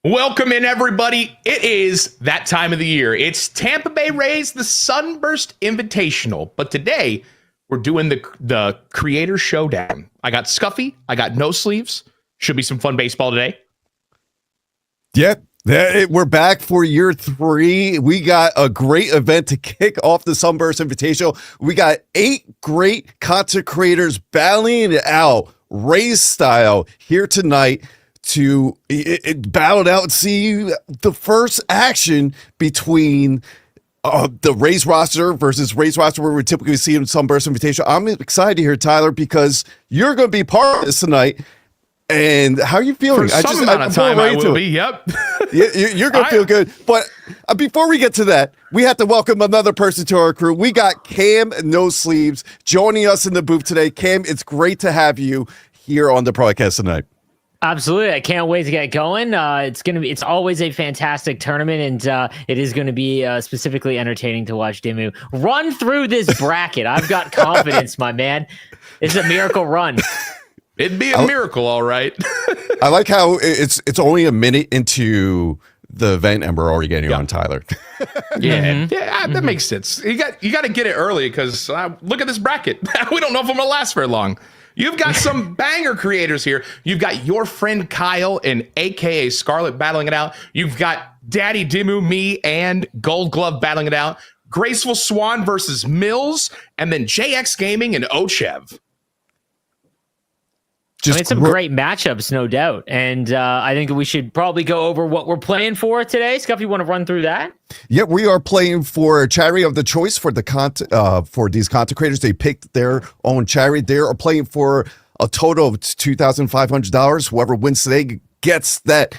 Welcome in, everybody. It is that time of the year. It's Tampa Bay Rays, the Sunburst Invitational. But today, we're doing the Creator Showdown. I got Scuffy. I got No Sleeves. Should be some fun baseball today. Yep. We're back for year 3. We got a great event to kick off the Sunburst Invitational. We got 8 great content creators battling it out, Rays style, here tonight to battle it out and see the first action between the Rays roster versus Rays roster where we typically see in Sunburst Invitational. I'm excited to hear, Tyler, because you're going to be part of this tonight. And how are you feeling? For some amount of time, I will be. Yep. You're going to feel good. But before we get to that, we have to welcome another person to our crew. We got Cam No Sleeves joining us in the booth today. Cam, it's great to have you here on the podcast tonight. Absolutely. I can't wait to get going. It's always a fantastic tournament, and it is going to be specifically entertaining to watch Dimmu run through this bracket. I've got confidence, my man. It's a miracle run. It'd be a miracle, all right. I like how it's only a minute into the event and we're already getting on Tyler. Yeah, that makes sense. You got to get it early because look at this bracket. We don't know if I'm gonna last very long. You've got some banger creators here. You've got your friend Kyle and AKA Scarlet battling it out. You've got Daddy Dimmu, me, and Gold Glove battling it out. Graceful Swan versus Mills, and then JX Gaming and Ochev. Some great matchups, no doubt. And I think we should probably go over what we're playing for today. Scuff, you want to run through that? Yeah, we are playing for charity of the choice for the for these content creators. They picked their own charity. They are playing for a total of $2,500. Whoever wins today gets that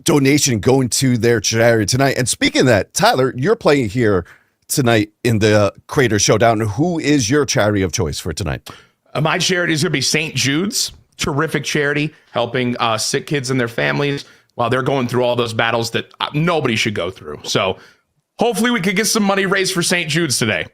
donation going to their charity tonight. And speaking of that, Tyler, you're playing here tonight in the Creator Showdown. Who is your charity of choice for tonight? My charity is going to be St. Jude's. Terrific charity, helping sick kids and their families while they're going through all those battles that nobody should go through. So hopefully we could get some money raised for St. Jude's today.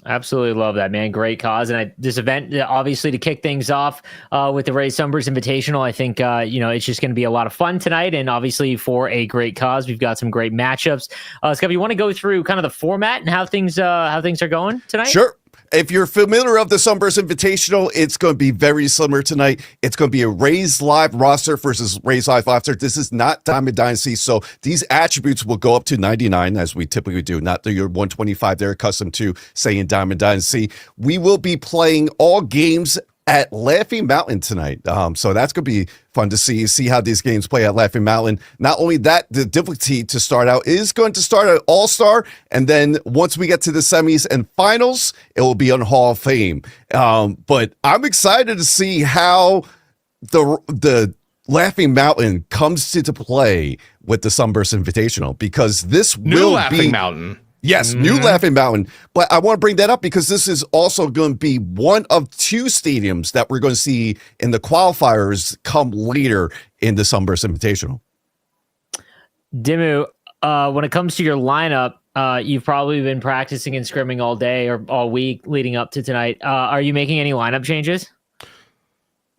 Absolutely love that, man. Great cause. And this event, obviously, to kick things off with the Rays Sunburst Invitational, I think, it's just going to be a lot of fun tonight. And obviously for a great cause, we've got some great matchups. Scott, you want to go through kind of the format and how things are going tonight? Sure. If you're familiar of the Sunburst Invitational, it's going to be very similar tonight. It's going to be a Rays Live roster versus Rays Live roster. This is not Diamond Dynasty, so these attributes will go up to 99, as we typically do, not your 125 they're accustomed to, say, in Diamond Dynasty. We will be playing all games at Laughing Mountain tonight. So that's going to be fun to see how these games play at Laughing Mountain. Not only that, the difficulty to start out is going to start at All-Star, and then once we get to the semis and finals, it will be on Hall of Fame. But I'm excited to see how the Laughing Mountain comes to play with the Sunburst Invitational, because this will be Laughing Mountain. Yes, new Laughing Mountain. But I want to bring that up because this is also going to be one of 2 stadiums that we're going to see in the qualifiers come later in the Sunburst Invitational. Dimmu, when it comes to your lineup, you've probably been practicing and scrimming all day or all week leading up to tonight. Are you making any lineup changes?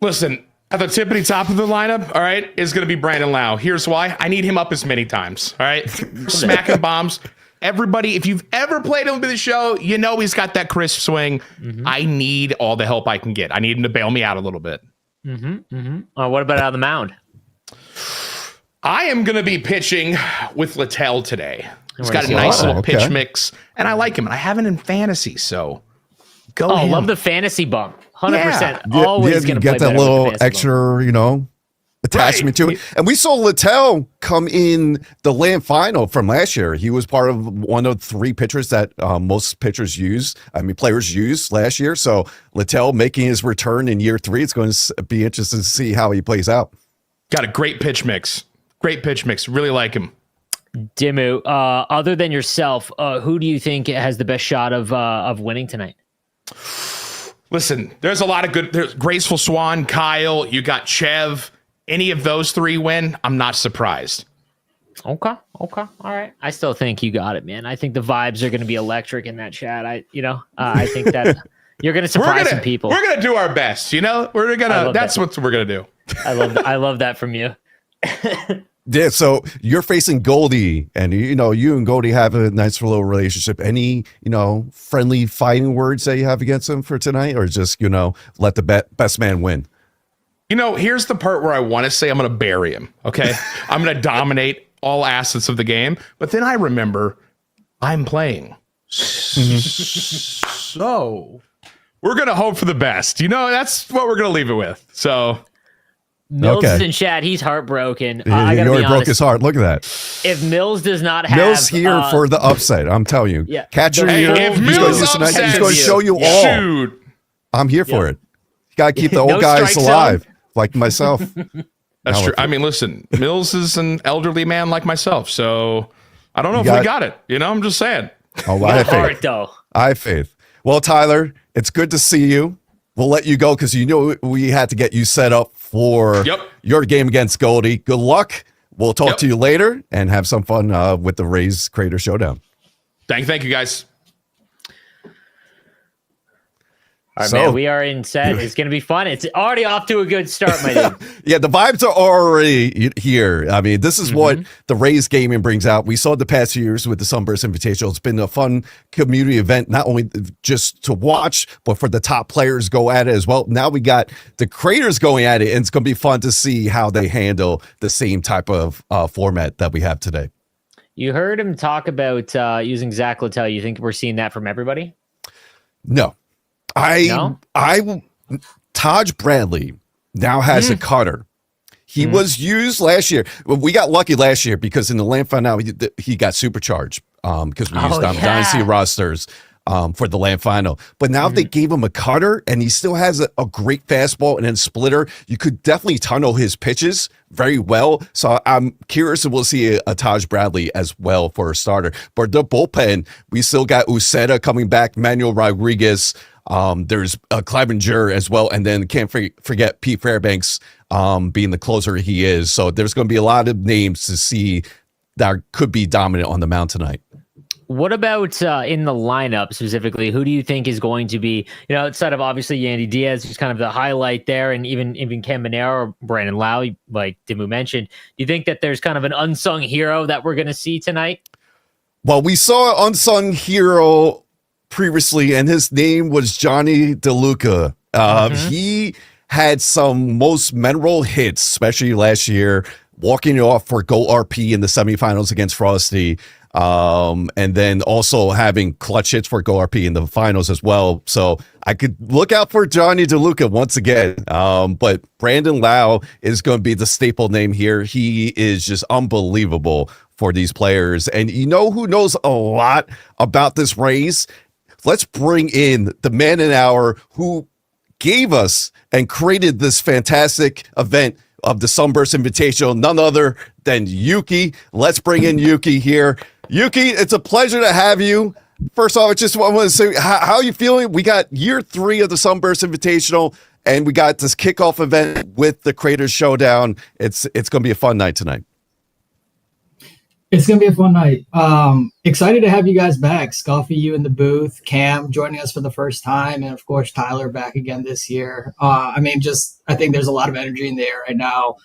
Listen, at the tippity top of the lineup, all right, is going to be Brandon Lau. Here's why. I need him up as many times, all right? Smacking bombs. Everybody, if you've ever played him with the show, you know he's got that crisp swing. I need all the help I can get. I need him to bail me out a little bit. What about out of the mound? I am going to be pitching with Littell today. He's got a nice little pitch mix, and I like him. And I have him in fantasy, so go him. Love the fantasy bump. 100%. Always going to get that little extra, attachment to it. And we saw Littell come in the land final from last year. He was part of one of 3 pitchers that most players used last year. So Littell making his return in year 3. It's going to be interesting to see how he plays out. Got a great pitch mix. Really like him. Dimmu, other than yourself, who do you think has the best shot of winning tonight? Listen, there's a lot of good. There's Graceful Swan, Kyle. You got Chev. Any of those 3 win, I'm not surprised. Okay. All right. I still think you got it, man. I think the vibes are going to be electric in that chat. I think that you're going to surprise some people. We're going to do our best, We're going to, that's what we're going to do. I love that from you. Yeah, so you're facing Goldie, and you and Goldie have a nice little relationship. Any friendly fighting words that you have against him for tonight, or just let the best man win? Here's the part where I want to say I'm going to bury him. Okay, I'm going to dominate all assets of the game, but then I remember I'm playing. So we're going to hope for the best. That's what we're going to leave it with. So. Mills is in chat. He's heartbroken. I gotta be honest. Broke his heart. Look at that. If Mills does not have Mills here for the upset, I'm telling you. Yeah. Catcher here. If Mills he's going to show you all. Shoot. I'm here for it. You gotta keep the old guys alive, like myself. That's true. I mean, listen, Mills is an elderly man like myself, so I don't know if we got it. I'm just saying. Oh, I have faith. Though. I have faith. Well, Tyler, it's good to see you. We'll let you go because we had to get you set up for your game against Goldie. Good luck. We'll talk to you later and have some fun with the Rays Creator Showdown. Thank you, guys. All right, man, we are in set. It's going to be fun. It's already off to a good start, my dude. Yeah, the vibes are already here. I mean, this is what the Rays gaming brings out. We saw the past few years with the Sunburst Invitational. It's been a fun community event, not only just to watch, but for the top players go at it as well. Now we got the creators going at it, and it's going to be fun to see how they handle the same type of format that we have today. You heard him talk about using Zach Littell. You think we're seeing that from everybody? No. Taj Bradley now has a cutter. He was used last year. We got lucky last year because in the land final he got supercharged because we used dynasty rosters for the land final. But now they gave him a cutter, and he still has a great fastball and then splitter. You could definitely tunnel his pitches very well. So I'm curious if we'll see a Taj Bradley as well for a starter. But the bullpen, we still got Uceta coming back, Manuel Rodriguez. There's Clevenger as well, and then can't forget Pete Fairbanks being the closer he is. So there's going to be a lot of names to see that could be dominant on the mound tonight. What about in the lineup specifically? Who do you think is going to be, outside of obviously Yandy Diaz, who's kind of the highlight there, and even Cam Monero or Brandon Lau, like Dimmu mentioned. Do you think that there's kind of an unsung hero that we're going to see tonight? Well, we saw an unsung hero previously, and his name was Johnny DeLuca. He had some most memorable hits, especially last year, walking it off for Go RP in the semifinals against Frosty. And then also having clutch hits for Go RP in the finals as well. So I could look out for Johnny DeLuca once again. But Brandon Lau is going to be the staple name here. He is just unbelievable for these players. And who knows a lot about this Rays? Let's bring in the man in hour who gave us and created this fantastic event of the Sunburst Invitational, none other than Yuki. Let's bring in Yuki here. Yuki, it's a pleasure to have you. First off, I just want to say, how are you feeling? We got year 3 of the Sunburst Invitational, and we got this kickoff event with the Creators Showdown. It's going to be a fun night tonight. It's going to be a fun night. Excited to have you guys back. Scuffy, you in the booth, Cam joining us for the first time, and of course, Tyler back again this year. I think there's a lot of energy in the air right now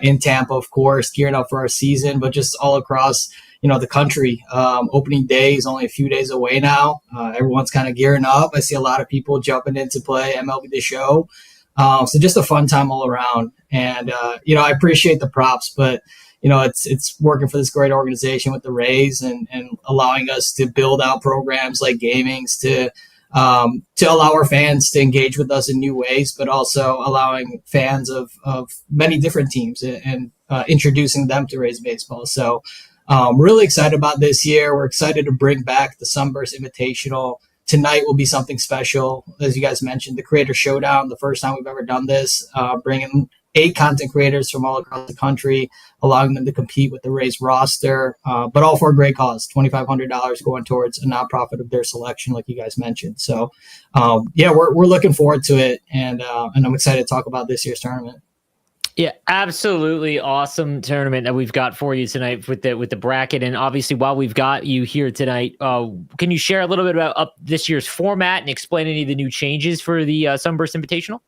in Tampa, of course, gearing up for our season, but just all across, the country. Opening day is only a few days away now. Everyone's kind of gearing up. I see a lot of people jumping in to play MLB The Show. So just a fun time all around. And, I appreciate the props, but it's working for this great organization with the Rays and allowing us to build out programs like Gamings to allow our fans to engage with us in new ways, but also allowing fans of many different teams and introducing them to Rays baseball. So really excited about this year. We're excited to bring back the Sunburst Invitational. Tonight will be something special. As you guys mentioned, the Creator Showdown, the first time we've ever done this, bringing 8 content creators from all across the country, allowing them to compete with the Rays roster, but all for a great cause, $2,500 going towards a nonprofit of their selection, like you guys mentioned. So, we're looking forward to it, and I'm excited to talk about this year's tournament. Yeah, absolutely awesome tournament that we've got for you tonight with the bracket. And obviously, while we've got you here tonight, can you share a little bit about this year's format and explain any of the new changes for the Sunburst Invitational?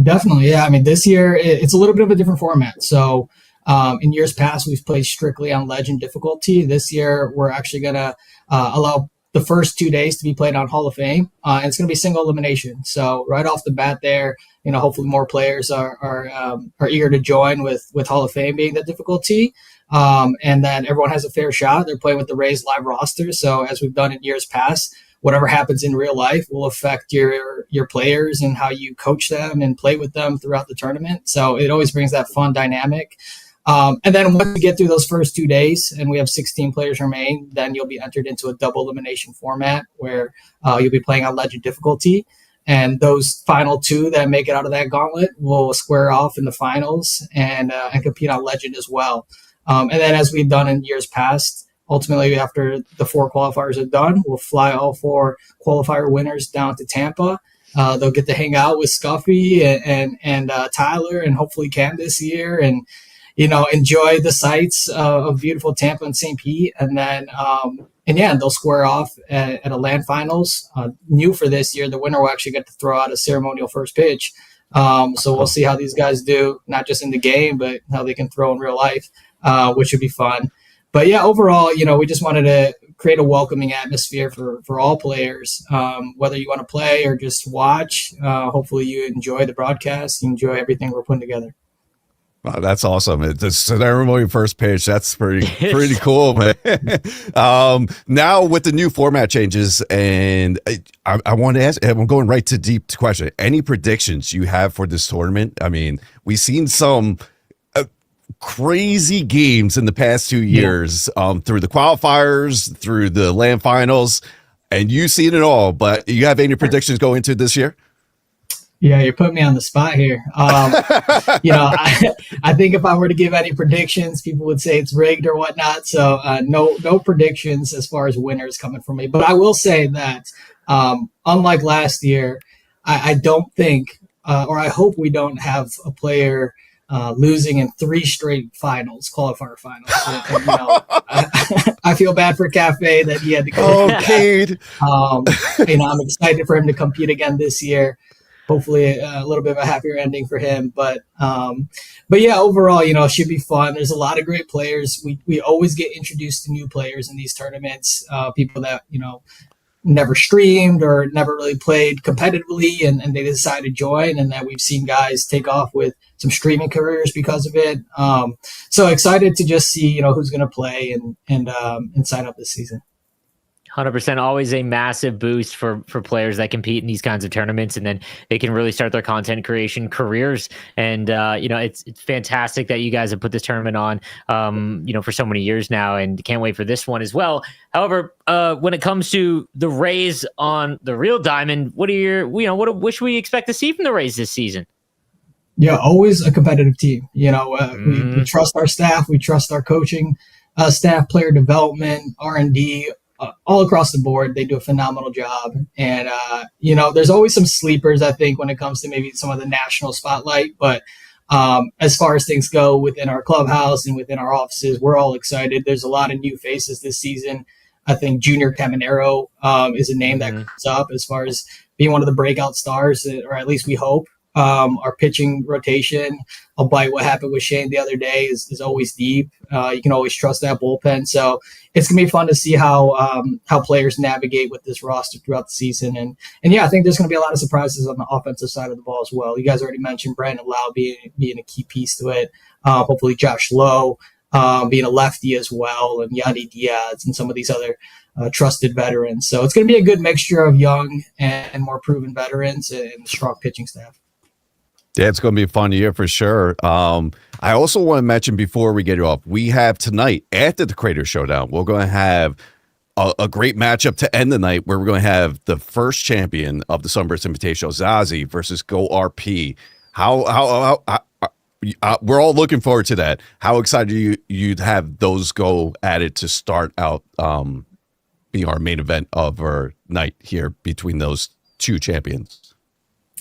Definitely, yeah. This year it's a little bit of a different format. So In years past, we've played strictly on legend difficulty. This year, we're actually going to allow the first 2 days to be played on Hall of Fame, and it's going to be single elimination. So right off the bat there, hopefully more players are eager to join with Hall of Fame being the difficulty. And then everyone has a fair shot. They're playing with the Rays live roster. So as we've done in years past, whatever happens in real life will affect your players and how you coach them and play with them throughout the tournament. So it always brings that fun dynamic. And then once we get through those first 2 days and we have 16 players remain, then you'll be entered into a double elimination format where you'll be playing on legend difficulty. And those final 2 that make it out of that gauntlet will square off in the finals and compete on legend as well. And then as we've done in years past, ultimately after the 4 qualifiers are done, we'll fly all 4 qualifier winners down to Tampa. They'll get to hang out with Scuffy and Tyler and hopefully Cam this year and enjoy the sights of beautiful Tampa and St. Pete. And then, they'll square off at a land finals. New for this year, the winner will actually get to throw out a ceremonial first pitch. So we'll see how these guys do, not just in the game, but how they can throw in real life, which would be fun. But yeah, overall, we just wanted to create a welcoming atmosphere for all players, whether you want to play or just watch. Hopefully you enjoy the broadcast, you enjoy everything we're putting together. Wow, that's awesome. The ceremony first pitch, that's pretty cool, man. Now with the new format changes, and I want to ask, I'm going right to deep question. Any predictions you have for this tournament? I mean, we've seen some crazy games in the past 2 years, through the qualifiers, through the land finals, and you've seen it all, but you have any predictions going into this year? Yeah, you're putting me on the spot here. I think if I were to give any predictions, people would say it's rigged or whatnot. So no predictions as far as winners coming from me. But I will say that unlike last year, I don't think, or I hope we don't have a player losing in 3 straight qualifier finals. I feel bad for Cafe that he had to go. Cade. I'm excited for him to compete again this year. Hopefully a little bit of a happier ending for him. But yeah, overall, it should be fun. There's a lot of great players. We always get introduced to new players in these tournaments, people that, never streamed or never really played competitively and they decide to join. And then we've seen guys take off with some streaming careers because of it. So excited to just see, who's going to play and sign up this season. 100%, always a massive boost for players that compete in these kinds of tournaments, and then they can really start their content creation careers. And it's fantastic that you guys have put this tournament on, for so many years now, and can't wait for this one as well. However, when it comes to the Rays on the real diamond, what should we expect to see from the Rays this season? Yeah, always a competitive team. We trust our staff, we trust our coaching staff, player development, R&D. All across the board, they do a phenomenal job. And, there's always some sleepers, I think, when it comes to maybe some of the national spotlight. But as far as things go within our clubhouse and within our offices, we're all excited. There's a lot of new faces this season. I think Junior Caminero is a name that comes up as far as being one of the breakout stars, or at least we hope. Our pitching rotation, albeit what happened with Shane the other day, is always deep. You can always trust that bullpen. So it's gonna be fun to see how players navigate with this roster throughout the season. And yeah, I think there's gonna be a lot of surprises on the offensive side of the ball as well. You guys already mentioned Brandon Lau being a key piece to it. Hopefully Josh Lowe being a lefty as well, and Yandy Diaz and some of these other trusted veterans. So it's gonna be a good mixture of young and more proven veterans and a strong pitching staff. Yeah, it's going to be a fun year for sure. I also want to mention before we get it off, we have tonight after the Creator Showdown, we're going to have a great matchup to end the night where we're going to have the first champion of the Sunburst Invitational, Zazie, versus Go RP. How we're all looking forward to that. How excited you'd have those go at it to start out being our main event of our night here between those two champions?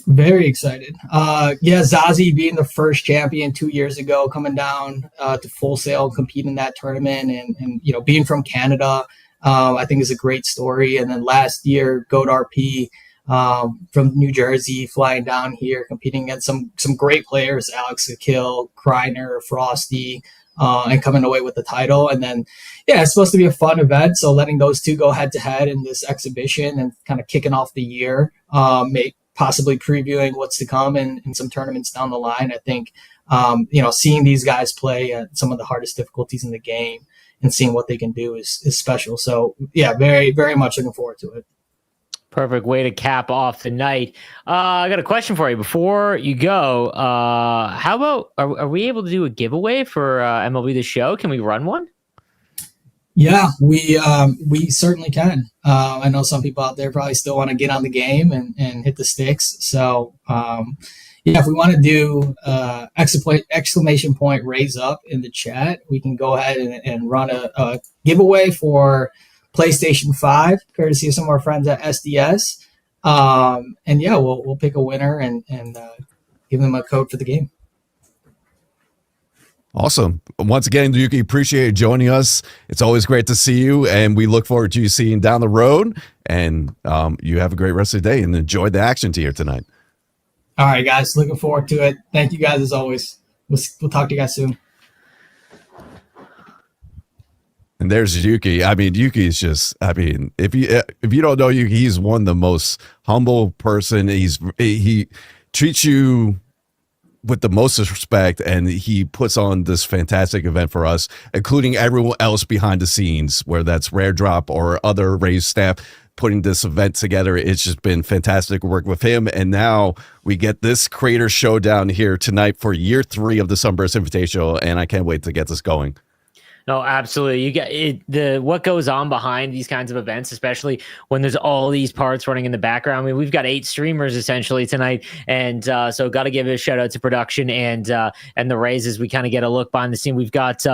Very excited. Zazie being the first champion 2 years ago, coming down to Full Sail, compete in that tournament, and being from Canada, I think is a great story. And then last year, Goat RP from New Jersey, flying down here, competing against some great players, Alex Akil, Kreiner, Frosty, and coming away with the title. And then, yeah, it's supposed to be a fun event. So letting those two go head to head in this exhibition and kind of kicking off the year, possibly previewing what's to come in some tournaments down the line. I think, seeing these guys play at some of the hardest difficulties in the game and seeing what they can do is special. So yeah, very, very much looking forward to it. Perfect way to cap off the night. I got a question for you before you go. How about, are we able to do a giveaway for MLB The Show? Can we run one? Yeah, we certainly can. I know some people out there probably still want to get on the game and hit the sticks. So if we want to do exclamation point raise up in the chat, we can go ahead and run a giveaway for PlayStation 5, courtesy of some of our friends at SDS. And yeah, we'll pick a winner and give them a code for the game. Awesome. Once again, Yuki, appreciate you joining us. It's always great to see you, and we look forward to you seeing down the road. And you have a great rest of the day and enjoy the action here tonight. All right, guys. Looking forward to it. Thank you guys as always. We'll talk to you guys soon. And there's Yuki. I mean, Yuki is just, I mean, if you don't know Yuki, he's one of the most humble person. He treats you with the most respect, and he puts on this fantastic event for us, including everyone else behind the scenes, whether that's Rare Drop or other Rays staff putting this event together. It's just been fantastic work with him. And now we get this Creator Showdown here tonight for year 3 of the Sunburst Invitational, and I can't wait to get this going. No, absolutely. You get it, what goes on behind these kinds of events, especially when there's all these parts running in the background. I mean, we've got 8 streamers essentially tonight, and so got to give a shout out to production and the Rays as we kind of get a look behind the scene. We've got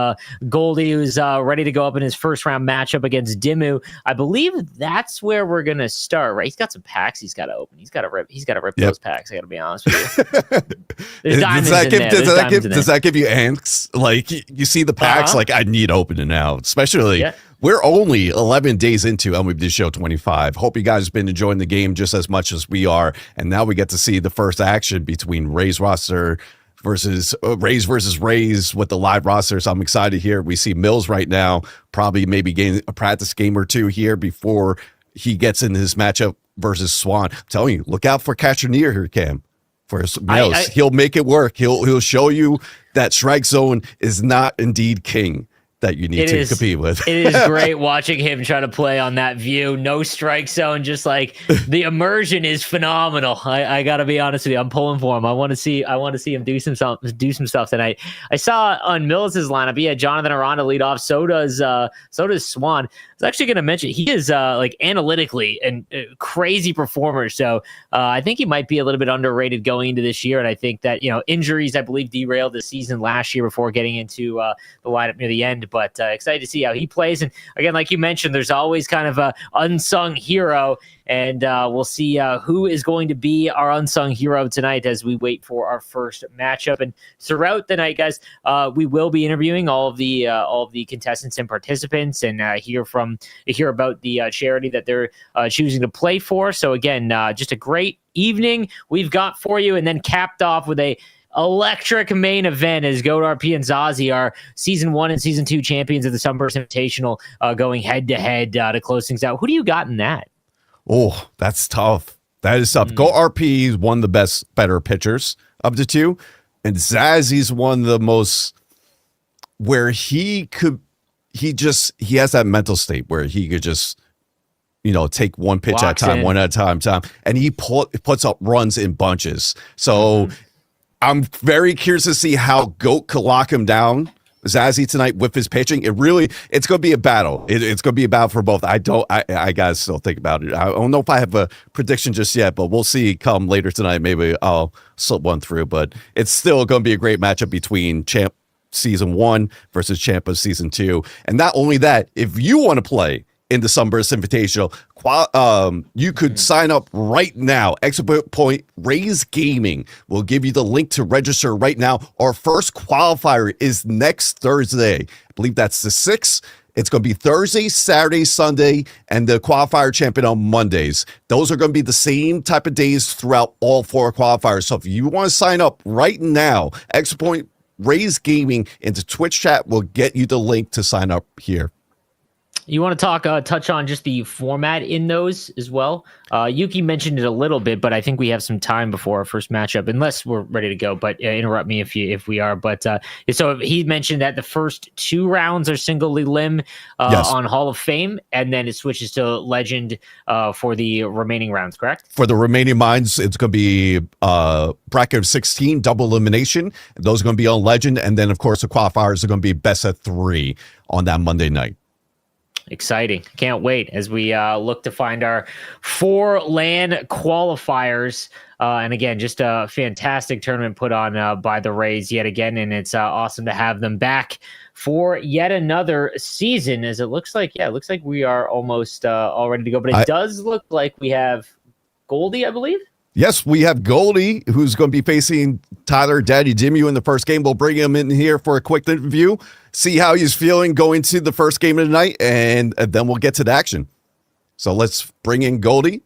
Goldie, who's ready to go up in his first round matchup against Dimmu. I believe that's where we're gonna start. Right? He's got some packs he's got to open. He's got to rip. He's got to rip those packs. I got to be honest with you. There's diamonds in there. Does that give you angst? Like you see the packs, like I need opening now, especially we're only 11 days into MLB Show 25. Hope you guys have been enjoying the game just as much as we are, and now we get to see the first action between Rays roster versus Rays with the live roster. So I'm excited here. We see Mills right now, probably maybe getting a practice game or two here before he gets in his matchup versus Swan. I'm telling you, look out for catcher near here, Cam. For Mills, he'll make it work. He'll show you that strike zone is not indeed king that you need to compete with. It is great watching him try to play on that view, no strike zone, just like the immersion is phenomenal. I gotta be honest with you, I'm pulling for him. I want to see him do some stuff tonight. I saw on Mills' lineup, he had Jonathan Aranda lead off. So does Swan. I was actually going to mention he is like analytically and crazy performer. So I think he might be a little bit underrated going into this year. And I think that injuries, I believe, derailed the season last year before getting into the lineup near the end. But excited to see how he plays. And again, like you mentioned, there's always kind of a unsung hero. And we'll see who is going to be our unsung hero tonight as we wait for our first matchup. And throughout the night, guys, we will be interviewing all of the contestants and participants, and hear about the charity that they're choosing to play for. So again, just a great evening we've got for you, and then capped off with a electric main event as Godar P and Zazie are season 1 and season 2 champions of the Sunburst Invitational, going head to head to close things out. Who do you got in that? Oh, that's tough. That is tough. Go RP is one of the better pitchers of the two. And Zazzy's one of the most where he has that mental state where he could just, take one pitch at a time, one at a time. And he puts up runs in bunches. So I'm very curious to see how Goat could lock him down, Zazzy, tonight with his pitching. It's going to be a battle. It's going to be a battle for both. I got to still think about it. I don't know if I have a prediction just yet, but we'll see come later tonight. Maybe I'll slip one through, but it's still going to be a great matchup between champ season 1 versus champ of season 2. And not only that, if you want to play in the Sunburst Invitational, you could sign up right now. Expert Point Rays Gaming will give you the link to register right now. Our first qualifier is next Thursday. I believe that's the 6th. It's going to be Thursday, Saturday, Sunday, and the qualifier champion on Mondays. Those are going to be the same type of days throughout all 4 qualifiers. So if you want to sign up right now, Extra Point Raise Gaming into Twitch chat will get you the link to sign up here. You want to touch on just the format in those as well? Yuki mentioned it a little bit, but I think we have some time before our first matchup, unless we're ready to go. But interrupt me if we are. But so he mentioned that the first 2 rounds are singly limb Yes. on Hall of Fame, and then it switches to Legend for the remaining rounds. Correct? For the remaining mines, it's going to be bracket of 16, double elimination. Those are going to be on Legend, and then of course the qualifiers are going to be best of 3 on that Monday night. Exciting. Can't wait as we look to find our 4 LAN qualifiers. And again, just a fantastic tournament put on by the Rays yet again. And it's awesome to have them back for yet another season, as it looks like we are almost all ready to go. But it does look like we have Goldie, I believe. Yes, we have Goldie, who's going to be facing Tyler Daddy Dimmu in the first game. We'll bring him in here for a quick interview, see how he's feeling going to the first game of the night, and then we'll get to the action. So let's bring in Goldie.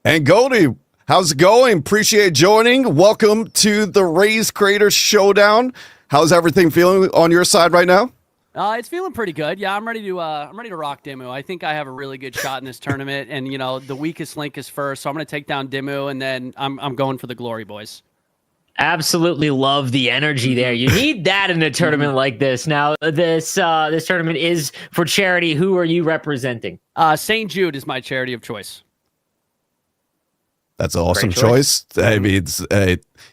And Goldie, how's it going? Appreciate joining. Welcome to the Rays Creator Showdown. How's everything feeling on your side right now? It's feeling pretty good. Yeah, I'm ready to rock Dimmu. I think I have a really good shot in this tournament, and the weakest link is first, so I'm going to take down Dimmu, and then I'm going for the glory, boys. Absolutely love the energy there. You need that in a tournament like this. Now, this tournament is for charity. Who are you representing? St. Jude is my charity of choice. That's an awesome choice. I mean,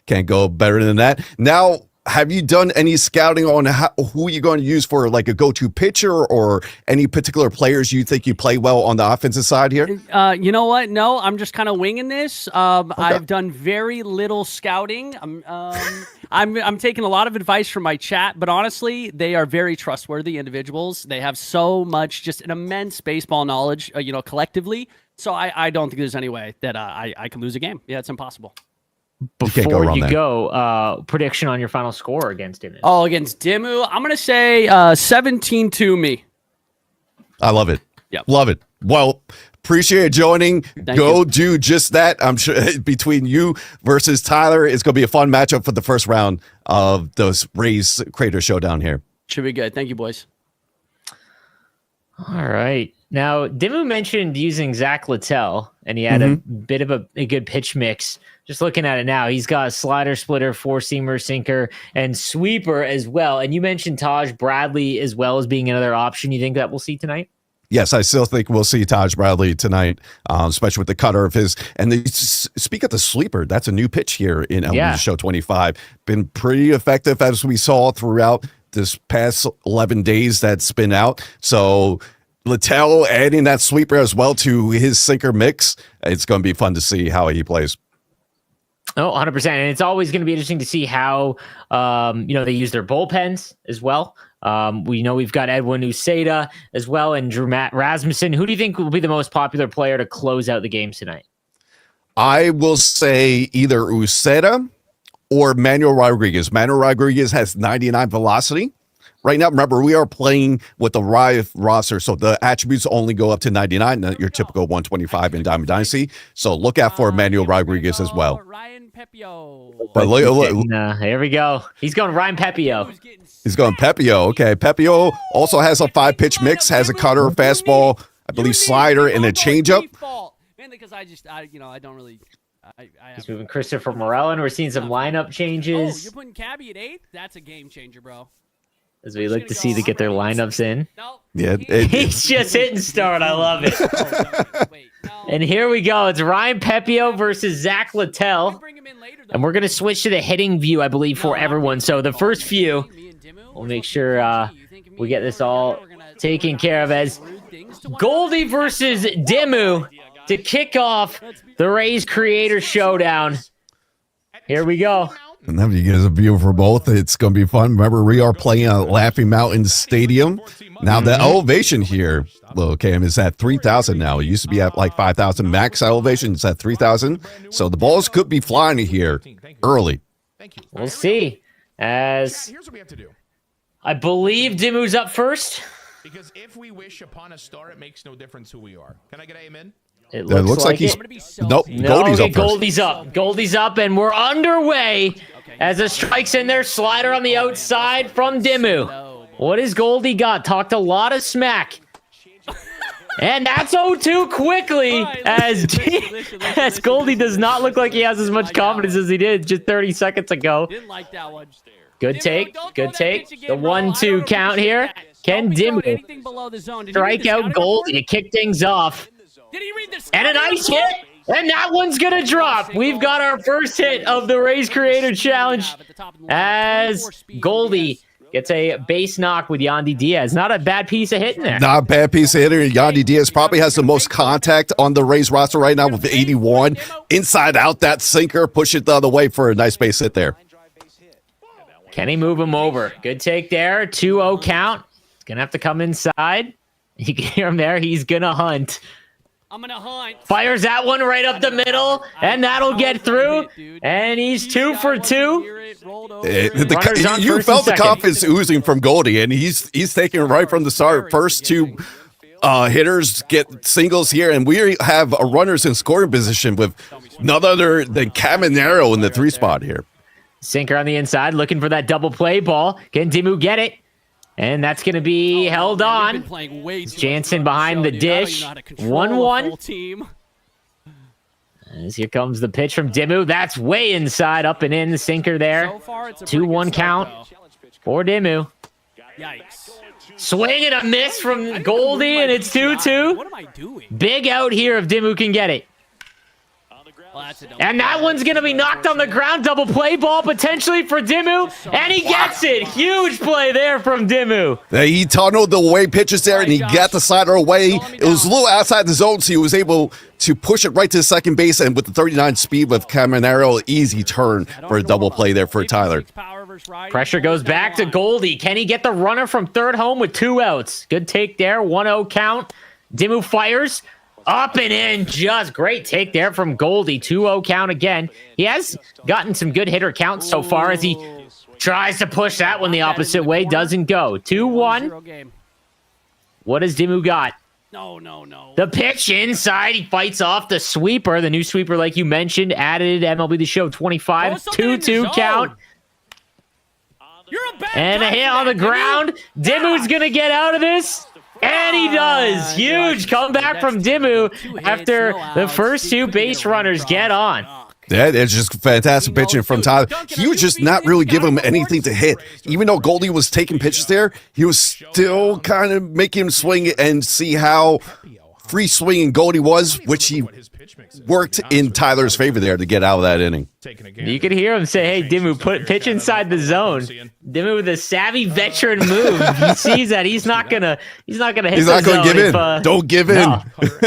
can't go better than that. Now, have you done any scouting on who you're going to use for like a go-to pitcher or any particular players you think you play well on the offensive side here? You know what? No, I'm just kind of winging this. I've done very little scouting. I'm taking a lot of advice from my chat, but honestly, they are very trustworthy individuals. They have so much, just an immense baseball knowledge, collectively. So I don't think there's any way that I can lose a game. Yeah, it's impossible. Before you go, prediction on your final score against Dimmu. Oh, against Dimmu, I'm going to say 17-2 me. I love it. Yeah, love it. Well, appreciate joining. Thank you. Do just that. I'm sure between you versus Tyler, it's going to be a fun matchup for the first round of those Rays Creator Showdown here. Should be good. Thank you, boys. All right. Now, Dimmu mentioned using Zach Littell, and he had a bit of a good pitch mix. Just looking at it now, he's got a slider, splitter, 4-seamer, sinker, and sweeper as well. And you mentioned Taj Bradley as well as being another option. You think that we'll see tonight? Yes, I still think we'll see Taj Bradley tonight, especially with the cutter of his. And speak of the sleeper, that's a new pitch here in MLB Show 25. Been pretty effective as we saw throughout this past 11 days that's been out. So Littell adding that sweeper as well to his sinker mix, it's going to be fun to see how he plays. Oh, 100%. And it's always going to be interesting to see how, they use their bullpens as well. We know we've got Edwin Uceda as well and Drew Rasmussen. Who do you think will be the most popular player to close out the games tonight? I will say either Uceda or Manuel Rodriguez. Manuel Rodriguez has 99 velocity. Right now, remember, we are playing with the Riot roster, so the attributes only go up to 99, not your typical 125 in Diamond Dynasty. So look out for Manuel Rodriguez as well. Ryan Pepio. But here we go. He's going Ryan Pepio. He's going Pepio. Okay, Pepio also has a 5-pitch mix, has a cutter, fastball, I believe slider, and a changeup. Mainly because I don't really. He's moving Christopher Morel, and we're seeing some lineup changes. Oh, you're putting Cabby at 8? That's a game changer, bro. As we look to see to get their lineups in. No, yeah, he's just hitting start. I love it. And here we go. It's Ryan Pepio versus Zach Littell. And we're going to switch to the hitting view, I believe, for everyone. So the first few, we'll make sure we get this all taken care of as Goldie versus Dimmu to kick off the Rays Creator Showdown. Here we go. And then you get a view for both. It's going to be fun. Remember, we are playing at Laughing Mountain Stadium. Now, the elevation here, Cam, is at 3,000 now. It used to be at like 5,000 max elevation. It's at 3,000. So the balls could be flying here early. We'll see. As I believe Dimmu's up first. Because if we wish upon a star, it makes no difference who we are. Can I get amen? It looks like he's. it. Nope. No, Goldie's okay, up first. Goldie's up. Goldie's up, and we're underway as a strike's in there. Slider on the outside from Dimmu. What has Goldie got? Talked a lot of smack. And that's 0-2 quickly as Goldie does not look like he has as much confidence as he did just 30 seconds ago. Didn't like that one. Good take. Good take. The 1-2 count here. Can Dimmu strike out Goldie to kick things off? And a nice hit. And that one's going to drop. We've got our first hit of the Rays Creator Challenge as Goldie gets a base knock with Yandy Diaz. Not a bad piece of hitting there. Not a bad piece of hitter. Yandy Diaz probably has the most contact on the Rays roster right now with 81. Inside out, that sinker. Push it the other way for a nice base hit there. Can he move him over? Good take there. 2-0 count. He's going to have to come inside. You can hear him there. He's going to hunt. I'm going to hunt. Fires that one right up the middle, and that'll get through. And he's 2 for 2. You felt the confidence oozing from Goldie, and he's taking it right from the start. First two hitters get singles here, and we have runners in scoring position with none other than Caminero in the 3 spot here. Sinker on the inside, looking for that double play ball. Can Dimmu get it? And that's going to be held on. Jansen behind the dish. 1-1. As here comes the pitch from Dimmu. That's way inside, up and in. The sinker there. 2-1 count for Dimmu. Yikes. Swing and a miss from Goldie, and it's 2-2. What am I doing? Big out here if Dimmu can get it. And that one's going to be knocked on the ground. Double play ball potentially for Dimmu. And he gets it. Huge play there from Dimmu. He tunneled the away pitches there, and he got the slider away. It was a little outside the zone, so he was able to push it right to second base. And with the 39 speed with Caminero, easy turn for a double play there for Tyler. Pressure goes back to Goldie. Can he get the runner from third home with 2 outs? Good take there. 1-0 count. Dimmu fires. Up and in, just great take there from Goldie. 2-0 count again. He has gotten some good hitter counts so far as he tries to push that one the opposite way. Doesn't go. 2-1. What has Dimmu got? No. The pitch inside. He fights off the sweeper. The new sweeper, like you mentioned, added MLB The Show 25. 2-2 count. And a hit on the ground. Dimmu's going to get out of this. And he does. Huge comeback from Dimmu after the first 2 base runners get on. That is just fantastic pitching from Tyler. He was just not really giving him anything to hit. Even though Goldie was taking pitches there, he was still kind of making him swing and see how free swinging Goldie was, which he worked in Tyler's favor there to get out of that inning. You could hear him say, hey, Dimmu, pitch inside the zone. Dimmu with a savvy veteran move. He sees that he's not gonna hit the zone. He's not going to give in. Don't give in. No,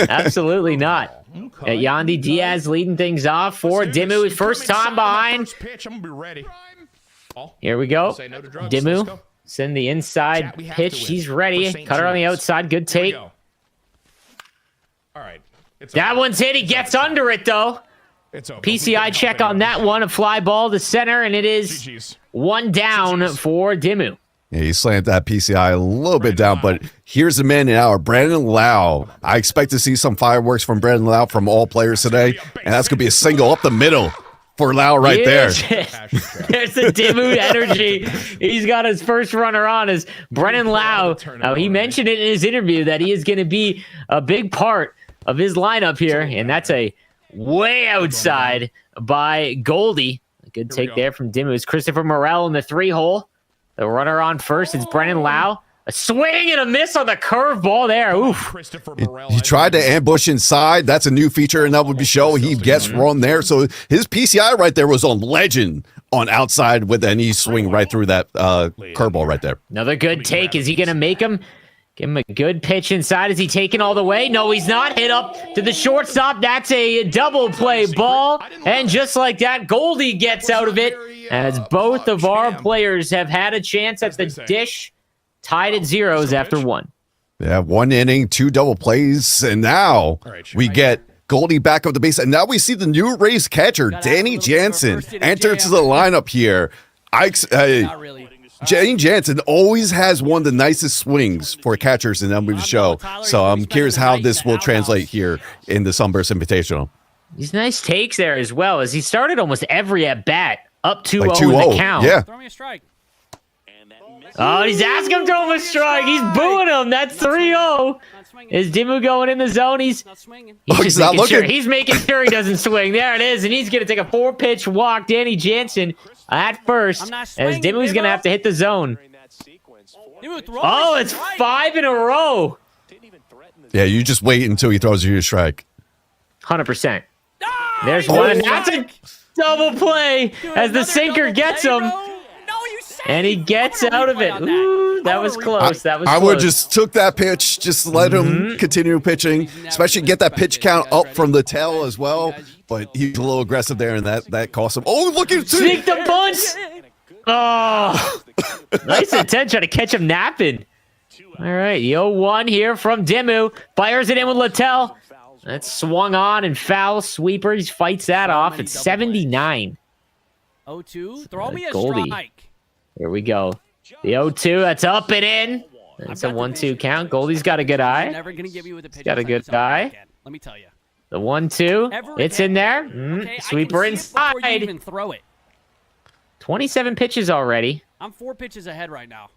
absolutely not. Yandy Diaz leading things off for Dimmu. His first time behind. Here we go. Dimmu, send the inside pitch. He's ready. Cutter on the outside. Good take. All right. That one's hit. He gets under it, though. PCI check on that one. A fly ball to center, and it is 1 down for Dimmu. Yeah, he slammed that PCI a little bit down, but here's the man in hour, Brandon Lau. I expect to see some fireworks from Brandon Lau from all players today, and that's going to be a single up the middle for Lau right there. There's the Dimmu energy. He's got his first runner on as Brennan Lau. Now, he mentioned it in his interview that he is going to be a big part of his lineup here, and that's a way outside by Goldie. A good take there from Dimmu. It's Christopher Morel in the 3-hole. The runner on first is Brennan Lau. A swing and a miss on the curveball there. Oof. He tried to ambush inside. That's a new feature in MLB Show. He gets run there. So his PCI right there was on legend on outside with a knee swing right through that curveball right there. Another good take. Is he going to make him? Give him a good pitch inside. Is he taking all the way? No, he's not. Hit up to the shortstop. That's a double play ball. And just like that, Goldie gets out of it as both of our players have had a chance at the dish. Tied at zeros after 1. Yeah, 1 inning, 2 double plays. And now we get Goldie back up the base. And now we see the new Rays catcher, Danny Jansen, enter to the lineup here. Jane Jansen always has one of the nicest swings for catchers in MLB show. So I'm curious how this will translate here in the Sunburst Invitational. These nice takes there as well, as he started almost every at bat up 2-0 Like in 2-0. the count. Yeah. Throw me a strike. Oh, he's asking him to throw him a strike. He's booing him. That's 3-0. Is Dimmu going in the zone? He's Not swinging. just making sure. He's making sure he doesn't swing. There it is, and he's going to take a 4-pitch walk. Danny Jansen at first, I'm not as swinging, Dimmu's going to Dimmu. have to hit the zone. Dimmu, throw Oh, me a it's strike. 5 in a row. Yeah, you just wait until he throws you a strike. 100%. Ah, There's he one. got That's a strike. double play Dude, as the another sinker double gets play, him. bro. No, you saved. And he gets out of it. Ooh, that was close. That was I close. would just took that pitch, just let him continue pitching, especially get that pitch count up from the tail as well. But he's a little aggressive there, and that cost him. Oh, look at sneak the bunch. Oh, nice attempt trying to catch him napping. All right, the 0-1 here from Dimmu. Fires it in with Littell. That's swung on and foul. Sweeper. He fights that off. It's 79. 0-2. Throw me a Goldie. strike. Here we go. The 0-2. That's up and in. That's a 1-2 count. Goldie's got a good eye. Never gonna give you with a pitch. got a good eye. Let me tell you. The 1-2. Ever It's again. in there. Okay, I Sweeper can see it before you inside. even throw it. 27 pitches already. I'm 4 pitches ahead right now.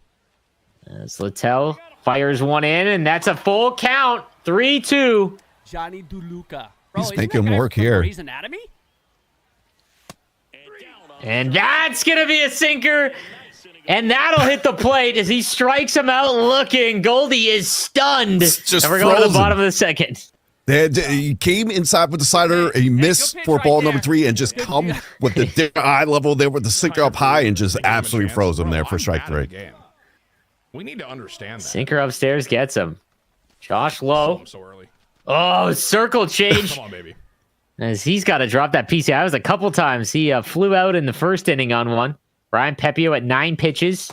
As Littell fires one in, and that's a full count. 3-2. Johnny DeLuca. He's making him work here. Grey's Anatomy? And that's going to be a sinker. And that'll hit the plate as he strikes him out looking. Goldie is stunned. Just and we're going to the frozen. bottom of the second. He came inside with the slider, and he missed pitch for right ball there. number 3, and just Good come deal. with the eye level there with the sinker up high, and just absolutely froze him there for strike 3. We need to understand that. Sinker upstairs gets him. Josh Lowe. I'm so early. Oh, circle change. Come on, baby. As he's got to drop that PCI. That was a couple times. He flew out in the first inning on one. Brian Pepio at 9 pitches.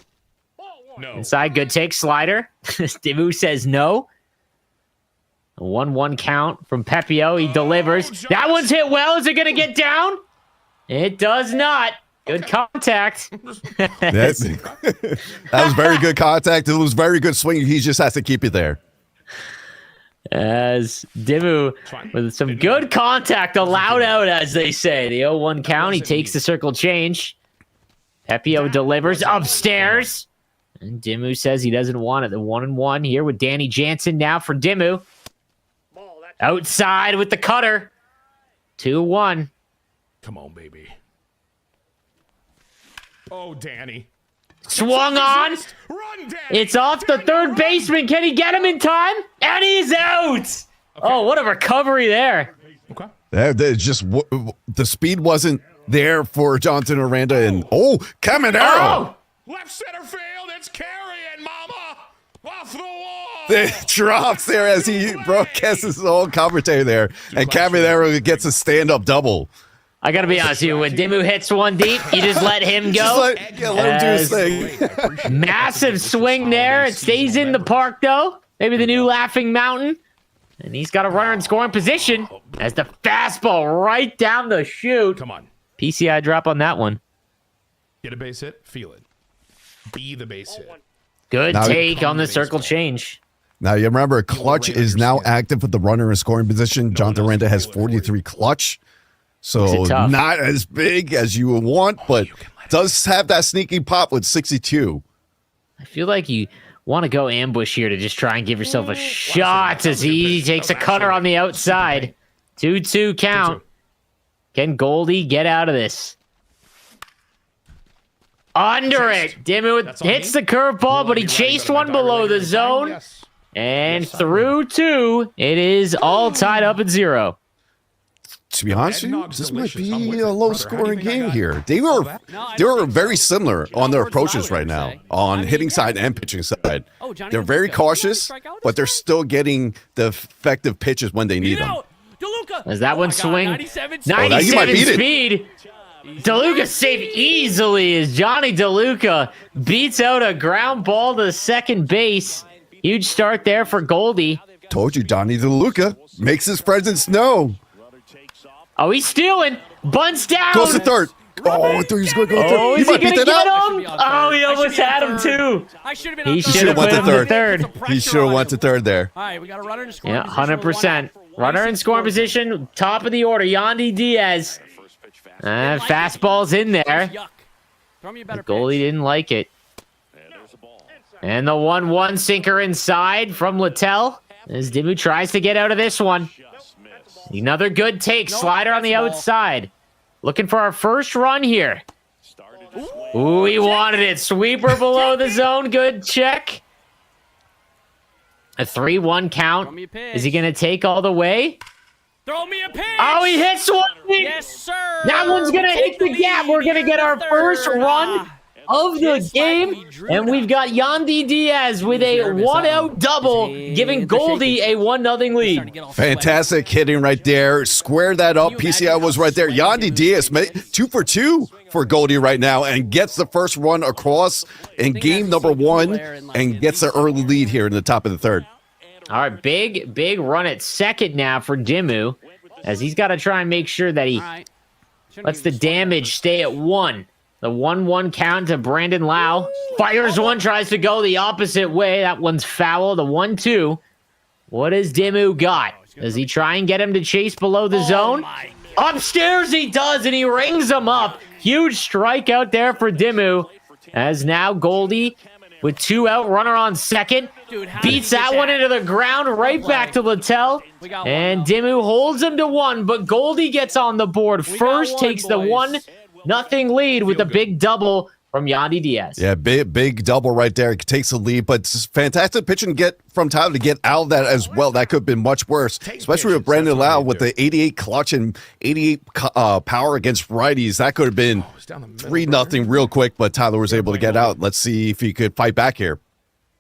No. Inside, good take, slider. Dimmu says no. A 1-1 count from Pepio. He delivers. That one's hit well. Is it going to get down? It does not. Good contact. That was very good contact. It was very good swing. He just has to keep it there. As Dimmu, with some good contact, allowed out, as they say. The 0-1 count. He takes the circle change. Pepio delivers upstairs. And Dimmu says he doesn't want it. The 1-1 here with Danny Jansen now for Dimmu. Outside with the cutter. 2-1. Come on, baby. Oh, Danny. Swung on. Run, Danny. It's off the third baseman. Can he get him in time? And he's out. Oh, what a recovery there. Okay. The speed wasn't there for Jonathan Aranda, and Caminero. Oh, Left center field. It's carrying, mama. Off the wall. It drops there as he broadcasts his own commentary there, and Caminero gets a stand-up double. I got to be honest with you. When Dimmu hits one deep, you just let him go. Let him do his thing. Massive swing there. It stays in the park, though. Maybe the new Laughing Mountain. And he's got a runner in scoring position as the fastball right down the chute. Come on. PCI drop on that one. Get a base hit. Feel it. Be the base hit. Good Now- take on the circle change. Now, you remember, clutch is now active with the runner in scoring position. Jonathan Aranda has 43 clutch. So Makes it tough. not as big as you would want, but does have that sneaky pop with 62. I feel like you want to go ambush here to just try and give yourself a shot as he takes a cutter on the outside. 2-2 count. Can Goldie get out of this? Under it. Dimmu hits the curveball, but he chased one below the zone. Yes. And through 2, it is all tied up at 0. To be honest with you, Eggnog this might delicious. I'm with be it, a brother. low-scoring How do you think I game got here. all that? They were very similar You know on their words that I approaches would right now, say. on I mean, hitting yeah. side and pitching side. Oh, Johnny They're very DeLuca. cautious, Strike out but they're this still getting the effective pitches when they need them. DeLuca. As that Oh one my God, swing, 97 now you 97 might beat it. speed. DeLuca saved easily as Johnny DeLuca beats out a ground ball to second base. Huge start there for Goldie. Told you, Donnie DeLuca makes his presence known. Oh, he's stealing. Bunts down. Goes to third. Oh, I thought he was going to go through. Oh, He is he might beat gonna that get out. him? Oh, he almost had him too. I should have been. He on should have went put to him to third. third. He should have went to third there. All right, we got a runner in scoring Yeah, position. 100%. Runner in scoring position, top of the order, Yandy Diaz. Fastball's in there. Yuck. Throw me a better The goalie pitch. didn't like it. And the 1-1 sinker inside from Littell as Dimmu tries to get out of this one. Another good take. Slider on the outside. Looking for our first run here. Ooh, he wanted it. Sweeper below the zone. Good check. A 3-1 count. Is he going to take all the way? Throw me a pitch. Oh, he hits one. Yes, sir. That one's going to hit the gap. We're going to get our first run of the Just game. like we drew And we've got Yandy Diaz with a one-out double, giving Goldie a 1-0 lead. Fantastic hitting right there. Square that up. PCI was right there. Yandy Diaz, 2 for 2 for Goldie right now and gets the first run across in game number 1 and gets the early lead here in the top of the third. All right, big run at second now for Dimmu, as he's got to try and make sure that he lets the damage stay at 1. The 1-1 count to Brandon Lau. Fires one, tries to go the opposite way. That one's foul. The 1-2. What has Dimmu got? Does he try and get him to chase below the zone? Upstairs he does, and he rings him up. Huge strike out there for Dimmu. As now Goldie with 2 out, runner on second. Beats that one into the ground, right back to Littell. And Dimmu holds him to 1, but Goldie gets on the board first, takes the 1-0 lead with a big double from Yandy Diaz. Yeah, big double right there. He takes the lead, but it's fantastic pitching from Tyler to get out of that as well. That could have been much worse, especially with Brandon Lau with the 88 clutch and 88 power against righties. That could have been 3-0 real quick, but Tyler was able to get out. Let's see if he could fight back here.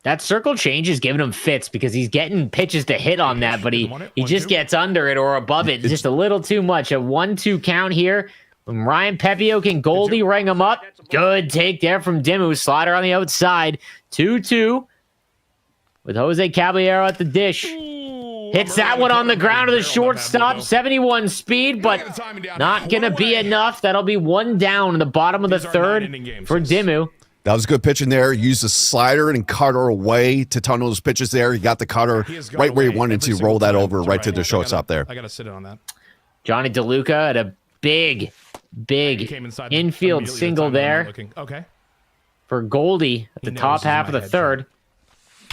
That circle change is giving him fits because he's getting pitches to hit on that, but he just gets under it or above it just a little too much. A 1-2 count here. When Ryan Pepio can Goldie ring him up. Good take there from Dimmu. Slider on the outside. 2-2 with Jose Caballero at the dish. Hits that one on the ground to the shortstop. 71 speed, but not going to be enough. That'll be 1 down in the bottom of the third for Dimmu. That was good pitching there. Used the slider and cutter away to tunnel those pitches there. He got the cutter right where he wanted to roll that over right to the shortstop there. I got to sit on that. Johnny DeLuca at a big infield single there for Goldie at the top half of the third.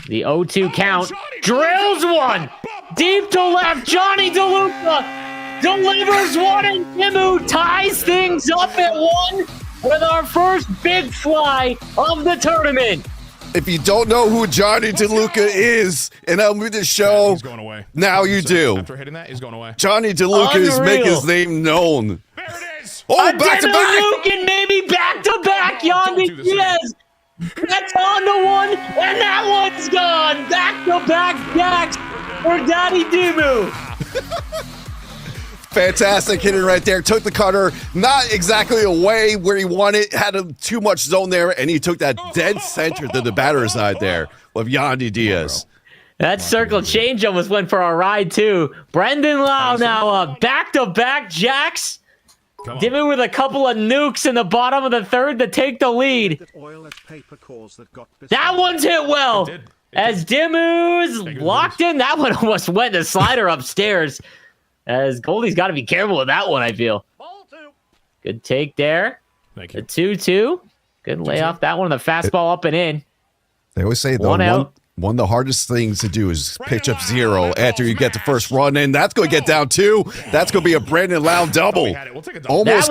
The 0-2 count. Drills one deep to left. Johnny DeLuca delivers one, and Dimmu ties things up at 1 with our first big fly of the tournament. If you don't know who Johnny DeLuca is in the show, he's going away. Now you do. After hitting that, he's going away. Johnny DeLuca is making his name known. There it is. Oh, back to back. Lucan, maybe back to back. Yandy Diaz. That's on the 1, and that one's gone. Back to back jacks for Daddy Dimmu. Fantastic hitting right there. Took the cutter not exactly away where he wanted. Had too much zone there, and he took that dead center to the batter's side there with Yandy Diaz. That circle change almost went for a ride, too. Brendan Lau now back-to-back jacks. Dimmu with a couple of nukes in the bottom of the third to take the lead. That one's hit well. As Dimmu's locked in, that one almost went the slider upstairs. As Goldie's got to be careful with that one, I feel. Good take there. Thank you. The 2-2. Good lay off that one. The fastball up and in. They always say One out. one of the hardest things to do is pitch up 0 after you get the first run in. That's going to get down 2. That's going to be a Brandon Lau double. That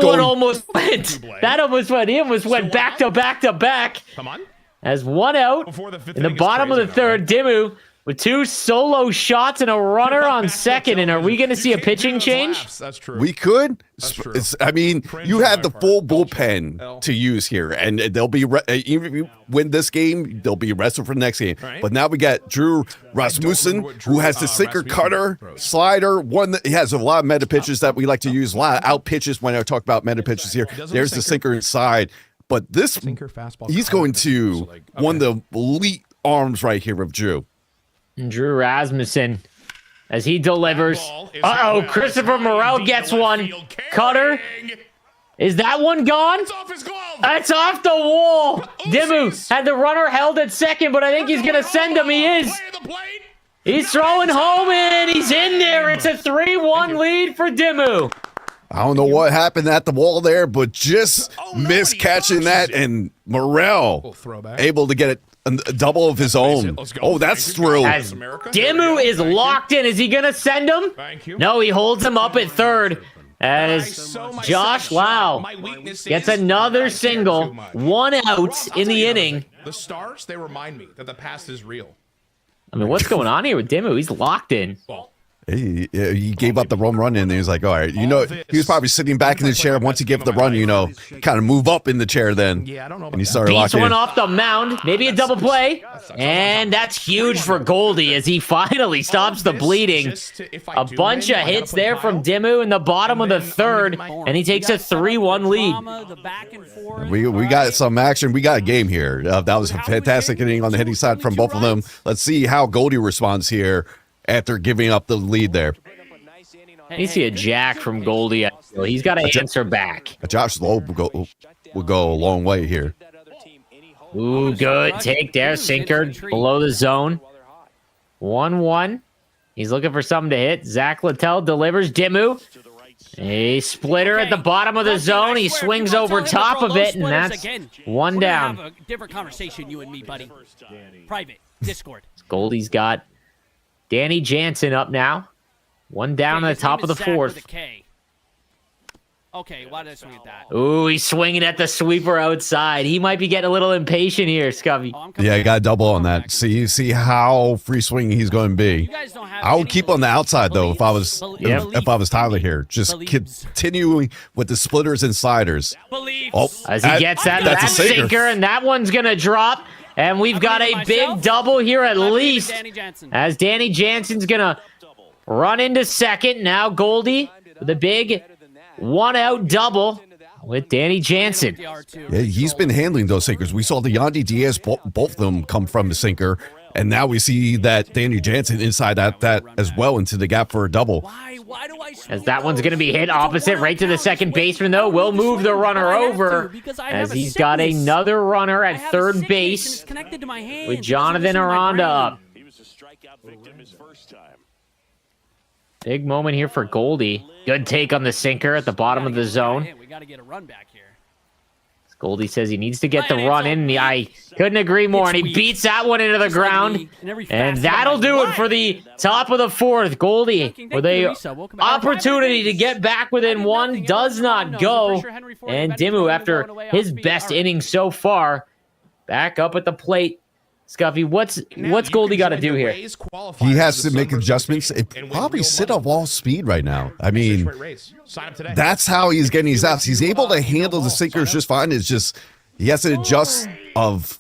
one almost went. That almost went. He almost went back to back to back. Come on. As 1 out in the bottom of the third, Dimmu with 2 solo shots and a runner on second. And are we going to see a pitching change? That's true. We could. true. I mean, you have the full bullpen to use here, and they'll be even if you win this game, they'll be rested for the next game. Right. But now we got Drew Rasmussen, who has the sinker, cutter, slider. He has a lot of meta pitches that we like to use. A lot of out pitches when I talk about meta pitches here. There's the sinker inside, but this he's going to one of the elite arms right here of Drew. Drew Rasmussen as he delivers. Uh-oh, Christopher Morel gets one. Cutter. Is that one gone? It's off his glove. That's off the wall. Dimmu Oopsies. had the runner held at second, but I think he's going to send him. He is. Play the plate. He's throwing home and he's in there. It's a 3-1 lead for Dimmu. I don't know what happened at the wall there, but just missed catching that, and Morel able to get it a double of his own. Oh, that's through. As Dimmu is locked in. Is he going to send him? Thank you. No, he holds him up at third. As Josh Lau gets another single, 1 out in the inning. The stars, they remind me that the past is real. I mean, what's going on here with Dimmu? He's locked in. Well, He gave up the home run, and he was like, all right, he was probably sitting back in the chair. Once he gave up the run, kind of move up in the chair then. yeah, I don't know about And he that. started Beats locking one in. off the mound. Maybe a double play. And that's huge for Goldie as he finally stops the bleeding. A bunch of hits there from Dimmu in the bottom of the third, and he takes a 3-1 lead. We got some action. We got a game here. That was a fantastic inning on the hitting side from both of them. Let's see how Goldie responds here after giving up the lead there. You see a jack from Goldie. He's got to answer back. Josh Lowe will go a long way here. Ooh, good take there. Sinker below the zone. 1-1. He's looking for something to hit. Zach Littell delivers. Dimmu. A splitter at the bottom of the zone. He swings over top of it, and that's one down. Have a different conversation, you and me, buddy. Private Discord. Goldie's got Danny Jansen up now. One down at the top of the fourth. Okay, why did I swing at that? Ooh, he's swinging at the sweeper outside. He might be getting a little impatient here, Scubby. Yeah, you got to double on that. See how free swinging he's going to be. I would keep on the outside though if I was Tyler here. Just continuing with the splitters and sliders. Oh, as he gets that sinker, and that one's gonna drop. And we've got a big double here at least. As Danny Jansen's gonna run into second. Now Goldie with a big 1-out double with Danny Jansen. Yeah, he's been handling those sinkers. We saw the Yandy Diaz, both of them come from the sinker. And now we see that Danny Jansen inside that as well into the gap for a double. As that one's going to be hit opposite right to the second baseman, though. Will move the runner over as he's got another runner at third base with Jonathan Aranda up. Big moment here for Goldie. Good take on the sinker at the bottom of the zone. We got to get a run back here. Goldie says he needs to get the run in. I couldn't agree more. And he beats that one into the ground. And that'll do it for the top of the fourth. Goldie with a opportunity to get back within one. Does not go. And Dimmu, after his best inning so far, back up at the plate. Scuffy, what's Goldie got to do here? He has to make adjustments. It probably sit off all speed right now. I mean, that's how he's getting his outs. He's able to handle the sinkers just fine. It's just he has to adjust of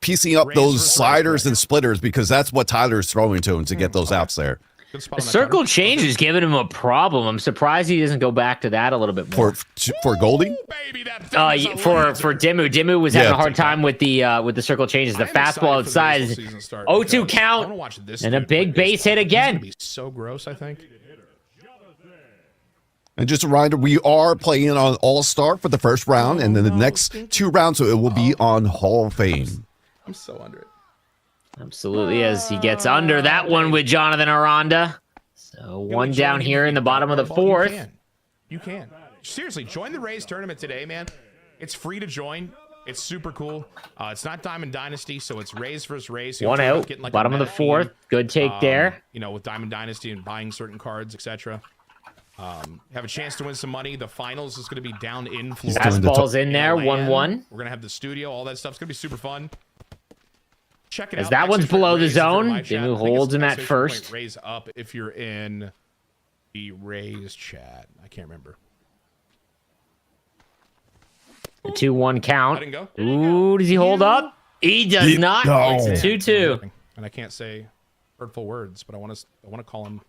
piecing up those sliders and splitters because that's what Tyler's throwing to him to get those outs there. The circle change is giving him a problem. I'm surprised he doesn't go back to that a little bit more. For Goldie? For Dimmu. Dimmu was having a hard time with the circle changes. The fastball outside is 0-2 count and a big base hit again. So gross, I think. And just a reminder, we are playing on All-Star for the first round, and then the next 2 rounds, so it will be on Hall of Fame. I'm so under it. Absolutely, as he gets under that one with Jonathan Aranda. So one down here in the bottom of the fourth. You can. Seriously, join the Rays tournament today, man. It's free to join. It's super cool. It's not Diamond Dynasty, so it's Rays versus Rays. So 1 out, bottom of the fourth. Good take there. With Diamond Dynasty and buying certain cards, etc. Have a chance to win some money. The finals is going to be down in Florida. Fastball's in there, 1-1. We're going to have the studio, all that stuff's going to be super fun. Check it As out. that one's below the Rays zone. Dimmu holds him at first. Raise up if you're in the Rays chat. I can't remember. The 2-1 count. I didn't go. Ooh, does he hold up? He does not. No. It's a 2-2. And I can't say hurtful words, but I want to call him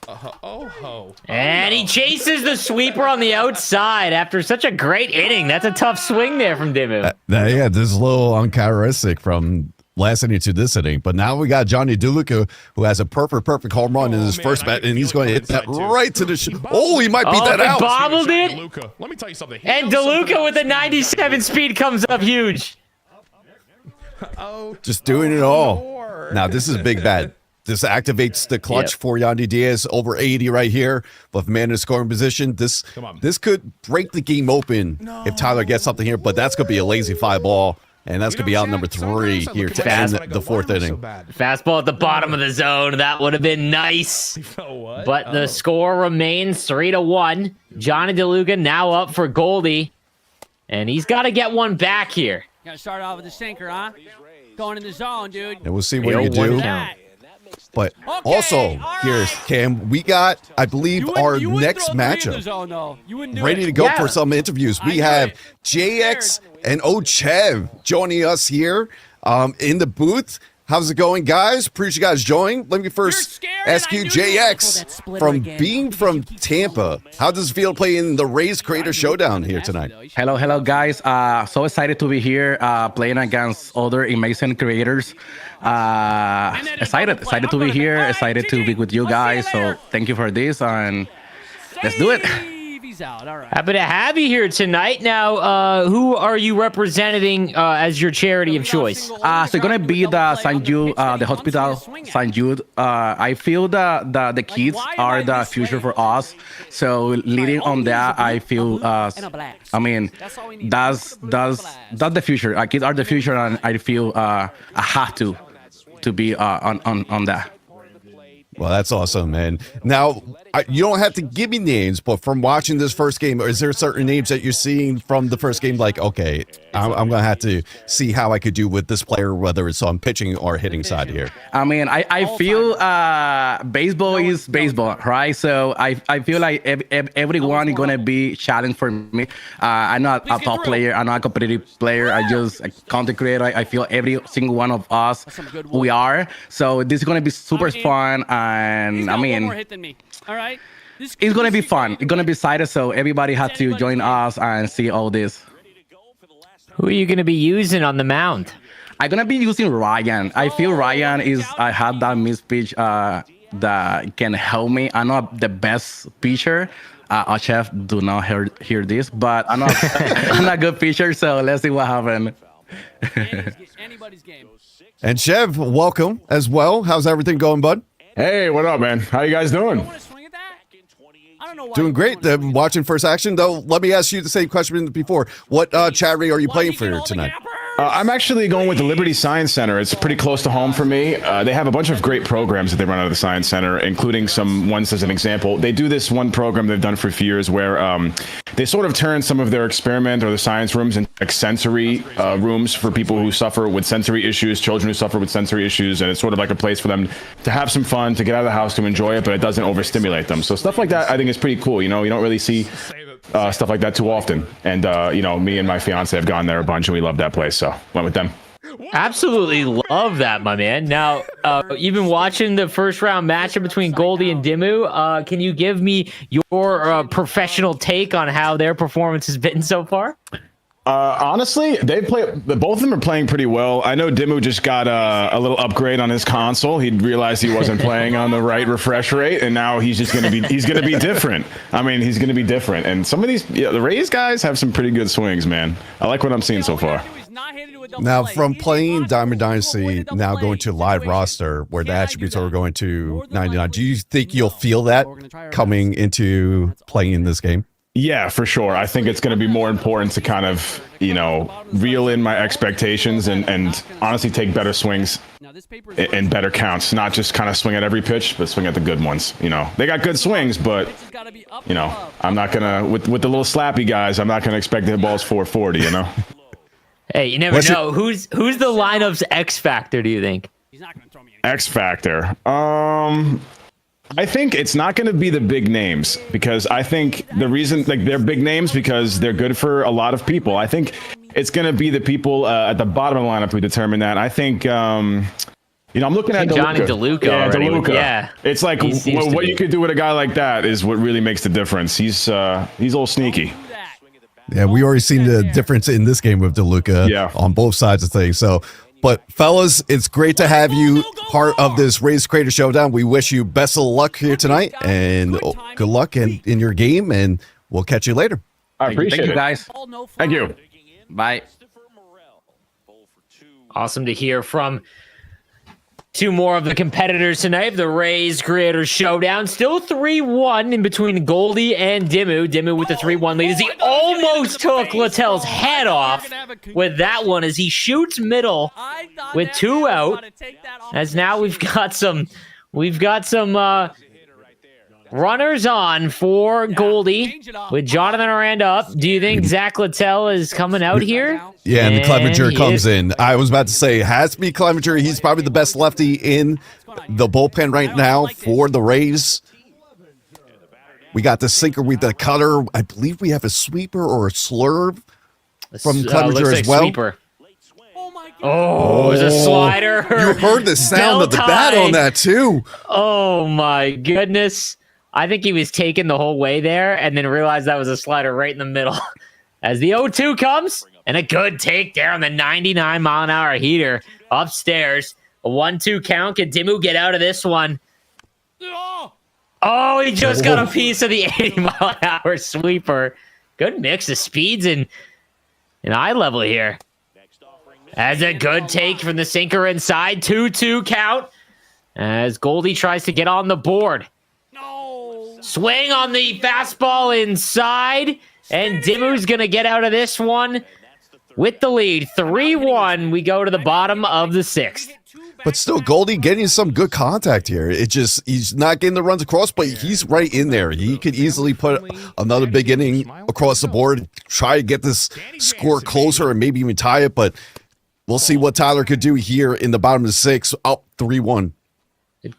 ho. And he chases the sweeper on the outside after such a great inning. That's a tough swing there from Dimmu. Yeah, this is a little uncharacteristic from last inning to this inning. But now we got Johnny DeLuca, who has a perfect home run in his first bat, and he's going to hit that right to the he might beat that out. Bobbled it. Let me tell you something. And DeLuca with a 97 speed comes up huge. Just doing it all. Now, this is a big bat. This activates the clutch for Yandy Diaz, over 80 right here. With man in scoring position, this could break the game open if Tyler gets something here, but that's going to be a lazy fly ball, and that's going to be out number 3 here to end the 4th inning. Fastball at the bottom of the zone. That would have been nice. But the score remains 3-1. Johnny DeLuca now up for Goldie, and he's got to get one back here. Got to start off with the sinker, huh? Going in the zone, dude. And we'll see what you do. But also, here's Cam. We got, I believe, our next matchup ready to go for some interviews. We have JX and Ochev joining us here in the booth. How's it going, guys? Appreciate you guys joining. Let me first ask you, JX, being from Tampa, how does it feel playing the Rays Creator Showdown here tonight? Hello, guys. So excited to be here playing against other amazing creators. Excited to be here. Excited to be with you guys. So thank you for this, and let's do it. Out. All right. Happy to have you here tonight. Now, who are you representing as your charity of choice? So it's gonna be the St. Jude, the hospital St. Jude. I feel the kids are the future for us. So leading on that, I feel. I mean, that's the future. Our kids are the future, and I feel I have to be on that. Well, that's awesome, man. Now, you don't have to give me names, but from watching this first game, is there certain names that you're seeing from the first game? Like, okay, I'm going to have to see how I could do with this player, whether it's on pitching or hitting side here. I mean, I feel baseball is baseball, right? So I feel like everyone is going to be challenged for me. I'm not a top player. I'm not a competitive player. I just a content creator. I feel every single one of us, we are. So this is going to be super fun. And I mean, more hit than me. All right. It's going to be fun. It's going to be excited. So everybody has to join us and see all this. Who are you going to be using on the mound? I'm going to be using Ryan. I feel Ryan I had that mispitch that can help me. I'm not the best pitcher. Chef, do not hear this, but I'm not, I'm not a good pitcher. So let's see what happens. Anybody's game. And Chev, welcome as well. How's everything going, bud? Hey, what up, man? How you guys doing? Doing great. Watching first action, though. Let me ask you the same question before. What charity are you playing for tonight? I'm actually going with the Liberty Science Center. It's pretty close to home for me. They have a bunch of great programs that they run out of the Science Center, including some ones as an example. They do this one program they've done for a few years where they sort of turn some of their experiment or the science rooms into like sensory rooms for people who suffer with sensory issues, children who suffer with sensory issues, and it's sort of like a place for them to have some fun, to get out of the house, to enjoy it, but it doesn't overstimulate them. So stuff like that I think is pretty cool. You know, you don't really see stuff like that too often. And, you know, me and my fiance have gone there a bunch and we love that place. So went with them. Absolutely love that, my man. Now, you've been watching the first round matchup between Goldie and Dimmu. Can you give me your professional take on how their performance has been so far? Honestly, both of them are playing pretty well. I know Dimmu just got a little upgrade on his console. He realized he wasn't playing on the right refresh rate, and now he's gonna be different. I mean, he's gonna be different. And some of these, the Rays guys have some pretty good swings, man. I like what I'm seeing so far. Now, from playing Diamond Dynasty, now going to live roster, where the attributes are going to 99, do you think you'll feel that coming into playing in this game? Yeah, for sure. I think it's going to be more important to kind of, you know, reel in my expectations and honestly take better swings and better counts, not just kind of swing at every pitch, but swing at the good ones. You know, they got good swings, but, you know, I'm not going to, with the little slappy guys, I'm not going to expect to hit balls 440, you know? Hey, you never know. Who's the lineup's X factor, do you think? X factor. I think it's not going to be the big names, because I think the reason, like, they're big names because they're good for a lot of people. I think it's going to be the people at the bottom of the lineup who determine that. I think, you know, I'm looking at Johnny DeLuca. Yeah, already. DeLuca. Yeah. It's like what you could do with a guy like that is what really makes the difference. He's a little sneaky. Yeah, we already seen the difference in this game with DeLuca on both sides of things. So, But fellas, it's great to have you part of this Raise Creator Showdown. We wish you best of luck here tonight, and good luck in your game, and we'll catch you later. I appreciate Thank it. you, guys. Thank you. Bye. Awesome to hear from two more of the competitors tonight. The Raise Creator Showdown. Still 3-1 in between Goldie and Dimmu. Dimmu with the 3-1 lead as he almost took Littell's head off with that one as he shoots middle with 2 out. As now we've got some runners on for Goldie with Jonathan Aranda up. Do you think Zach Littell is coming out here? Yeah, and Clevenger he comes is. in. I was about to say, it has to be Clevenger. He's probably the best lefty in the bullpen right now for the Rays. We got the sinker with the cutter. I believe we have a sweeper or a slurve from Clevenger looks as like well. Sweeper. Oh, there's a slider. You heard the sound of the bat on that, too. Oh, my goodness. I think he was taken the whole way there and then realized that was a slider right in the middle. As the 0-2 comes, and a good take there on the 99-mile-an-hour heater upstairs. A 1-2 count. Can Dimmu get out of this one? Oh, he just got a piece of the 80-mile-an-hour sweeper. Good mix of speeds and eye level here. As a good take from the sinker inside. 2-2 count. As Goldie tries to get on the board. Swing on the fastball inside. And Dimmu's going to get out of this one with the lead. 3-1. We go to the bottom of the 6th. But still, Goldie getting some good contact here. He's not getting the runs across, but he's right in there. He could easily put another big inning across the board, try to get this score closer and maybe even tie it. But we'll see what Tyler could do here in the bottom of the 6th, up 3-1.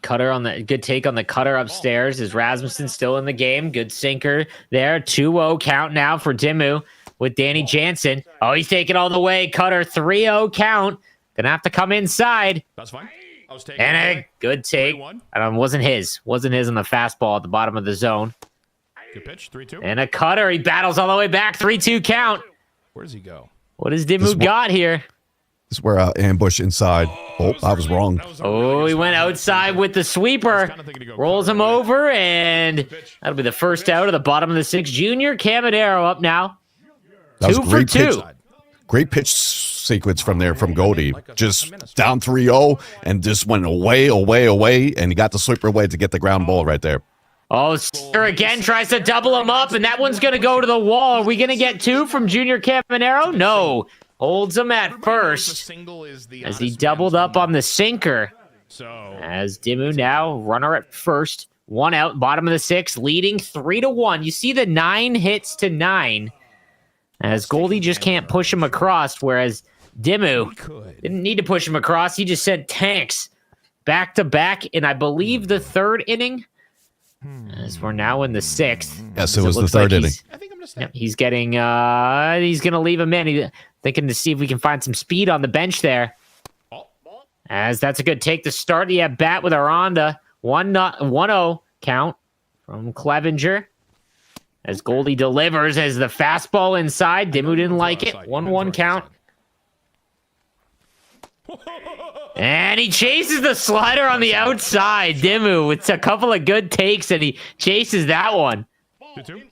Good take on the cutter upstairs. Is Rasmussen still in the game? Good sinker there. 2-0 count now for Dimmu with Danny Jansen. Oh, he's taking all the way. Cutter 3-0 count. Gonna have to come inside. That's fine. I was taking And a good take. Wasn't his on the fastball at the bottom of the zone. Good pitch. 3-2. And a cutter. He battles all the way back. 3-2 count. Where does he go? What does Dimmu got here? This is where ambush inside. Oh, I was wrong. Oh, he went outside with the sweeper. Rolls him over, and that'll be the first out of the bottom of the 6th. Junior Camadero up now. That was 2 for great 2. pitch. Great pitch sequence from there from Goldie. Just down 3-0 and just went away, and he got the sweeper away to get the ground ball right there. Oh, Sticker again tries to double him up, and that one's going to go to the wall. Are we going to get 2 from Junior Caminero? No. Holds him at first as he doubled up on the sinker. As Dimmu now, runner at first. 1 out, bottom of the 6th, leading 3-1. You see the 9 hits to 9. As Goldie just can't push him across, whereas Dimmu didn't need to push him across. He just sent tanks back to back in, I believe, the 3rd inning. As we're now in the 6th. Yes, it was the 3rd inning. I think I'm gonna stay. Yep, he's getting, he's going to leave him in. He's thinking to see if we can find some speed on the bench there. As that's a good take to start the at-bat with Aranda. 1-0 count from Clevenger. As Goldie delivers as the fastball inside. Dimmu didn't like it. 1-1 count. And he chases the slider on the outside. Dimmu with a couple of good takes, and he chases that one. 2-2.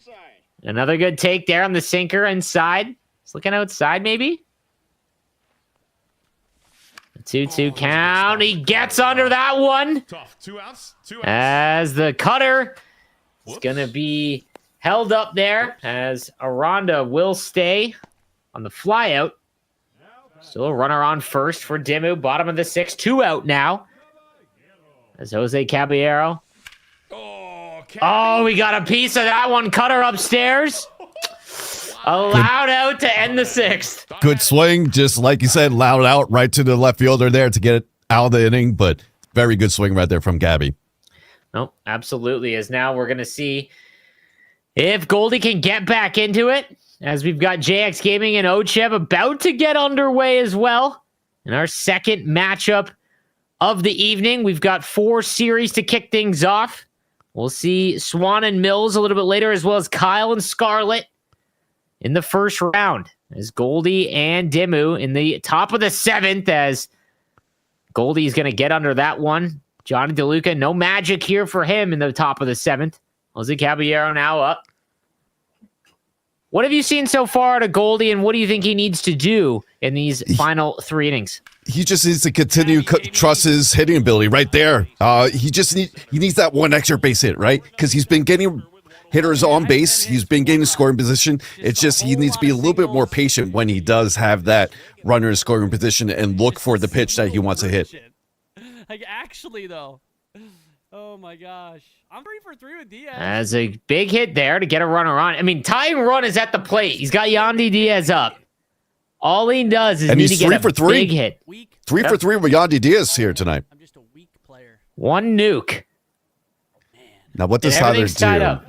Another good take there on the sinker inside. He's looking outside, maybe. 2-2 count. He gets under that one. Tough. 2 outs. 2 outs. As the cutter is going to be held up there. As Aranda will stay on the flyout. Still a runner on first for Dimmu. Bottom of the 6th. 2 out now. As Jose Caballero. Oh, we got a piece of that one. Cutter upstairs. Allowed out to end the 6th. Good swing, just like you said, loud out right to the left fielder there to get it out of the inning, but very good swing right there from Gabby. No, absolutely. As now we're going to see if Goldie can get back into it, as we've got JX Gaming and Ochev about to get underway as well. In our second matchup of the evening, we've got 4 series to kick things off. We'll see Swan and Mills a little bit later, as well as Kyle and Scarlett in the first round. As Goldie and Dimmu in the top of the 7th, as Goldie's going to get under that one. Johnny DeLuca, no magic here for him in the top of the 7th. Jose Caballero now up. What have you seen so far to Goldie, and what do you think he needs to do in these final 3 innings? He just needs to continue trust his hitting ability right there. He needs that one extra base hit, right? Because he's been getting hitters on base. He's been getting scoring position. It's just he needs to be a little bit more patient when he does have that runner in scoring position and look for the pitch that he wants to hit. Like, actually, though. Oh, my gosh. I'm 3 for 3 with Diaz. As a big hit there to get a runner on. I mean, tying run is at the plate. He's got Yandy Diaz up. All he does is need to get a big hit. 3 for 3 with Yandy Diaz here tonight. I'm just a weak player. 1 nuke. Now, what does Tyler do?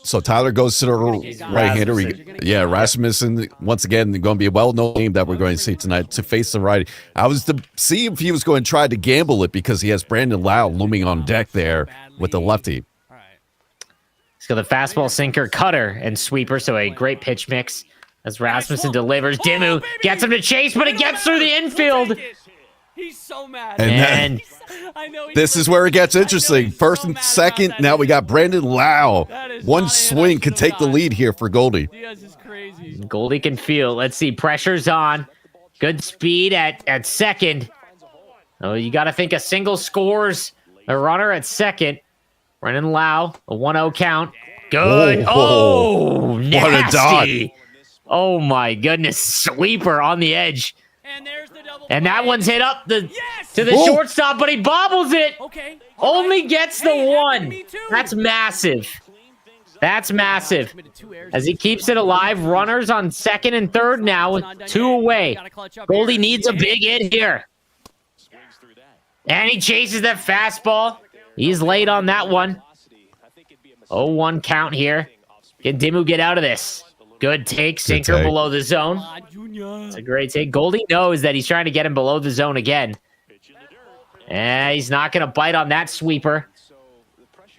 So Tyler goes to the right-hander. Rasmussen, once again, going to be a well-known name that we're going to see tonight to face the righty. I was to see if he was going to try to gamble it because he has Brandon Lau looming on deck there with the lefty. He's got the fastball, sinker, cutter, and sweeper, so a great pitch mix as Rasmussen delivers. Dimmu gets him to chase, but it gets through the infield. He's so mad. And this is where it gets interesting. First and second, now we got Brandon Lau. One swing could take the lead here for Goldie. Diaz is crazy. Goldie can feel. Let's see. Pressure's on. Good speed at second. Oh, you got to think a single scores a runner at second. Brandon Lau, a 1-0 count. Good. Oh, nasty. What a dot. Oh, my goodness. Sweeper on the edge. And there's the double And that play. one's hit up to the shortstop, but he bobbles it. Okay. Only gets the Hey, one. me too. That's massive. That's massive. As he keeps it alive, runners on second and third now with 2 away. Goldie needs a big hit here. And he chases that fastball. He's late on that one. 0-1 count here. Can Dimmu get out of this? Good take, sinker below the zone. It's a great take. Goldie knows that he's trying to get him below the zone again. And he's not going to bite on that sweeper.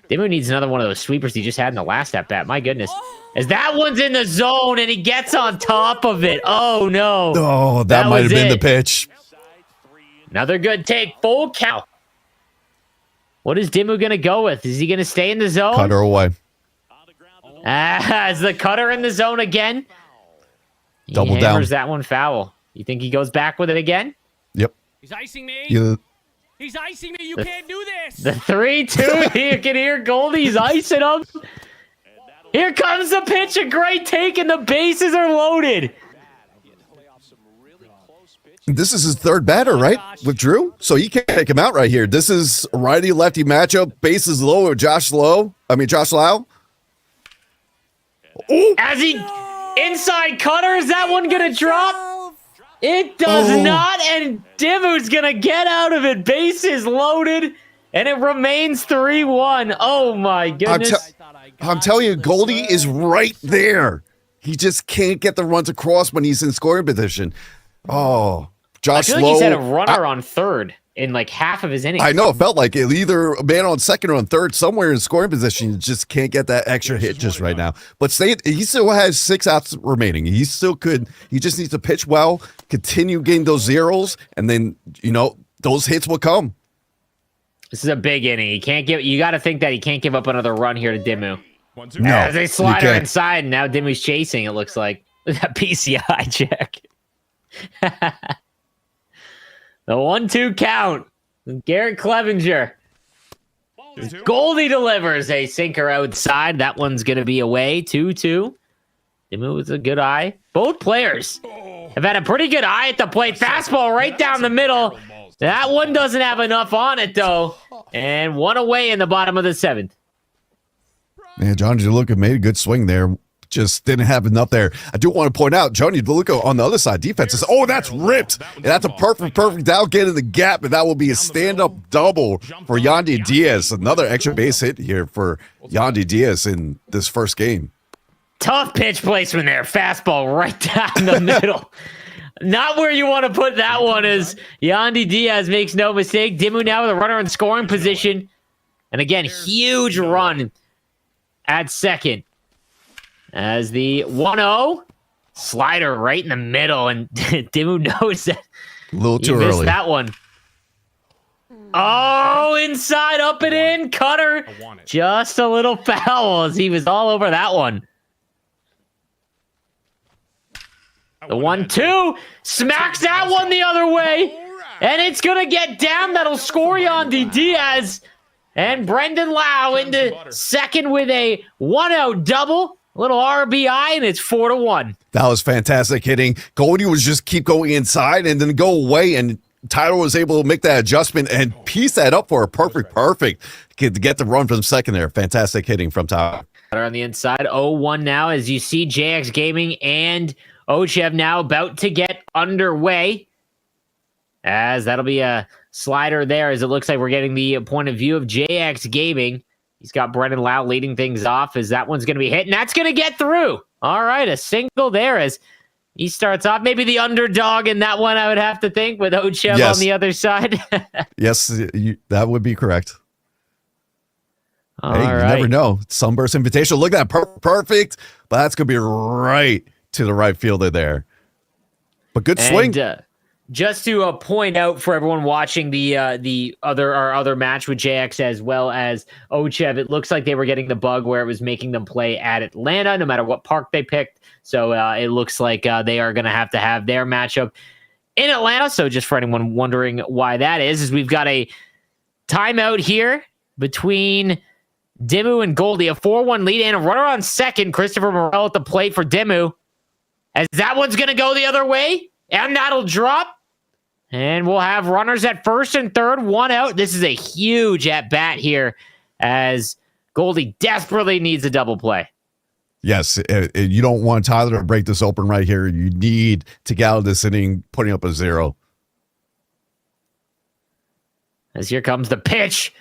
Dimmu needs another one of those sweepers he just had in the last at-bat. My goodness. As that one's in the zone and he gets on top of it. Oh, no. Oh, that might have been the pitch. Another good take. Full count. What is Dimmu going to go with? Is he going to stay in the zone? Cutter away. Is the cutter in the zone again? He Double hammers down. that one foul. You think he goes back with it again? Yep. He's icing me. Yeah. He's icing me. You can't do this. The 3-2. You can hear Goldie's icing him. Here comes the pitch. A great take, and the bases are loaded. This is his third batter, right? With Drew? So he can't take him out right here. This is a righty-lefty matchup. Bases low with Josh Lau. As he inside cutter, is that one gonna drop? It does not, and Dimmu's gonna get out of it. Bases loaded, and it remains 3-1. Oh my goodness! I'm telling you, Goldie is right there. He just can't get the runs across when he's in scoring position. Oh, Josh I feel like Lowe. he's had a runner on third in like half of his innings. I know, it felt like it. Either a man on second or on third, somewhere in scoring position. You just can't get that extra hit just right now. But he still has 6 outs remaining. He still could. He just needs to pitch well, continue getting those zeros, and then, those hits will come. This is a big inning. You got to think that he can't give up another run here to Dimmu. No, As they slide you her can't. inside, and now Dimmu's chasing, it looks like. That PCI check. The 1-2 count. Garrett Clevenger. Goldie delivers a sinker outside. That one's going to be away. 2-2. Dimmu with a good eye. Both players have had a pretty good eye at the plate. Fastball right down the middle. That one doesn't have enough on it, though. And 1 away in the bottom of the 7th. Man, Johnny DeLuca made a good swing there. Just didn't have enough there. I do want to point out, Johnny DeLuca on the other side, defense is, that's ripped. And that's a perfect out, get in the gap, and that will be a stand-up double for Yandy Diaz. Another extra base hit here for Yandy Diaz in this first game. Tough pitch placement there. Fastball right down the middle. Not where you want to put that one, as Yandy Diaz makes no mistake. Dimmu now with a runner in scoring position. And again, huge run at second. As the 1-0 slider right in the middle, and Dimmu knows that A little too he missed early. that one. Oh, inside, up and in. Cutter. Just a little foul as he was all over that one. The 1-2 smacks that one the other way. And it's going to get down. That'll score Yandy Diaz. And Brendan Lau into second with a 1-out double. A little RBI, and it's 4-1. That was fantastic hitting. Goldie was just keep going inside and then go away, and Tyler was able to make that adjustment and piece that up for a perfect to get the run from second there. Fantastic hitting from Tyler. On the inside, 0-1 now as you see JX Gaming and Ochev now about to get underway. As that'll be a slider there, as it looks like we're getting the point of view of JX Gaming. He's got Brendan Lau leading things off as that one's going to be hit, and that's going to get through. All right, a single there as he starts off. Maybe the underdog in that one, I would have to think, with Ochev on the other side. Yes, that would be correct. All hey, right. You never know. Sunburst Invitational. Look at that. Perfect. But that's going to be right to the right fielder there. But good swing. Just to point out for everyone watching our other match with JX as well as Ochev, it looks like they were getting the bug where it was making them play at Atlanta, no matter what park they picked. So it looks like they are going to have their matchup in Atlanta. So just for anyone wondering why that is we've got a timeout here between Dimmu and Goldie, a 4-1 lead, and a runner on second. Christopher Morel at the plate for Dimmu, as that one's going to go the other way. And that'll drop. And we'll have runners at first and third, 1 out. This is a huge at-bat here as Goldie desperately needs a double play. Yes, you don't want Tyler to break this open right here. You need to get out of this inning, putting up a 0. As here comes the pitch.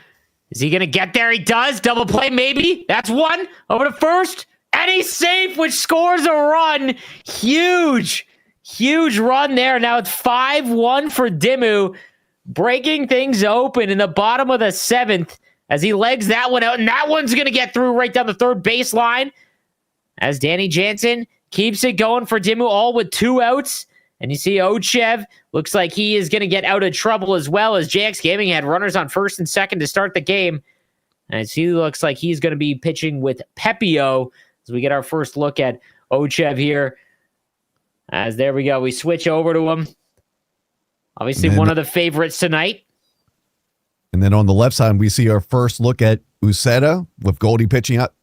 Is he going to get there? He does. Double play, maybe. That's 1. Over to first. And he's safe, which scores a run. Huge run there. Now it's 5-1 for Dimmu, breaking things open in the bottom of the 7th as he legs that one out, and that one's going to get through right down the third baseline as Danny Jansen keeps it going for Dimmu, all with 2 outs. And you see Ochev looks like he is going to get out of trouble as well, as JX Gaming had runners on first and second to start the game. And he looks like he's going to be pitching with Pepio as we get our first look at Ochev here. As there we go, we switch over to him. Obviously, one of the favorites tonight. And then on the left side, we see our first look at Uceta with Goldie pitching up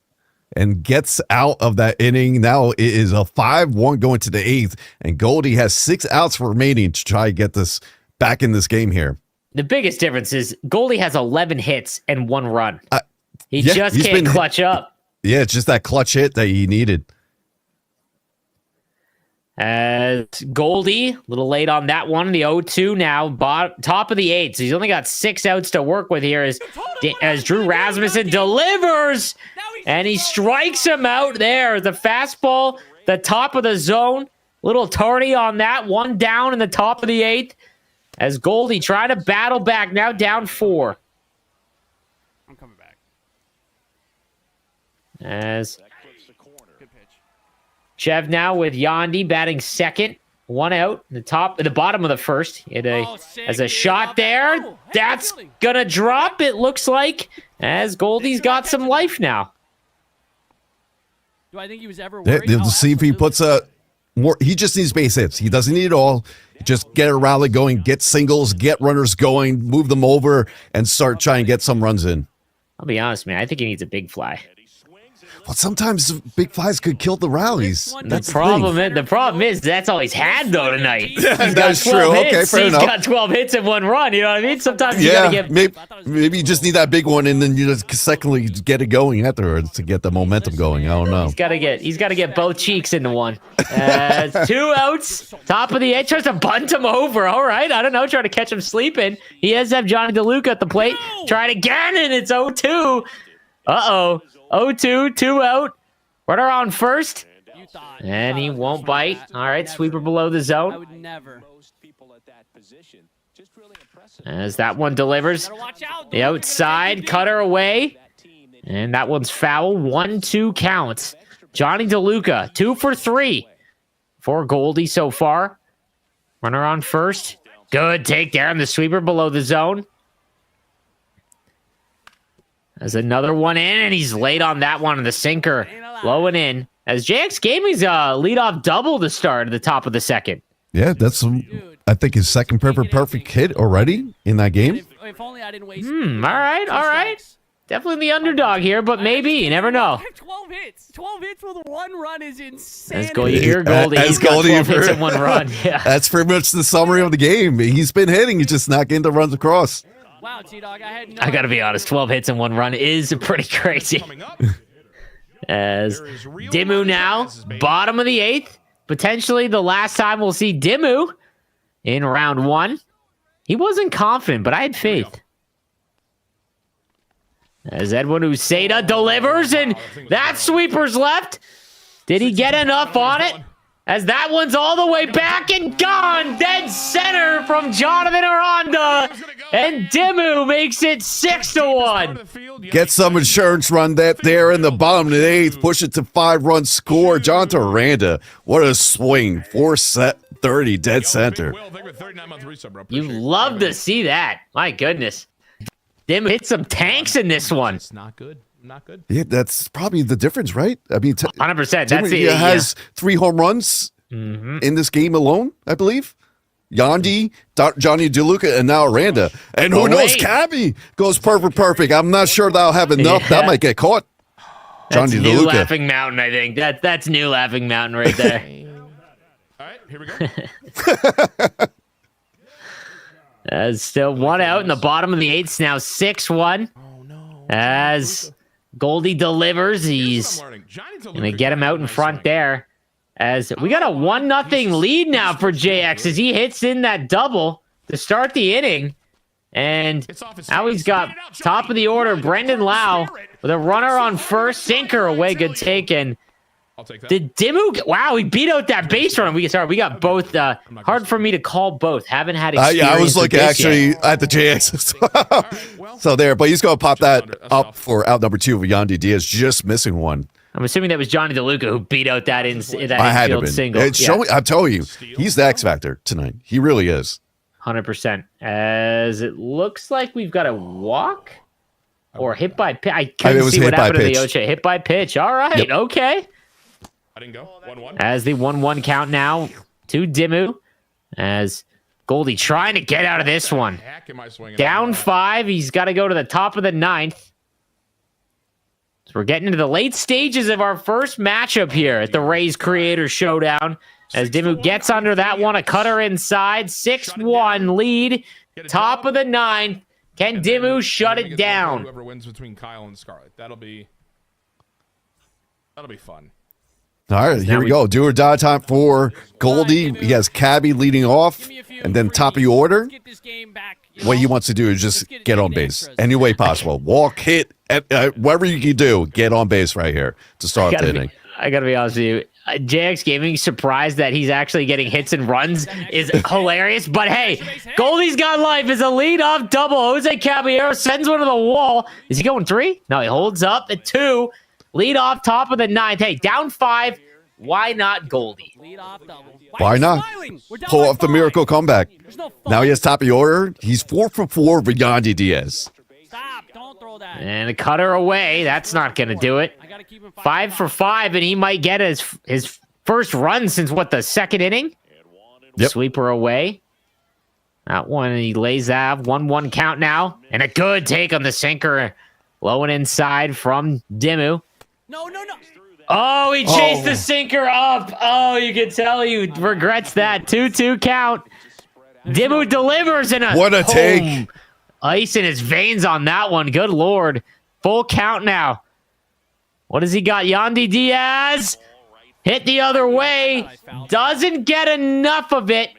and gets out of that inning. Now it is a 5-1 going to the 8th, and Goldie has 6 outs remaining to try to get this back in this game here. The biggest difference is Goldie has 11 hits and 1 run. He just can't clutch up. Yeah, it's just that clutch hit that he needed. As Goldie, a little late on that one. The 0-2 now, top of the 8th. So he's only got 6 outs to work with here as Drew Rasmussen delivers, and he strikes him out there. The fastball, the top of the zone. Little tardy on that. 1 down in the top of the 8th. As Goldie trying to battle back, now down 4. I'm coming back. As Chev now with Yandy batting second, 1 out, the bottom of the first. As a shot there, that's gonna drop. It looks like as Goldie's got some life now. Do I think he was ever worried? They'll see if he puts more. He just needs base hits. He doesn't need it all. Just get a rally going, get singles, get runners going, move them over, and start trying to get some runs in. I'll be honest, man. I think he needs a big fly. Well, sometimes big flies could kill the rallies. The problem is that's all he's had though tonight. That's true. Okay, fair enough. He's got 12 hits and 1 run. You know what I mean? Sometimes you gotta get. Maybe you just need that big one, and then you just secondly get it going afterwards to get the momentum going. I don't know. He's got to get both cheeks into one. 2 outs, top of the 8th, tries to bunt him over. All right, I don't know, trying to catch him sleeping. He has to have Johnny DeLuca at the plate. Try it again, and it's 0-2. 0-2, 2 out. Runner on first. And he won't bite. All right, sweeper below the zone. I would never. As that one delivers. The outside, cutter away. And that one's foul. 1-2 counts. Johnny DeLuca, 2 for 3 for Goldie so far. Runner on first. Good take there on the sweeper below the zone. As another one in, and he's late on that one, the sinker, low and in. As JX Gaming's leadoff double to start at the top of the second. Yeah, that's, I think, his second perfect hit already in that game. If only I didn't waste. All right. Definitely the underdog here, but maybe. You never know. 12 hits. 12 hits with 1 run is insane. Let's go. You hear Goldie. He's got 12 hits and 1 run. Yeah. That's pretty much the summary of the game. He's been hitting. He's just not getting the runs across. Wow, T-Dog, I got to be honest. 12 hits and 1 run is pretty crazy. As Dimmu now, bottom of the 8th. Potentially the last time we'll see Dimmu in round 1. He wasn't confident, but I had faith. As Edwin Uceda delivers, and that sweeper's left. Did he get enough on it? As that one's all the way back and gone. Dead center from Jonathan Aranda. And Dimmu makes it 6-1. Get some insurance run that there in the bottom of the 8th. Push it to 5-run score. Jonathan Aranda, what a swing. 4-30 dead center. You love to see that. My goodness. Dimmu hit some tanks in this one. It's not good. Yeah, that's probably the difference, right? I mean, 100%. That's Dimmu has 3 home runs in this game alone, I believe. Yandy, Johnny DeLuca, and now Aranda. And who knows? Cabby goes perfect. I'm not sure that'll have enough. Yeah. That might get caught. That's Johnny new DeLuca. Laughing Mountain, I think. That's new Laughing Mountain right there. All right, here we go. As still 1 out in the bottom of the 8th. Now 6-1. Oh, no. As Goldie delivers, he's going to get him out in front there. As we got a 1-0 lead now for JX as he hits in that double to start the inning. And now he's got top of the order, Brendan Lau, with a runner on first, sinker away, good take. And did Dimmu? Wow, he beat out that base runner. We got both. Hard for me to call both. Haven't had experience. Yeah, I was looking actually yet. at the JX. So there, but he's going to pop that up for out number 2 with Yandy Diaz, just missing one. I'm assuming that was Johnny DeLuca who beat out that infield single. It's showing. I'm telling you, he's the X factor tonight. He really is. 100%. As it looks like we've got a walk or hit by pitch. I couldn't see what happened to the Oche. Hit by pitch. All right. Yep. Okay. I didn't go. 1-1. As the 1-1 count now to Dimmu. As Goldie trying to get out of this one. Down 5. He's got to go to the top of the 9th. So we're getting into the late stages of our first matchup here at the Rays Creator Showdown. As Dimmu gets under that one, a cutter inside. 6-1 lead. Top of the 9th. Can Dimmu shut it down? Whoever wins between Kyle and Scarlett. That'll be fun. All right, here we go. Do or die time for Goldie. He has Cabby leading off, and then top of the order. What he wants to do is just get on base any way possible. Walk, hit, whatever you can do, get on base right here to start the inning. I got to be honest with you. JX Gaming surprised that he's actually getting hits and runs is hilarious. But hey, Goldie's got life as a leadoff double. Jose Caballero sends one to the wall. Is he going 3? No, he holds up at 2. Lead off top of the 9th. Hey, down 5. Why not Goldie? Why not? Pull off the miracle comeback. Now he has top of the order. He's 4 for 4 with Yandy Diaz. Stop. Don't throw that. And a cutter away. That's not going to do it. 5 for 5, and he might get his first run since, what, the second inning? Yep. Sweeper away. That one, he lays that. 1-1 count now. And a good take on the sinker. Low and inside from Dimmu. No. Oh, he chased the sinker up. Oh, you can tell he regrets that. 2-2 count. Dimmu delivers in a what a take. Ice in his veins on that one. Good Lord. Full count now. What has he got? Yandy Diaz. Hit the other way. Doesn't get enough of it.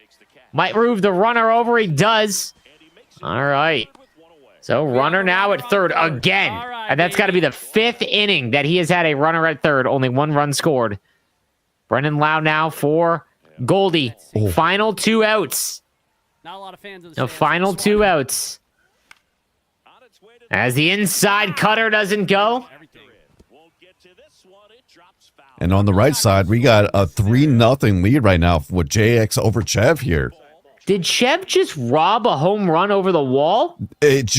Might move the runner over. He does. All right. So runner now at third again. And that's got to be the 5th inning that he has had a runner at third. Only 1 run scored. Brendan Lau now for Goldie. Final 2 outs. Not a lot of fans of The final 2 outs. As the inside cutter doesn't go. And on the right side, we got a 3-0 lead right now with JX over Chev here. Did Chev just rob a home run over the wall? It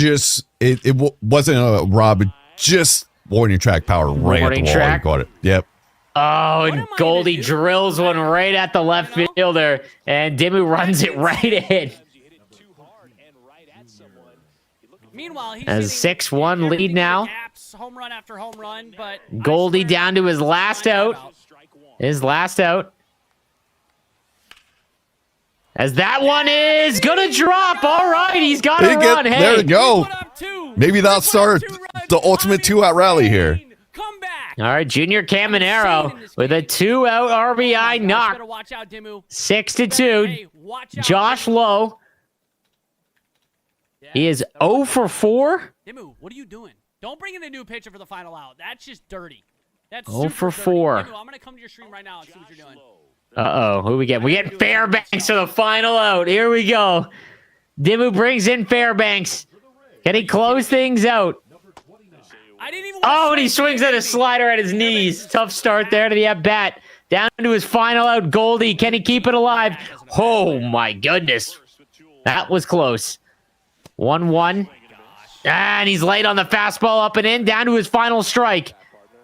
wasn't a rob. just warning track power right Warning at the wall. track. He caught it. Yep. Oh, and Goldie drills one right at the left fielder, and Dimmu runs it right in. Meanwhile, he's As 6-1 lead now. Home run after home run, but Goldie down to his last out. His last out. As that one is gonna drop. All right, he's got a run. Hey, there we go. Maybe that'll start the ultimate 2-out rally here. All right, Junior Caminero with a 2-out RBI knock. 6-2. Josh Lowe. He is 0 for 4. Dimmu, what are you doing? Don't bring in a new pitcher for the final out. That's just dirty. That's 0 for 4. Dimmu, I'm going to come to your stream right now and see what you're doing. Uh-oh, who we get? We get Fairbanks for the final out. Here we go. Dimmu brings in Fairbanks. Can he close things out? Oh, and he swings at a slider at his knees. Tough start there to the at-bat. Down to his final out, Goldie. Can he keep it alive? Oh, my goodness. That was close. 1-1. And he's late on the fastball up and in. Down to his final strike.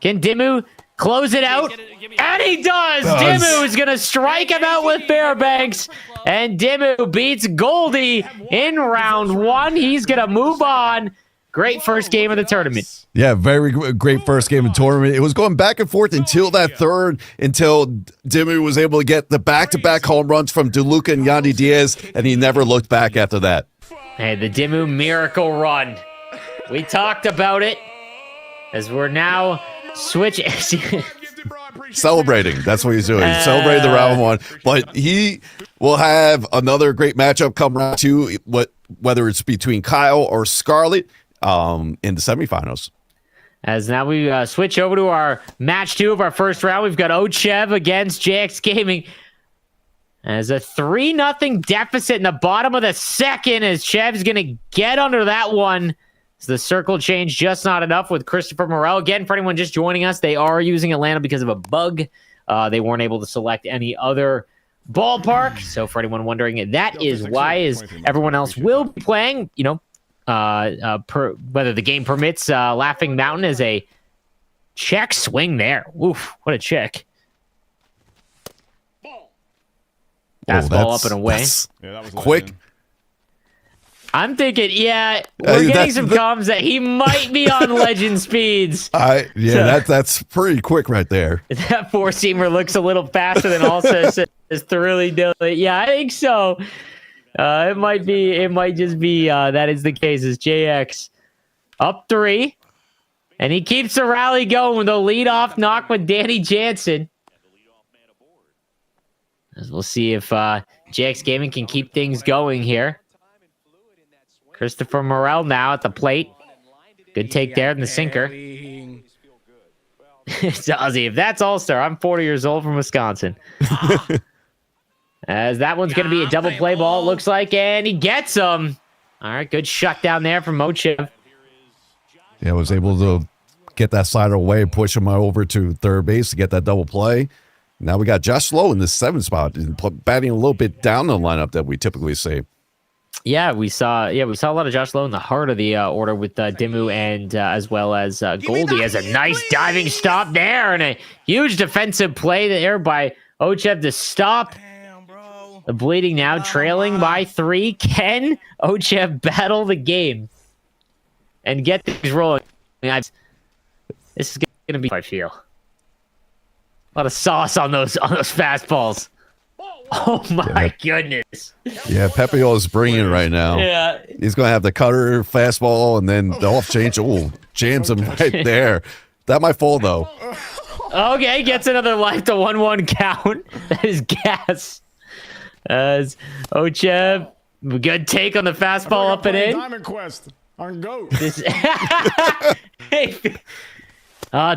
Can Dimmu close it out? And he does! Dimmu is going to strike him out with Fairbanks. And Dimmu beats Goldie in round 1. He's going to move on. Great first game of the tournament. Yeah, very great first game of the tournament. It was going back and forth until that third, until Dimmu was able to get the back-to-back home runs from DeLuca and Yandy Diaz, and he never looked back after that. Hey, the Dimmu miracle run. We talked about it as we're now switching. Celebrating. That's what he's doing. He's celebrating the round 1. But he will have another great matchup come round 2, whether it's between Kyle or Scarlett in the semifinals. As now we switch over to our match 2 of our first round. We've got Ochev against JX Gaming. As a 3-0 deficit in the bottom of the second, as Chev's going to get under that one. So the circle change just not enough with Christopher Morel. Again, for anyone just joining us, they are using Atlanta because of a bug. They weren't able to select any other ballpark. So for anyone wondering, that is why is everyone else will be playing, whether the game permits. Laughing Mountain is a check swing there. Oof, what a check. Fastball up and away. Yeah, that was Quick. I'm thinking, we're getting some comms that he might be on legend speeds. That's pretty quick right there. That 4-seamer looks a little faster than also is thoroughly doing it. Yeah, I think so. It might just be that is the case. Is JX up 3, and he keeps the rally going with a leadoff knock with Danny Jansen. As we'll see if JX Gaming can keep things going here. Christopher Morel now at the plate. Good take there in the sinker. It's Ozzy. If that's All-Star, I'm 40 years old from Wisconsin. As that one's going to be a double play ball, it looks like, and he gets him. All right, good shutdown there from Mochev. Yeah, was able to get that slider away, push him over to third base to get that double play. Now we got Josh Lowe in the 7th spot, batting a little bit down the lineup that we typically see. Yeah, we saw a lot of Josh Lowe in the heart of the order with Dimmu and as well as Goldie as a nice diving stop there and a huge defensive play there by Ochev to stop the bleeding now, trailing by 3. Can Ochev battle the game and get things rolling? This is going to be, I feel, a lot of sauce on those fastballs. Oh my goodness. Yeah, Pepio is bringing it right now. Yeah. He's going to have the cutter, fastball, and then the off change. Oh, jams him right there. That might fall, though. Okay, gets another life to 1-1 count. That is gas. As Ochev, good take on the fastball up and in. Diamond Quest on GOAT.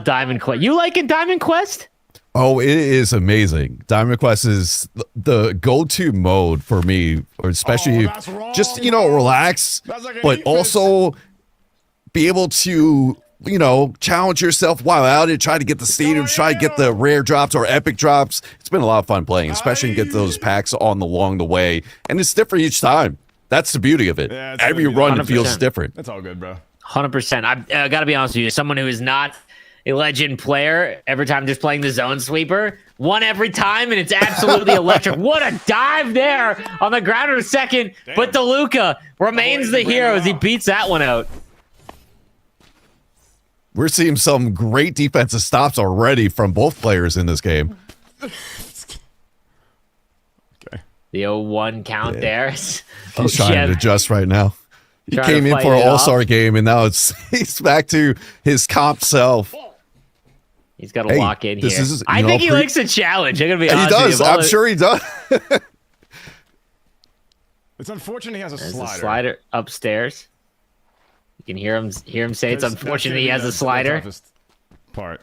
Diamond Quest. You liking Diamond Quest? Oh, it is amazing. Diamond Quest is the go-to mode for me, especially just, relax, but also be able to, challenge yourself while out and try to get the stadium, try to get the rare drops or epic drops. It's been a lot of fun playing, especially get those packs along the way. And it's different each time. That's the beauty of it. Yeah, Every really run 100%. feels different. That's all good, bro. 100%. I got to be honest with you. Someone who is not a legend player, every time just playing the zone sweeper, won every time, and it's absolutely electric. What a dive there on the ground in a second. Damn. But DeLuca remains the hero as he beats that one out. We're seeing some great defensive stops already from both players in this game. Okay. The 0-1 count there. He's trying to adjust right now. He came in for an all-star game, and now he's back to his comp self. He's got to lock in here. I think he likes a challenge. I'm going to be honest with you. I'm sure he does. It's unfortunate he has a slider. Slider upstairs. You can hear him say it's unfortunate he has a slider. The toughest part.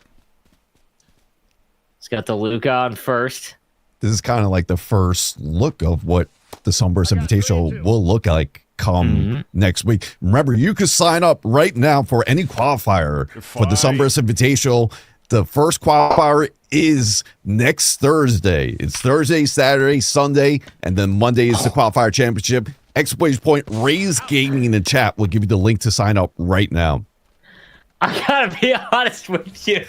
He's got the Luca on first. This is kind of like the first look of what the Sunburst Invitational will look like come next week. Remember, you can sign up right now for any qualifier for the Sunburst Invitational. The first qualifier is next Thursday. It's Thursday, Saturday, Sunday, and then Monday is the qualifier championship. Exclamation point, Raise Gaming in the chat will give you the link to sign up right now. I gotta be honest with you.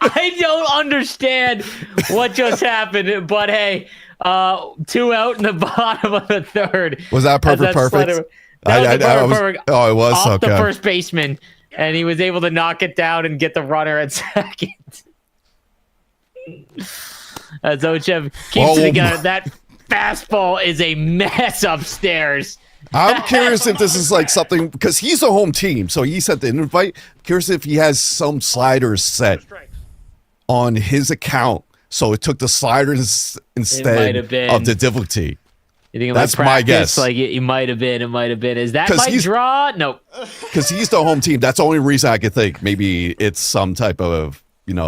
I don't understand what just happened, but hey, 2 out in the bottom of the third. Was that perfect? Perfect? Oh, it was off okay. The first baseman, and he was able to knock it down and get the runner at second. As Ochev keeps it together, that fastball is a mess upstairs. I'm curious if this is like something, because he's a home team, so he sent the invite. Curious if he has some sliders set on his account, so it took the sliders instead of the difficulty. You think that's my guess. Like it might have been. It might have been. Is that my draw? Nope. Because he's the home team. That's the only reason I could think. Maybe it's some type of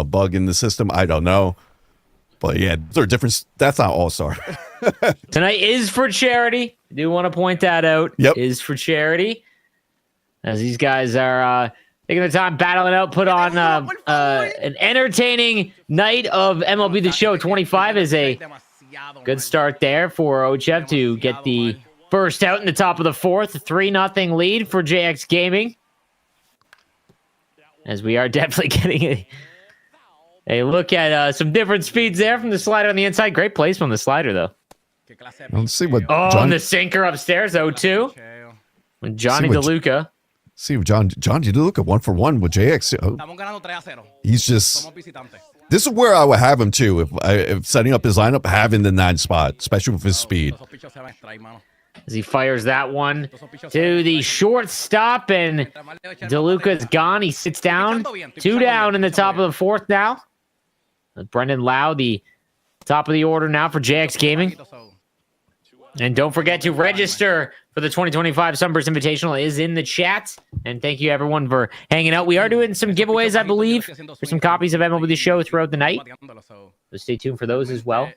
bug in the system. I don't know. But yeah, they're different. That's not all-star. Tonight is for charity. I do want to point that out. Yep. Is for charity. As these guys are taking the time battling out, put on an entertaining night of MLB The Show 25 is a good start there for Ochev to get the first out in the top of the fourth. 3-0 lead for JX Gaming. As we are definitely getting a look at some different speeds there from the slider on the inside. Great placement on the slider, though. Let's see what. And the sinker upstairs, 0-2. Johnny DeLuca. See if Johnny DeLuca 1-for-1 with JX. Oh. He's just. This is where I would have him too. If setting up his lineup, having the 9 spot, especially with his speed. As he fires that one to the shortstop, and DeLuca's gone. He sits down. 2 down in the top of the fourth now. Brendan Lau, the top of the order now for JX Gaming. And don't forget to register for the 2025 Sunburst Invitational is in the chat. And thank you, everyone, for hanging out. We are doing some giveaways, I believe, for some copies of MLB The Show throughout the night. So stay tuned for those as well.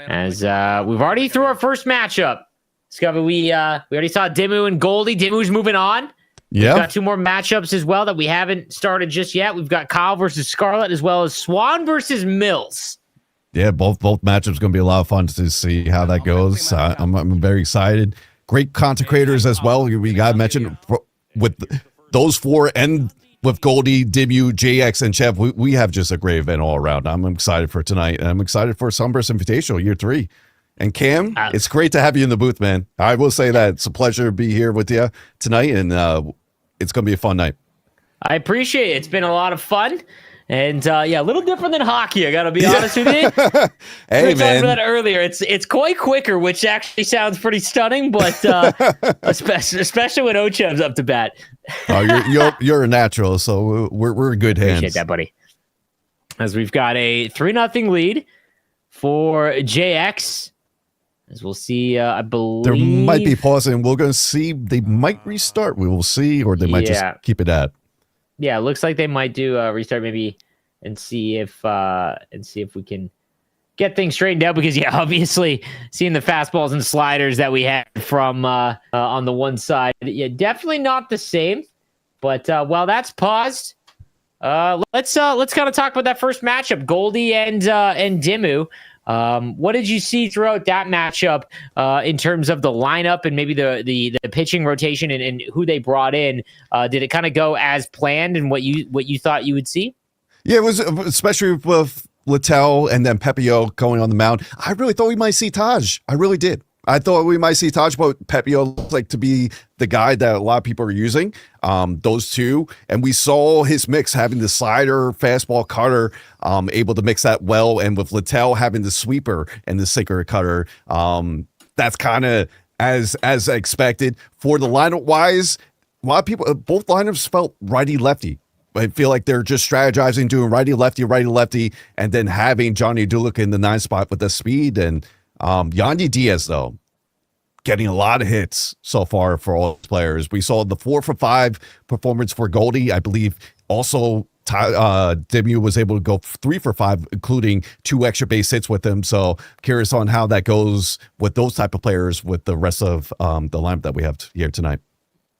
As we've already threw our first matchup. Scubby, we already saw Dimmu and Goldie. Dimmu's moving on. Yeah. We've got 2 more matchups as well that we haven't started just yet. We've got Kyle versus Scarlett, as well as Swan versus Mills. Yeah, both matchups going to be a lot of fun to see how that goes. I'm very excited. Great content creators as well. We got mentioned with those 4 and with Goldie, Dimmu, JX, and Chev. We have just a great event all around. I'm excited for tonight, and I'm excited for Sunburst Invitational Year 3. And Cam, it's great to have you in the booth, man. I will say that it's a pleasure to be here with you tonight, and it's going to be a fun night. I appreciate it. It's been a lot of fun. And a little different than hockey, I got to be honest with you. Hey, we were talking man. about that earlier. It's quite quicker, which actually sounds pretty stunning, but especially when Ochev's up to bat. Oh, you're a natural, so we're in good hands. Appreciate that, buddy. As we've got a 3-0 lead for JX. As we'll see, I believe there might be pausing. We're going to see. They might restart. We will see, or they might just keep it at. Yeah, it looks like they might do a restart maybe and see if we can get things straightened out, because obviously seeing the fastballs and sliders that we had from on the one side, definitely not the same. But while that's paused, let's kind of talk about that first matchup, Goldie and Dimmu. What did you see throughout that matchup in terms of the lineup and maybe the pitching rotation and who they brought in? Did it kind of go as planned and what you thought you would see? Yeah, it was, especially with Littell and then Pepio going on the mound. I really thought we might see Taj. I really did. I thought we might see Taj, but Pepio looked like to be the guy that a lot of people are using. Those two, and we saw his mix having the slider, fastball, cutter, able to mix that well, and with Littell having the sweeper and the sinker cutter, that's kind of as expected. For the lineup wise, a lot of people, both lineups felt righty lefty. I feel like they're just strategizing, doing righty lefty, and then having Johnny Dulick in the 9 spot with the speed. And Yandy Diaz, though, getting a lot of hits so far for all players. We saw the 4 for 5 performance for Goldie. I believe also Dimmu was able to go 3 for 5, including 2 extra base hits with him. So curious on how that goes with those type of players with the rest of the lineup that we have here tonight.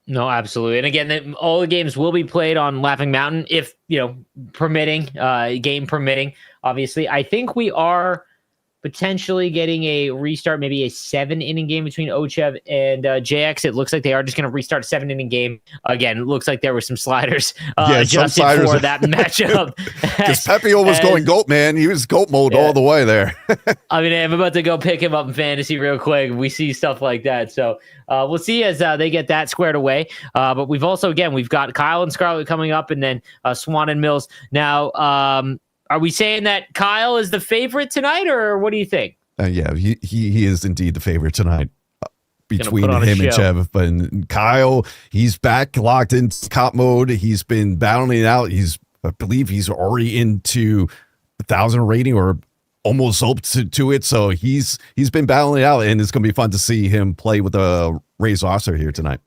No, absolutely. And again, all the games will be played on Laughing Mountain if, permitting, game permitting, obviously. I think we are potentially getting a restart, maybe a 7-inning game between Ochev and JX. It looks like they are just going to restart a 7-inning game. Again, it looks like there were some sliders adjusted for that matchup. Because Pepio was going GOAT, man. He was GOAT mode all the way there. I mean, I'm about to go pick him up in fantasy real quick. We see stuff like that. So we'll see as they get that squared away. But we've also, again, we've got Kyle and Scarlett coming up and then Swan and Mills. Now, are we saying that Kyle is the favorite tonight, or what do you think? Yeah, he is indeed the favorite tonight between him and Chev. But Kyle, he's back locked in cop mode. He's been battling it out. I believe he's already into 1,000 rating or almost up to it. So he's been battling it out, and it's going to be fun to see him play with a Rays officer here tonight.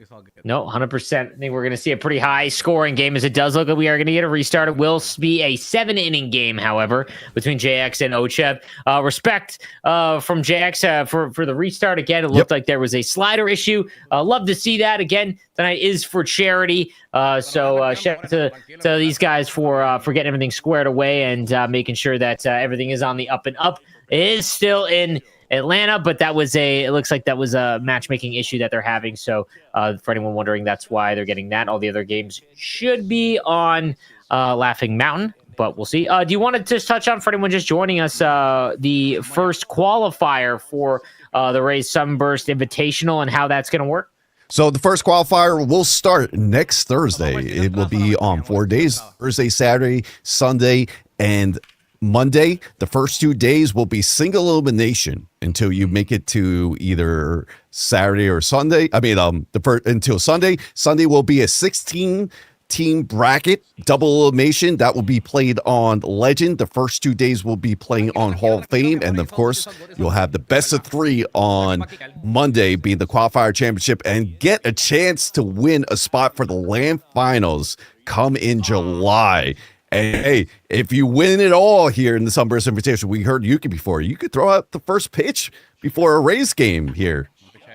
No, 100%. I think we're going to see a pretty high scoring game, as it does look like we are going to get a restart. It will be a 7-inning game, however, between JX and Ochev. Respect from JX for the restart. Again, it looked like there was a slider issue. Love to see that. Again, tonight is for charity. So shout out to these guys for getting everything squared away and making sure that everything is on the up and up. It is still in Atlanta, but it looks like that was a matchmaking issue that they're having. So for anyone wondering, that's why they're getting that. All the other games should be on Laughing Mountain, but we'll see. Do you want to just touch on, for anyone just joining us, the first qualifier for the Rays Sunburst Invitational and how that's going to work? So the first qualifier will start next Thursday. It will be on 4 days, Thursday, Saturday, Sunday, and Monday. The first 2 days will be single elimination until you make it to either Saturday or Sunday. I mean, until Sunday. Sunday will be a 16-team bracket, double elimination. That will be played on Legend. The first 2 days will be playing on Hall of Fame. And of course, you'll have the best of 3 on Monday, being the qualifier championship, and get a chance to win a spot for the Land Finals come in July. And hey, if you win it all here in the Sunburst Invitational, we heard Yuki before. You could throw out the first pitch before a Rays game here.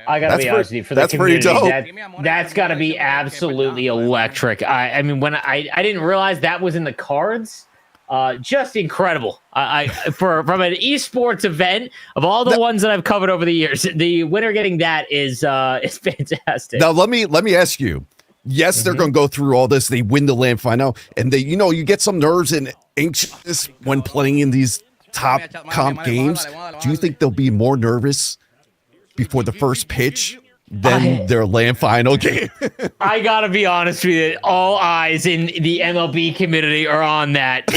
I gotta be honest with you, for the community, that's gotta be absolutely electric. I mean, when I didn't realize that was in the cards. Just incredible. From an esports event of all the ones that I've covered over the years, the winner getting that is fantastic. Now let me ask you. Yes, they're going to go through all this. They win the Land Final, and you get some nerves and anxious when playing in these top comp games. Do you think they'll be more nervous before the first pitch than their Land Final game? I gotta be honest with you. All eyes in the MLB community are on that.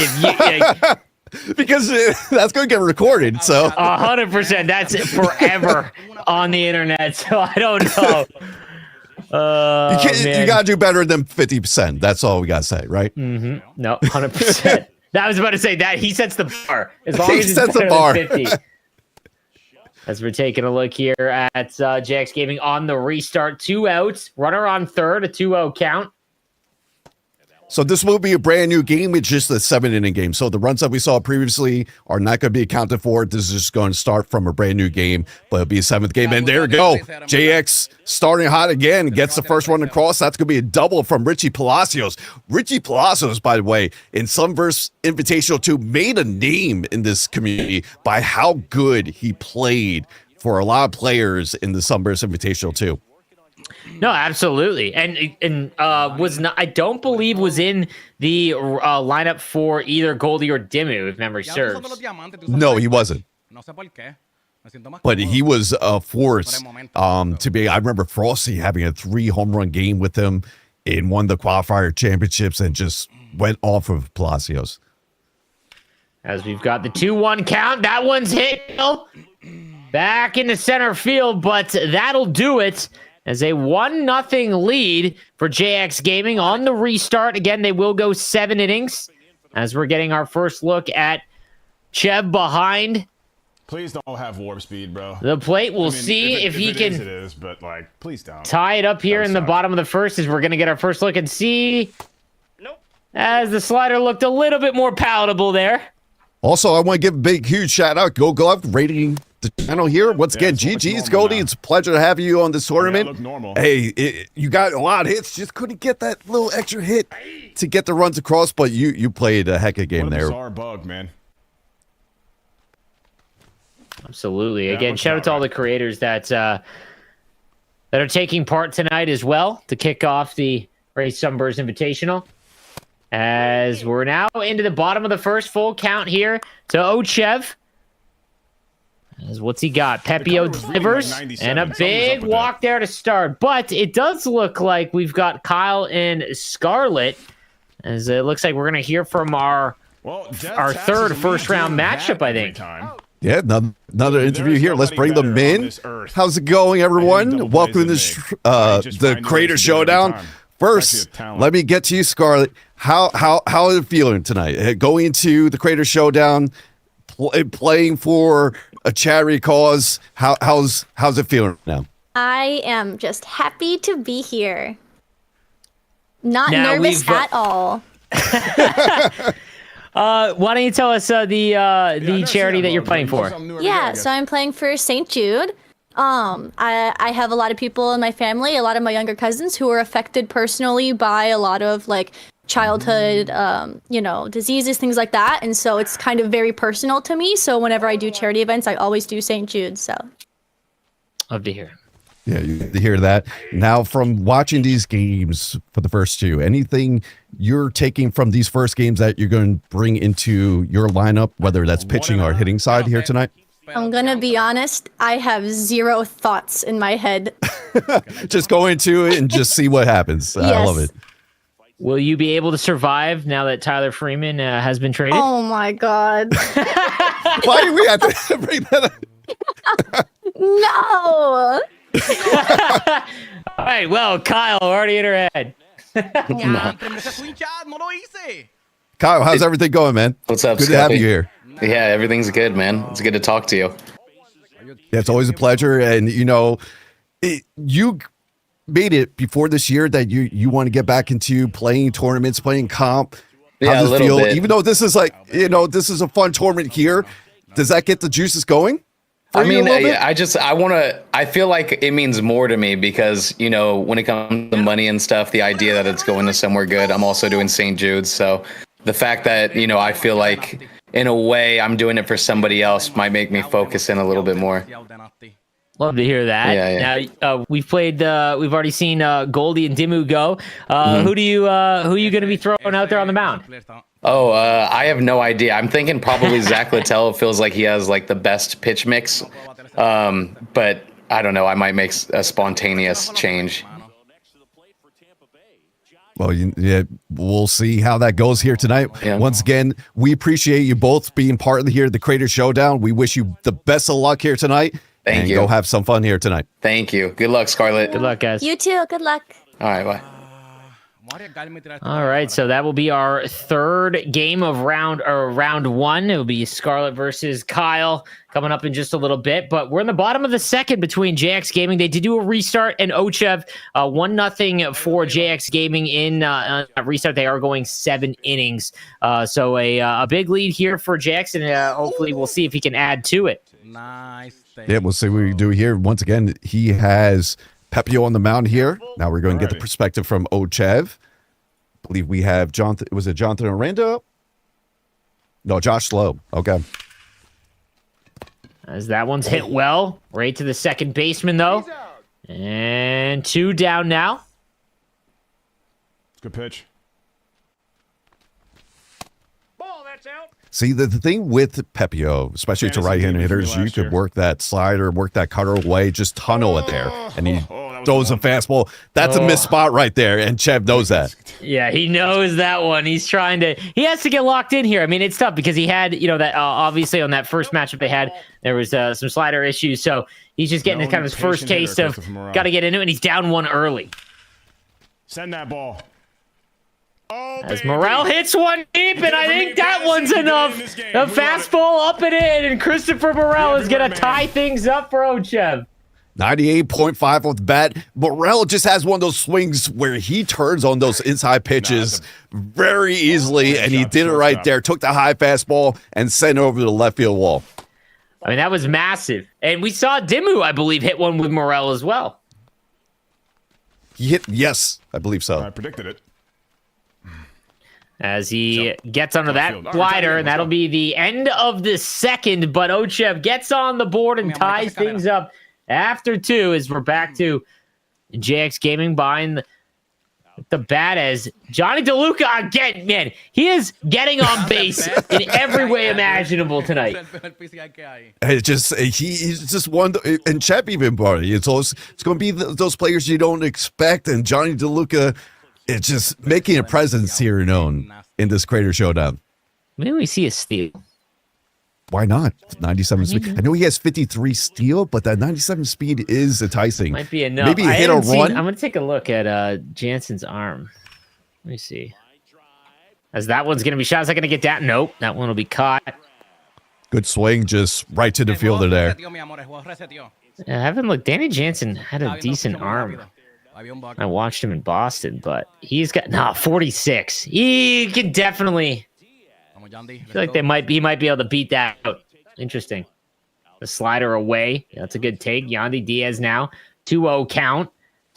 Because that's going to get recorded. So 100%. That's forever on the internet. So I don't know. You gotta do better than 50%. That's all we gotta say, right? No, 100%. I was about to say that he sets the bar. As long as he sets the bar. 50. As we're taking a look here at JX Gaming on the restart, 2 outs, runner on third, a 2-0 count. So this will be a brand new game. It's just a 7-inning game. So the runs that we saw previously are not going to be accounted for. This is just going to start from a brand new game, but it'll be a 7th game. And there we go. JX starting hot again, gets the first one across. That's going to be a double from Richie Palacios. Richie Palacios, by the way, in Sunburst Invitational 2, made a name in this community by how good he played for a lot of players in the Sunburst Invitational 2. No, absolutely, and was not. I don't believe was in the lineup for either Goldie or Dimmu, if memory serves. No, he wasn't. But he was a force to be. I remember Frosty having a 3 home run game with him in one of the qualifier championships and just went off of Palacios. As we've got the 2-1 count, that one's hit back into center field, but that'll do it. As a 1-0 lead for JX Gaming on the restart. Again, they will go 7 innings as we're getting our first look at Chev behind. Please don't have warp speed, bro. The plate. We'll see if he can it is, but like, please don't. Tie it up here in the bottom of the first as we're going to get our first look and see. Nope. As the slider looked a little bit more palatable there. Also, I want to give a big, huge shout out. Go Glove rating the channel here. Once again, GG's Goldie. It's a pleasure to have you on this tournament. Look normal. Hey, you got a lot of hits. Just couldn't get that little extra hit to get the runs across, but you played a heck of a game there. Bizarre bug, man. Absolutely. Again, shout out to all the creators that are taking part tonight as well to kick off the Race Sunburst Invitational. As we're now into the bottom of the first, full count here to Ochev. As what's he got? Pepio delivers and a big walk there to start. But it does look like we've got Kyle and Scarlett. As it looks like we're going to hear from our third first round matchup, I think. Yeah, another interview here. Let's bring them in. How's it going, everyone? Welcome to the Creator Showdown. First, let me get to you, Scarlett. How are you feeling tonight? Going into the Creator Showdown, playing for a charity cause. How's it feeling now? I am just happy to be here. Not nervous at all. Why don't you tell us the charity that you're playing for? Yeah, so I'm playing for St. Jude. I have a lot of people in my family, a lot of my younger cousins who are affected personally by a lot of like childhood, diseases, things like that. And so it's kind of very personal to me. So whenever I do charity events, I always do St. Jude. So. Love to hear. Yeah, you get to hear that. Now, from watching these games for the first two, anything you're taking from these first games that you're going to bring into your lineup, whether that's pitching or hitting side here tonight? I'm going to be honest. I have zero thoughts in my head. Just go into it and just see what happens. Yes. I love it. Will you be able to survive now that Tyler Freeman has been traded? Oh, my God. Why do we have to bring that up? No. All right, well, Kyle, already in her head. Kyle, how's everything going, man? What's up, Good to have you here. Yeah, everything's good, man. It's good to talk to you. Yeah, it's always a pleasure. And, you made it before this year that you want to get back into playing tournaments, playing comp. Yeah, How's a it little feel? bit. Even though this is this is a fun tournament here, does that get the juices going? I mean, I feel like it means more to me because, when it comes to money and stuff, the idea that it's going to somewhere good. I'm also doing St. Jude's. So the fact that, I feel like in a way I'm doing it for somebody else might make me focus in a little bit more. Love to hear that. Yeah. Now we've already seen Goldie and Dimmu go. Who are you going to be throwing out there on the mound? Oh, I have no idea. I'm thinking probably Zach Littell. Feels like he has like the best pitch mix. But I don't know. I might make a spontaneous change. Well, we'll see how that goes here tonight. Yeah. Once again, we appreciate you both being part of the Creator Showdown. We wish you the best of luck here tonight. Thank you. Go have some fun here tonight. Thank you. Good luck, Scarlett. Good luck, guys. You too. Good luck. All right, bye. All right, so that will be our third game of round one. It will be Scarlet versus Kyle coming up in just a little bit. But we're in the bottom of the second between JX Gaming. They did do a restart, and Ochev 1-0 for JX Gaming in a restart. They are going 7 innings. So a big lead here for JX, and hopefully we'll see if he can add to it. Nice. Yeah, we'll see what we do here. Once again, he has Pepio on the mound here. Now we're going to get the perspective from Ochev. I believe we have Jonathan. Was it Jonathan Orlando? No, Josh Slow. Okay. As that one's hit well. Right to the second baseman, though. And 2 down now. Good pitch. See, the thing with Pepio, especially to right-handed hitters, you could work that slider, work that cutter away, just tunnel it there. And he throws a fastball. That's a missed spot right there, and Chev knows that. Yeah, he knows that one. He has to get locked in here. I mean, it's tough because he had, that obviously on that first matchup they had, there was some slider issues. So he's just getting kind of his first taste of got to get into it, and he's down 1 early. Send that ball. As Morel hits one deep, and I think that one's enough. The fastball up and in, and Christopher Morel is going to tie things up for Ochev. 98.5 off the bat. Morel just has one of those swings where he turns on those inside pitches very easily, and he did it right there. Took the high fastball and sent it over to the left field wall. I mean, that was massive. And we saw Dimmu, I believe, hit one with Morel as well. He hit, yes, I believe so. I predicted it. As he gets under that slider, and that'll be the end of the second, but Ochev gets on the board and ties things up after 2 as we're back to JX Gaming behind the bat as Johnny DeLuca again, man, he is getting on base in every way imaginable tonight. It's just he's just one, and Chep even brought it. It's going to be those players you don't expect, and Johnny DeLuca. It's just making a presence here known in this Crater Showdown. Maybe we see a steal. Why not? 97 speed. I know he has 53 steal, but that 97 speed is enticing. Might be enough. Maybe hit a run. I'm going to take a look at Jansen's arm. Let me see. As that one's going to be shot. Is that going to get down? Nope. That one will be caught. Good swing, just right to the fielder there. I haven't looked. Danny Jansen had a decent arm. I watched him in Boston, but he's got 46. He could definitely. I feel like he might be able to beat that out. Interesting. The slider away. Yeah, that's a good take. Yandy Diaz now 2-0 count.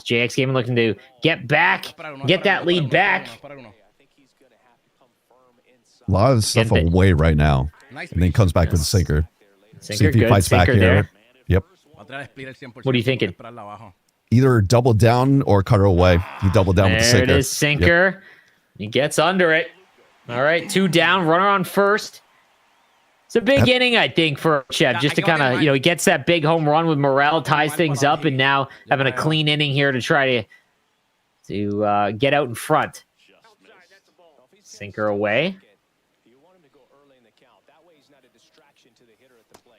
JX Gaming looking to get back, get that lead back. A lot of stuff away right now, and then comes back with a sinker. See if he fights back here. There. Yep. What are you thinking? Either double down or cut her away. He doubled down with the sinker. There it is, sinker. Yep. He gets under it. All right, 2 down, runner on first. It's a big inning, I think, for Chev, just to kind of, he gets that big home run with Morel, ties things up, and now having a clean inning here to try to get out in front. Sinker away.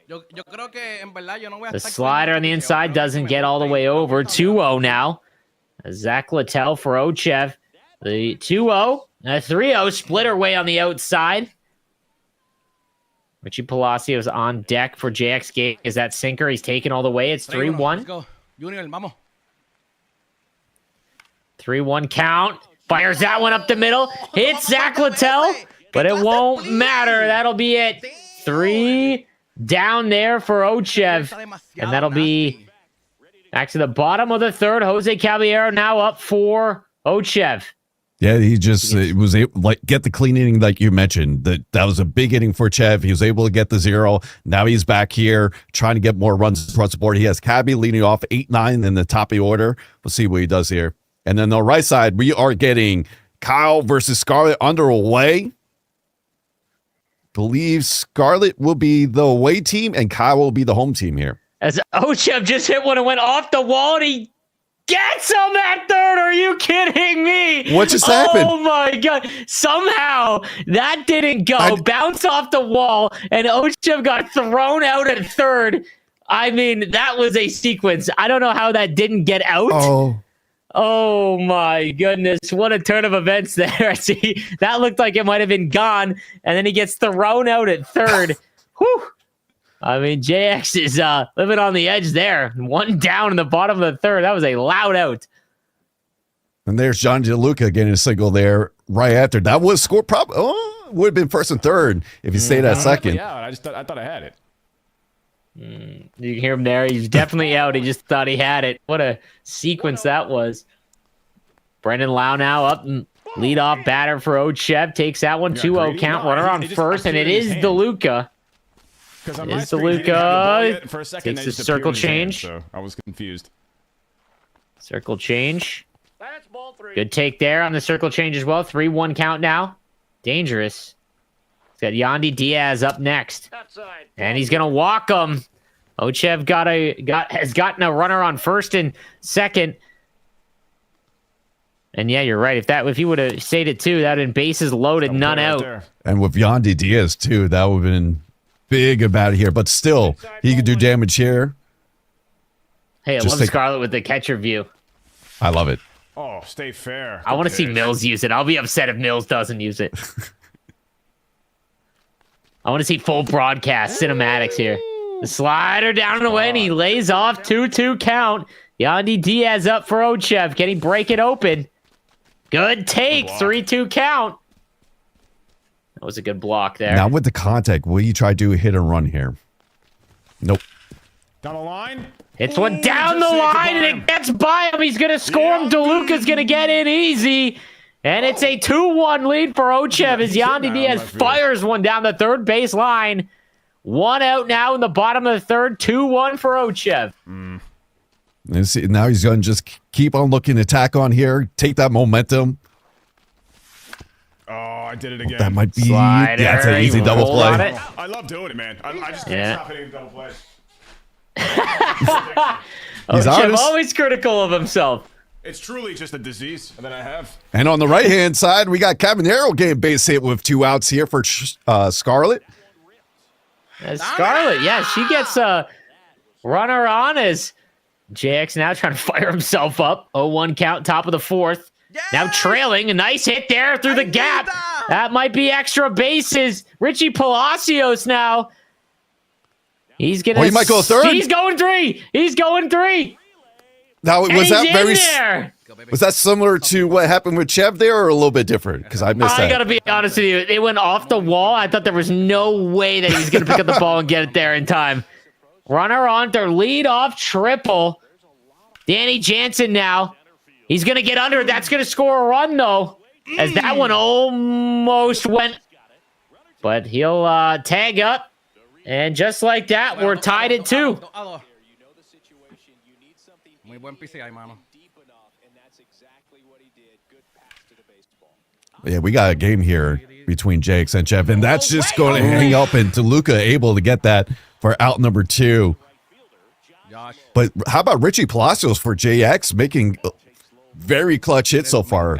The slider on the inside doesn't get all the way over. 2-0 now. Zach Littell for Ochev. The 2-0. A 3-0 splitter way on the outside. Richie Palacios on deck for JX Game. Is that sinker? He's taken all the way. It's 3-1. 3-1 count. Fires that one up the middle. Hits Zach Littell, but it won't matter. That'll be it. 3 down there for Ochev. And that'll be back to the bottom of the third. Jose Caballero now up for Ochev. Yeah, he just was able get the clean inning like you mentioned. That was a big inning for Chev. He was able to get the 0. Now he's back here trying to get more runs across the board. He has Cabby leading off 8-9 in the top of the order. We'll see what he does here. And then on the right side, we are getting Kyle versus Scarlet underway. Believe Scarlet will be the away team and Kyle will be the home team here. As Ochev just hit one and went off the wall, and he gets him at third. Are you kidding me? What just happened? Oh my God. Somehow that didn't go. Bounced off the wall, and Ochev got thrown out at third. I mean, that was a sequence. I don't know how that didn't get out. Oh. Oh my goodness, what a turn of events there. See, that looked like it might have been gone, and then he gets thrown out at third. Whew. I mean, JX is living on the edge there. One down in the bottom of the third. That was a loud out. And there's John DeLuca getting a single there right after. That was score probably would have been first and third if he stayed at second. Yeah, I thought I had it. You can hear him there. He's definitely out. He just thought he had it. What a sequence that was. Brendan Lau now up and lead off batter for Ochev. Takes that one. 2-0 count. Runner on first, and it is DeLuca. It is DeLuca. Takes the circle change. So I was confused. Circle change. Good take there on the circle change as well. 3-1 count now. Dangerous. He's got Yandy Diaz up next. And he's going to walk him. Ochev has gotten a runner on first and second. And yeah, you're right. If he would have stayed at 2, that would have been bases loaded, none out. And with Yandy Diaz too, that would have been big about it here. But still, he could do damage here. Hey, I love Scarlett with the catcher view. I love it. Oh, stay fair. I want to see Mills use it. I'll be upset if Mills doesn't use it. I want to see full broadcast cinematics here. The slider down and away, and he lays off 2-2 count. Yandy Diaz up for Ochev. Can he break it open? Good take. 3-2 count. That was a good block there. Now with the contact, will you try to do a hit and run here? Nope. Down the line. It's one down the line, and it gets by him. He's going to score him. DeLuca's going to get in easy. And it's a 2-1 lead for Ochev as Yandy Diaz fires one down the third base line. One out now in the bottom of the third. 2-1 for Ochev. And see, now he's going to just keep on looking to tack on here. Take that momentum. Oh, I did it again. That might be... Slider. Yeah, it's an easy double play. I love doing it, man. I just can't stop hitting double plays. Ochev always critical of himself. It's truly just a disease that I have. And on the right-hand side, we got Caminero getting base hit with 2 outs here for Scarlett. Scarlett, yeah, she gets a runner on as JX now trying to fire himself up. 0-1 count, top of the fourth. Now trailing, a nice hit there through the gap. That might be extra bases. Richie Palacios now. He's gonna. Oh, he might go third. He's going 3. He's going 3. Now, was that very? There. Was that similar to what happened with Chev there, or a little bit different? Because I missed that. I gotta be honest with you. It went off the wall. I thought there was no way that he was gonna pick up the ball and get it there in time. Runner on their lead off triple. Danny Jansen now. He's gonna get under it. That's gonna score a run though, as that one almost went. But he'll tag up. And just like that, we're tied at 2. Yeah, we got a game here between JX and Chev, and that's just going to hang up, and DeLuca able to get that for out number 2. But how about Richie Palacios for JX making very clutch hits so far?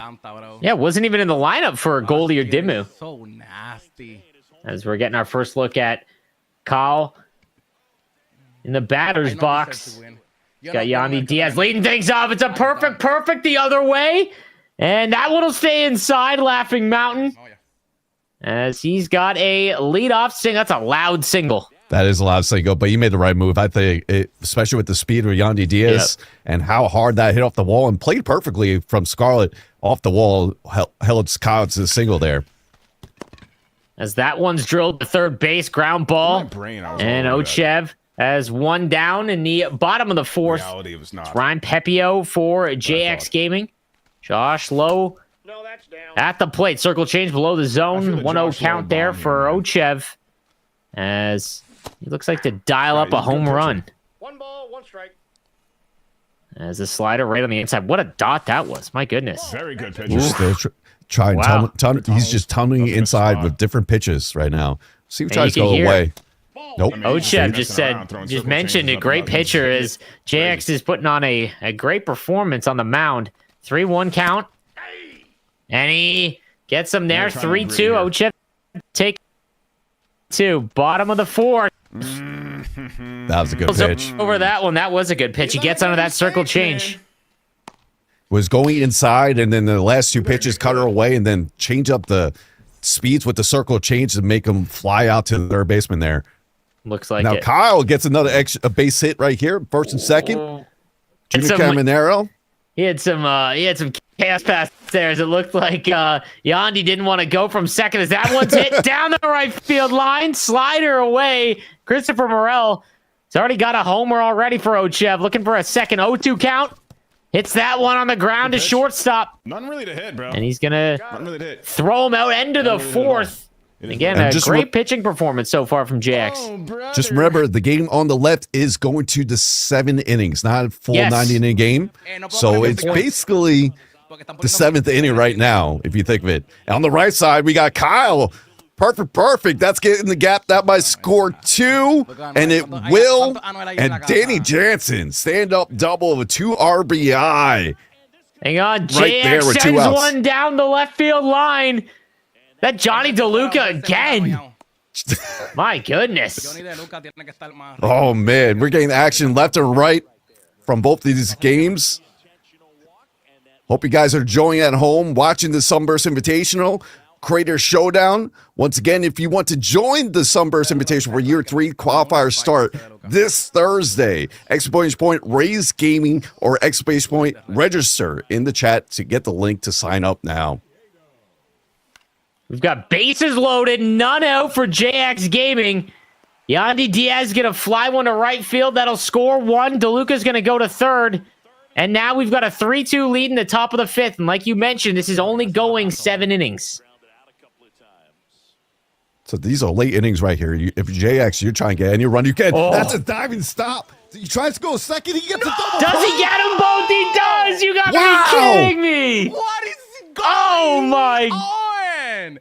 Yeah, wasn't even in the lineup for Goldie or Dimmu. So nasty. As we're getting our first look at Kyle in the batter's box. Got Yandy Diaz leading things off. It's a perfect the other way. And that one will stay inside Laughing Mountain. As he's got a leadoff single. That's a loud single. That is a loud single, but you made the right move. I think, especially with the speed of Yandy Diaz and how hard that hit off the wall and played perfectly from Scarlett off the wall. Held Kyle to the single there. As that one's drilled to third base, ground ball. And Ochev has one down in the bottom of the fourth. It's Ryan Pepio for JX Gaming. Josh Lowe at the plate. Circle change below the zone. 1-0 count there for Ochev. As he looks like to dial up a home run. 1 ball, 1 strike. As a slider right on the inside. What a dot that was. My goodness. Very good pitch. He's just tunneling inside with different pitches right now. See if he tries to go away. Nope. Ochev just mentioned a great pitcher as JX is putting on a great performance on the mound. 3-1 count. And he gets him there. 3-2. Ochev take 2. Bottom of the fourth. That was a good pitch. Over that one. That was a good pitch. He gets under that circle change. was going inside, and then the last two pitches cut her away, and then change up the speeds with the circle change to make them fly out to the third baseman there. Looks like now it. Kyle gets another a base hit right here, first and second. Junior Caminero. He had some chaos pass there as it looked like Yandy didn't want to go from second as that one's hit down the right field line. Slider away. Christopher Morel has already got a homer already for Ochev. Looking for a second 0-2 count. Hits that one on the ground to shortstop. Nothing really to hit, bro. And he's going to throw him out into the fourth. Again, a great pitching performance so far from JX. Just remember, the game on the left is going to the 7 innings, not a full 90-inning game. So it's basically the 7th inning right now, if you think of it. And on the right side, we got Kyle. Perfect. That's getting the gap. That might score 2, and it will. And Danny Jansen, stand-up double of a 2 RBI. Hang on, Right there JX with 2 sends outs. one down the left field line. That Johnny DeLuca again. My goodness. Oh, man. We're getting action left and right from both of these games. Hope you guys are enjoying at home, watching the Sunburst Invitational, Creator Showdown. Once again, if you want to join the Sunburst Invitational for Year 3 qualifiers start this Thursday, exclamation point Raise Gaming or exclamation point register in the chat to get the link to sign up now. We've got bases loaded, none out for JX Gaming. Yandy Diaz going to fly one to right field. That'll score 1. DeLuca's going to go to third. And now we've got a 3-2 lead in the top of the 5th. And like you mentioned, this is only going 7 innings. So these are late innings right here. If JX, you're trying to get any run you can. Oh. That's a diving stop. He tries to go second. He gets a double. Does he get them both? He does. You got to be kidding me. What is going on?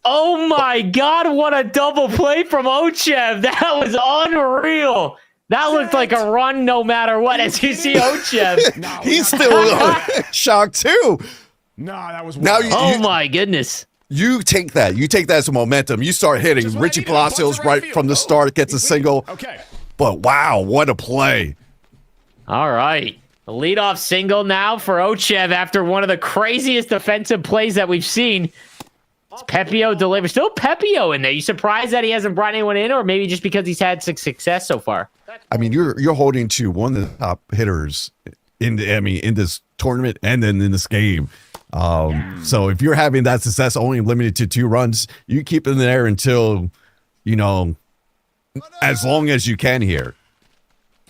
Oh my God, what a double play from Ochev. That was unreal. That looked like a run no matter what, as you see Ochev. He's still shocked too. Nah, that was Now wild. My goodness. You take that. You take that as a momentum. You start hitting. Richie Palacios right from the start gets a single. Okay. But wow, what a play. All right. A leadoff single now for Ochev after one of the craziest defensive plays that we've seen. It's Pepio delivers. Still Pepio in there. You surprised that he hasn't brought anyone in, or maybe just because he's had success so far? I mean, you're holding to one of the top hitters in this tournament and then in this game. So if you're having that success only limited to 2 runs, you keep it there until, as long as you can here.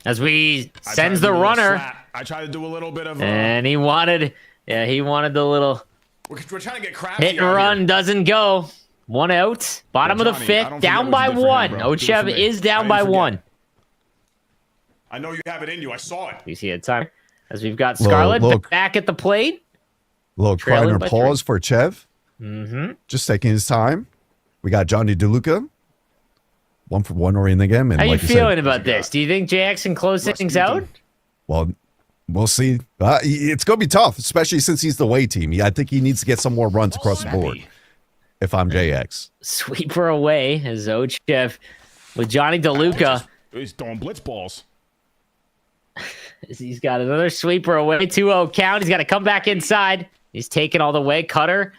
As we sends the runner. I tried to do a little bit of And he wanted the little we're trying to get crafty. hit and run. Doesn't go. 1 out. Bottom of the Johnny, I 5th. don't Down think by that was good for 1. him, bro. Do it Ochev for me. is down I by didn't forget. 1. I know you have it in you. I saw it. You see a time as we've got Scarlett look. back at the plate. Little Trailing Kreiner by pause for Chev. Mm-hmm. Just taking his time. We got Johnny DeLuca. 1 for 1 or in the game. And How you like you feeling said, about this? Do you think JX can close things out? well, we'll see. It's going to be tough, especially since he's the away team. I think he needs to get some more runs across the board. If I'm JX. Sweeper away as Ochev with Johnny DeLuca. He's throwing blitz balls. He's got another sweeper away. 2-0 count. He's got to come back inside. He's taken all the way. Cutter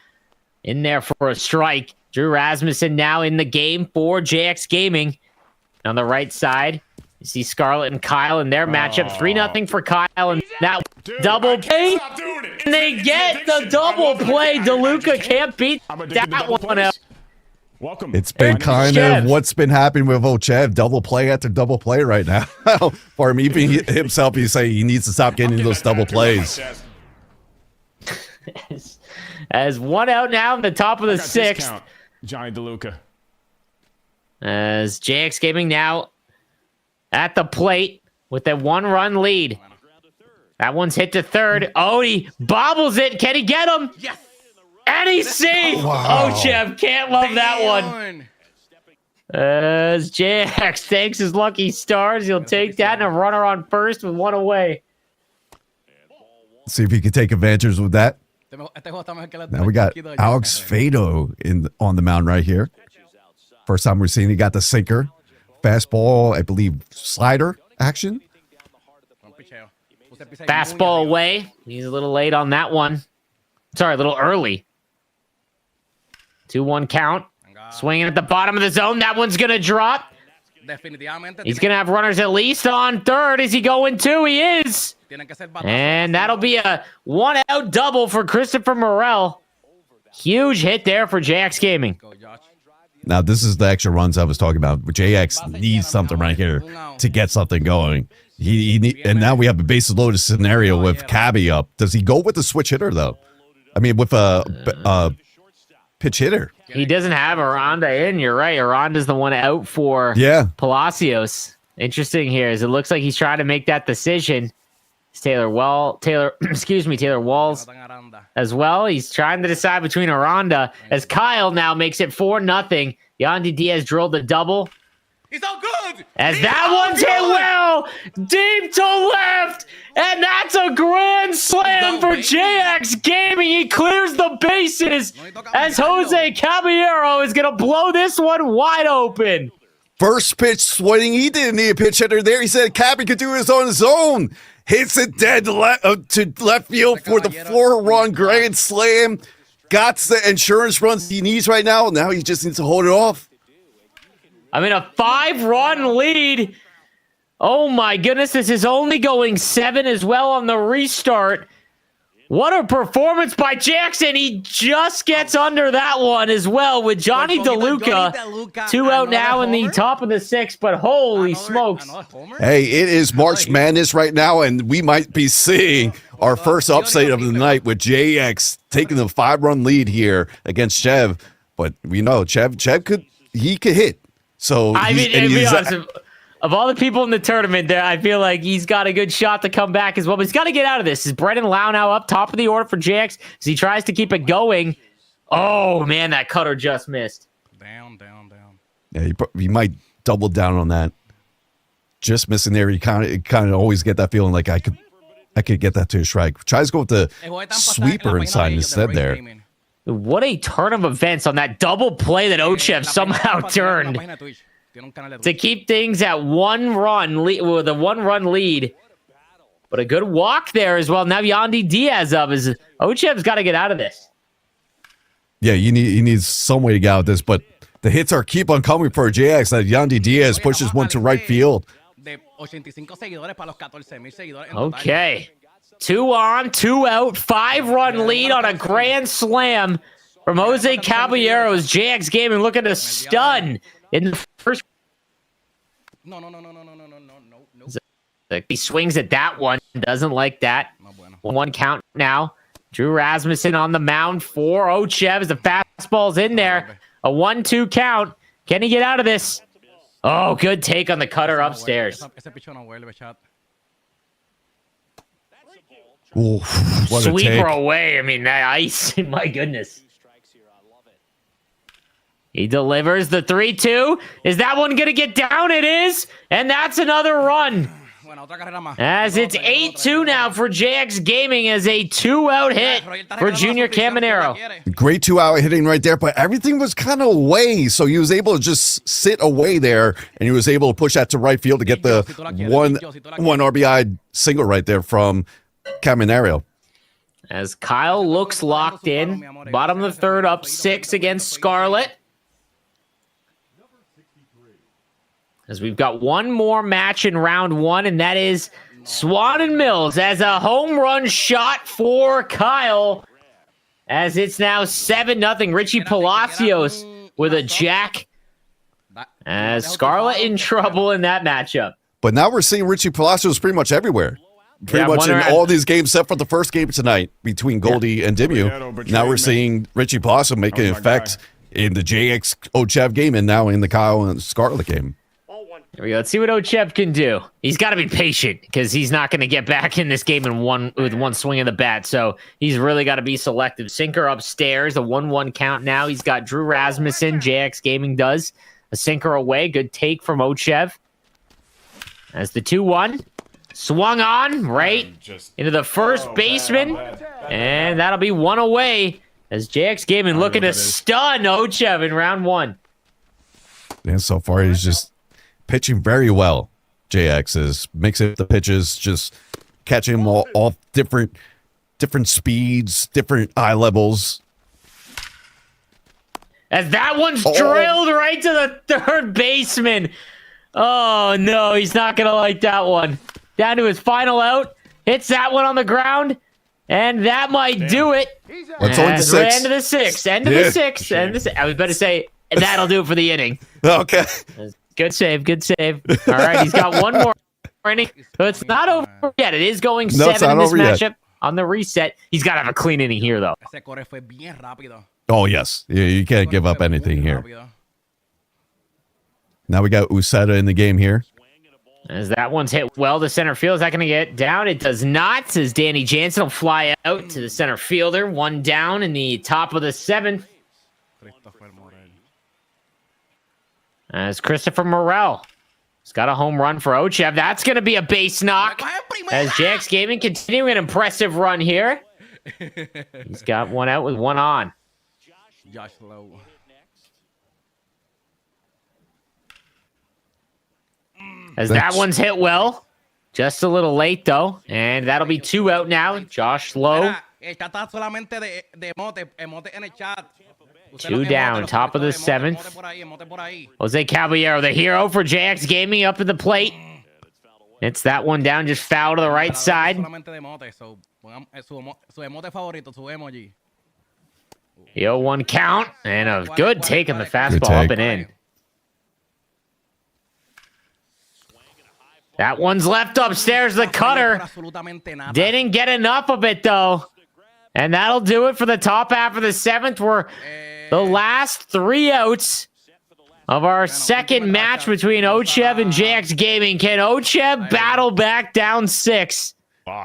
in there for a strike. Drew Rasmussen now in the game for JX Gaming. On the right side, you see Scarlett and Kyle in their matchup. 3-0 for Kyle. And that double play. And they get the double play. DeLuca can't beat that one out. Welcome. It's been kind Chev. of what's been happening with Ochev. Double play after double play right now. For him, even himself, he's saying he needs to stop getting those double plays. As 1 out now in the top of the 6th. Johnny DeLuca. As JX Gaming now at the plate with a 1-run lead. That one's hit to third. Oh, he bobbles it. Can he get him? Yes. And he's safe. Wow. Ochev can't love that one. As JX thanks his lucky stars, he'll take that and a runner on first with 1 away. See if he can take advantage with that. Now we got Alex Fado on the mound right here. First time we're seeing he got the sinker. Fastball, I believe, slider action. Fastball away. He's a little late on that one. Sorry, a little early. 2-1 count. Swinging at the bottom of the zone. That one's going to drop. He's going to have runners at least on third. Is he going to? He is. And that'll be a 1-out double for Christopher Morel. Huge hit there for JX Gaming. Now, this is the extra runs I was talking about. JX needs something right here to get something going. And now we have a bases loaded scenario with Cabby up. Does he go with the switch hitter, though? I mean, with a pitch hitter. He doesn't have Aranda in. You're right. Aranda's the one out for Palacios. Interesting here is it looks like he's trying to make that decision. It's Taylor Walls as well. He's trying to decide between Aranda as Kyle now makes it 4-0. Yandy Diaz drilled the double. He's all good. As that one's hit well, deep to left, and that's a grand slam for JX Gaming. He clears the bases as Jose Caballero is going to blow this one wide open. First pitch swing. He didn't need a pitch hitter there. He said Cabby could do it on his own. Hits it dead to left field for the 4-run grand slam. Got the insurance runs he needs right now. Now he just needs to hold it off. I mean, a 5-run lead. Oh, my goodness. This is only going 7 as well on the restart. What a performance by Jackson. He just gets under that one as well with Johnny DeLuca. 2 out now in the top of the 6th, but holy smokes. Hey, it is March Madness right now, and we might be seeing our first upset of the night with JX taking the 5-run lead here against Chev. But we know Chev could hit. So I mean, to be honest, of all the people in the tournament there, I feel like he's got a good shot to come back as well. But he's got to get out of this. Is Brendan Lau now up top of the order for JX as he tries to keep it going? Oh, man, that cutter just missed. Down. Yeah, he might double down on that. Just missing there. You kind of always get that feeling like I could get that to a strike. Tries to go with the sweeper inside instead there. What a turn of events on that double play that Ochev somehow turned to keep things at 1 run with a 1-run lead. But a good walk there as well. Now Yandy Diaz up as Ochev's got to get out of this. Yeah, he needs some way to get out of this, but the hits keep on coming for JX. That Yandy Diaz pushes one to right field. Okay. 2 on, 2 out, 5-run lead on a grand slam from Jose Caballeros. JX Gaming looking to stun in the first. No. He swings at that one. Doesn't like that. 1 count now. Drew Rasmussen on the mound for Ochev as the fastball's in there. A 1-2 count. Can he get out of this? Oh, good take on the cutter upstairs. Ooh, what a Sweeper take. away. I mean, that ice. My goodness. He delivers the 3-2. Is that one going to get down? It is. And that's another run. As it's 8-2 now for JX Gaming as a 2-out hit for Junior Caminero. Great 2-out hitting right there, but everything was kind of away, so he was able to just sit away there, and he was able to push that to right field to get the one RBI single right there from Caminero. As Kyle looks locked in, bottom of the 3rd, up 6 against Scarlet. As we've got one more match in round 1, and that is Swan and Mills as a home run shot for Kyle. As it's now 7-0. Richie Palacios with a jack. As Scarlet in trouble in that matchup. But now we're seeing Richie Palacios pretty much everywhere. Pretty much in all these games, except for the first game tonight between Goldie and Dimmu. Now we're seeing Richie Palacios make an effect in the JX Ochev game and now in the Kyle and Scarlet game. Here we go. Let's see what Ochev can do. He's got to be patient because he's not going to get back in this game with one swing of the bat. So he's really got to be selective. Sinker upstairs, a 1-1 count now. He's got Drew Rasmussen. JX Gaming does a sinker away. Good take from Ochev. As the 2-1 swung on right into the first baseman, and that'll be 1 away. As JX Gaming looking to stun Ochev in round 1. And so far he's just pitching very well. JX is mixing the pitches, just catching them all different speeds, different eye levels. As that one's drilled right to the third baseman. Oh, no, he's not going to like that one. Down to his final out. Hits that one on the ground. And that might do it. It's only the sixth. End of the sixth. End of the sixth. I was about to say, that'll do it for the inning. Okay. Good save. Good save. All right, he's got one more inning. So it's not over yet. It is going 7 in this matchup. On the reset, he's got to have a clean inning here, though. Oh, yes. You can't give up anything here. Now we got Uceta in the game here. As that one's hit well to center field. Is that going to get down? It does not. As Danny Jansen will fly out to the center fielder. One down in the top of the 7th. As Christopher Morel has got a home run for Ochev. That's going to be a base knock. As Jax Gaming continuing an impressive run here. He's got one out with one on. Josh Lowe. As that one's hit well. Just a little late, though. And that'll be 2 out now. Josh Lowe. 2 down, top of the 7th. Jose Caballero, the hero for JX Gaming, up at the plate. It's that one down, just foul to the right side. 0-1 count, and a good take on the fastball up and in. That one's left upstairs, the cutter. Didn't get enough of it, though. And that'll do it for the top half of the 7th. We're the last 3 outs of our second match between Ochev and JX Gaming. Can Ochev battle back down 6?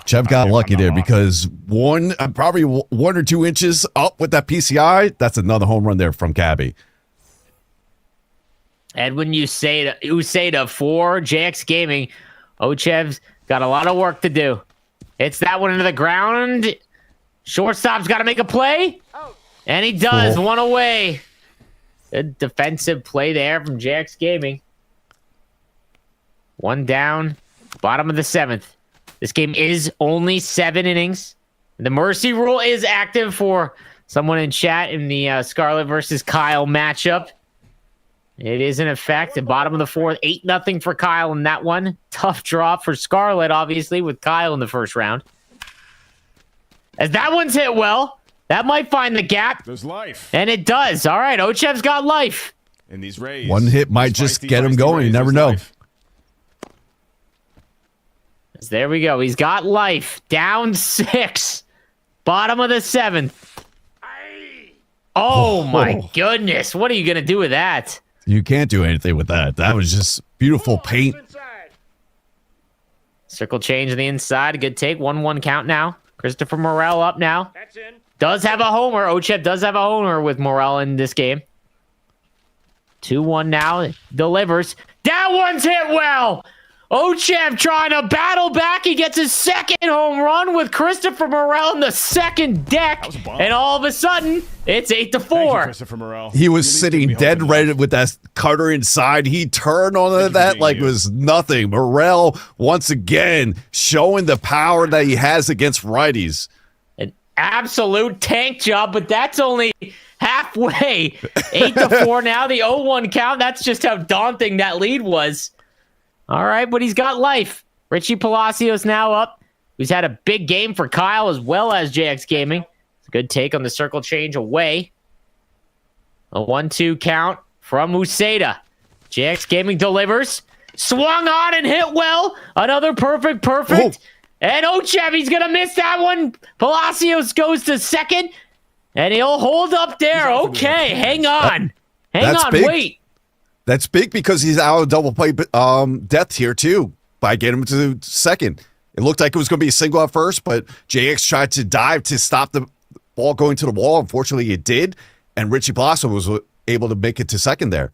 Chev got lucky there because probably 1 or 2 inches up with that PCI. That's another home run there from Cabby. Edwin Uceta for JX Gaming. Ochev's got a lot of work to do. It's that one into the ground. Shortstop's got to make a play. And he does. One away. Good defensive play there from JX Gaming. 1 down. Bottom of the 7th. This game is only 7 innings. The mercy rule is active for someone in chat in the Scarlett versus Kyle matchup. It is in effect. The bottom of the 4th, 8-0 for Kyle in that one. Tough draw for Scarlett, obviously, with Kyle in the first round. As that one's hit well, that might find the gap. There's life. And it does. All right, Ochev's got life. In these Rays. 1 hit might just get him going. You never know. Life. There we go. He's got life. Down 6. Bottom of the 7th. Oh, my goodness. What are you going to do with that? You can't do anything with that. That was just beautiful paint. Circle change on the inside. A good take. 1-1 count now. Christopher Morel up now. That's in. Does have a homer. Ochev does have a homer with Morel in this game. 2-1 now. Delivers. That one's hit well. Ochev trying to battle back. He gets his second home run with Christopher Morel in the second deck. And all of a sudden, it's 8-4. Christopher Morel. He was sitting dead right with that cutter inside. He turned on that like it was nothing. Morel, once again, showing the power that he has against righties. An absolute tank job, but that's only halfway. 8-4 now. The 0-1 count. That's just how daunting that lead was. All right, but he's got life. Richie Palacios now up, who's had a big game for Kyle as well as JX Gaming. It's a good take on the circle change away. A 1-2 count from Uceta. JX Gaming delivers. Swung on and hit well. Another perfect. Oh. And Ochev, he's going to miss that one. Palacios goes to second, and he'll hold up there. Okay, hang on. Hang on, big. Wait. That's big because he's out of double play depth here, too, by getting him to second. It looked like it was going to be a single at first, but JX tried to dive to stop the ball going to the wall. Unfortunately, it did, and Richie Palacios was able to make it to second there.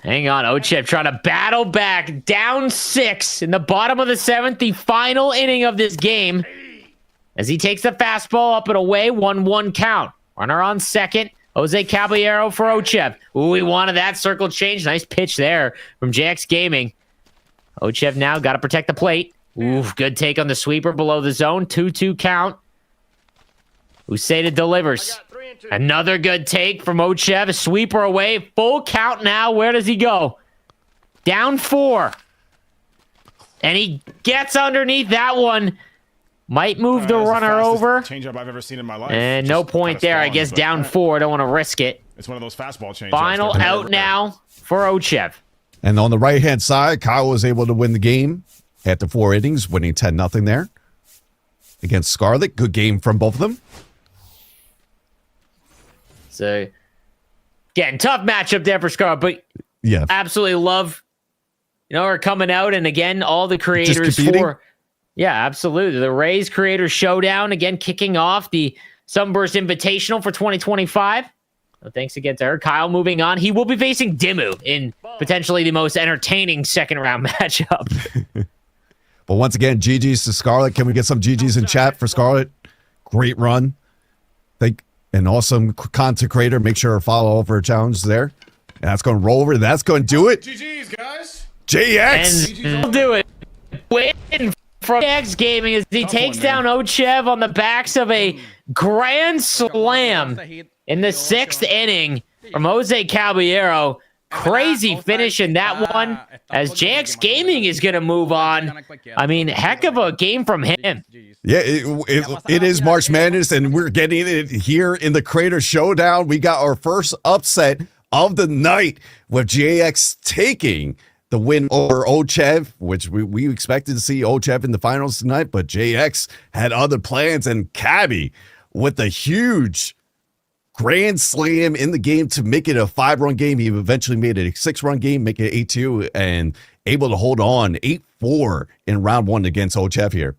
Hang on, Ochev trying to battle back. Down 6 in the bottom of the 7th, the final inning of this game. As he takes the fastball up and away, 1-1 count. Runner on second. Jose Caballero for Ochev. Ooh, he wanted that circle change. Nice pitch there from JX Gaming. Ochev now got to protect the plate. Oof, good take on the sweeper below the zone. 2-2 count. Useda delivers. Another good take from Ochev. A sweeper away. Full count now. Where does he go? Down 4. And he gets underneath that one. Might move the runner over. Changeup I've ever seen in my life. And no point there. I guess down 4. Don't want to risk it. It's one of those fastball changes. Final out now for Ochev. And on the right-hand side, Kyle was able to win the game after 4 innings, winning 10-0 there against Scarlet. Good game from both of them. So, again, tough matchup there for Scarlet, but yeah, absolutely love, are coming out. And again, all the creators for, yeah, absolutely. The Rays Creator Showdown, again, kicking off the Sunburst Invitational for 2025. So thanks again to her. Kyle moving on. He will be facing Dimmu in potentially the most entertaining second-round matchup. But once again, GG's to Scarlet. Can we get some GG's in chat for Scarlet? Great run. Thank an awesome content creator. Make sure to follow all of her challenges there. And that's going to roll over. That's going to do it. GG's, guys. JX. And he'll do it. Win from JX Gaming as he takes down Ochev on the backs of a grand slam in the 6th inning from Jose Caballero. Crazy finish in that one as JX Gaming is going to move on. I mean, heck of a game from him. Yeah, it is March Madness, and we're getting it here in the Creator Showdown. We got our first upset of the night with JX taking the win over Ochev, which we expected to see Ochev in the finals tonight, but JX had other plans, and Cabby with a huge grand slam in the game to make it a 5-run game. He eventually made it a 6-run game, make it 8-2, and able to hold on 8-4 in round 1 against Ochev here.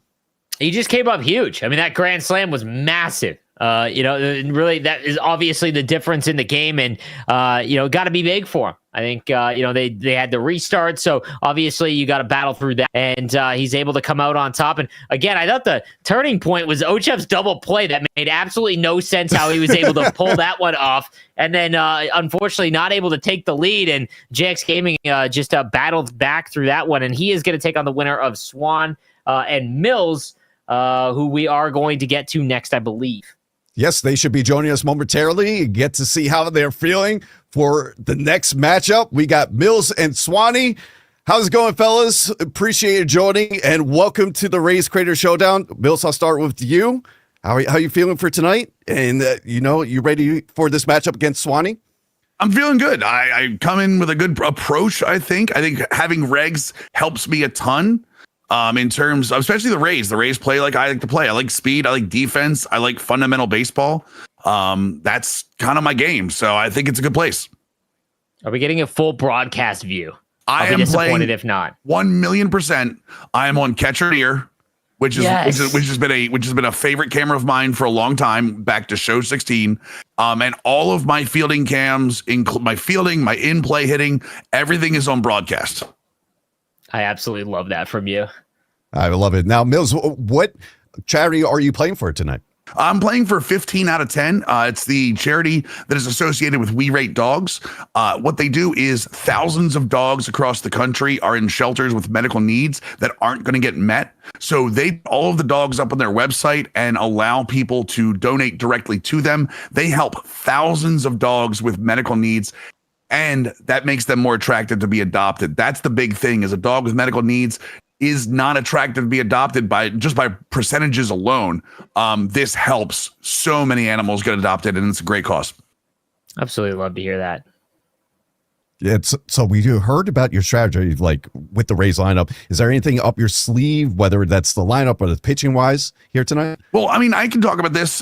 He just came up huge. I mean, that grand slam was massive. Really, that is obviously the difference in the game, and got to be big for him. I think they had the restart, so obviously you got to battle through that, and he's able to come out on top. And again, I thought the turning point was Ochev's double play that made absolutely no sense how he was able to pull that one off, and then unfortunately not able to take the lead. And JX Gaming just battled back through that one, and he is going to take on the winner of Swan and Mills, who we are going to get to next, I believe. Yes, they should be joining us momentarily. Get to see how they're feeling for the next matchup. We got Mills and Swanee. How's it going, fellas? Appreciate you joining, and welcome to the Rays Creator Showdown. Mills, I'll start with you. How are you feeling for tonight? And, you ready for this matchup against Swanee? I'm feeling good. I come in with a good approach, I think. I think having regs helps me a ton. In terms of, especially the Rays play like I like to play. I like speed. I like defense. I like fundamental baseball. That's kind of my game. So I think it's a good place. Are we getting a full broadcast view? I am disappointed playing if not. 1,000,000%. I am on catcher ear, which has been a favorite camera of mine for a long time, back to show 16. And all of my fielding cams, my fielding, my in-play hitting, everything is on broadcast. I absolutely love that from you. I love it. Now, Mills, what charity are you playing for tonight? I'm playing for 15 out of 10. It's the charity that is associated with We Rate Dogs. What they do is thousands of dogs across the country are in shelters with medical needs that aren't going to get met. So they all of the dogs up on their website and allow people to donate directly to them. They help thousands of dogs with medical needs, and that makes them more attractive to be adopted. That's the big thing, is a dog with medical needs is not attractive to be adopted by percentages alone. This helps so many animals get adopted, and it's a great cause. Absolutely love to hear that. Yeah, so we heard about your strategy, like with the Rays lineup. Is there anything up your sleeve, whether that's the lineup or the pitching wise here tonight? Well, I mean, I can talk about this.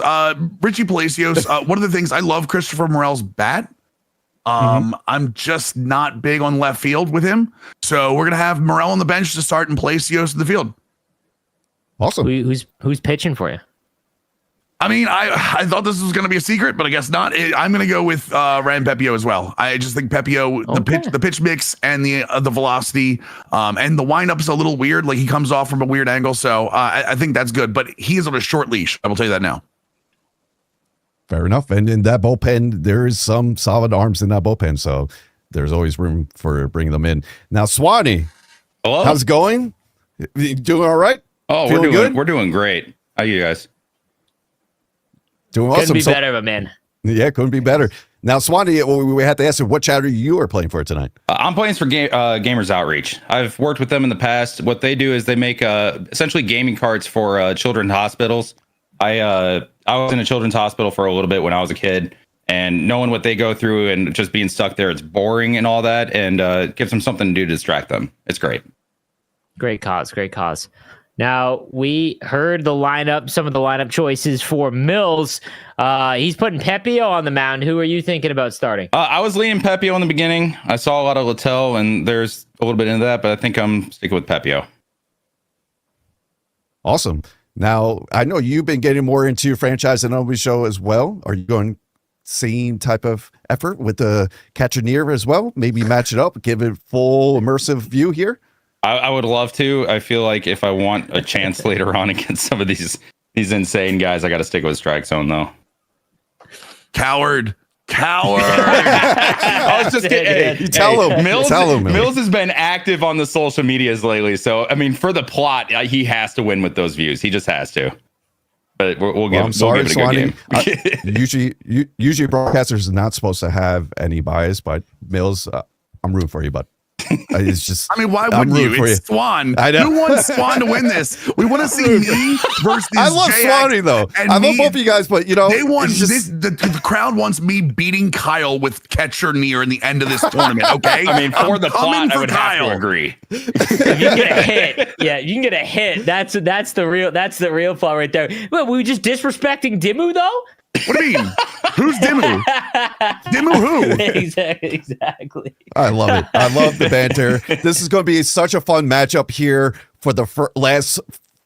Richie Palacios, one of the things I love Christopher Morel's bat. I'm just not big on left field with him. So we're going to have Morel on the bench to start and Palacios in the field. Awesome. Who's pitching for you? I mean, I thought this was going to be a secret, but I guess not. I'm going to go with Ryan Pepio as well. I just think Pepio, the pitch mix and the velocity and the windup's a little weird. Like, he comes off from a weird angle. So I think that's good, but he is on a short leash. I will tell you that now. Fair enough. And in that bullpen, there is some solid arms in that bullpen, so there's always room for bringing them in. Now, Swanee, hello. How's it going? You doing all right? Oh, Feeling good? We're doing great. How you guys? Doing Couldn't awesome. be better, my man. Yeah, couldn't be better. Now, Swanee, we have to ask you what chapter you are playing for tonight. I'm playing for Gamers Outreach. I've worked with them in the past. What they do is they make essentially gaming carts for children's hospitals. I was in a children's hospital for a little bit when I was a kid, and knowing what they go through and just being stuck there, it's boring and all that, and it gives them something to do to distract them. It's great. Great cause. Great cause. Now, we heard some of the lineup choices for Mills. He's putting Pepio on the mound. Who are you thinking about starting? I was leaning Pepio in the beginning. I saw a lot of Littell, and there's a little bit into that, but I think I'm sticking with Pepio. Awesome. Now, I know you've been getting more into your franchise and MLB show as well. Are you going same type of effort with the catcher near as well? Maybe match it up, give it full immersive view here? I would love to. I feel like if I want a chance later on against some of these insane guys, I got to stick with strike zone though. Coward. I was just kidding. You tell him. Mills has been active on the social medias lately, so I mean, for the plot, he has to win with those views. He just has to. But we'll give it a good game. Usually broadcasters are not supposed to have any bias, but Mills, I'm rooting for you, bud. It's just. I mean, why wouldn't you? It's Swan. I know. Who wants Swan to win this? We want to see me versus. I love Swanee though. I love both of you guys, but they want the crowd wants me beating Kyle with catcher near in the end of this tournament. Okay, I mean, for the plot, I would have to agree. If you can get a hit, you can get a hit. That's the real plot right there. Well, we just disrespecting Dimmu though. What do you mean? Who's Dimmu? Dimmu who? Exactly. I love it. I love the banter. This is going to be such a fun matchup here for the first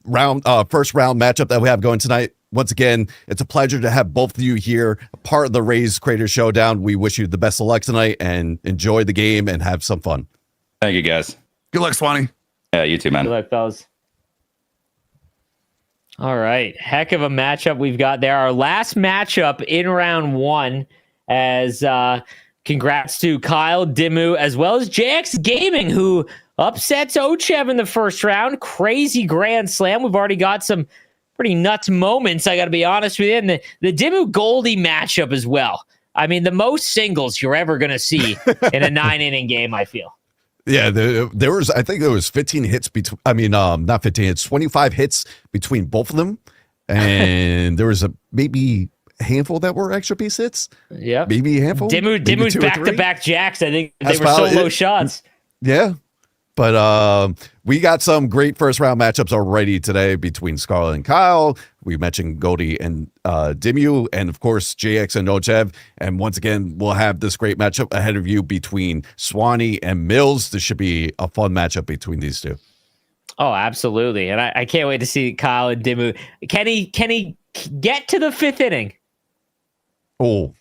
round matchup that we have going tonight. Once again, it's a pleasure to have both of you here, part of the Rays Creator Showdown. We wish you the best of luck tonight and enjoy the game and have some fun. Thank you, guys. Good luck, Swanee. Yeah, you too, man. Good luck, fellas. All right. Heck of a matchup we've got there. Our last matchup in round one, as congrats to Kyle, Dimmu, as well as JX Gaming, who upsets Ochev in the first round. Crazy grand slam. We've already got some pretty nuts moments, I got to be honest with you. And the Dimmu Goldie matchup as well. I mean, the most singles you're ever going to see in a 9-inning game, I feel. Yeah, there was, I think there was 15 hits between, not 15 hits, 25 hits between both of them. And there was maybe a handful that were extra base hits. Yeah. Maybe a handful. Dimmu's back-to-back jacks. I think they were solo shots. Yeah. But we got some great first round matchups already today between Scarlett and Kyle. We mentioned Goldie and Dimmu, and of course JX and Ochev. And once again, we'll have this great matchup ahead of you between Swanee and Mills. This should be a fun matchup between these two. Oh, absolutely. And I can't wait to see Kyle and Dimmu. Can he get to the fifth inning? Oh,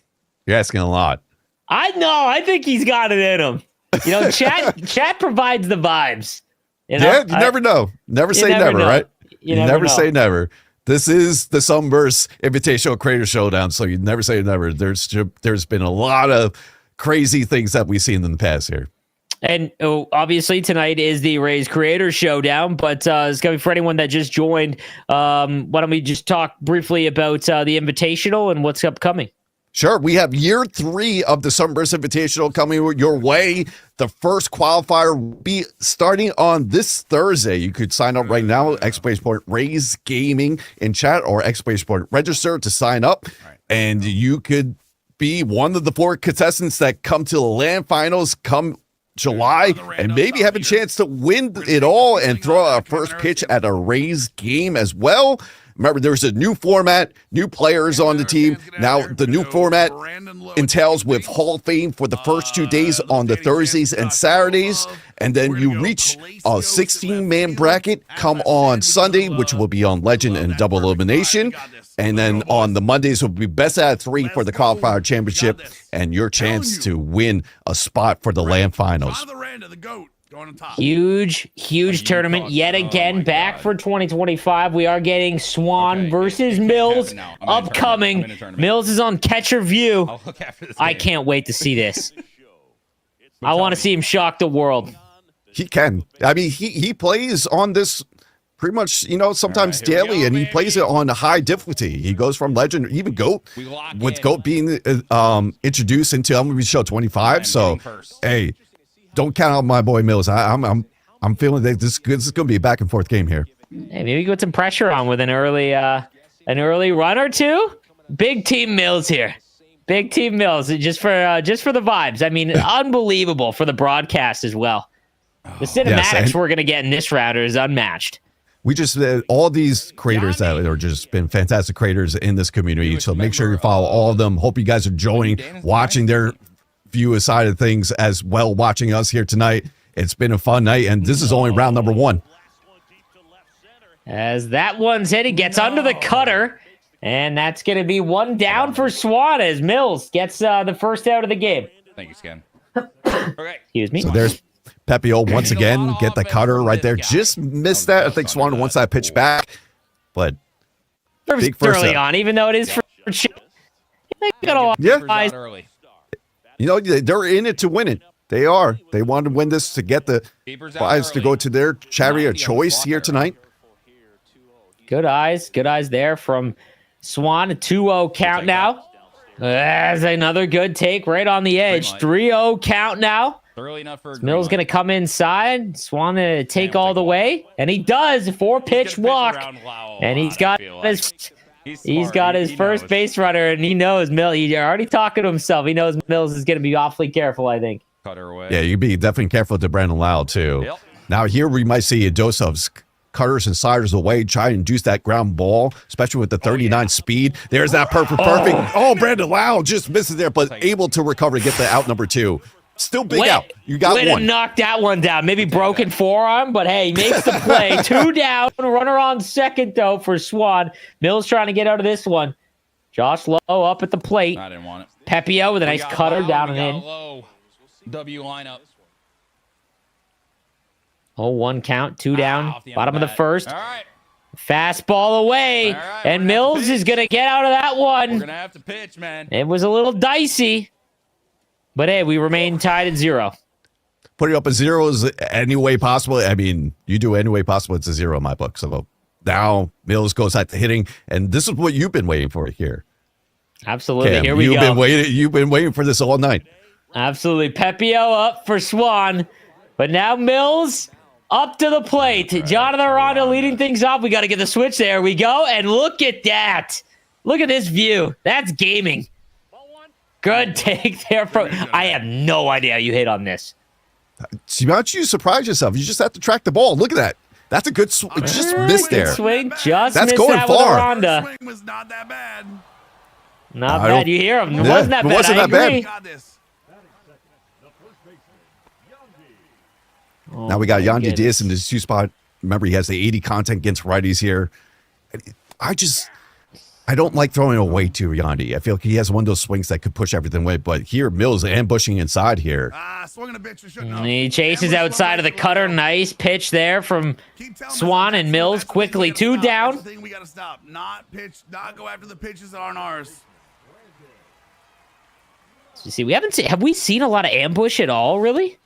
you're asking a lot. I know. I think he's got it in him. You know, chat provides the vibes. You know? Yeah, you never know. Never say never, right? You never say never. This is the Sunburst Invitational Creator Showdown, so you never say never. There's been a lot of crazy things that we've seen in the past here. And obviously tonight is the Rays Creator Showdown, but it's going to be for anyone that just joined. Why don't we just talk briefly about the Invitational and what's upcoming? Sure. We have year 3 of the Sunburst Invitational coming your way. The first qualifier will be starting on this Thursday. You could sign up right now, exclamation point Rays Gaming in chat or exclamation point register to sign up. Right. And you could be one of the 4 contestants that come to the land finals come July and maybe have a chance to win it all and throw our first pitch at a Rays game as well. Remember, there's a new format, new players on the team. Now, the new format entails with Hall of Fame for the first 2 days on the Thursdays and Saturdays. And then you reach a 16-man bracket come on Sunday, which will be on Legend and Double Elimination. And then on the Mondays will be best out of 3 for the qualifier championship and your chance to win a spot for the land finals. Huge tournament yet again back for 2025. We are getting Swan versus Mills upcoming. Mills is on catcher view. I can't wait to see this. I want to see him shock the world. He can. I mean, he plays on this pretty much, sometimes daily, and he plays it on a high difficulty. He goes from legend, even GOAT, with GOAT being introduced into MLB Show 25. So, hey, don't count out my boy Mills. I'm feeling that this is going to be a back and forth game here. Hey, maybe put some pressure on with an early run or two. Big team Mills here. Big team Mills, just for the vibes. I mean, unbelievable for the broadcast as well. The cinematics we're going to get in this rounder is unmatched. We just all these creators that are just been fantastic creators in this community. So make sure you follow all of them. Hope you guys are enjoying watching their view side of things as well, watching us here tonight. It's been a fun night, and this is only round number 1. As that one's hit, he gets under the cutter, and that's going to be 1 down for Swan as Mills gets the first out of the game. Thank you, Scan. Excuse me. So there's Pepio once again, get the cutter right there. Just missed that. I think Swan wants that pitch back, but big first early on, even though it is for early. They're in it to win it. They are. They want to win this to get the prize to go to their charity of choice here tonight. Good eyes there from Swan. A 2-0 count now. That's another good take right on the edge. 3-0 count now. Early enough for Mills going to come inside. Swan to take all the way, and he does. 4-pitch walk, and he's got his first base runner, and he knows Mills. He's already talking to himself. He knows Mills is going to be awfully careful, I think. Cutter away. Yeah, you'd be definitely careful to Brandon Lau too. Yep. Now here we might see a dose of cutters and sliders away, try and induce that ground ball, especially with the 39 speed. There's that perfect. Oh, Brandon Lau just misses there, but able to recover, get the out number 2. Still big out. You got way one. To knock that one down. Maybe broken forearm, but hey, he makes the play. 2 down. Runner on second, though, for Swan. Mills trying to get out of this one. Josh Lowe up at the plate. I didn't want it. Pepio with a nice cutter down and in. Low. W lineup. 0-1 count. 2 down. Bottom of the first. All right. Fastball away. And Mills is going to get out of that one. We're going to have to pitch, man. It was a little dicey. But hey, we remain tied at 0. Putting up a 0 is any way possible. I mean, you do any way possible, it's a 0 in my book. So now Mills goes out to hitting, and this is what you've been waiting for here. Absolutely. Cam, here we go. You've been waiting for this all night. Absolutely. Pepio up for Swan. But now Mills up to the plate. Jonathan Aranda leading things off. We got to get the switch. There we go. And look at that. Look at this view. That's gaming. Good take there. I have no idea how you hit on this. See, why don't you surprise yourself? You just have to track the ball. Look at that. That's a good just missed there. Good swing. Just That's missed going that far. With Aranda. Swing was not that bad. Not bad. You hear him. It Yeah, wasn't that it bad. wasn't I that bad. agree. Got this. Now we got my Yandy goodness. Diaz in this 2 spot. Remember, he has the 80 content against righties here. I don't like throwing it away to Yandy. I feel like he has one of those swings that could push everything away. But here, Mills ambushing inside here. Swinging a bitch for shooting up. He chases outside of the cutter. Nice pitch there from Swan, and Mills quickly 2 down. That's the thing we got to stop. Not pitch. Not go after the pitches that aren't ours. You see, have we seen a lot of ambush at all, really?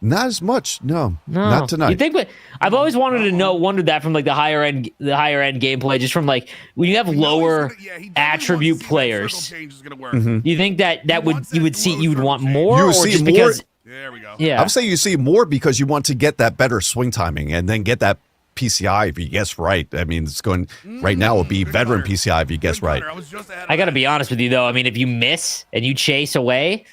Not as much. No, not tonight. You think? I've always wondered that from like the higher end gameplay, just from like when you have lower attribute players. You think you would want more, You would or see just more- because? There we go. Yeah, I would say you see more because you want to get that better swing timing and then get that PCI if you guess right. I mean, it's going right now. It would be veteran PCI if you guess right. I got to be honest with you though. I mean, if you miss and you chase away,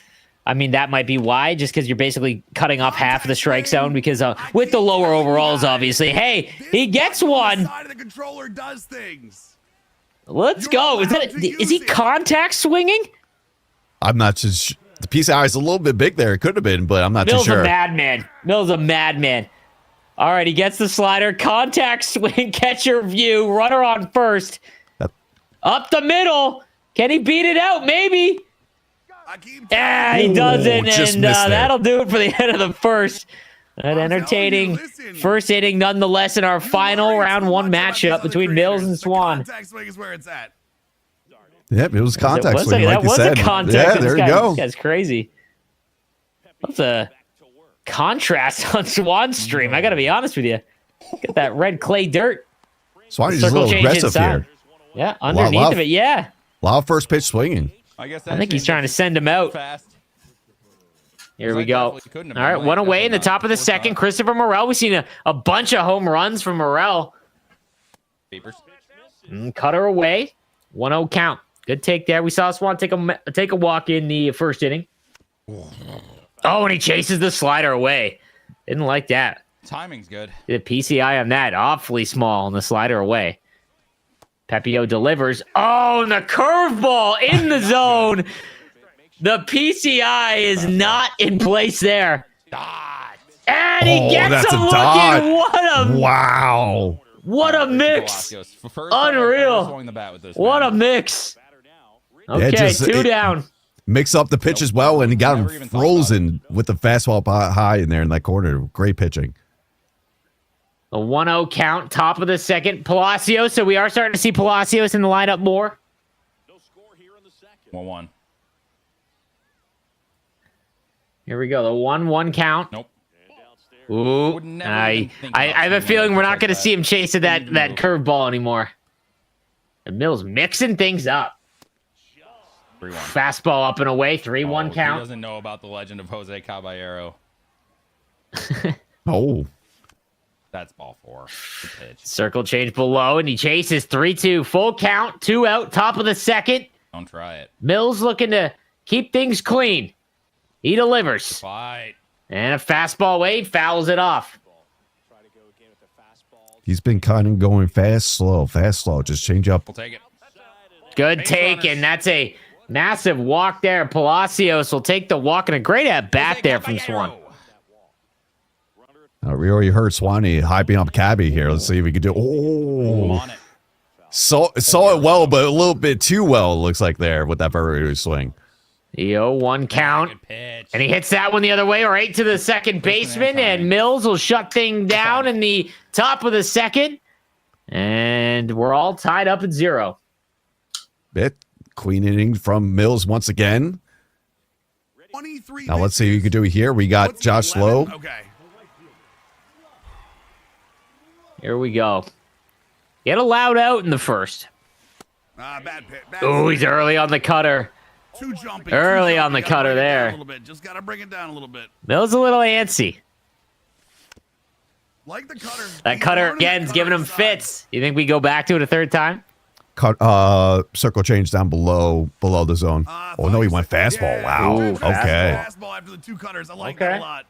I mean, that might be why, just because you're basically cutting off half of the strike zone because with the lower overalls, obviously. Hey, he gets one. Side of the controller does things. Let's go. Is he contact swinging? I'm not just. The PCI is a little bit big there. It could have been, but I'm not Mill's too sure. a madman. Mill's a madman. All right, he gets the slider. Contact swing, catcher view. Runner on first. Up the middle. Can he beat it out? Maybe. Yeah, he doesn't, just and missed there. that'll do it for the end of the first. An entertaining first inning, nonetheless, in our final round 1 matchup between Mills and Swan. Contact swing is where it's at. Yep, it was contact That swing, like you was said. a contact. Yeah, there you This go. guy's crazy. That's a contrast on Swan's stream. I got to be honest with you. Get that red clay dirt. Swanee's a little aggressive here. Yeah, underneath of it. Yeah. A lot of first pitch swinging. I think he's trying to send him out. Here we go. All right, one away in the top of the second. Christopher Morel. We've seen a bunch of home runs from Morel. Cutter away. 1-0 count. Good take there. We saw Swan take a walk in the first inning. Oh, and he chases the slider away. Didn't like that. Timing's good. The PCI on that. Awfully small on the slider away. Pepio delivers. Oh, and the curveball in the zone. The PCI is not in place there. And he gets him looking. Wow. What a mix. Unreal. What a mix. Okay, two down. Mix up the pitch as well, and he got him frozen with the fastball high in there in that corner. Great pitching. A 1-0 count, top of the second. Palacios, so we are starting to see Palacios in the lineup more. 1-1. Here we go, the 1-1 count. Nope. Ooh, I have a feeling we're not going to see him chase that curveball anymore. And Mills mixing things up. 3-1. Fastball up and away, 3-1 count. He doesn't know about the legend of Jose Caballero. Oh. That's ball 4. Good pitch. Circle change below, and he chases 3-2. Full count, 2 out, top of the second. Don't try it. Mills looking to keep things clean. He delivers. Fight. And a fastball Wade fouls it off. He's been kind of going fast, slow. Just change up. We'll take it. Good take, and that's a massive walk there. Palacios will take the walk, and a great at-bat there from Swan. We already heard Swanee hyping up Cabby here. Let's see if we can do. Oh, saw it well, but a little bit too well. It looks like there with that very swing. The 0-1 count, and he hits that one the other way, right to the second baseman, and Mills will shut things down in the top of the second, and we're all tied up at 0. Clean inning from Mills once again. Now let's see what you can do here. We got Josh Lowe. Okay. Here we go. Get allowed out in the first. Bad pitch. Oh, he's early on the cutter. Too jumpy. Early on the cutter there. A little bit. Just got to bring it down a little bit. Mills a little antsy. Like the cutter. That cutter again's giving him fits. You think we go back to it a third time? Circle change down below the zone. Oh no, he went fastball. Yeah. Wow. Ooh, okay. Fastball after the 2 cutters. I like that a lot.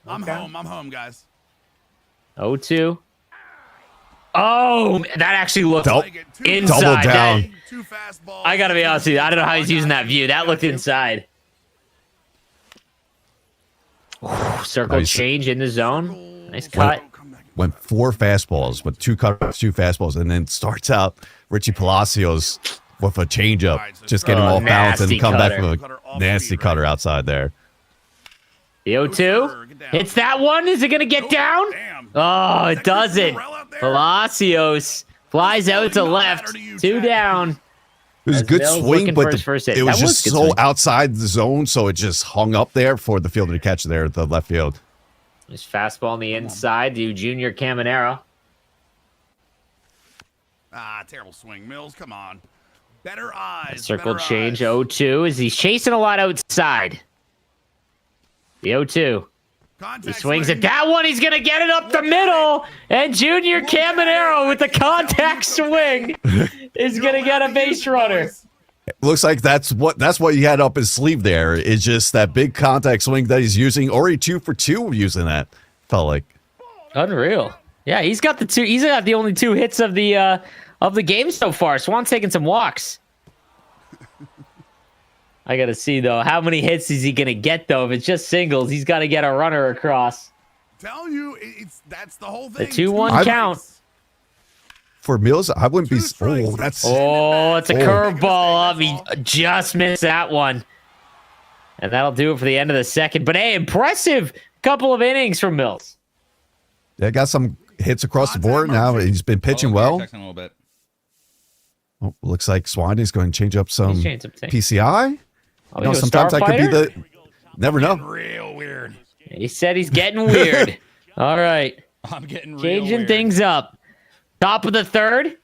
I'm home, guys. 0-2. Oh, that actually looked inside. Double down. I got to be honest with you. I don't know how he's using that view. That looked inside. Ooh, circle change in the zone. Nice cut. Went 4 fastballs with 2 cutters, 2 fastballs, and then starts out Richie Palacios with a changeup. Just get him off balance and come back with a nasty cutter outside there. The 0-2 hits that one. Is it going to get down? Oh, it doesn't. Palacios flies out to left. 2 down. It was a good swing, but it was just so swing. outside the zone, so it just hung up there for the fielder to catch there at the left field. Nice fastball on the inside to Junior Caminero. Terrible swing. Mills, come on. Better eyes. Circle change 0-2 as he's chasing a lot outside. The 0-2. He swings at that one. He's going to get it up the middle. And Junior Caminero with the contact swing is going to get a base runner. It looks like that's what he had up his sleeve there. It's just that big contact swing that he's using. Already 2 for 2 using that. Felt like unreal. Yeah, he's got the 2. He's got the only 2 hits of the game so far. Swan's taking some walks. I got to see, though, how many hits is he going to get, though? If it's just singles, he's got to get a runner across. Tell you, that's the whole thing. The 2-1 count. For Mills, I wouldn't be. Oh, that's. Oh, it's a curveball up. He just missed that one. And that'll do it for the end of the second. But, hey, impressive couple of innings from Mills. Yeah, got some hits across the board now. He's been pitching well. A little bit. Oh, looks like Swanee's going to change up some PCI. Oh, Sometimes that could be the. Never know. Real weird. He said he's getting weird. All right. I'm getting real Changing weird. things up. Top of the third.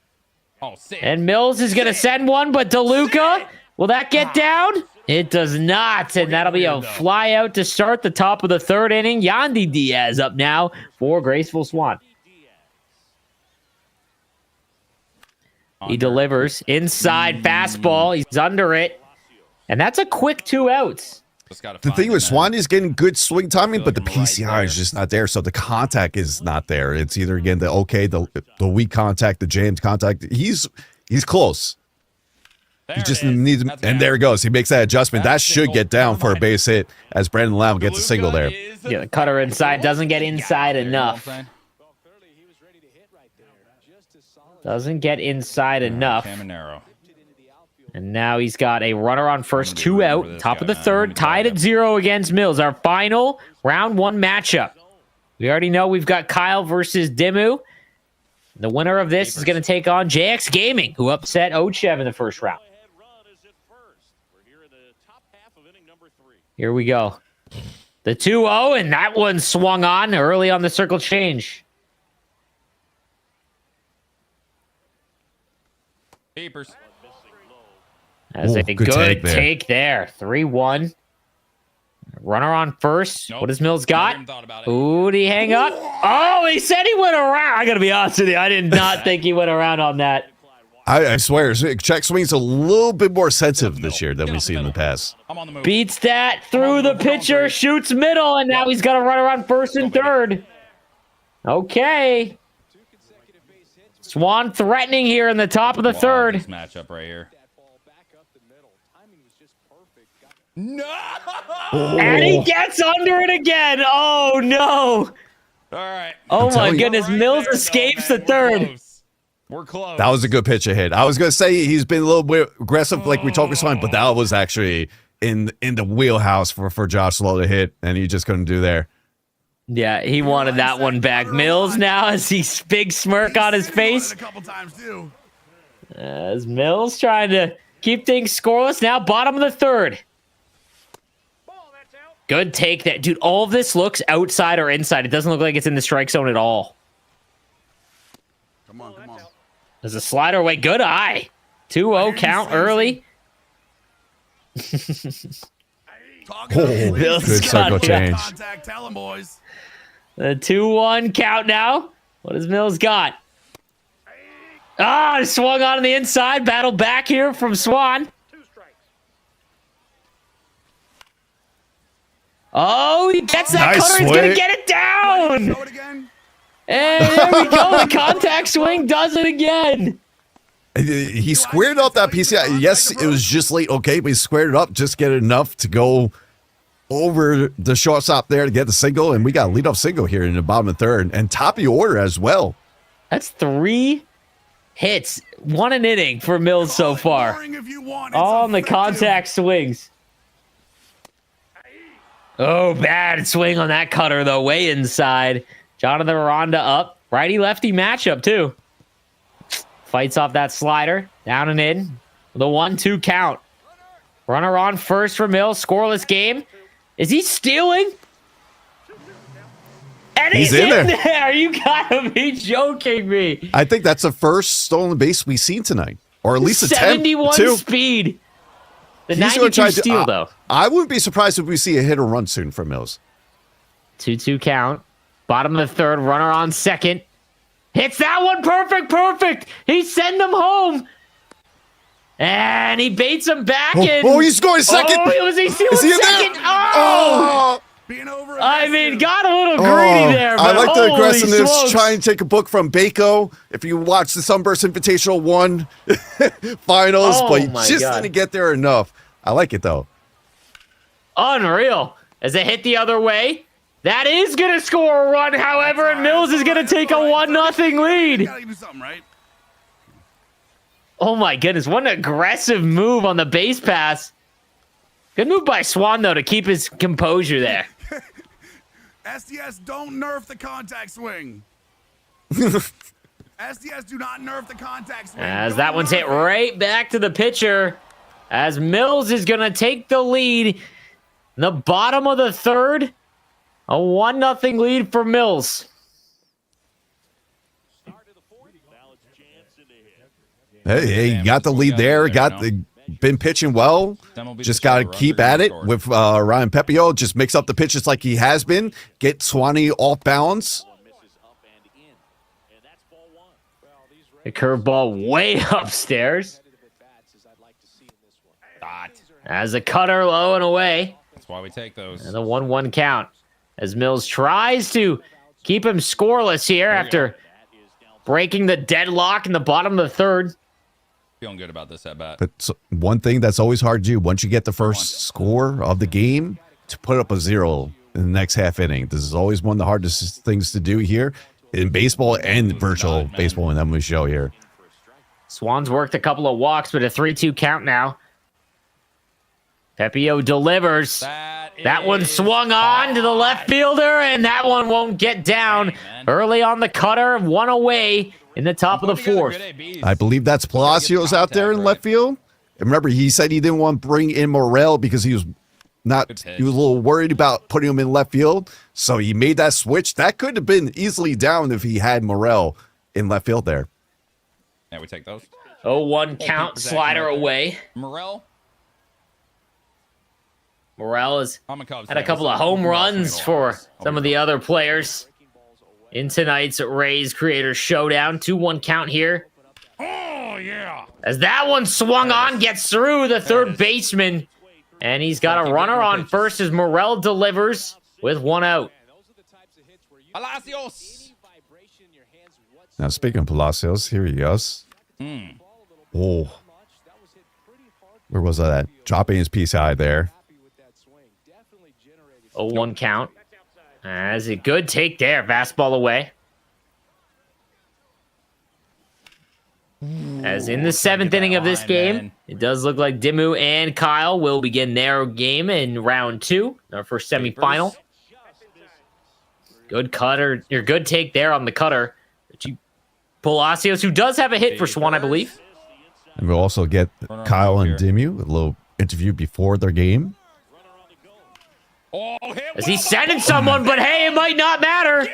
Oh, sick. And Mills is going to send one, but DeLuca, will that get down? It does not, and that'll be a fly out to start the top of the third inning. Yandy Diaz up now for Graceful Swan. He delivers inside fastball. He's under it, and that's a quick 2 outs. The thing with Swan is getting good swing timing, but the PCI is just not there, so the contact is not there. It's either again the weak contact, the jammed contact. He's close. He just needs, and there it goes. He makes that adjustment. That should get down for a base hit as Brandon Lamb gets a single there. Yeah, the cutter inside doesn't get inside enough. Doesn't get inside enough. And now he's got a runner on first, 2 out, top of the third, tied at 0 against Mills. Our final round 1 matchup. We already know we've got Kyle versus Dimmu. The winner of this is going to take on JX Gaming, who upset Ochev in the first round. Here we go. The 2-0, and that one swung on early on the circle change. Papers. That's a good take there. 3-1. Runner on first. What does Mills got? Ooh, did he hang up? Oh, he said he went around. I got to be honest with you. I did not think he went around on that. I swear, check swing's a little bit more sensitive this year than we've seen in the past. Beats that through the pitcher, shoots middle, and now he's got a runner on first and third. Okay. Swan threatening here in the top of the third. This matchup right here. No! And he gets under it again. Oh, no. All right. Oh, my goodness. Mills escapes the third. We're close. That was a good pitch ahead. I was going to say he's been a little bit aggressive like we talked about, but that was actually in the wheelhouse for Josh Lowe to hit, and he just couldn't do there. Yeah, he wanted that one back. Mills now as he's big smirk on his face. As Mills trying to keep things scoreless. Now bottom of the third. Good take that. Dude, all of this looks outside or inside. It doesn't look like it's in the strike zone at all. Come on. There's a slider away. Good eye. 2-0 count early. Good circle change. Tell him, boys. The 2-1 count now. What has Mills got? Ah, swung on the inside. Battle back here from Swan. Oh, he gets that Nice cutter. He's going to get it down. Show it again. And there we go. The contact swing does it again. He squared up that PCI. Yes, it was just late, okay, but he squared it up, just get enough to go over the shortstop there to get the single, and we got a leadoff single here in the bottom of the third, and top of the order as well. That's 3 hits, 1 an inning for Mills so far. All on the contact swings. Oh, bad swing on that cutter, though, way inside. Jonathan Aranda up. Righty-lefty matchup, too. Fights off that slider. Down and in. The 1-2 count. Runner on first for Mills. Scoreless game. Is he stealing? And he's in there. You gotta be joking me. I think that's the first stolen base we've seen tonight. Or at least a 71 10, speed. The He's gonna 92 steal, though. I wouldn't be surprised if we see a hit or run soon from Mills. 2-2 count. Bottom of the third. Runner on second. Hits that one. Perfect. He sent him home. And he baits him back in. Oh, he's going second. Oh, was he stealing Is he in second? there? Oh! I mean, got a little greedy there. But I like the holy aggressiveness. smokes. Try and take a book from Bako. If you watch the Sunburst Invitational 1 finals, but my just God. didn't get there enough. I like it, though. Unreal. As it hit the other way. That is going to score a run, however, and Mills is going to take a 1-0 lead. Gotta do something, right? Oh my goodness, what an aggressive move on the base pass. Good move by Swan, though, to keep his composure there. SDS, don't nerf the contact swing. SDS, do not nerf the contact swing. As that one's hit right back to the pitcher. As Mills is going to take the lead in the bottom of the third. A 1-0 lead for Mills. Hey, you got the lead there. Been pitching well. Just got to keep at it with Ryan Pepio. Just mix up the pitches like he has been. Get Swanee off balance. The curveball way upstairs. As a cutter low and away. That's why we take those. And a 1-1 count. As Mills tries to keep him scoreless here after breaking the deadlock in the bottom of the third. Feeling good about this at bat. But one thing that's always hard to do, once you get the first score of the game, to put up a 0 in the next half inning. This is always one of the hardest things to do here in baseball and virtual baseball in MLB show here. Swan's worked a couple of walks, but a 3-2 count now. Pepio delivers. That one swung on to the left fielder, and that one won't get down. Early on the cutter, one away in the top of the fourth. I believe that's Palacios out there in left field. And remember, he said he didn't want to bring in Morel because he was a little worried about putting him in left field. So he made that switch. That could have been easily down if he had Morel in left field there. Yeah, we take those. 0-1 count, slider away. Morel has had a couple of home runs for some of the other players in tonight's Rays Creators Showdown. 2-1 count here. Oh, yeah. As that one swung on, gets through the third baseman. And he's got a runner on first as Morel delivers with one out. Palacios. Now, speaking of Palacios, here he goes. Oh. Where was that at? Dropping his piece high there. 0-1 count. As a good take there. Fastball away. As in the 7th inning of this game, it does look like Dimmu and Kyle will begin their game in round 2, our first semifinal. Good cutter, or good take there on the cutter. Palacios, who does have a hit for Swan, I believe. And we'll also get Kyle and Dimmu, a little interview before their game. As he's sending someone, but hey, it might not matter.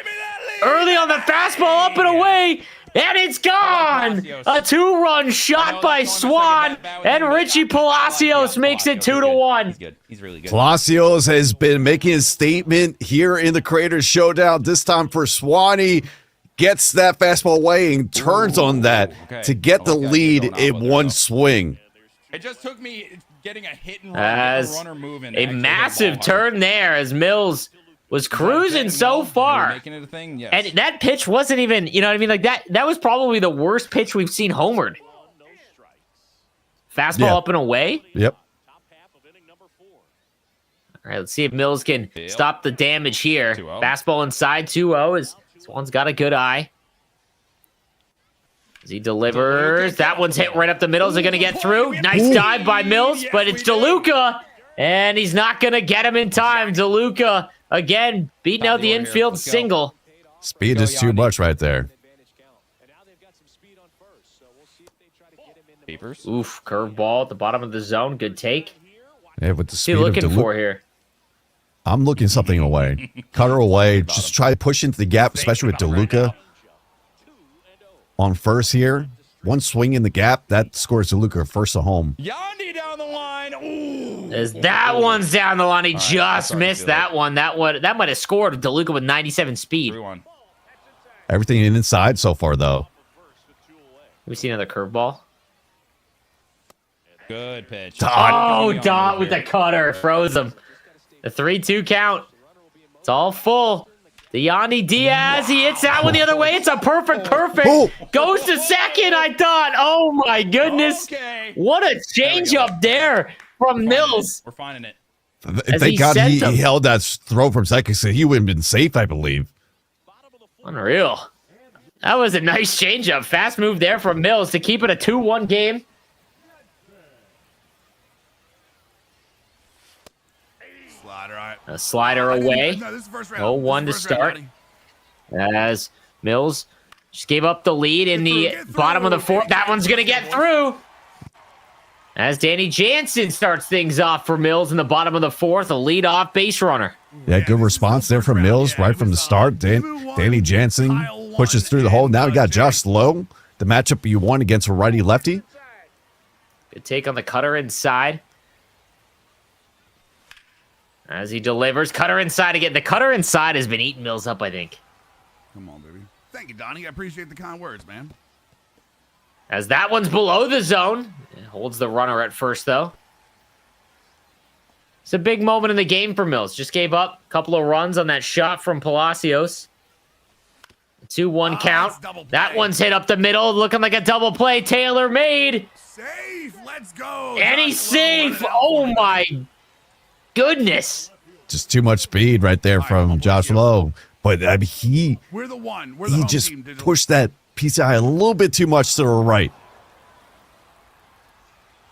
Early on the fastball, up and away, and it's gone. A 2-run shot by Swan, and Richie Palacios makes it 2-1. He's really good. Palacios has been making his statement here in the Creators Showdown. This time for Swanee, gets that fastball away and turns on that to get the lead in one swing. It just took me getting a hit and run, As runner moving. a massive turn there as Mills was cruising so far. Making it a thing? Yes. And that pitch wasn't even, you know what I mean? Like that was probably the worst pitch we've seen homered. Fastball up and away. Yep. All right, let's see if Mills can stop the damage here. 2-0. Fastball inside 2-0 as Swan's got a good eye. As he delivers, that one's hit right up the middle. Is it going to get through? Nice dive by Mills, but it's DeLuca, and he's not going to get him in time. DeLuca, again, beating out the infield single. Speed is too much right there. Oof, curveball at the bottom of the zone. Good take. Yeah, with the What's speed he of looking for here? I'm looking something away. Cutter away. Just try to push into the gap, especially with DeLuca on first here. One swing in the gap, that scores DeLuca first to home. Yandy down the line. Ooh. As that one's down the line, he just missed that one. That might have scored DeLuca with 97 speed. 3-1. Everything inside so far, though. We see another curveball. Good pitch. Dot with the cutter. Froze him. The 3-2 count. It's all full. The Yandy Diaz, he hits that one the other way. It's a perfect. Goes to second, I thought. Oh, my goodness. Okay. What a change-up there from Mills. We're finding it. Thank God he held that throw from second, so he would have been safe, I believe. Unreal. That was a nice change-up. Fast move there from Mills to keep it a 2-1 game. A slider away. 0-1 to start. As Mills just gave up the lead in the bottom of the fourth. That one's going to get through. As Danny Jansen starts things off for Mills in the bottom of the fourth, a leadoff base runner. Yeah, good response there from Mills right from the start. Danny Jansen pushes through the hole. Now we got Josh Lowe, the matchup you won against a righty-lefty. Good take on the cutter inside. As he delivers, cutter inside again. The cutter inside has been eating Mills up, I think. Come on, baby. Thank you, Donnie. I appreciate the kind words, man. As that one's below the zone. It holds the runner at first, though. It's a big moment in the game for Mills. Just gave up a couple of runs on that shot from Palacios. 2-1 count. That one's hit up the middle, looking like a double play. Taylor made. Safe. Let's go. And he's safe. Oh, my goodness. Just too much speed right there from Josh Lowe. But I mean, he just pushed that PCI a little bit too much to the right.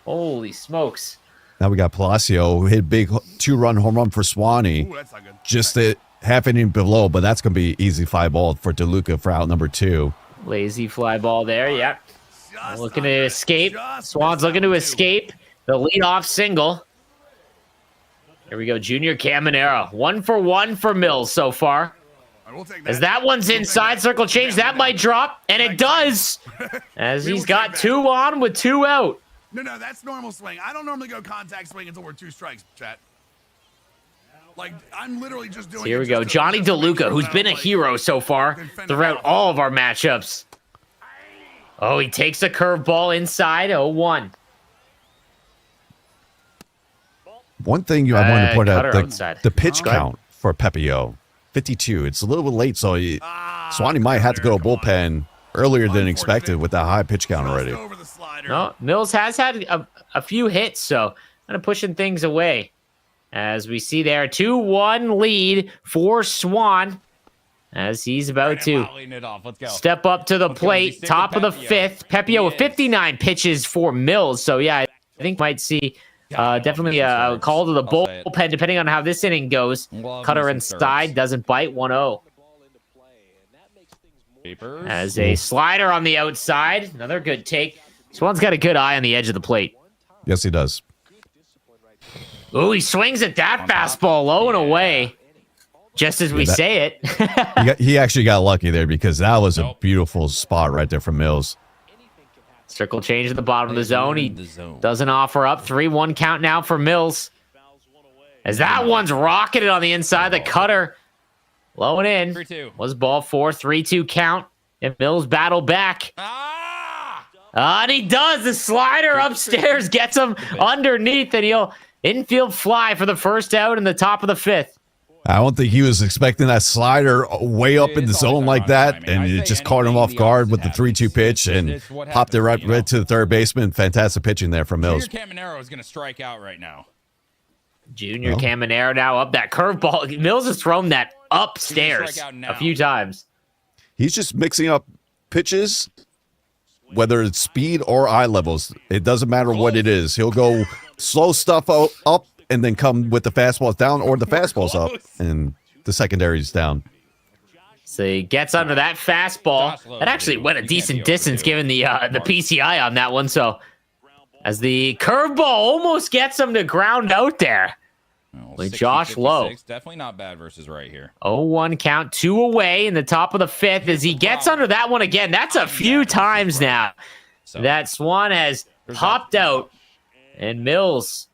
Holy smokes. Now we got Palacio, who hit a big 2-run home run for Swanee. Ooh, that's not good. Just a half inning below, but that's going to be easy fly ball for DeLuca for out number 2. Lazy fly ball there, yeah. Looking to escape. Swan's looking to escape. The leadoff single. Here we go, Junior Caminero. 1 for 1 for Mills so far. As that one's inside, circle change, that might drop, and it does. As he's got 2 on with 2 out. No, that's normal swing. I don't normally go contact swing until we're 2 strikes, chat. Like, I'm literally just doing Here we go. Johnny DeLuca, who's been a hero so far throughout all of our matchups. Oh, he takes a curveball inside, 0-1. One thing I wanted to point out, outside. the pitch count for Pepio, 52. It's a little bit late, so Swanee might have to go to bullpen earlier than expected with that high pitch count already. No, Mills has had a few hits, so kind of pushing things away. As we see there, 2-1 lead for Swan. As he's about to step up to the plate, top of the 5th. Pepio with 59 pitches for Mills. So, yeah, I think might see definitely a call to the bullpen, depending on how this inning goes. Cutter inside, doesn't bite, 1-0. As a slider on the outside, another good take. Swan's got a good eye on the edge of the plate. Yes, he does. Oh, he swings at that fastball low and away. Just as we say it. he actually got lucky there because that was a beautiful spot right there from Mills. Circle change at the bottom of the zone. He doesn't offer up. 3-1 count now for Mills. As that one's rocketed on the inside. The cutter low and in. 3-2. Was ball 4. 3-2 count. And Mills battle back. And he does. The slider upstairs gets him underneath, and he'll infield fly for the first out in the top of the 5th. I don't think he was expecting that slider way up in the zone like that, and it just caught him off guard with the 3-2 pitch and popped it right to the third baseman. Fantastic pitching there from Mills. Junior Caminero is going to strike out right now. Junior Caminero now up that curveball. Mills has thrown that upstairs a few times. He's just mixing up pitches, whether it's speed or eye levels. It doesn't matter what it is. He'll go slow stuff up and then come with the fastballs down, or the fastballs up and the secondary's down. So he gets under that fastball. That actually went a decent distance given the PCI on that one. So as the curveball almost gets him to ground out there. With Josh Lowe. Definitely not bad versus right here. 0-1 count, 2 away in the top of the 5th as he gets under that one again. That's a few times now that Swan has popped out. And Mills,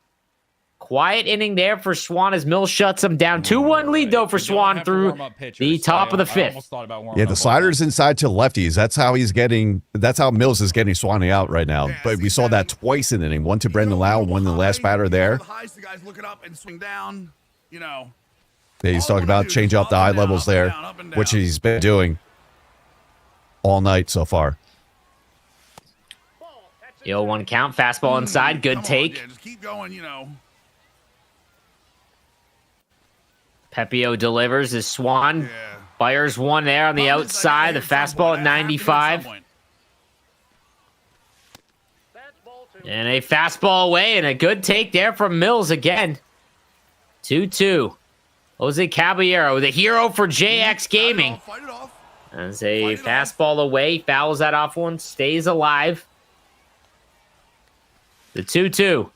quiet inning there for Swan as Mills shuts him down. 2-1 lead, though, for Swan through the top of the 5th. Yeah, the slider's inside to lefties. That's how Mills is getting Swanee out right now. But we saw that twice in the inning. One to Brendan Lau, one to the last batter there. Yeah, he's talking about change up the eye levels there, which he's been doing all night so far. 0-1 count, fastball inside, good take. Just keep going, Pepio delivers as Swan fires one there on the outside. The fastball at 95. And a fastball away and a good take there from Mills again. 2-2. Jose Caballero, the hero for JX Gaming. As a fastball away, fouls that off one, stays alive. The 2-2.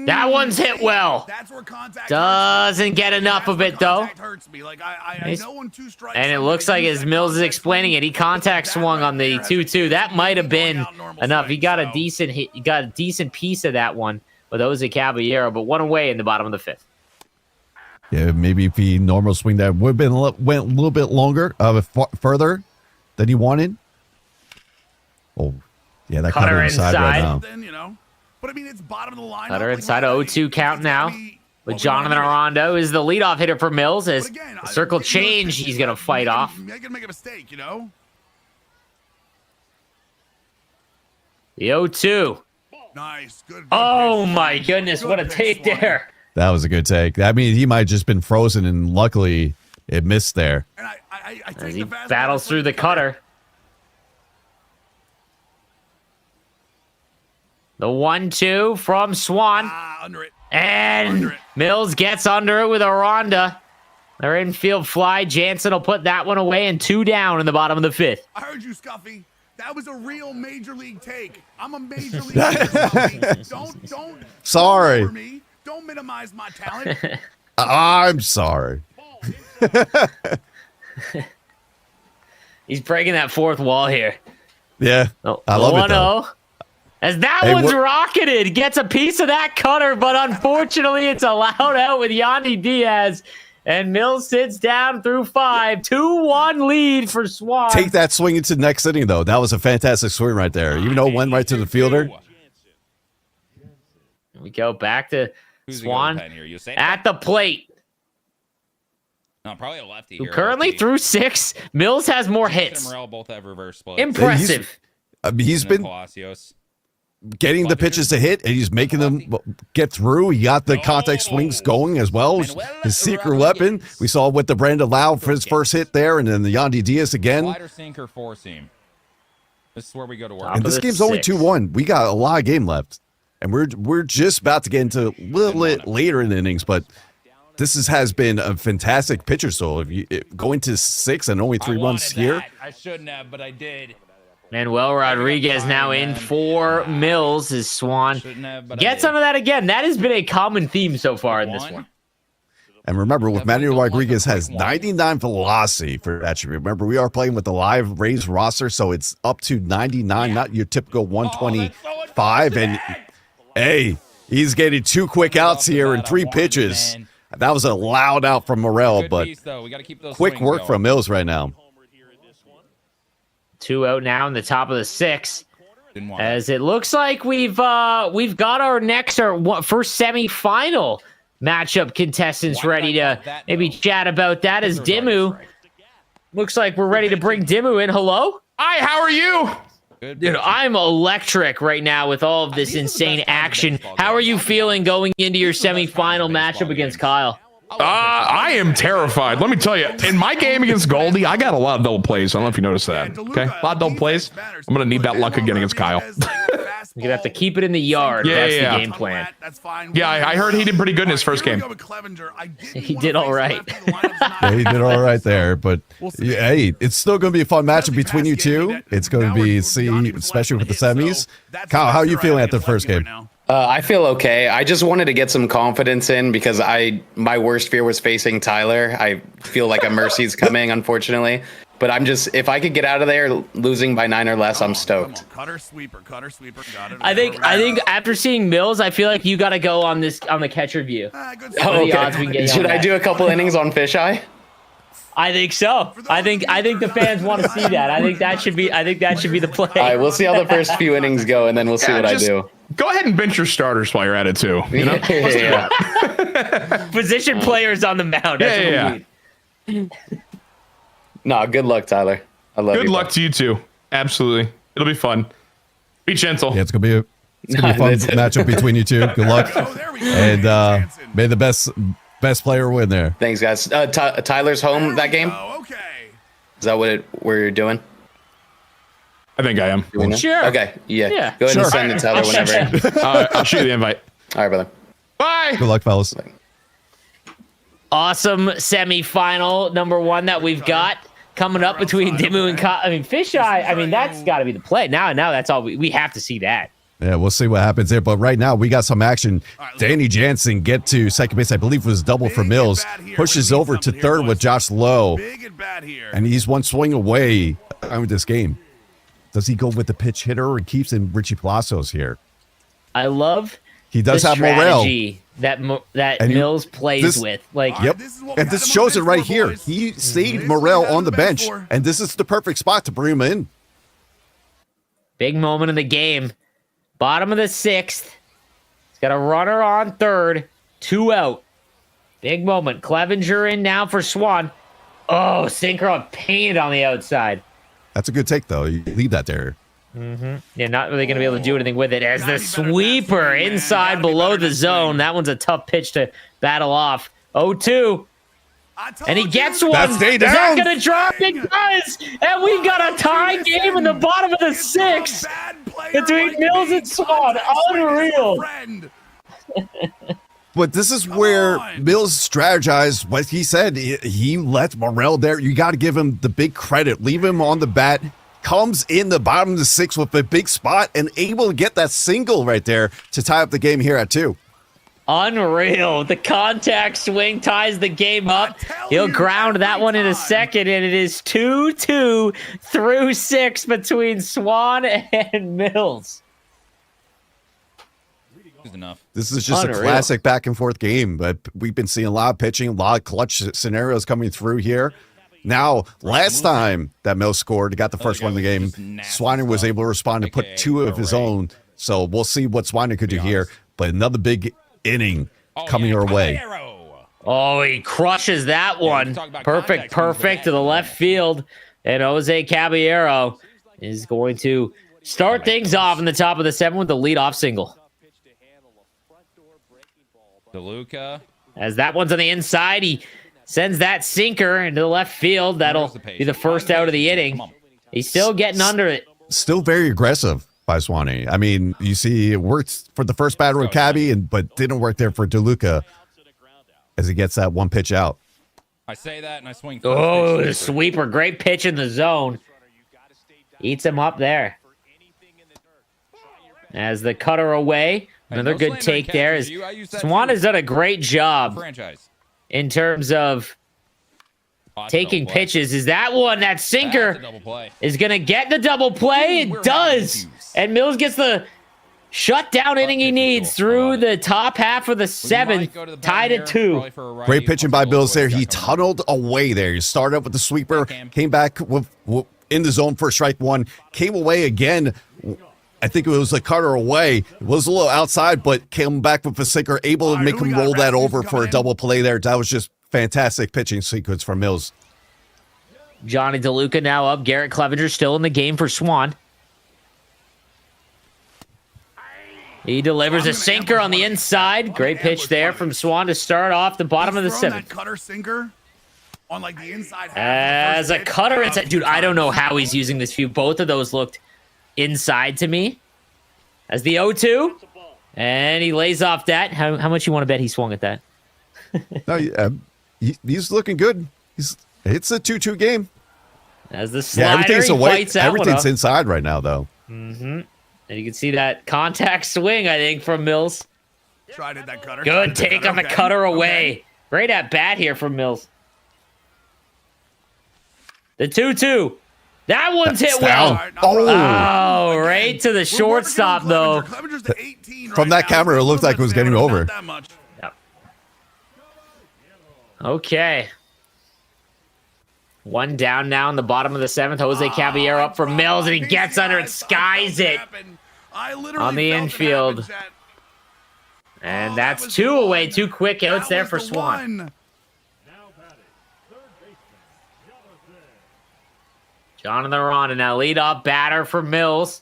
That one's hit well. That's where contact Doesn't get enough of it, though. hurts me. Like I know when 2 strikes. And it looks like, as Mills is explaining it, he contact swung on the 2-2. That might have been enough. He got a decent hit. He got a decent piece of that one, but that was a Caballero, but one away in the bottom of the 5th. Yeah, maybe if he normal swing that would have been went a little bit longer, further than he wanted. Oh, yeah, that cutter inside right now. Then, you know, but I mean, it's bottom of the line. Cutter inside, 0-2 count now. With Jonathan Arando is the leadoff hitter for Mills. As the circle change, he's going to fight off. You're gonna make a mistake, you know. The 0-2. Nice, good. Oh my goodness, what a take there. That was a good take. I mean, he might have just been frozen, and luckily it missed there. And I As he battles through the cutter. The 1-2 from Swan. Under it. And Mills gets under it with a Ronda. Their infield fly. Jansen will put that one away, and 2 down in the bottom of the 5th. I heard you, Scuffy. That was a real major league take. I'm a major league take. Don't Sorry. Me. Don't minimize my talent. I'm sorry. He's breaking that 4th wall here. Yeah, I love it though. As that one's rocketed, gets a piece of that cutter, but unfortunately it's allowed out with Yandy Diaz. And Mills sits down through 5. 2-1 lead for Swan. Take that swing into the next inning, though. That was a fantastic swing right there. Even though it went right to the fielder. We go back to Swan at the plate. No, probably a lefty Who here. currently through 6. Mills has more hits. Both have reverse splits. Impressive. He's been getting the pitches to hit, and he's making them get through. He got the contact swings going as well. His secret weapon. We saw with the Brandon Lau for his first hit there, and then the Yandy Diaz again. Slider, sinker, 4-seam. This is where we go to work. And this game's only 2-1. We got a lot of game left, and we're just about to get into a little bit later in the innings, but this has been a fantastic pitcher. So if you going to 6 and only 3 runs here, I shouldn't have, but I did. Manuel Rodriguez now in for Mills as Swan gets under that again. That has been a common theme so far in this one. And remember, with Manuel Rodriguez has 99 velocity for that attribute. Remember, we are playing with the live Rays roster, so it's up to 99, not your typical 125. And hey, he's getting 2 quick outs here and 3 pitches. That was a loud out from Morel, but quick work from Mills right now. 2 out now in the top of the 6. As it looks like we've got our first semifinal matchup contestants ready to maybe chat about that. As Dimmu looks like we're ready to bring Dimmu in. Hello? Hi, how are you? Dude, I'm electric right now with all of this insane action. How are you feeling going into your semifinal matchup against Kyle? I am terrified. Let me tell you, in my game against Goldie, I got a lot of double plays. I don't know if you noticed that. Okay, a lot of double plays. I'm gonna need that luck again against Kyle. You're gonna have to keep it in the yard. Yeah, That's yeah. the game plan. Yeah, I heard he did pretty good in his first game. He did all right. Yeah, he did all right there. But hey, it's still going to be a fun matchup between you two. It's going to be, especially with the semis. Kyle, how are you feeling after the first game? I feel okay. I just wanted to get some confidence in because my worst fear was facing Tyler. I feel like a mercy's coming, unfortunately. But if I could get out of there losing by 9 or less, I'm stoked. Cutter sweeper, got it. I think after seeing Mills, I feel like you got to go on the catcher view. Okay. Should I do a couple innings on fisheye? I think so. I think the fans want to see that. I think that should be the play. All right, we'll see how the first few innings go, and then we'll see what I do. Go ahead and bench your starters while you're at it too. You know? Yeah. Position players on the mound. That's what we need. No, good luck, Tyler. I love you. Good luck to you too. Absolutely, it'll be fun. Be gentle. Yeah, it's gonna be a fun matchup between you two. Good luck, and may the best player win there. Thanks, guys. Tyler's home that game. Okay. Is that where you're doing? I think I am. Sure. Okay. Yeah. Go ahead Sure. and send it to Tyler whenever. I'll shoot you the invite. All right, brother. Bye. Good luck, fellas. Awesome semifinal number 1 that we've got coming up between Dimmu and Fisheye. I mean, that's got to be the play. Now that's all we have to see that. Yeah, we'll see what happens there. But right now, we got some action. Danny Jansen get to second base. I believe it was double for Mills. Pushes over to third with Josh Lowe. And he's one swing away out of this game. Does he go with the pitch hitter or keeps in Richie Palacios here? I love he does the have strategy Morel. that Mills plays with. Like, yep. And this shows it right here. He stayed Morel on the bench, and this is the perfect spot to bring him in. Big moment in the game. Bottom of the 6th. He's got a runner on third. 2 out. Big moment. Clevenger in now for Swan. Oh, sinker painted on the outside. That's a good take, though. You leave that there. Yeah, not really going to be able to do anything with it. As the sweeper inside below the zone. That one's a tough pitch to battle off. 0-2. And he gets one. That's stay down. Is that going to drop? It does. And we've got a tie game in the bottom of the 6th between Mills and Swan. Unreal. But this is where Mills strategized what he said. He let Morel there. You got to give him the big credit. Leave him on the bat. Comes in the bottom of the 6th with a big spot and able to get that single right there to tie up the game here at 2. Unreal. The contact swing ties the game up. He'll ground that one in a second, and it is 2-2 through 6 between Swan and Mills. Enough. This is just a classic back and forth game, but we've been seeing a lot of pitching, a lot of clutch scenarios coming through here. Now, last time that Mills scored, he got the first one in the game. Swiner was able to respond and put 2 of his own. So we'll see what Swiner could do here. But another big inning coming our way. Oh, he crushes that one. Perfect to the left field. And Jose Caballero is going to start things off in the top of the 7th with the leadoff single. DeLuca. As that one's on the inside, he sends that sinker into the left field. That'll be the first out of the inning. He's still getting under it. Still very aggressive by Swanee. I mean, you see it worked for the first batter with Cabby, but didn't work there for DeLuca as he gets that one pitch out. I say that and I swing. Oh, the sweeper. Great pitch in the zone. Eats him up there. As the cutter away. Another good take there. Swan has done a great job in terms of taking pitches. Is that one, that sinker, is going to get the double play? It does. And Mills gets the shutdown inning he needs through the top half of the 7th, tied at 2. Great pitching by Mills there. He tunneled away there. He started up with the sweeper, came back with in the zone for strike 1, came away again. I think it was a cutter away. It was a little outside, but came back with the sinker, able to make him roll that over for a double play there. That was just fantastic pitching sequence from Mills. Johnny DeLuca now up. Garrett Clevenger still in the game for Swan. He delivers a sinker on the inside. Great pitch there from Swan to start off the bottom of the 7th. Cutter sinker on like the inside. As a cutter, it's dude. I don't know how he's using this view. Both of those looked inside to me. As the 0-2, and he lays off that. How much you want to bet he swung at that? No, he's looking good. It's a 2-2 game. As the slider, everything's away. Everything's inside right now, though. And you can see that contact swing, I think, from Mills. Tried it, that cutter. Good take on the cutter away. Great at bat here from Mills. The 2-2. That one's hit well. Oh, right to the shortstop, though. From that camera, it looked like it was getting over. Yep. Okay. One down now in the bottom of the 7th. Jose Caballero up for Mills, and he gets under it, skies it on the infield. And that's 2 away. 2 quick outs there for Swan. Jonathan Ronda now leadoff batter for Mills.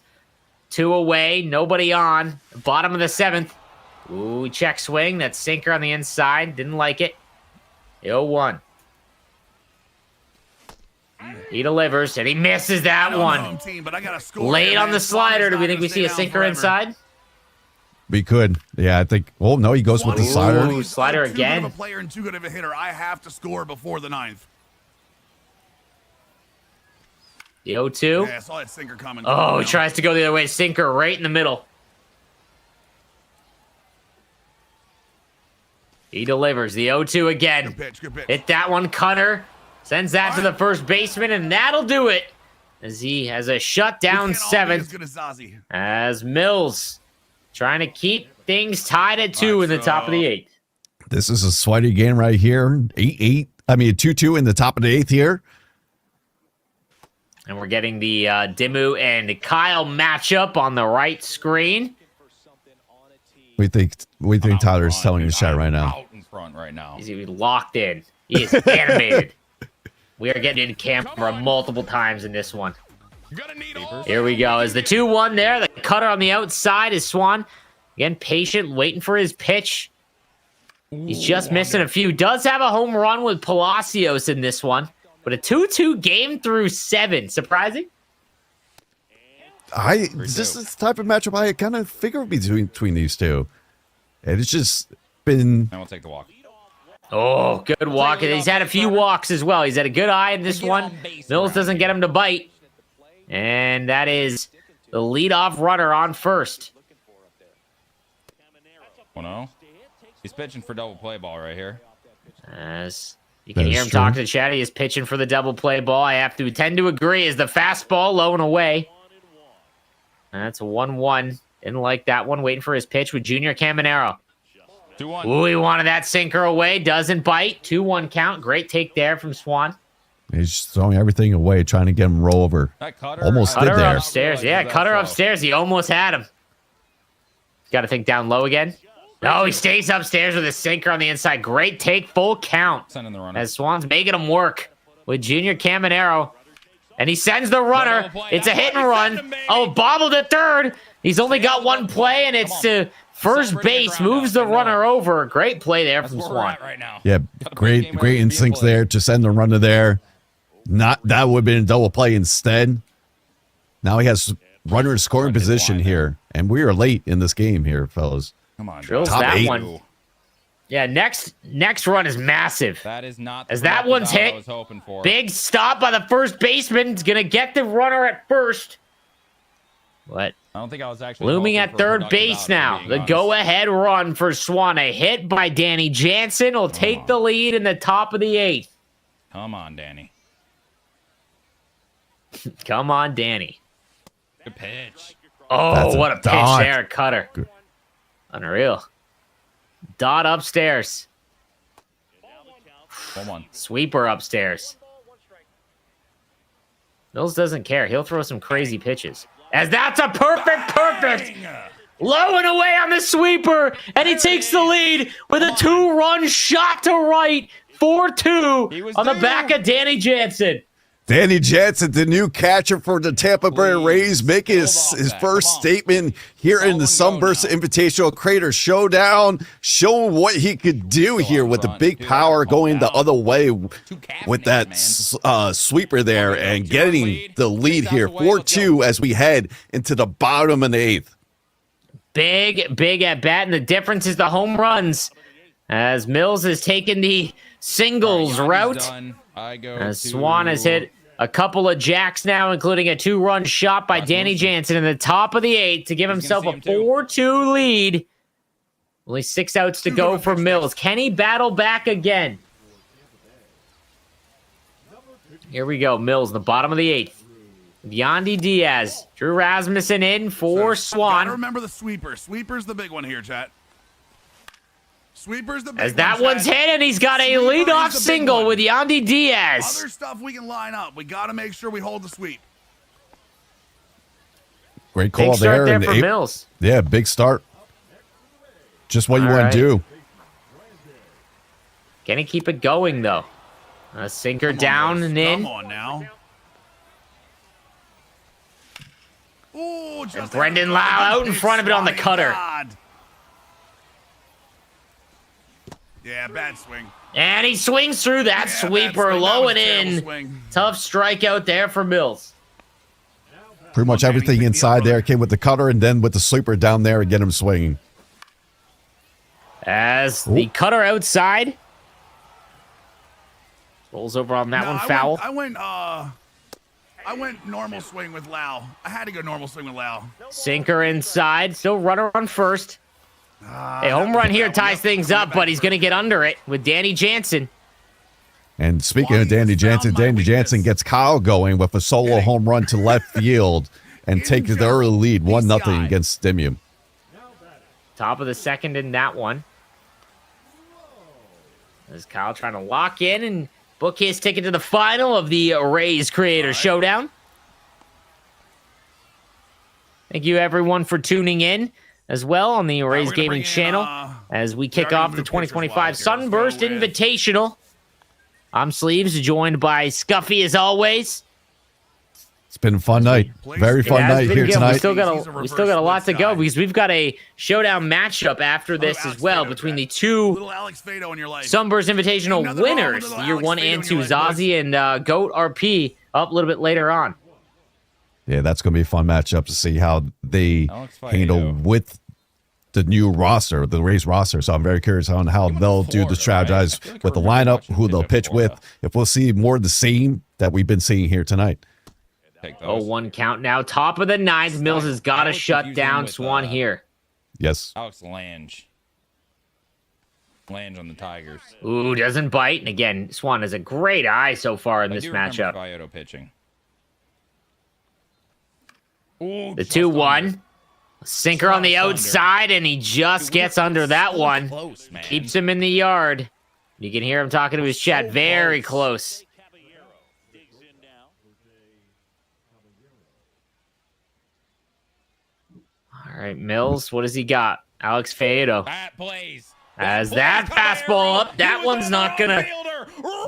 2 away, nobody on. Bottom of the 7th. Ooh, check swing. That sinker on the inside. Didn't like it. 0-1. He delivers, and he misses that one. Late on the slider. Do we think we see a sinker inside? We could. Yeah, I think. Oh, no, he goes with the slider. Ooh, slider again. Too good of a player and too good of a hitter. I have to score before the 9th. The 0-2. Yeah, I saw that sinker coming. Oh, he tries to go the other way. Sinker right in the middle. He delivers the 0-2 again. Good pitch, good pitch. Hit that one, Cutter. Sends that to the first baseman, and that'll do it. As he has a shutdown seventh. As Mills trying to keep things tied at 2 in the top of the 8th. This is a sweaty game right here. 8-8. I mean, 2-2 in the top of the 8th here. And we're getting the Dimmu and Kyle matchup on the right screen. We think Tyler's telling the chat right now. Out in front right now. He's locked in. He is animated. We are getting in camera multiple times in this one. Here we go. As the 2-1 there, the cutter on the outside is Swan. Again, patient, waiting for his pitch. He's just missing a few. Does have a home run with Palacios in this one. But a 2-2 game through 7. Surprising? This is the type of matchup I kind of figured between these two. And it's just been... I will take the walk. Oh, good walk. And he's had a few walks as well. He's had a good eye in this one. Mills doesn't get him to bite. And that is the leadoff runner on first. 1-0. He's pitching for double play ball right here. As you can hear him talk to the chat. He is pitching for the double play ball. I have to tend to agree. Is the fastball low and away. That's a 1-1. Didn't like that one. Waiting for his pitch with Junior Caminero. 2-1. Ooh, he wanted that sinker away. Doesn't bite. 2-1 count. Great take there from Swan. He's just throwing everything away, trying to get him roll over. Almost did there. Upstairs. Yeah, cutter upstairs. He almost had him. Got to think down low again. No, he stays upstairs with a sinker on the inside. Great take. Full count. Sending the runner. As Swan's making him work with Junior Caminero. And he sends the runner. It's a hit and run. Oh, bobbled at third. He's only got one play, and it's to first base. Moves the runner over. Great play there from Swan. Yeah, great instincts there to send the runner there. That would have been a double play instead. Now he has runner in scoring position here, and we are late in this game here, fellas. Come on, drills top that 8. one. Yeah, next run is massive. That is not as that one's hit. I was hoping for. Big stop by the first baseman. He's gonna get the runner at first. What? I don't think I was actually looming at third base now. The go-ahead run for Swan. A hit by Danny Jansen will take the lead in the top of the 8th. Come on, Danny. Come on, Danny. Good pitch. Oh, what a pitch there, Cutter. Good. Unreal. Dot upstairs. 1-1. Sweeper upstairs. Mills doesn't care. He'll throw some crazy pitches. As that's a perfect. Low and away on the sweeper. And he takes the lead with a 2-run shot to right. 4-2 on the back of Danny Jansen. Danny Jansen, the new catcher for the Tampa Bay Rays, making his first statement here in the Sunburst Invitational Crater Showdown, showing what he could do here with the big power going the other way with that sweeper there and getting the lead here, 4-2 as we head into the bottom of the 8th. Big at bat, and the difference is the home runs. As Mills has taken the singles route. As Swan has hit a couple of jacks now, including a 2-run shot by Danny Jansen in the top of the 8th to give himself a 4-2 lead. Only 6 outs to go for Mills. Can he battle back again? Here we go. Mills, the bottom of the 8th. Yandy Diaz. Drew Rasmussen in for Swan. Gotta remember the sweeper. Sweeper's the big one here, chat. Sweeper's the big as that one's hit, and he's got a leadoff single with Yandy Diaz. Other stuff we can line up. We got to make sure we hold the sweep. Great call big start there for Mills. Yeah, big start. Just what you want to do. Can he keep it going, though? A sinker down and in. Come on now. Ooh, just Brendan Lau out in front of it on the cutter. God. Yeah, bad swing. And he swings through that sweeper, low and in. Swing. Tough strikeout there for Mills. Pretty much everything inside there came with the cutter and then with the sweeper down there and get him swinging. As the cutter outside. Rolls over on that one, foul. I went normal swing with Lau. I had to go normal swing with Lau. Sinker inside, still runner on first. A home run here ties things up, but he's going to get under it with Danny Jansen. And speaking of Danny Jansen gets Kyle going with a solo home run to left field and takes the early lead 1-0 against dimmu. Top of the second in that one. As Kyle trying to lock in and book his ticket to the final of the Rays Creator Showdown. Thank you, everyone, for tuning in as well on the Rays Gaming channel as we kick off the 2025 Sunburst Invitational. I'm Sleeves, joined by Scuffy as always. It's been a fun night. Very fun night here tonight. We still got a lot to go because we've got a showdown matchup after this as well between the two Sunburst Invitational winners, year 1 and 2, Zazie and Goat RP, up a little bit later on. Yeah, that's going to be a fun matchup to see how they handle with the new roster, the Rays roster. So I'm very curious on how they'll do the strategize with the lineup, who they'll pitch with. If we'll see more of the same that we've been seeing here tonight. 0-1 count now. Top of the 9th. Mills has got to shut down Swan here. Yes. Alex Lange on the Tigers. Ooh, doesn't bite. And again, Swan has a great eye so far in this matchup. Vioto pitching. The 2-1. Sinker on the outside, and he just gets under that one. Keeps him in the yard. You can hear him talking to his chat. Very close. All right, Mills, what has he got? Alex Faedo. As that fastball up, that one's not going to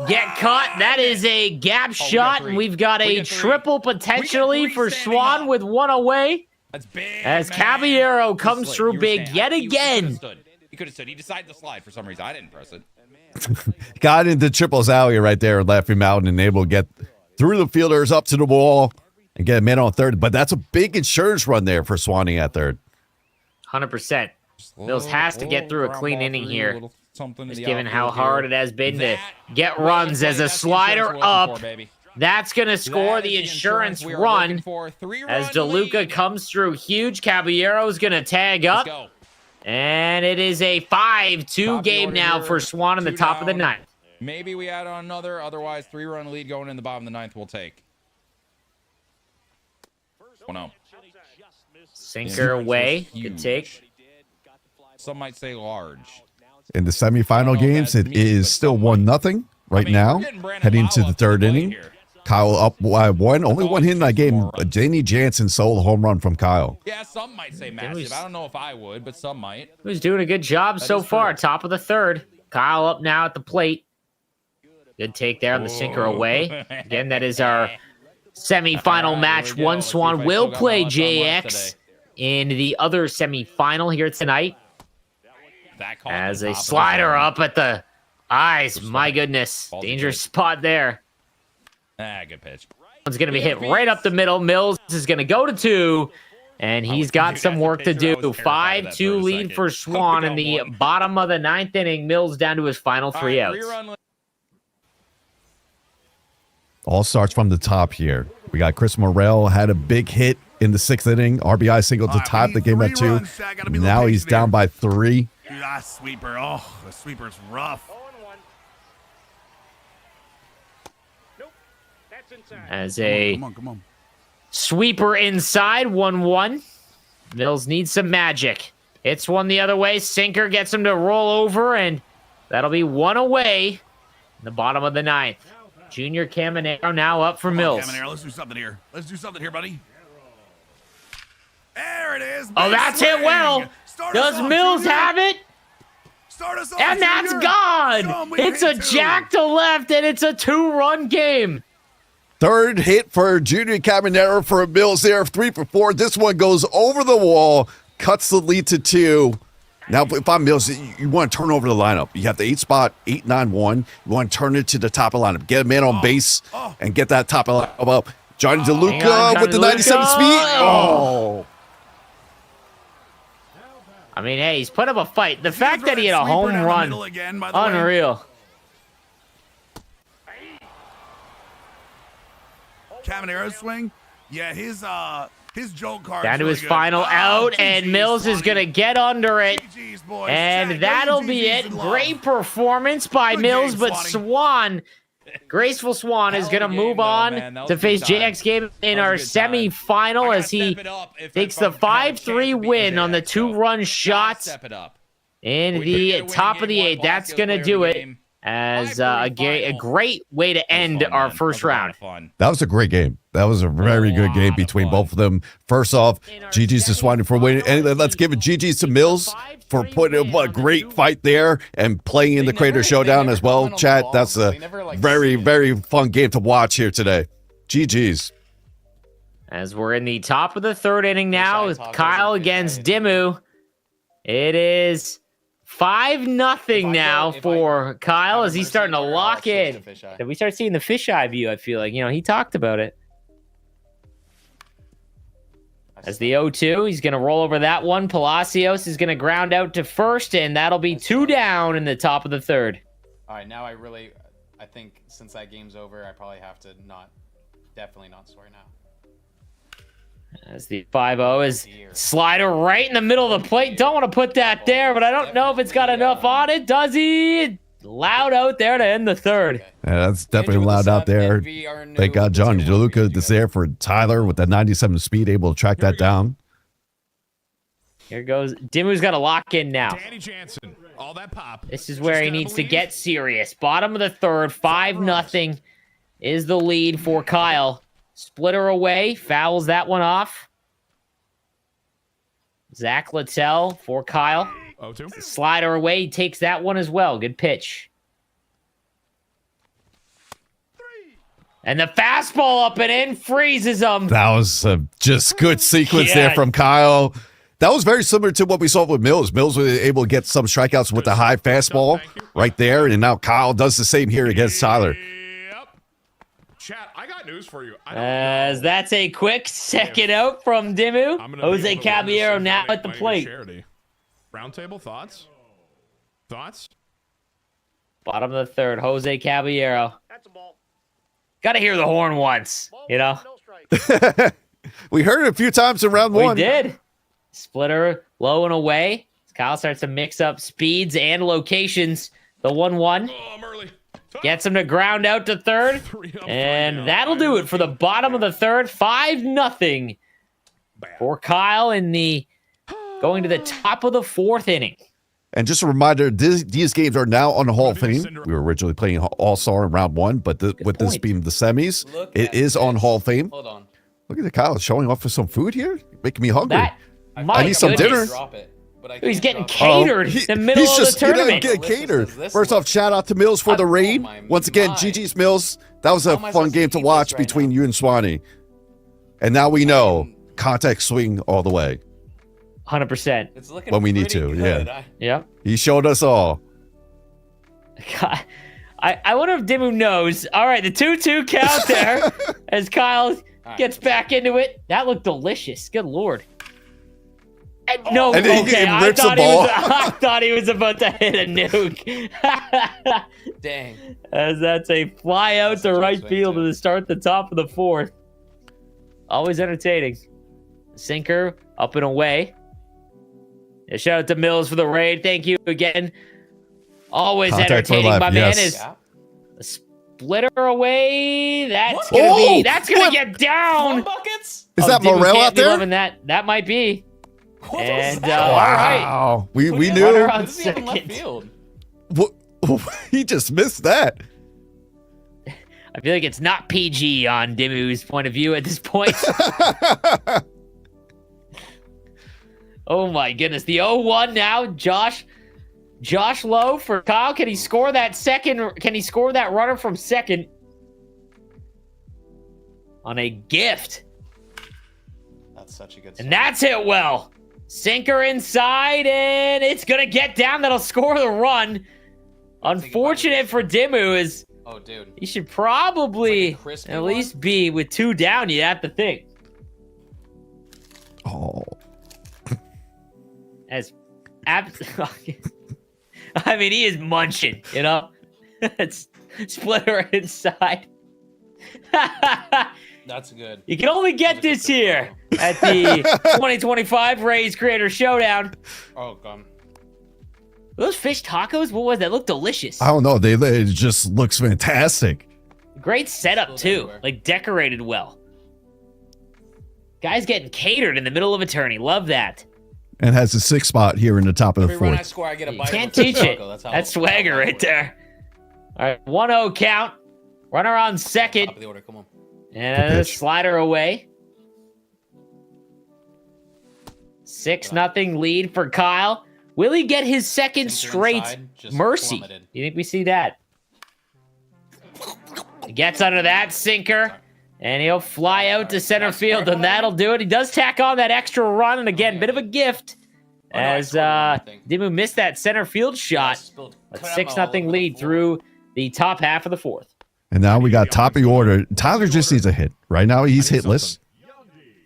get caught. That is a gap shot, and we've got a triple potentially for Swan with one away. As Caballero comes through big yet again. He could have stood. He decided to slide for some reason. I didn't press it. Got into triples alley right there and left him out and able to get through the fielders up to the wall and get a man on third. But that's a big insurance run there for Swanee at third. 100%. Mills has to get through a clean inning here. Just given how hard it has been to get runs as a slider up. That's going to score the insurance run as DeLuca comes through huge. Caballero's going to tag up. And it is a 5-2 game now for Swan in the top of the 9th. Maybe we add on another. Otherwise, 3-run lead going in the bottom of the 9th we'll take. Oh, no. Sinker away. Good take. Some might say large. In the semifinal games, it is still 1-0 right now, heading to the third inning. Kyle up by 1. Only one hit in that game. Danny Jansen solo home run from Kyle. Yeah, some might say massive. I don't know if I would, but some might. He was doing a good job so far. Top of the 3rd. Kyle up now at the plate. Good take there on the sinker away. Again, that is our semifinal match. One Swan will play JX in the other semifinal here tonight. As a slider up at the eyes. My goodness. Dangerous spot there. Good pitch. One's going to be hit right up the middle. Mills is going to go to 2, and he's got some work to do. 5-2 lead for Swan in the bottom of the 9th inning. Mills down to his final 3 outs. All starts from the top here. We got Chris Morrell had a big hit in the 6th inning. RBI single to tie the game at 2. Now he's down by 3. Sweeper. Oh, the sweeper's rough. As a come on. sweeper inside, 1-1. Mills needs some magic. Hits one the other way. Sinker gets him to roll over, and that'll be 1 away in the bottom of the 9th. Junior Caminero now up for Mills. Caminero, let's do something here. Buddy. There it is. Oh, that's hit well. Does Mills have it? And that's gone. It's a jack to left, and it's a 2-run game. Third hit for Junior Caminero for Mills there, 3 for 4. This one goes over the wall, cuts the lead to 2. Now, if I'm Mills, you want to turn over the lineup. You have the 8 spot, 8-9-1. You want to turn it to the top of the lineup. Get a man on base and get that top of the lineup up. Johnny DeLuca with the 97 speed. Oh. I mean, hey, he's put up a fight. The fact that he had a home run, unreal. Caminero swing. Yeah, his His joke card. Down to his final out, and Mills is going to get under it. And that'll be it. Great performance by Mills, but Swan, Graceful Swan, is going to move on to face JX Game in our semifinal as he takes the 5-3 win on the 2-run shots in the top of the 8th. That's going to do it as a great way to end our first round. That was a great game. That was a very good game between both of them. First off, GG's to Swan for winning. And let's give it GG's to Mills for putting up a great fight there and playing in the Creator Showdown as well. Chat, that's a very, very fun game to watch here today. GG's. As we're in the top of the 3rd inning now with Kyle against Dimmu. It is 5-0 now for Kyle as he's starting to lock in. Did we start seeing the fisheye view? I feel like, he talked about it. As the 0-2, he's going to roll over that one. Palacios is going to ground out to first, and that'll be 2 down in the top of the 3rd. All right, now I think since that game's over, I probably have to definitely not swear now. As the 5-0 is slider right in the middle of the plate. Don't want to put that there, but I don't know if it's got enough on it. Does he? Loud out there to end the 3rd. Yeah, that's definitely loud out there. Thank God Johnny DeLuca is there for Tyler with that 97 speed, able to track that down. Here goes. Dimmu's got to lock in now. Danny Jansen, all that pop. This is where he needs to get serious. Bottom of the 3rd, 5-0 is the lead for Kyle. Splitter away, fouls that one off. Zach Littell for Kyle. 0-2. Slider away, he takes that one as well. Good pitch. And the fastball up and in freezes him. That was just good sequence there from Kyle. That was very similar to what we saw with Mills. Mills was able to get some strikeouts with the high fastball right there, and now Kyle does the same here against Tyler. Chat, I got news for you. As that's a quick second out from Dimmu. Jose Caballero now at the plate. Roundtable thoughts? Thoughts? Bottom of the 3rd, Jose Caballero. That's a ball. Got to hear the horn once, We heard it a few times in round 1. We did. Splitter low and away. Kyle starts to mix up speeds and locations. The 1-1. Oh, I'm early. Gets him to ground out to 3rd. And that'll do it for the bottom of the 3rd. 5-0 for Kyle in the going to the top of the 4th inning. And just a reminder, these games are now on the Hall of Fame. We were originally playing All-Star in round 1, but with this being the semis, it is on Hall of Fame. Hold on. Look at the Kyle showing off for some food here. Making me hungry. I need some dinner. He's getting catered in the middle of the tournament. Getting catered. First off, shout out to Mills for the raid. Once again, GG's Mills. That was a fun game to watch between you and Swanee. And now we know contact swing all the way. 100%. When we need to, Yeah. He showed us all. God, I wonder if Dimmu knows. All right, the 2-2 count there as Kyle gets back into it. That looked delicious. Good Lord. No, and okay. I thought he was about to hit a nuke. Dang. As that's a fly out to right field to start the top of the 4th. Always entertaining. Sinker up and away. Yeah, shout out to Mills for the raid. Thank you again. Always Contact entertaining. My man is a splitter away. That's gonna get down. Buckets? Is that Morel out there? That might be. And wow. All right. We knew. Runner on second. He just missed that. I feel like it's not PG on Dimmu's point of view at this point. Oh my goodness. The 0-1 now. Josh Lowe for Kyle. Can he score that second? Can he score that runner from second? On a gift. That's such a good And that's hit well. Sinker inside, and it's going to get down. That'll score the run. Unfortunate for Dimmu is... Oh, dude. He should probably at least be with 2 down. You have to think. Oh. I mean, he is munching, It's splitter inside. That's good. You can only get this here at the 2025 Rays Creator Showdown. Oh, God. Those fish tacos, what was that? Look delicious. I don't know. It just looks fantastic. Great setup too, like decorated well. Guys getting catered in the middle of a tourney. Love that. And has a 6 spot here in the top of the Every run I fourth. score, I get a bite. Can't of a teach it. taco. That's swagger right there. All right, 1-0 count. Runner on second. Top of the order. Come on. And a slider away. 6-0 lead for Kyle. Will he get his second straight mercy? Plummeted. You think we see that? He gets under that sinker, and he'll fly out to center field, and that'll do it. He does tack on that extra run, and again, bit of a gift as Dimmu missed that center field shot. A 6-0 lead through the top half of the fourth. And now we got top of the order. Tyler just needs a hit. Right now he's hitless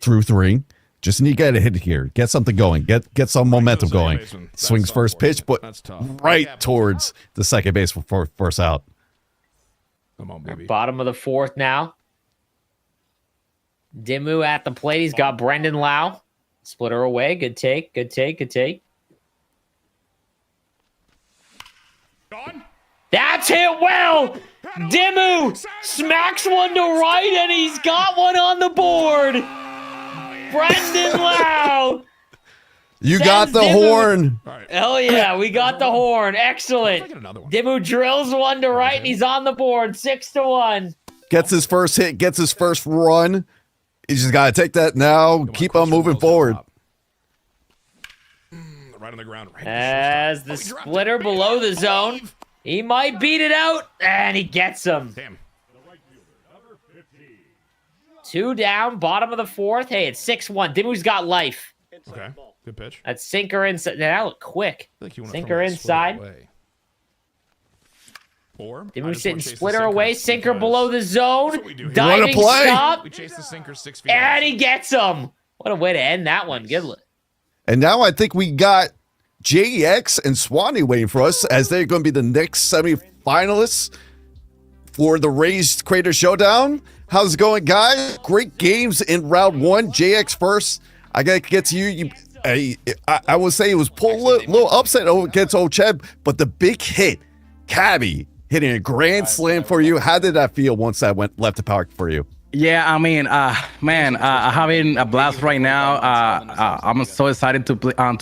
through 3. Just need to get a hit here. Get something going. Get some momentum going. Swings first pitch, but right towards the second base for first out. Come on, baby. Bottom of the fourth now. Dimmu at the plate. He's got Brendan Lau. Splitter away. Good take. Good take. Good take. That's hit well. Dimmu smacks one to right, and he's got one on the board. Brendan Lau. You got the horn. Hell yeah, we got the horn. Excellent. Dimmu drills one to right, and he's on the board. 6-1. Gets his first hit. Gets his first run. He's just got to take that now. Keep on moving forward. Right on the ground. As the splitter below the zone. He might beat it out, and he gets him. Damn. 2 down, bottom of the fourth. Hey, it's 6-1. Dimmu's got life. Okay. Good pitch. That sinker inside. That looked quick. Sinker inside. Dimmu sitting splitter away. Sinker below the zone. Diving stop. We chase the sinker 6 feet. And he gets him. What a way to end that one. Good. And now I think we got JX and Swanee waiting for us as they're going to be the next semifinalists for the Rays Creator Showdown. How's it going, guys? Great games in round 1. JX first. I got to get to you. I would say it was pulled a little upset against Ocheb, but the big hit, Cabby, hitting a grand slam for you. How did that feel once that left the park for you? Yeah, I mean, man, having a blast right now. I'm so excited to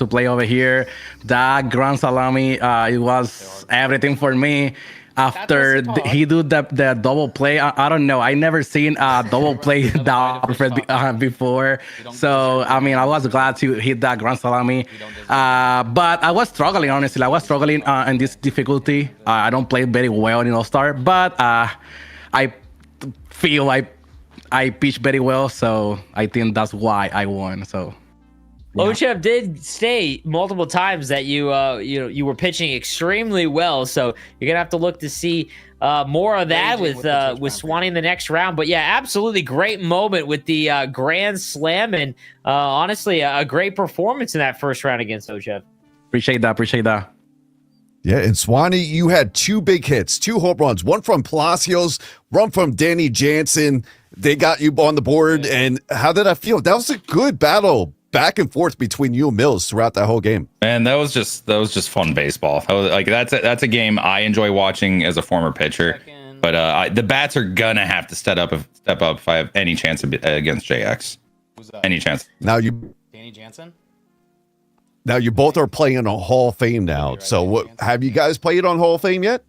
play over here. That grand salami, it was everything for me. After he do the double play, I don't know. I never seen a double play that perfect before. So I mean, I was glad to hit that grand salami. But I was struggling, honestly. I was struggling in this difficulty. I don't play very well in All-Star, but I feel I pitched very well, so I think that's why I won. So. Yeah. Ocheb did say multiple times that you were pitching extremely well, so you're gonna have to look to see more of that with Swanee in the next round. But yeah, absolutely great moment with the grand slam, and honestly, a great performance in that first round against Ocheb. Appreciate that. Yeah, and Swanee, you had 2 big hits, 2 home runs, one from Palacios, one from Danny Jansen. They got you on the board, and how did I feel? That was a good battle. Back and forth between you and Mills throughout that whole game. Man, that was just fun baseball. That's a game I enjoy watching as a former pitcher. But the bats are gonna have to step up if I have any chance against JX. Who's that? Any chance? Danny Jansen? Now you both are playing on Hall of Fame now. So what have you guys played on Hall of Fame yet?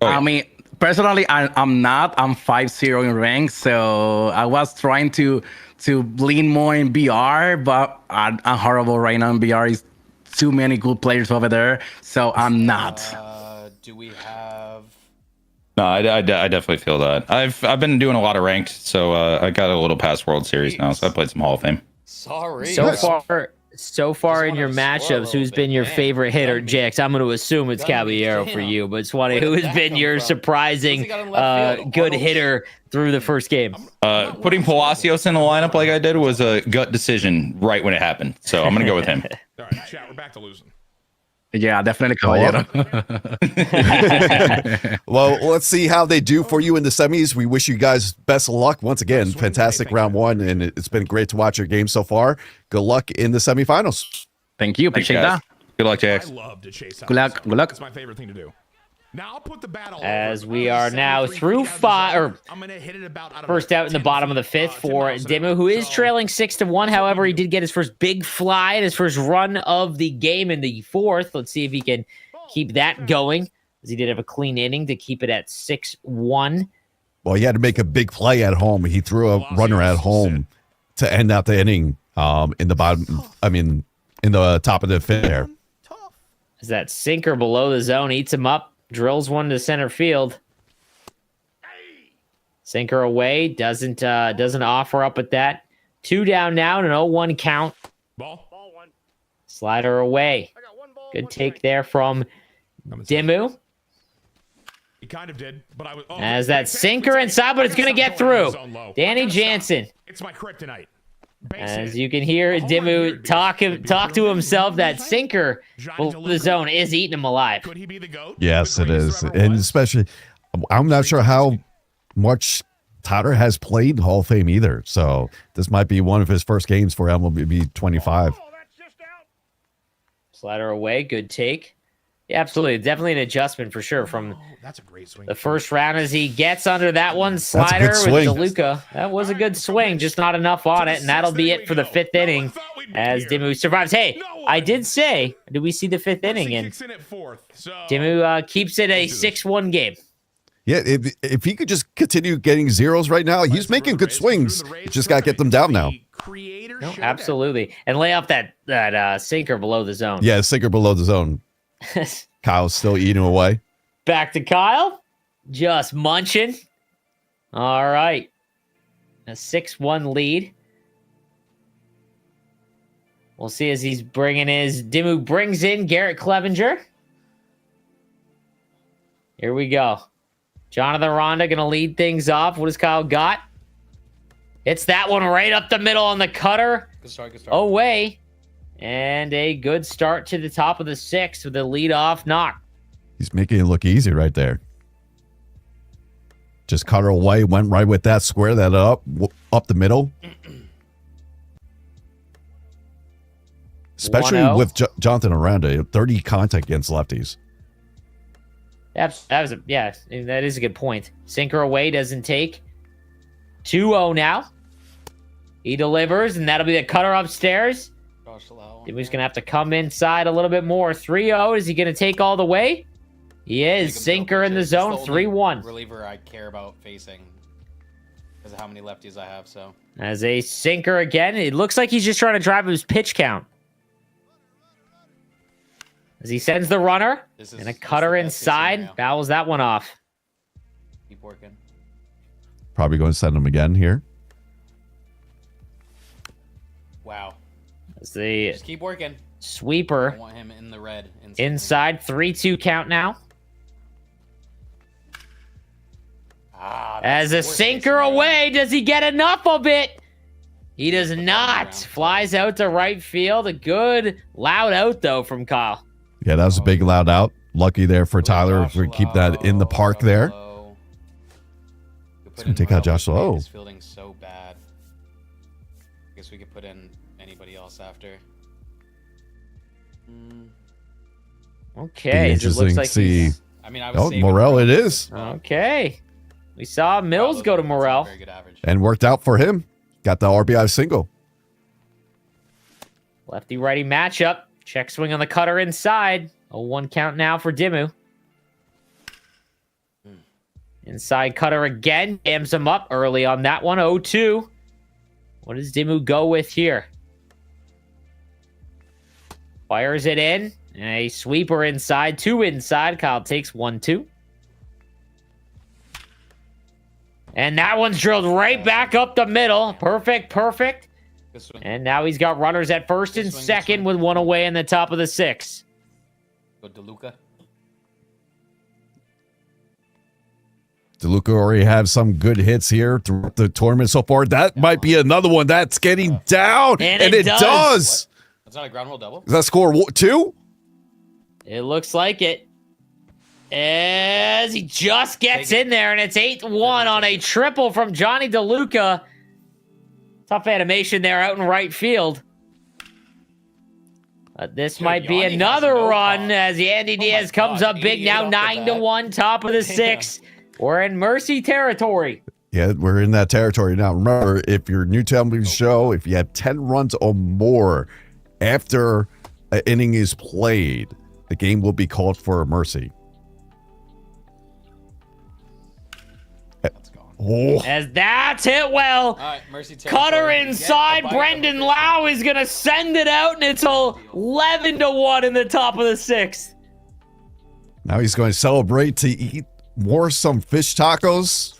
I mean, personally, I'm not. I'm 5-0 in rank, so I was trying to lean more in BR, but I'm horrible right now in BR. Is too many good players over there, so I'm not. Do we have? No, I definitely feel that. I've been doing a lot of ranked, so I got a little past World Series now, so I played some Hall of Fame. Sorry. So far in your matchups, who's been your favorite hitter? JX, I'm going to assume it's Caballero for you, but Swanee, who has been your surprising good hitter through the first game? Putting Palacios in the lineup like I did was a gut decision right when it happened, so I'm going to go with him. All right, chat, we're back to losing. Yeah, definitely Well, caballero. well, let's see how they do for you in the semis. We wish you guys best of luck. Once again, fantastic round one, and it's been great to watch your game so far. Good luck in the semifinals. Thank you. Appreciate that. Good luck, JX. I love to chase out. Good luck. Good luck. It's my favorite thing to do. Now I'll put the battle As we are now through I'm gonna hit it about first out in the bottom of the fifth for Dimmu, who is trailing 6-1. However, he did get his first big fly in his first run of the game in the fourth. Let's see if he can keep that going, as he did have a clean inning to keep it at 6-1. Well, he had to make a big play at home. He threw a runner at home to end out the inning in the bottom. I mean, in the top of the fifth there. As that sinker below the zone eats him up. Drills one to center field. Sinker away. Doesn't offer up at that. 2 down now and an 0-1 count. Ball. Slider away. Good take there from Dimmu. He kind of did, but I was. As that sinker inside, but it's going to get through. Danny Jansen. It's my kryptonite. As you can hear Dimmu talk to himself, that sinker below the zone is eating him alive. Could he be the GOAT? Yes, it is. And especially, I'm not sure how much Tyler has played Hall of Fame either. So this might be one of his first games for MLB 25. Slider away. Good take. Yeah, absolutely. Definitely an adjustment for sure from that's a great swing. The first round as he gets under that one. Slider with DeLuca. That was a good swing, just not enough on it. And that'll be it for the fifth inning as Dimmu survives. Hey, I did say, did we see the fifth inning? And Dimmu keeps it a 6-1 game. Yeah, if he could just continue getting zeros right now, he's making good swings. You just got to get them down now. No, absolutely. And lay off that sinker below the zone. Yeah, sinker below the zone. Kyle's still eating away. Back to Kyle. Just munching. All right. A 6-1 lead. We'll see as he's bringing his... Dimmu brings in Garrett Clevenger. Here we go. Jonathan Ronda going to lead things off. What has Kyle got? It's that one right up the middle on the cutter. Good start. Away. And a good start to the top of the sixth with a leadoff knock. He's making it look easy right there. Just cut her away, went right with that, square that up the middle. Especially 1-0. with Jonathan Aranda, 30 contact against lefties. That is a good point. Sinker away, doesn't take. 2-0 now. He delivers, and that'll be the cutter upstairs. He's going to have to come inside a little bit more. 3-0. Is he going to take all the way? He is. Sinker in the zone. 3-1. Reliever I care about facing because of how many lefties I have. So as a sinker again, it looks like he's just trying to drive his pitch count. As he sends the runner and a cutter inside, fouls that one off. Keep working. Probably going to send him again here. Wow. As the just keep working. Sweeper. I want him in the red. Inside. 3-2 count now. As a sinker away, does he get enough of it? He does not. Flies out to right field. A good loud out, though, from Kyle. Yeah, that was a big loud out. Lucky there for Tyler to keep that in the park there. He's going to take out Josh Lowe. He's fielding so bad. I guess we could put in anybody else after. Okay. Interesting to see. I mean, I was Morel it is. Okay. We saw Mills go to Morel. Very good average. And worked out for him. Got the RBI single. Lefty-righty matchup. Check swing on the cutter inside. 0-1 count now for Dimmu. Inside cutter again. Jams him up early on that one. 0-2. What does Dimmu go with here? Fires it in. A sweeper inside. 2 inside. Kyle takes 1-2. And that one's drilled right back up the middle. Perfect. And now he's got runners at first and second with one away in the top of the sixth. Go DeLuca. DeLuca already had some good hits here throughout the tournament so far. That might be another one that's getting down. And it does. That's not a ground rule double. Does that score 2? It looks like it. As he just gets in there, and it's 8-1 on a triple from Johnny DeLuca. Tough animation there out in right field. This might be another run as Yandy Diaz comes up big now, 9-1, top of the 6th. We're in Mercy territory. Yeah, we're in that territory now. Remember, if you're new to MLB Show, if you have 10 runs or more after an inning is played, the game will be called for a mercy. Oh. As that's hit well. All right, Mercy Cutter inside. Brendan Lau is going to send it out, and it's 11-1 in the top of the 6th. Now he's going to celebrate to eat some fish tacos.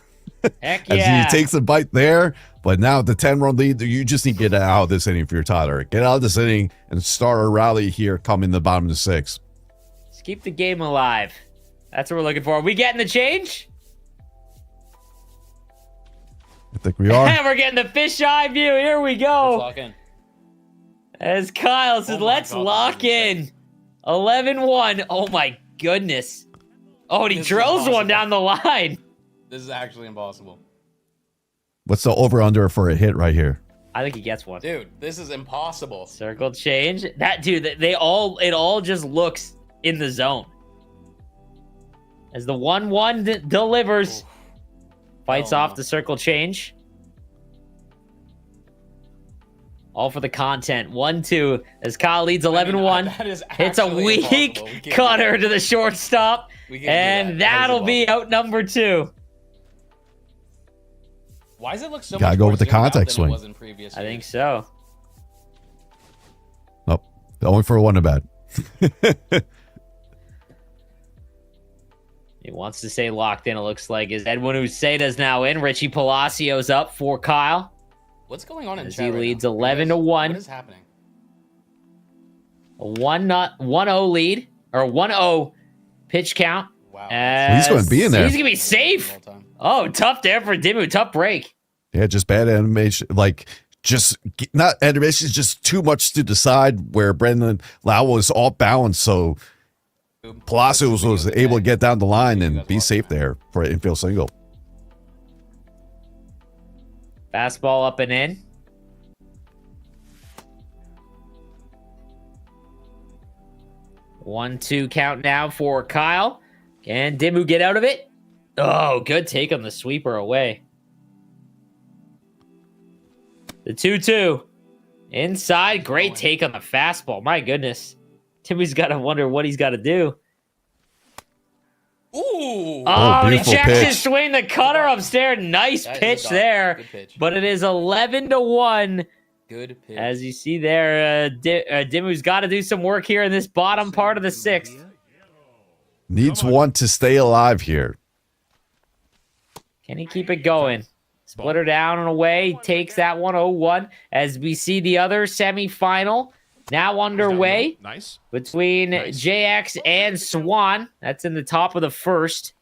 Heck As yeah. he takes a bite there. But now the 10-run lead, you just need to get out of this inning for your Tyler. Get out of this inning and start a rally here coming the bottom of the 6th. Just keep the game alive. That's what we're looking for. Are we getting the change? I think we are. And we're getting the fisheye view. Here we go. Let's lock in. As Kyle says, let's lock in. 11-1. Oh, my goodness. Oh, and he drills one down the line. This is actually impossible. What's the over-under for a hit right here? I think he gets one. Dude, this is impossible. Circle change. That dude, it all just looks in the zone. As the 1-1 delivers. Fights off the circle change. All for the content. 1-2 as Kyle leads 11-1. Hits a weak cutter to the shortstop. And that'll be out number 2. Why does it look so Gotta much go more with the zoomed out contact than it swing. was in previous I years? think so. Nope. Only for one at bat. He wants to stay locked in, it looks like. As Edwin Uceda's now in. Richie Palacios up for Kyle. What's going on in As chat he right leads now? 11-1. What is happening? A 1-0 lead. Or 1-0 pitch count. Wow. He's going to be in there. He's going to be safe. Oh, tough there for Dimmu. Tough break. Yeah, just bad animation. Like, just not animation, just too much to decide where Brendan Lau was off balance. So Palacios was able to get down the line and be safe there for an infield single. Fastball up and in. One-two count now for Kyle. Can Dimmu get out of it? Oh, good take on the sweeper away. The 2-2. Inside. Great take on the fastball. My goodness. Timmy's got to wonder what he's got to do. Ooh. Oh, and he beautiful checks pitch. his swing. The cutter upstairs. Nice That is pitch a dog. there. Good pitch. But it is 11-1. Good pitch. As you see there, Dimmu's got to do some work here in this bottom part of the 6th. Needs one to stay alive here. Can he keep it going? Splitter down and away. Takes that 1-0-1. As we see the other semifinal now underway Nice. between JX and Swan. That's in the top of the 1st.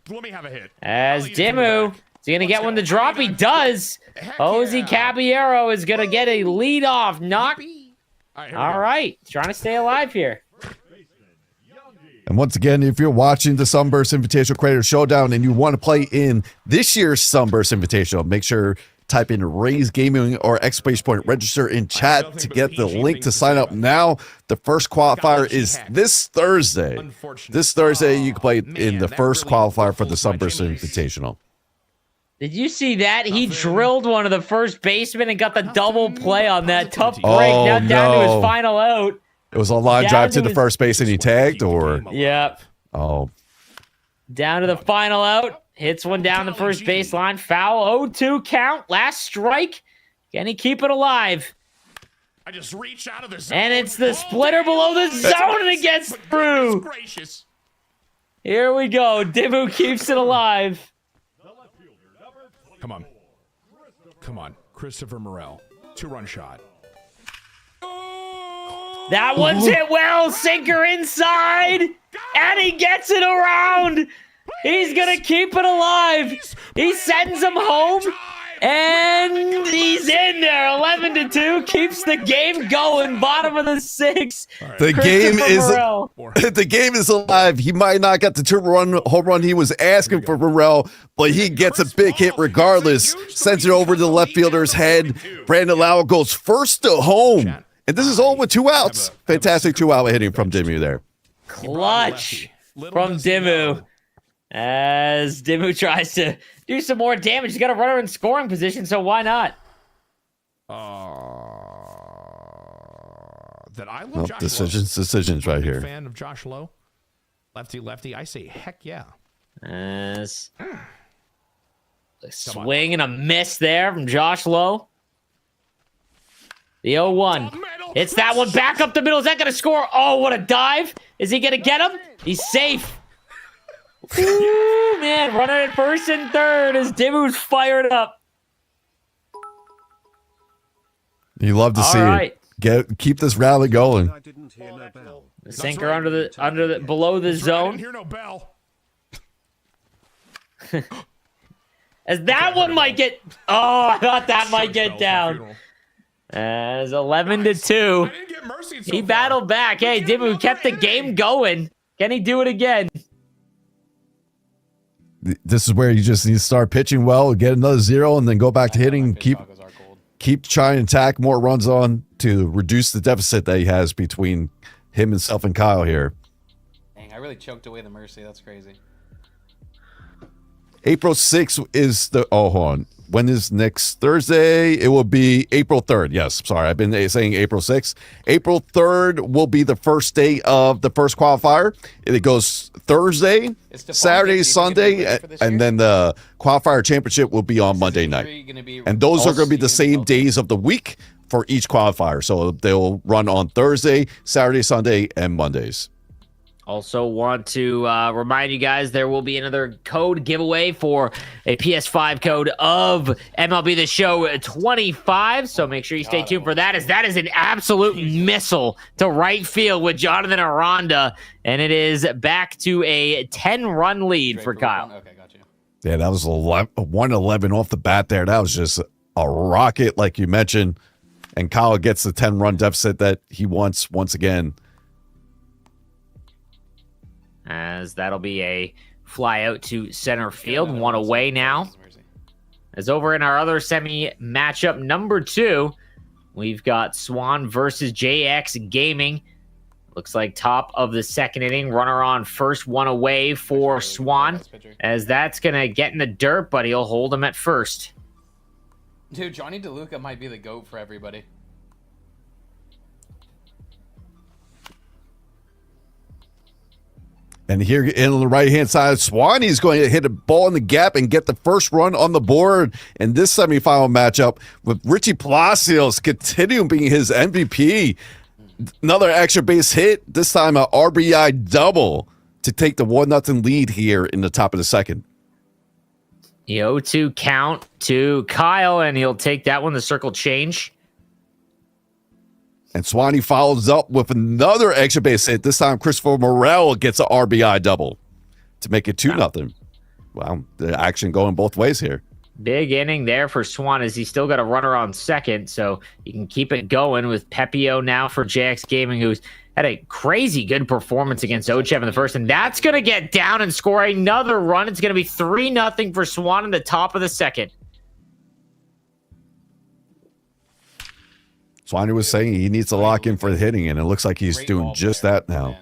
Let me have a hit. As I'll eat it from the Dimmu, back. is he going to get one to drop? He does. Jose Caballero is going to get a lead-off knock. All right, here we All go. right. Trying to stay alive here. And once again, if you're watching the Sunburst Invitational Creator Showdown and you want to play in this year's Sunburst Invitational, make sure type in Raise Gaming or exclamation point register in chat to get the link to sign up now. The first qualifier is this Thursday. This Thursday, you can play in the first qualifier for the Sunburst Invitational. Did you see that? He drilled one of the first basemen and got the double play on that. Tough break. Oh, Now down to no. his final out. It was a line Down drive to to the his- first base and he tagged, or Yep. oh, Down to the final out. Hits one down the first baseline. Foul. 0-2 count. Last strike. Can he keep it alive? I just reach out of the zone. And it's the splitter below the zone and it gets through. Gracious. Here we go. Dimmu keeps it alive. Come on. Come on. Christopher Morel. 2-run shot. That one's hit well. Sinker inside. And he gets it around. He's going to keep it alive. He sends him home. And And he's in there. 11-2 keeps the game going. Bottom of the 6th. The game is alive. He might not get the home run he was asking for Morel, but he gets a big hit regardless. Sends it over to the left fielder's head. Brandon Lau goes first to home. And this is all with 2 outs. Fantastic 2-out hitting from Dimmu there. Clutch from Dimmu. As Dimmu tries to do some more damage. He's got a runner in scoring position, so why not? That I love Josh decisions right here. Fan of Josh Lowe. Lefty. I say heck yeah. As a swing and a miss there from Josh Lowe. The 0-1. It's that one back up the middle. Is that going to score? Oh, what a dive. Is he going to get him? He's safe. Ooh, man. Runner at first and third as Dimmu's fired up. You love to see it. Keep this rally going. The sinker under the below the zone. I didn't hear no bell. As that one might get. Oh, I thought that might get down. As 11-2. He battled back. Hey, Dimmu kept the game going. Can he do it again? This is where you just need to start pitching well, get another 0, and then go back to hitting. Keep trying to tack more runs on to reduce the deficit that he has between himself and Kyle here. Dang, I really choked away the mercy. That's crazy. April 6th is the... Oh, hold on. When is next Thursday? It will be April 3rd. Yes, sorry. I've been saying April 6th. April 3rd will be the first day of the first qualifier. It goes Thursday, Saturday, Sunday, and then the qualifier championship will be on Monday night. And those are going to be the same days of the week for each qualifier. So they'll run on Thursday, Saturday, Sunday, and Mondays. Also want to remind you guys there will be another code giveaway for a PS5 code of MLB The Show 25. So make sure you stay tuned for that, as that is an absolute missile to right field with Jonathan Aranda. And it is back to a 10-run lead for Kyle. Okay, got you. Yeah, that was 111 off the bat there. That was just a rocket, like you mentioned. And Kyle gets the 10-run deficit that he wants once again. As that'll be a fly out to center field. One away now. As over in our other semi matchup number 2, we've got Swan versus JX Gaming. Looks like top of the second inning. Runner on first, one away for Swan. As that's going to get in the dirt, but he'll hold him at first. Dude, Johnny DeLuca might be the GOAT for everybody. And here in the right-hand side, Swanee's going to hit a ball in the gap and get the first run on the board in this semifinal matchup with Richie Palacios continuing being his MVP. Another extra base hit, this time a RBI double to take the 1-0 lead here in the top of the second. The 0-2 count to Kyle, and he'll take that one, the circle change. And Swanee follows up with another extra base hit. This time, Christopher Morel gets an RBI double to make it 2-0. Wow, the action going both ways here. Big inning there for Swan, as he's still got a runner on second, so he can keep it going with Pepio now for JX Gaming, who's had a crazy good performance against Ochev in the first, and that's going to get down and score another run. It's going to be 3-0 for Swan in the top of the second. Swanee was saying he needs to lock in for the hitting, and it looks like he's doing just that now.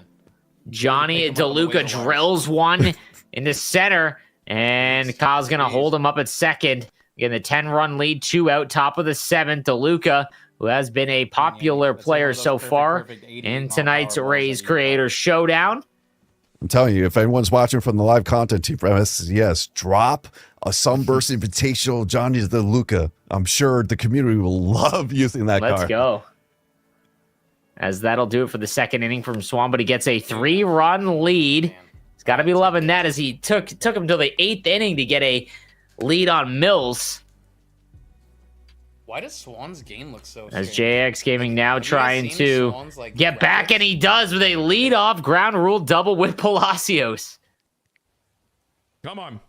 Johnny DeLuca drills one into center, and Kyle's going to hold him up at second. Again, the 10-run lead, 2 out, top of the 7th. DeLuca, who has been a popular player so far in tonight's Rays Creator Showdown. I'm telling you, if anyone's watching from the live content team, yes, drop a Sunburst Invitational Johnny DeLuca. I'm sure the community will love using that card. Let's go. As that'll do it for the second inning from Swan, but he gets a 3-run lead. He's got to be loving that, as he took him to the 8th inning to get a lead on Mills. Why does Swan's game look so As strange? JX Gaming now trying to get back, and he does with a lead-off ground rule double with Palacios. Come on.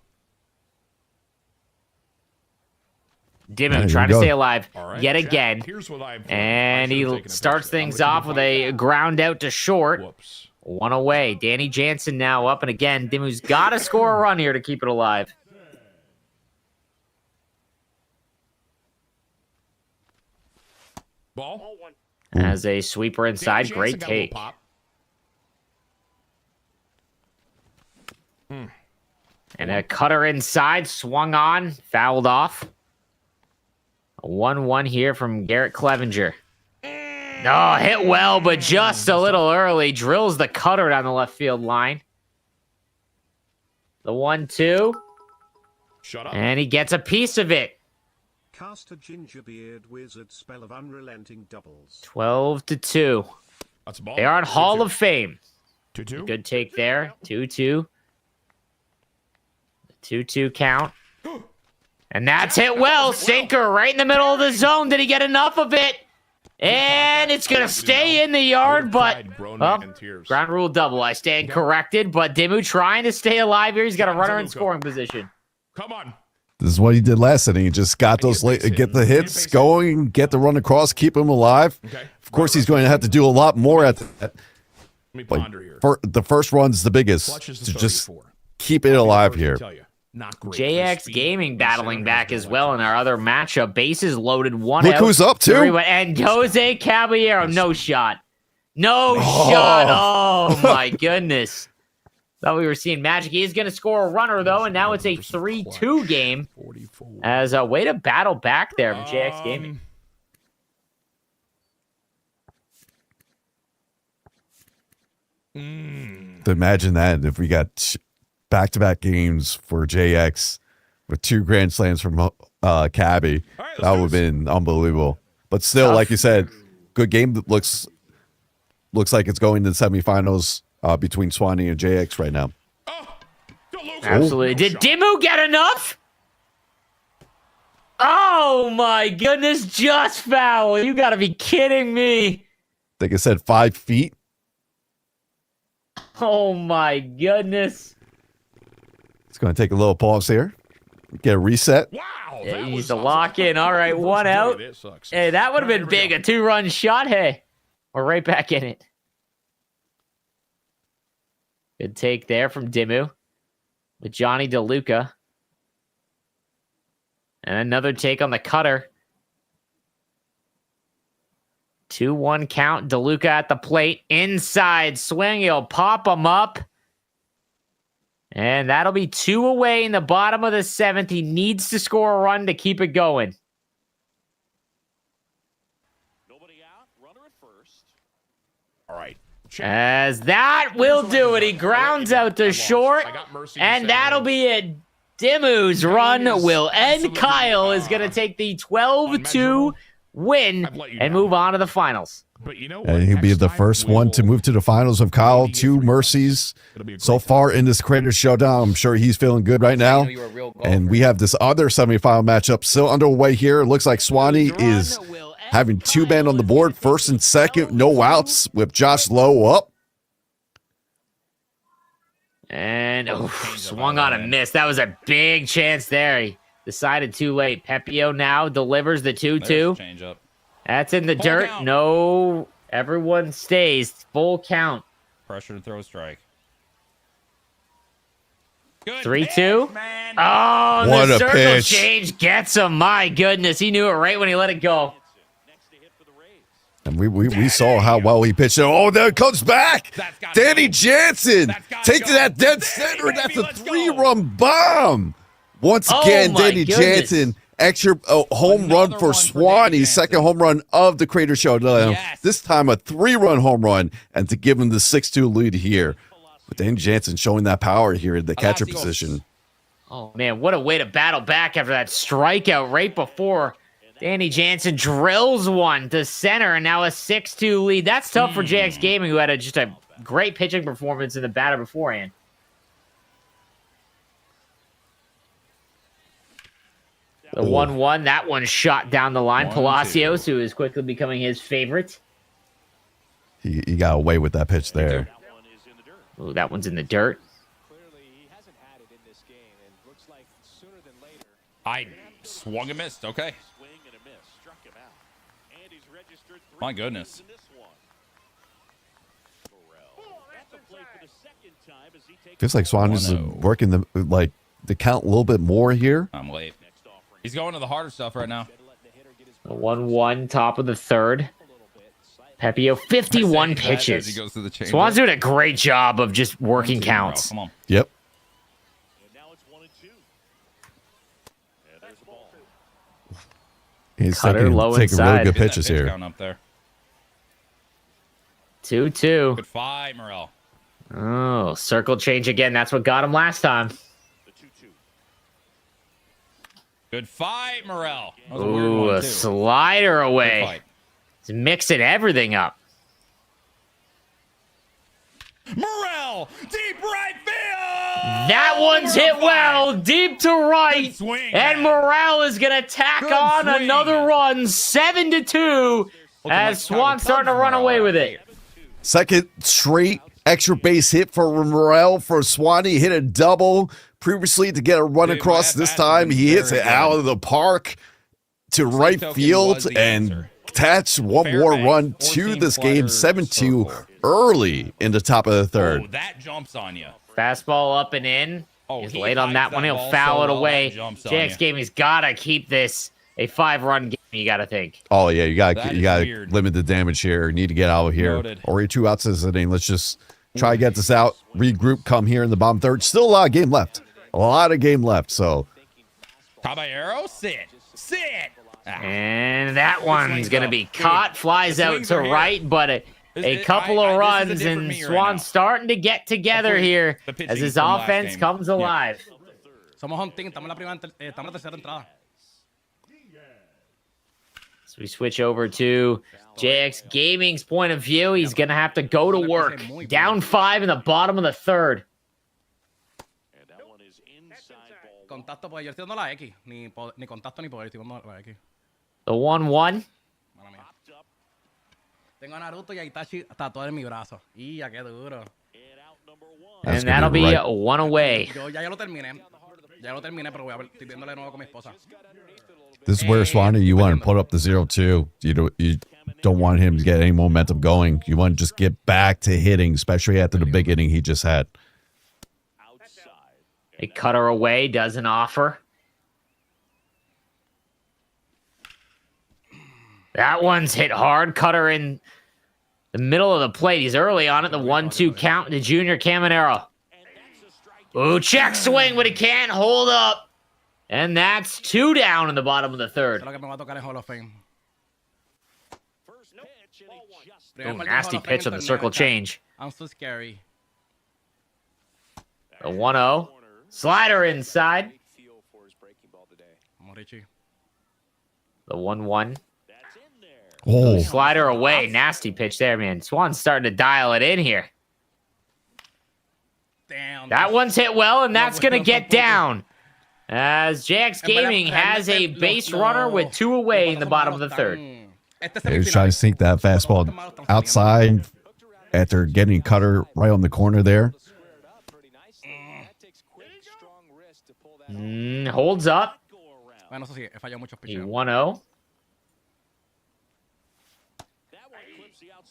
Dimmu trying to stay alive yet Jack, again. here's what I've And he starts things off with a ground out to short. Whoops. One away. Danny Jansen now up. And again, Dimmu's got to score a run here to keep it alive. Ball. As a sweeper inside. Jansen Great got a little take. pop. And a cutter inside. Swung on. Fouled off. A 1-1 here from Garrett Clevenger. No, hit well, but just a little early. Drills the cutter down the left field line. The 1-2. Shut up. And he gets a piece of it. Cast a gingerbeard wizard spell of unrelenting doubles. 12-2. That's a ball. They are in Hall of Fame. 2-2. Good take there. 2-2. 2-2 count. And that's hit well. Sinker right in the middle of the zone. Did he get enough of it? And it's going to stay in the yard, but ground rule double. I stand corrected, but Dimmu trying to stay alive here. He's got a runner in scoring position. Come on. This is what he did last inning. He just got those get the hits going, get the run across, keep him alive. Okay. Of course, he's going to have to do a lot more at that. Let me ponder here. The first run's the biggest. Clutch is To the just 34. keep it alive here. Not great. JX Gaming battling back as well in our other matchup. Bases loaded, one Look out. who's up, too. And Jose Caballero, no shot. No shot. Oh, my goodness. Thought we were seeing magic. He is going to score a runner, though, and now it's a 3-2 game. As a way to battle back there from JX Gaming. Imagine that if we got back-to-back games for JX with 2 grand slams from Cabby. That would have been unbelievable. But still, like you said, good game that looks like it's going to the semifinals between Swanee and JX right now. Absolutely. Did Dimmu get enough? Oh, my goodness. Just foul. You got to be kidding me. I think it said 5 feet. Oh, my goodness. It's going to take a little pause here. Get a reset. Wow. Yeah, he needs to lock in. All right, one out. Hey, that would have been big. A 2-run shot. Hey, we're right back in it. Good take there from Dimmu with Johnny DeLuca. And another take on the cutter. 2-1 count. DeLuca at the plate. Inside swing. He'll pop him up. And that'll be 2 away in the bottom of the 7th. He needs to score a run to keep it going. Nobody out. Runner at first. All right. As that will do it. He grounds out to short. And that'll be it. Dimmu's run will end. Kyle is going to take the 12-2 win and move on to the finals. But you know, And he'll be the first one to move to the finals of Kyle. 2 mercies so far in this Creator Showdown. I'm sure he's feeling good right now. And we have this other semifinal matchup still underway here. It looks like Swanee is having 2 men on the board, first and second, no outs with Josh Lowe up. And swung on a miss. That was a big chance there. He decided too late. Pepio now delivers the 2-2. Change up. That's in the dirt. Count. No, everyone stays. Full count. Pressure to throw a strike. Good 3-2. pitch, man. Oh, What the a circle pitch. change gets him. My goodness, he knew it right when he let it go. And we saw how well he pitched. Oh, there it comes back. Danny Jansen takes that dead center. That's a 3-run bomb. Once again, my Danny goodness. Jansen, extra home run for Swanee, second home run of the Creator Showdown. This time a 3-run home run, and to give him the 6-2 lead here. But Danny Jansen showing that power here in the catcher position. Oh, man, what a way to battle back after that strikeout right before Danny Jansen drills one to center, and now a 6-2 lead. That's tough for JX Gaming, who had just a great pitching performance in the batter beforehand. The 1-1, that one shot down the line. Palacios, who is quickly becoming his favorite. He got away with that pitch there. Ooh, that one's in the dirt. Swung and missed. Okay. My goodness. Feels like Swan is working the count a little bit more here. I'm late. He's going to the harder stuff right now. The 1-1, top of the third. Pepio, 51 pitches. He goes to the Swan's doing a great job of just working counts. Come on. Yep. He's Cutter low taking really inside. good pitches here. Up there. 2-2. Good fight, Morel. Oh, circle change again. That's what got him last time. Good fight, Morel. Ooh, a slider away. He's mixing everything up. Morel, deep right field. That one's hit well, deep to right. And Morel is going to tack on another run, 7-2, as Swan's starting to run away with it. Second straight extra base hit for Morel for Swanee. Hit a double previously to get a run across. This time he hits it out of the park to right field and attach one more run to this game. 7-2 early in the top of the third. Oh, that jumps on you. Fastball up and in. Oh, He's he late on that hides one. that He'll ball foul so it well, away. that jumps on JX you. Gaming's got to keep this a 5-run game, you got to think. Oh yeah, you got That to is weird. limit the damage here. You need to get out of here. Noted. Or you're 2 outs this inning. Let's just try to get this out. Regroup. Come here in the bottom third. Still a lot of game left. A lot of game left. So Caballero, sit. And that one's going to be caught. Flies out to right, but a couple of runs, and Swan's starting to get together here as his offense comes alive. So we switch over to JX Gaming's point of view. He's going to have to go to work. Down 5 in the bottom of the third. The 1-1. And that'll be one away. this is where Swanee, you want to put up the 0-2. You don't want him to get any momentum going. You want to just get back to hitting, especially after the big inning he just had. A cutter away, doesn't offer. That one's hit hard. Cutter in the middle of the plate. He's early on it. The 1-2 count to Junior Caminero. Ooh, check swing, but he can't hold up. And that's 2 down in the bottom of the third. Ooh, nasty pitch on the circle change. I'm so scary. The 1-0. Slider inside. The 1-1. Oh, Slider away. Nasty pitch there, man. Swan's starting to dial it in here. Damn. That one's hit well, and that's going to get down. As JX Gaming has a base runner with 2 away in the bottom of the third. he was trying to sink that fastball outside after getting Cutter right on the corner there. Holds up. The 1-0.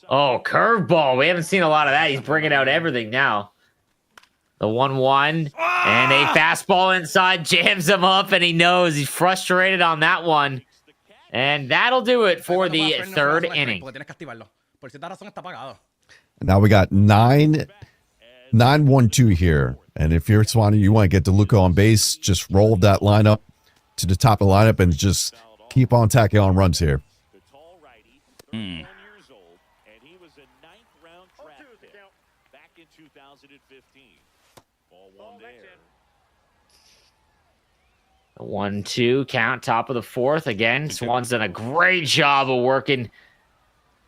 Oh, curveball. We haven't seen a lot of that. He's bringing out everything now. The 1-1. And a fastball inside jams him up, and he knows he's frustrated on that one. And that'll do it for the third inning. Now we got 9-1-2 here. And if you're Swanee, you want to get DeLuca on base, just roll that lineup to the top of the lineup and just keep on tacking on runs here. Hmm. The 1-2 count, top of the fourth. Again, Swan's done a great job of working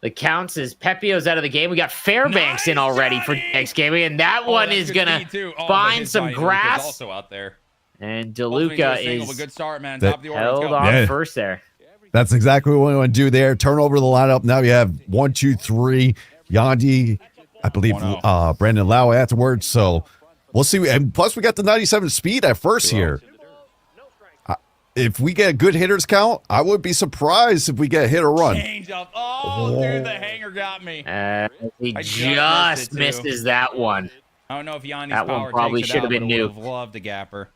the counts as Pepio's out of the game. We got Fairbanks in already for next game, and that one is going to find some grass. Also out there. And DeLuca is a good start, man. Top of the order. held on first there. That's exactly what we want to do there. Turn over the lineup. Now you have 1, 2, 3. Yandy, I believe Brandon Lau afterwards. So we'll see. And plus we got the 97 speed at first here. if we get a good hitters count, I would be surprised if we get a hit or run. Change up. Oh, dude, the hanger got me. He I just missed it, misses that one. I don't know if Yanni's That one power probably takes it should have out, been but I new. would have loved a gapper.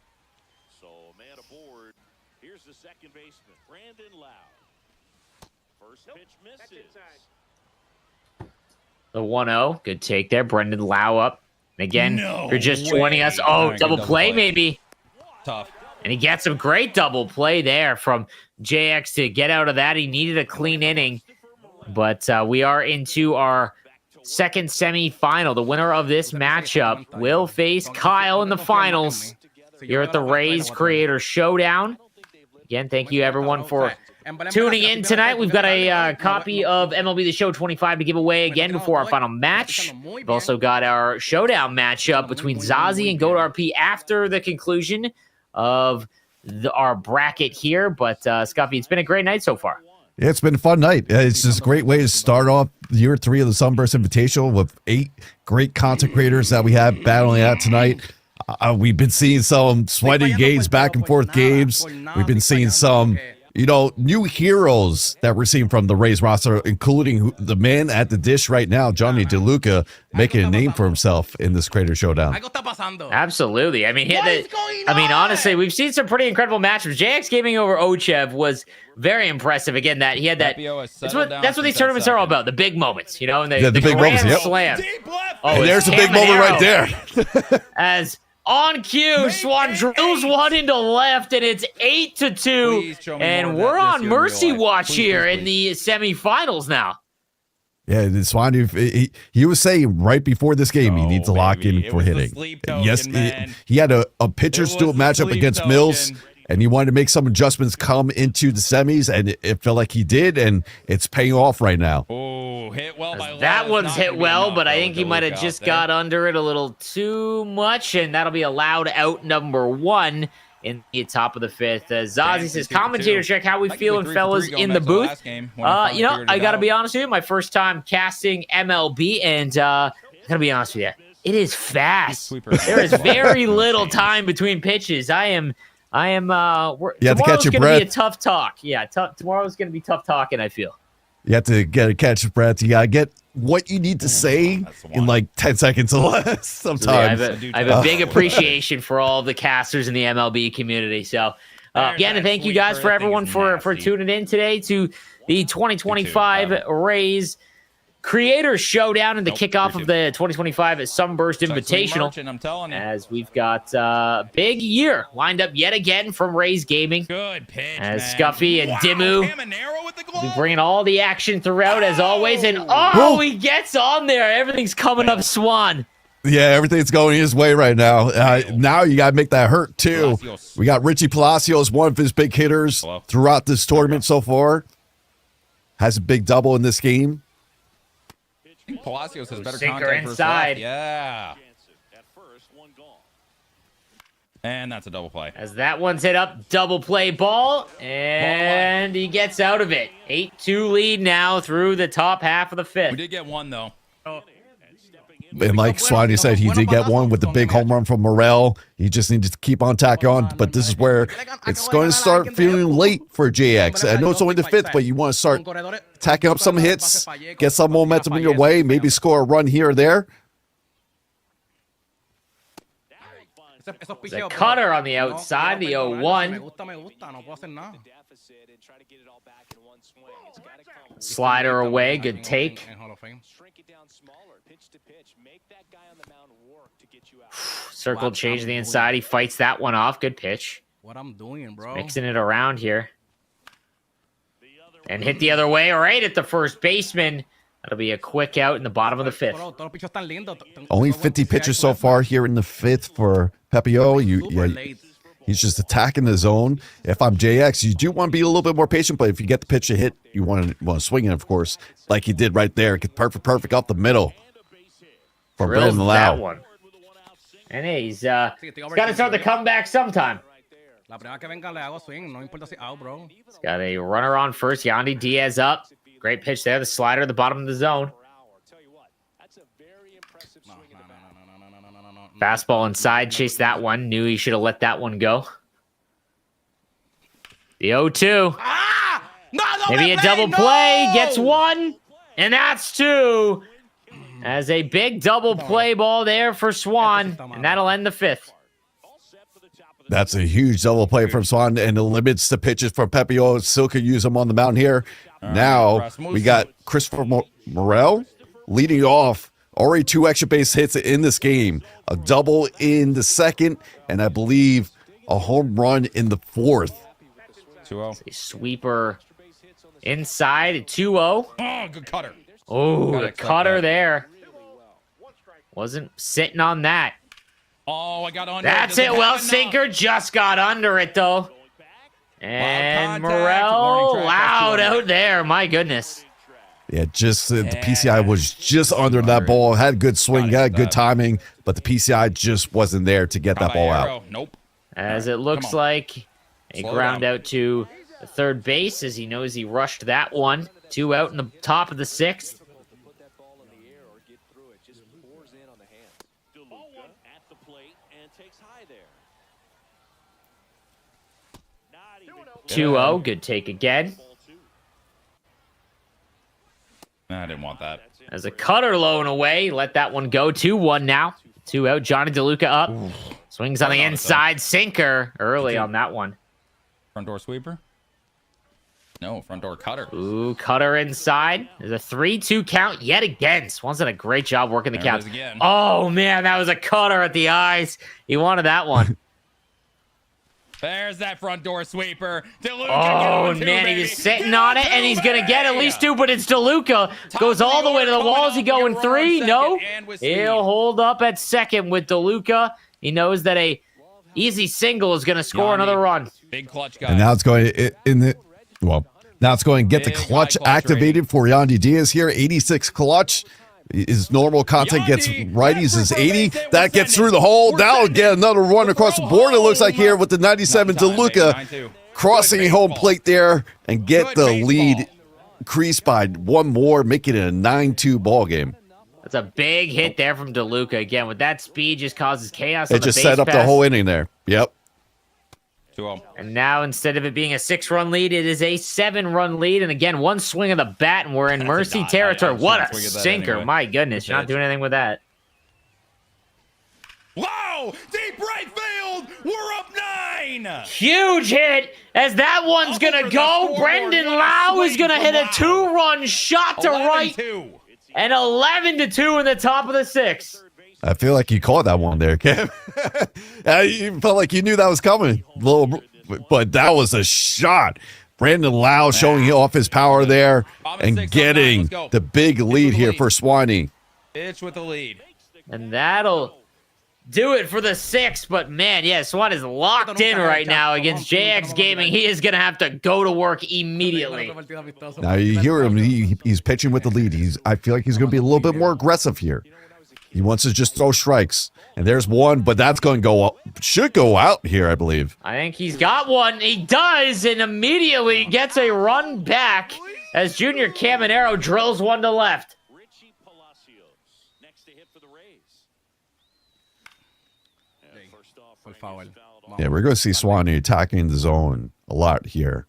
So man aboard. Here's the second baseman, Brandon Lau. First pitch misses. The 1-0. Good take there. Brendan Lau up. And again, No if you're just way. joining us. All Oh, right, double good play maybe. Tough. And he gets a great double play there from JX to get out of that. He needed a clean inning. But we are into our second semifinal. The winner of this matchup will face Kyle in the finals here at the Rays Creator Showdown. Again, thank you everyone for tuning in tonight. We've got a copy of MLB The Show 25 to give away again before our final match. We've also got our Showdown matchup between Zazie and GoatRP after the conclusion of our bracket here. But, Scuffy, it's been a great night so far. Yeah, it's been a fun night. It's just a great way to start off year 3 of the Sunburst Invitational with 8 great content creators that we have battling out tonight. We've been seeing some sweaty games, back and forth games. We've been seeing some, new heroes that we're seeing from the Rays roster, including the man at the dish right now, Johnny DeLuca, making a name for himself in this Creator Showdown. Absolutely. I mean, honestly, we've seen some pretty incredible matchups. JX Gaming over Ochev was very impressive. Again, that he had that. That's what these tournaments are all about. The big moments, and the big grand moments. Yep. slam. And there's a big moment right there. As on cue, Swan drills one into left, and it's 8-2. And we're on mercy watch here in the semifinals now. Yeah, Swan, he was saying right before this game he needs to lock in for hitting. Yes, he had a pitcher's duel matchup against Mills, and he wanted to make some adjustments come into the semis, and it felt like he did, and it's paying off right now. Oh, hit well by that one's hit well, but I think he might have just got under it a little too much, and that'll be allowed out number 1 in the top of the 5th. Zazie says, commentator check, how we feeling, fellas, in the booth? I got to be honest with you, my first time casting MLB, and I got to be honest with you, it is fast. There is very little time between pitches. Tomorrow's going to be a tough talk. Yeah, tomorrow's going to be tough talking, I feel. You have to get a catch your breath. You got to get what you need to say in like 10 seconds or less sometimes. I have a big appreciation for all the casters in the MLB community. So, again, thank you guys for everyone for tuning in today to the 2025 Rays Creator Showdown and the kickoff of the 2025 Sunburst Invitational. I'm telling you. As we've got a big year lined up yet again from Rays Gaming. Good pitch, as man. Scuffy and Dimmu will be bringing all the action throughout as always. And he gets on there. Everything's coming up Swan. Yeah, everything's going his way right now. Now you got to make that hurt too. We got Richie Palacios, one of his big hitters throughout this tournament so far. Has a big double in this game. I think Palacios has better Sinker contact inside. Yeah. And that's a double play. As that one's hit up, double play ball, and he gets out of it. 8-2 lead now through the top half of the 5th. We did get one, though. And like Swanee said, he did get one with the big home run from Morel. He just needed to keep on tacking on. But this is where it's going to start feeling late for JX. I know it's only the 5th, but you want to start tacking up some hits, get some momentum in your way, maybe score a run here or there. The cutter on the outside, the 0-1. Slider away, good take. Circle change to the inside. He fights that one off. Good pitch. What I'm doing, bro. Mixing it around here. And hit the other way, right at the first baseman. That'll be a quick out in the bottom of the 5th. Only 50 pitches so far here in the 5th for Pepio. He's just attacking the zone. If I'm JX, you do want to be a little bit more patient, but if you get the pitch to hit, you want to swing it, of course, like he did right there. Get perfect up the middle for Brandon Lau. That one. And he's got to start the comeback sometime. He's got a runner on first. Yandy Diaz up. Great pitch there. The slider at the bottom of the zone. Fastball inside. Chase that one. Knew he should have let that one go. The 0-2. No, Maybe a double play. Gets one. And that's two. As a big double play ball there for Swan. And that'll end the 5th. That's a huge double play from Swan, and it limits the pitches for Pepio. Still could use him on the mound here. Now we got Christopher Morel leading off. Already 2 extra base hits in this game. A double in the 2nd, and I believe a home run in the 4th. 2-0. A sweeper inside at 2-0. Oh, good cutter. Oh, the cutter there. Wasn't sitting on that. Oh, I got under. That's it. Well, sinker just got under it, though. And Morel loud out there. My goodness. Yeah, just the PCI was just under that ball. Had good swing, got good timing, but the PCI just wasn't there to get that ball out. Nope. As it looks like a ground out to the 3rd base, as he knows he rushed that one. 2 out in the top of the 6th. At the plate and takes high there. 2-0. Good take again. I didn't want that. As a cutter low and away, let that one go. 2-1 now. 2 out. Johnny DeLuca up. Swings on the inside. Sinker early on that one. Front door sweeper? No, front door cutter. Ooh, cutter inside. There's a 3-2 count yet again. Swan's done a great job working the count. Oh, man, that was a cutter at the eyes. He wanted that one. There's that front door sweeper. DeLuca, oh, man, he was sitting on it, and he's going to get at least 2, but it's DeLuca. Goes all the way to the wall. Is he going 3? No. He'll hold up at 2nd with DeLuca. He knows that a easy single is going to score another run. Big clutch guy. And now it's going now it's going to get the clutch activated for Yandy Diaz here. 86 clutch. His normal content gets righties is 80. That gets through the hole. Now we'll get another run across the board, it looks like here with the 97 DeLuca crossing home plate there and get the lead creased by one more, making it a 9-2 ball game. That's a big hit there from DeLuca. Again, with that speed, just causes chaos. It just set up the whole inning there. Yep. 2-0. And now, instead of it being a 6-run lead, it is a 7-run lead. And again, one swing of the bat, and we're in mercy territory. What a sinker. Anyway. My goodness, you're not doing anything with that. Whoa! Deep right field! We're up 9! Huge hit as that one's going to go. Brendan Lau is going to hit a 2-run shot to right. And 11-2 in the top of the 6th. I feel like you caught that one there, Cam. You felt like you knew that was coming. But that was a shot. Brandon Lau showing off his power there and getting the big lead here for Swanee. Pitch with the lead. And that'll do it for the 6th. But, man, yeah, Swan is locked in right now against JX Gaming. He is going to have to go to work immediately. Now you hear him. He's pitching with the lead. I feel like he's going to be a little bit more aggressive here. He wants to just throw strikes. And there's one, but that's going to go up. Should go out here, I believe. I think he's got one. He does, and immediately gets a run back as Junior Caminero drills one to left. Yeah, we're going to see Swanee attacking the zone a lot here.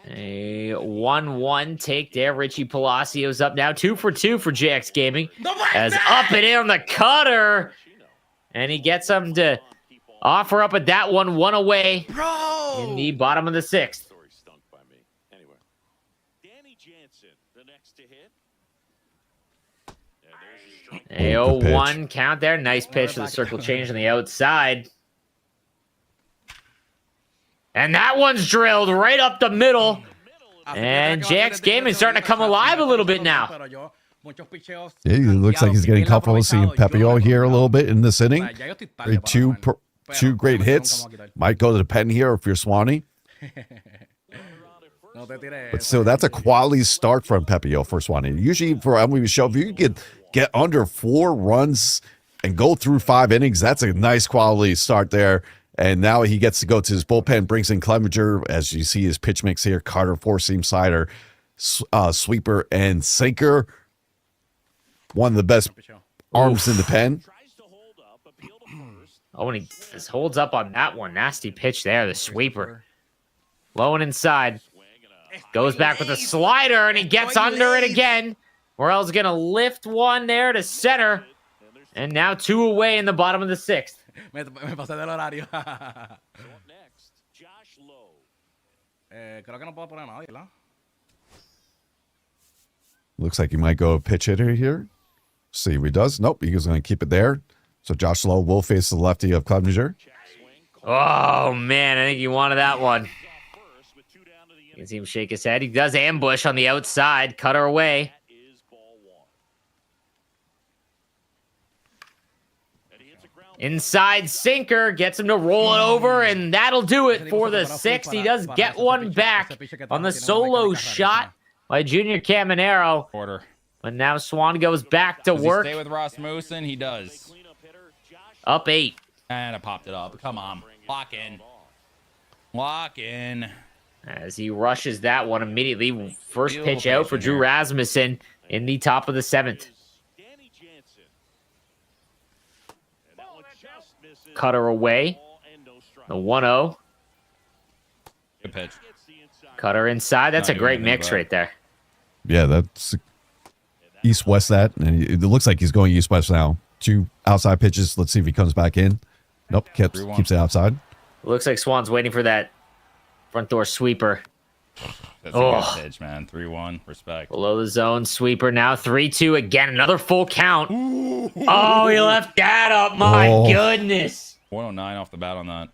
A 1-1 take there. Richie Palacios up now. 2 for 2 for JX Gaming. As up and in on the cutter. And he gets him to offer up at that one away in the bottom of the 6th. A 0-1 count there. Nice pitch to the circle change on the outside. And that one's drilled right up the middle. And JX Gaming starting to come alive a little bit now. Yeah, he looks like he's getting comfortable seeing Pepio here a little bit in this inning. Two great hits. Might go to the pen here if you're Swanee. But still, that's a quality start from Pepio for Swanee. Usually for MLB Show, if you can get under 4 runs and go through 5 innings, that's a nice quality start there. And now he gets to go to his bullpen, brings in Clevenger. As you see his pitch mix here, Carter, 4-seam slider, sweeper, and sinker. One of the best arms in the pen. Oh, and he just holds up on that one. Nasty pitch there, the sweeper. Low and inside. Goes back with a slider, and he gets under it again. Morel's going to lift one there to center. And now 2 away in the bottom of the 6th. Me pasé del horario. Next, Josh Lowe. Creo que no puedo poner a nadie, ¿verdad? Looks like he might go pitch hitter here. See if he does. Nope, he's going to keep it there. So Josh Lowe will face the lefty of Clevenger. Oh, man, I think he wanted that one. You can see him shake his head. He does ambush on the outside. Cutter away. Inside sinker. Gets him to roll it over, and that'll do it for the 6th. He does get one back on the solo shot by Junior Caminero. But now Swan goes back to work. Stay with Rasmussen. He does. Up 8. And I popped it up. Come on. Lock in. Lock in. As he rushes that one immediately. First pitch out for Drew Rasmussen in the top of the 7th. Cutter away. The 1-0. Good pitch. Cutter inside. That's a great mix right there. Yeah, that's east-west that. And it looks like he's going east-west now. 2 outside pitches. Let's see if he comes back in. Nope, keeps it outside. Looks like Swan's waiting for that front door sweeper. That's a good pitch, man. 3-1. Respect. Below the zone. Sweeper now. 3-2 again. Another full count. Oh, he left that up. My goodness. 109 off the bat on that.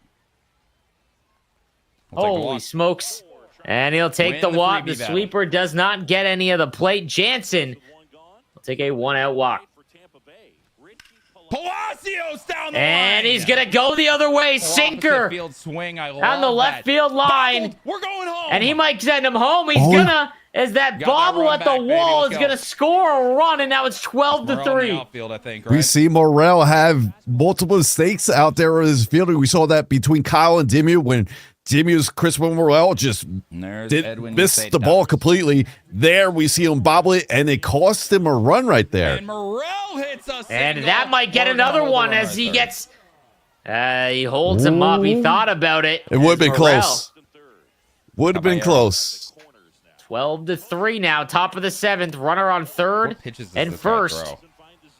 Holy smokes. And he'll take the walk. The sweeper does not get any of the plate. Jansen will take a 1-out walk. Palacios down the line. And he's going to go the other way. Sinker field swing. I love on the left field line. We're going home. And he might send him home. He's going to, as that bobble at the wall is going to score a run. And now it's 12-3. Outfield, I think, We see Morel have multiple mistakes out there in his field. We saw that between Kyle and Dimmu when Dimmu's Christopher Morel just missed the ball completely. There we see him bobble it, and it cost him a run right there. And Morel hits us. And that might get another one as he gets... he holds him up. He thought about it. It would have been close. Would have been close. 12-3 now. Top of the 7th. Runner on third and first.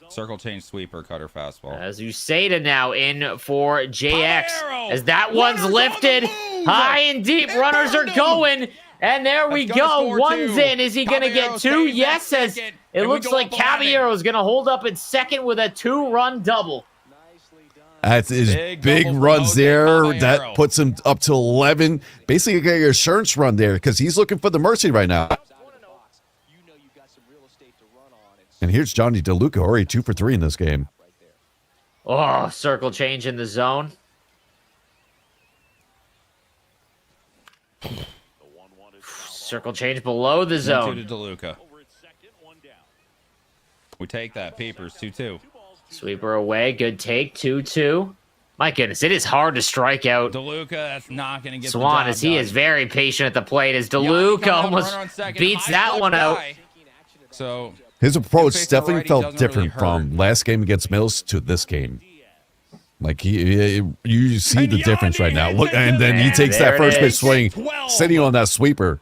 Circle change, sweeper, cutter, fastball. As Uceda now in for JX. As that one's lifted high and deep. Runners are going. And there we go. One's in. Is he going to get 2? Yes, as it looks like Caballero is going to hold up in second with a 2-run double. That's his big runs there. That puts him up to 11. Basically, get your insurance run there because he's looking for the mercy right now. And here's Johnny DeLuca, already 2 for 3 in this game. Oh, circle change in the zone. Circle change below the zone. 2 to DeLuca. We take that. Papers, 2-2. Sweeper away. Good take. 2-2. My goodness, it is hard to strike out. DeLuca, that's not going to get Swan, the job as he done. is very patient at the plate, as DeLuca almost beats that one out. So his approach definitely felt different from last game against Mills to this game. Like you see the difference right now. Look, and then he takes that first pitch swing, sitting on that sweeper.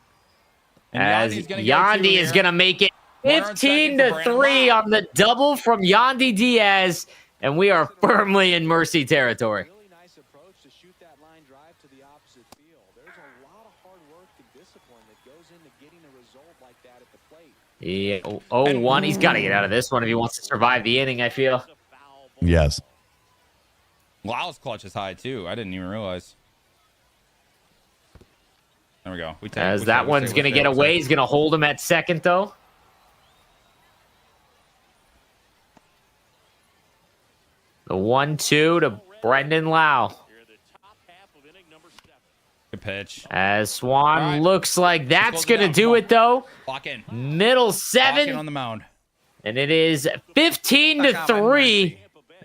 As Yandy is going to make it 15-3 on the double from Yandy Diaz, and we are firmly in mercy territory. Yeah, 0-1. He's got to get out of this one if he wants to survive the inning, I feel. Yes. Lyle's clutch is high, too. I didn't even realize. There we go. As that one's going to get away. He's going to hold him at second, though. The 1-2 to Brendan Lau. Good pitch. As Swan looks like that's going to do it, though. Lock in. Middle 7. On the mound. And it is 15-3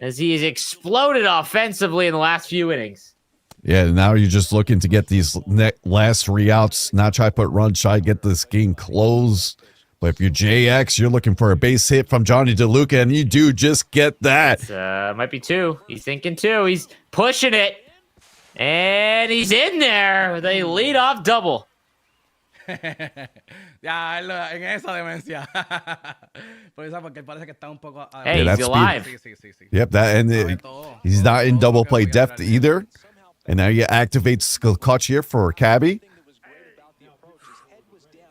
as he has exploded offensively in the last few innings. Yeah, now you're just looking to get these last 3 outs, not try to put runs, try to get this game closed But if you're JX, you're looking for a base hit from Johnny DeLuca, and you do just get that. Might be 2. He's thinking 2. He's pushing it. And he's in there with a lead-off double. En esa demencia. Por eso, porque parece que está un poco. Hey, he's alive. Yep, he's not in double play depth either. And now you activate skill clutch here for Cabby.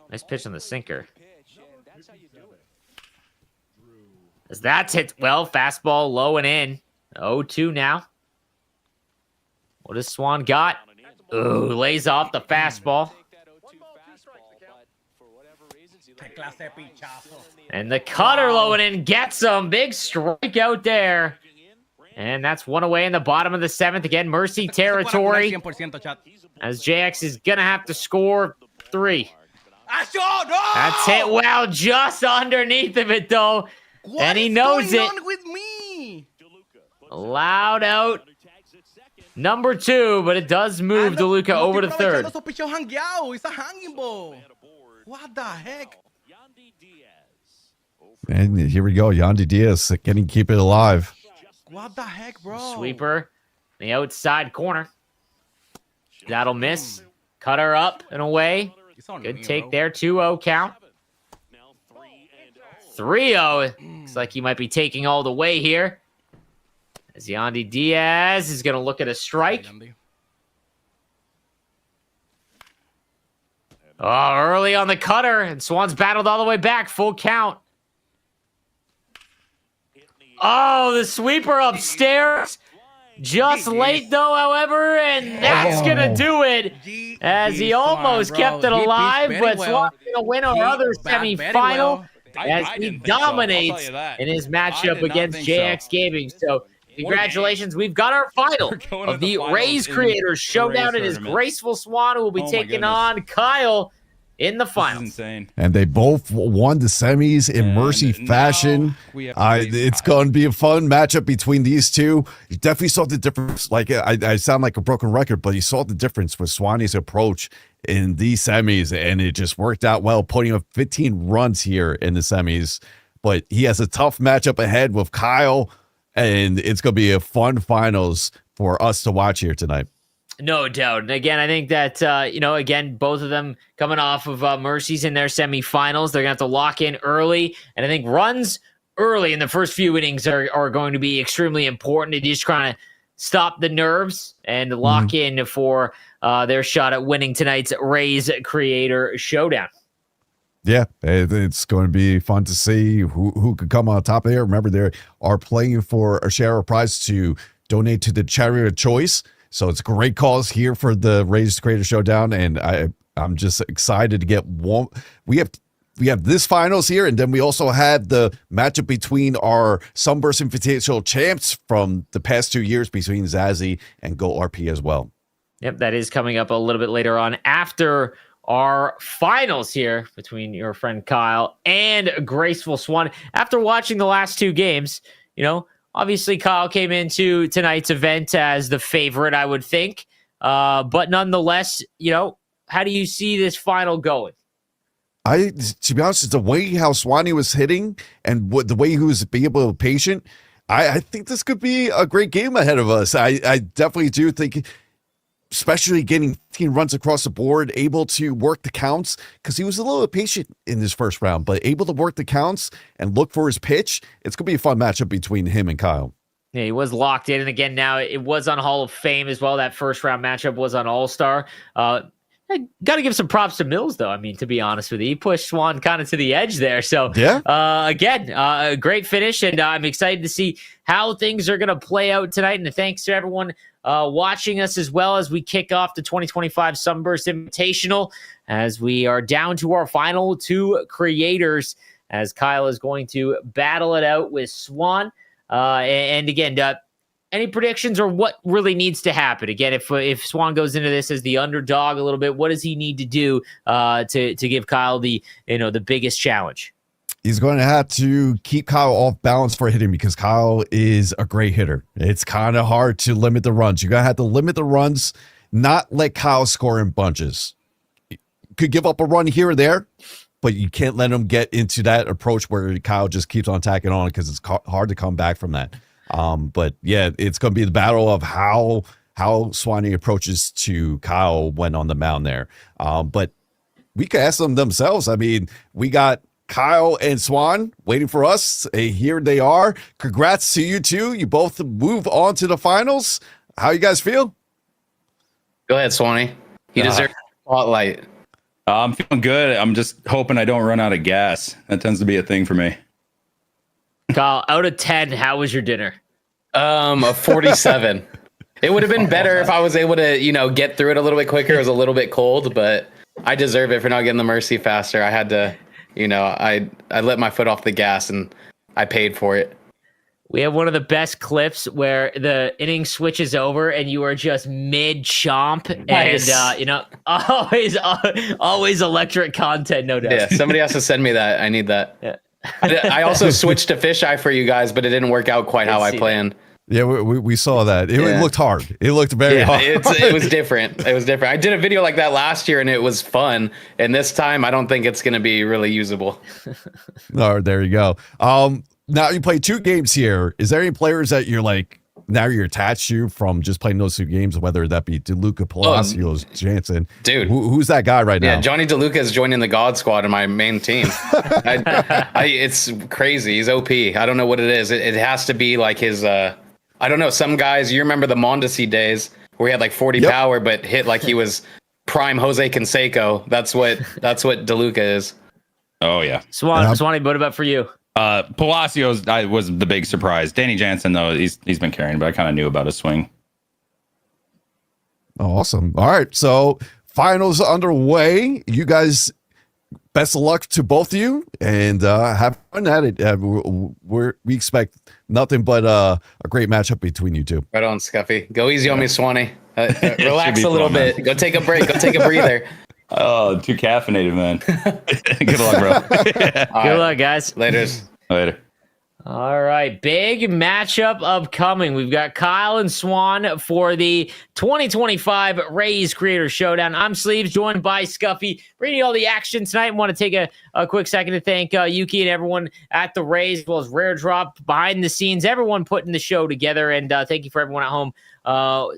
Nice pitch on the sinker. As that's hit well, fastball low and in. 0-2 now. What has Swan got? Ooh, lays off the fastball. And the cutter low and in gets him. Big strikeout there. And that's one away in the bottom of the 7th. Again, Mercy territory. As JX is going to have to score 3. That's hit well just underneath of it, though. And he knows it. With me? Loud out. Number 2, but it does move DeLuca over to 3rd. What the heck? And here we go. Yandy Diaz keep it alive. What the heck, bro? Sweeper, the outside corner. That'll miss. Cutter up and away. Good take there. 2-0 count. 3-0. Looks like he might be taking all the way here. As Yandy Diaz is going to look at a strike. Oh, early on the cutter. And Swan's battled all the way back. Full count. Oh, the sweeper upstairs. Just late, though, however, and that's going to do it. As he almost kept it alive, but Swan's going to win our other semifinal as he dominates in his matchup against JX Gaming. So, congratulations. We've got our final of the Rays Creators Showdown. It is Graceful Swan who will be taking on Kyle in the finals. Insane. And they both won the semis in Mercy fashion. It's going to be a fun matchup between these two. You definitely saw the difference. Like I sound like a broken record, but you saw the difference with Swanee's approach in these semis, and it just worked out well, putting up 15 runs here in the semis. But he has a tough matchup ahead with Kyle, and it's going to be a fun finals for us to watch here tonight. No doubt. And again, I think that, again, both of them coming off of Mercies in their semifinals, they're going to have to lock in early. And I think runs early in the first few innings are going to be extremely important to just kind of stop the nerves and lock in for their shot at winning tonight's Rays Creator Showdown. Yeah, it's going to be fun to see who could come on top of there. Remember, they are playing for a share of prize to donate to the charity of choice. So it's a great cause here for the Rays Creator Showdown, and I'm just excited to get one. We have this finals here, and then we also have the matchup between our Sunburst Invitational champs from the past 2 years between Zazzy and Go RP as well. Yep, that is coming up a little bit later on after our finals here between your friend Kyle and Graceful Swan. After watching the last 2 games, obviously, Kyle came into tonight's event as the favorite, I would think. But nonetheless, how do you see this final going? To be honest, the way how Swanee was hitting and the way he was being able to be patient, I think this could be a great game ahead of us. I definitely do think, especially getting 15 runs across the board, able to work the counts, because he was a little patient in this first round, but able to work the counts and look for his pitch. It's going to be a fun matchup between him and Kyle. Yeah, he was locked in. And again, now it was on Hall of Fame as well. That first round matchup was on All-Star. I got to give some props to Mills, though. I mean, to be honest with you, he pushed Swan kind of to the edge there. So, again, a great finish, and I'm excited to see how things are going to play out tonight. And thanks to everyone watching us as well as we kick off the 2025 Sunburst Invitational, as we are down to our final 2 creators, as Kyle is going to battle it out with Swan. And again, any predictions or what really needs to happen? Again, if Swan goes into this as the underdog a little bit, what does he need to do to give Kyle the biggest challenge? He's going to have to keep Kyle off balance for hitting, because Kyle is a great hitter. It's kind of hard to limit the runs. You're going to have to limit the runs, not let Kyle score in bunches. Could give up a run here or there, but you can't let them get into that approach where Kyle just keeps on tacking on because it's hard to come back from that. But yeah, it's going to be the battle of how Swanee approaches to Kyle when on the mound there. But we could ask them themselves. I mean, we got Kyle and Swan waiting for us. Here they are. Congrats to you two. You both move on to the finals. How you guys feel? Go ahead, Swanee. You deserve the spotlight. I'm feeling good. I'm just hoping I don't run out of gas. That tends to be a thing for me. Kyle, out of 10, how was your dinner? A 47. It would have been better if I was able to, get through it a little bit quicker. It was a little bit cold, but I deserve it for not getting the mercy faster. I had to, I let my foot off the gas and I paid for it. We have one of the best clips where the inning switches over and you are just mid chomp Nice. and always electric content, no doubt. Yeah, somebody has to send me that. I need that. Yeah. I also switched to fisheye for you guys, but it didn't work out quite how I planned. Yeah, we saw that. It looked hard. It looked very hard. It was different. It was different. I did a video like that last year and it was fun. And this time I don't think it's going to be really usable. Oh, there you go. Now you play 2 games here. Is there any players that you're like, now you're attached to from just playing those 2 games, whether that be DeLuca, Palacios, Jansen? Dude. Who's that guy right now? Yeah, Johnny DeLuca is joining the God Squad in my main team. It's crazy. He's OP. I don't know what it is. It has to be like his, I don't know, some guys, you remember the Mondesi days where he had like 40 power, but hit like he was prime Jose Canseco. That's what DeLuca is. Oh, yeah. Swanee, what about for you? Palacios was the big surprise. Danny Jansen, though, he's been carrying, but I kind of knew about his swing. Awesome. All right. So finals underway. You guys, best of luck to both of you and have fun at it. We expect nothing but a great matchup between you two. Right on, Scuffy. Go easy on me, Swanee. Relax a little bit. Go take a break. Go take a breather. Oh, too caffeinated, man. Good luck, bro. Good luck, guys. Later. All right, big matchup upcoming. We've got Kyle and Swan for the 2025 Rays Creator Showdown. I'm Sleeves, joined by Scuffy, bringing you all the action tonight. I want to take a quick second to thank Yuki and everyone at the Rays, as well as Rare Drop, behind the scenes, everyone putting the show together, and thank you for everyone at home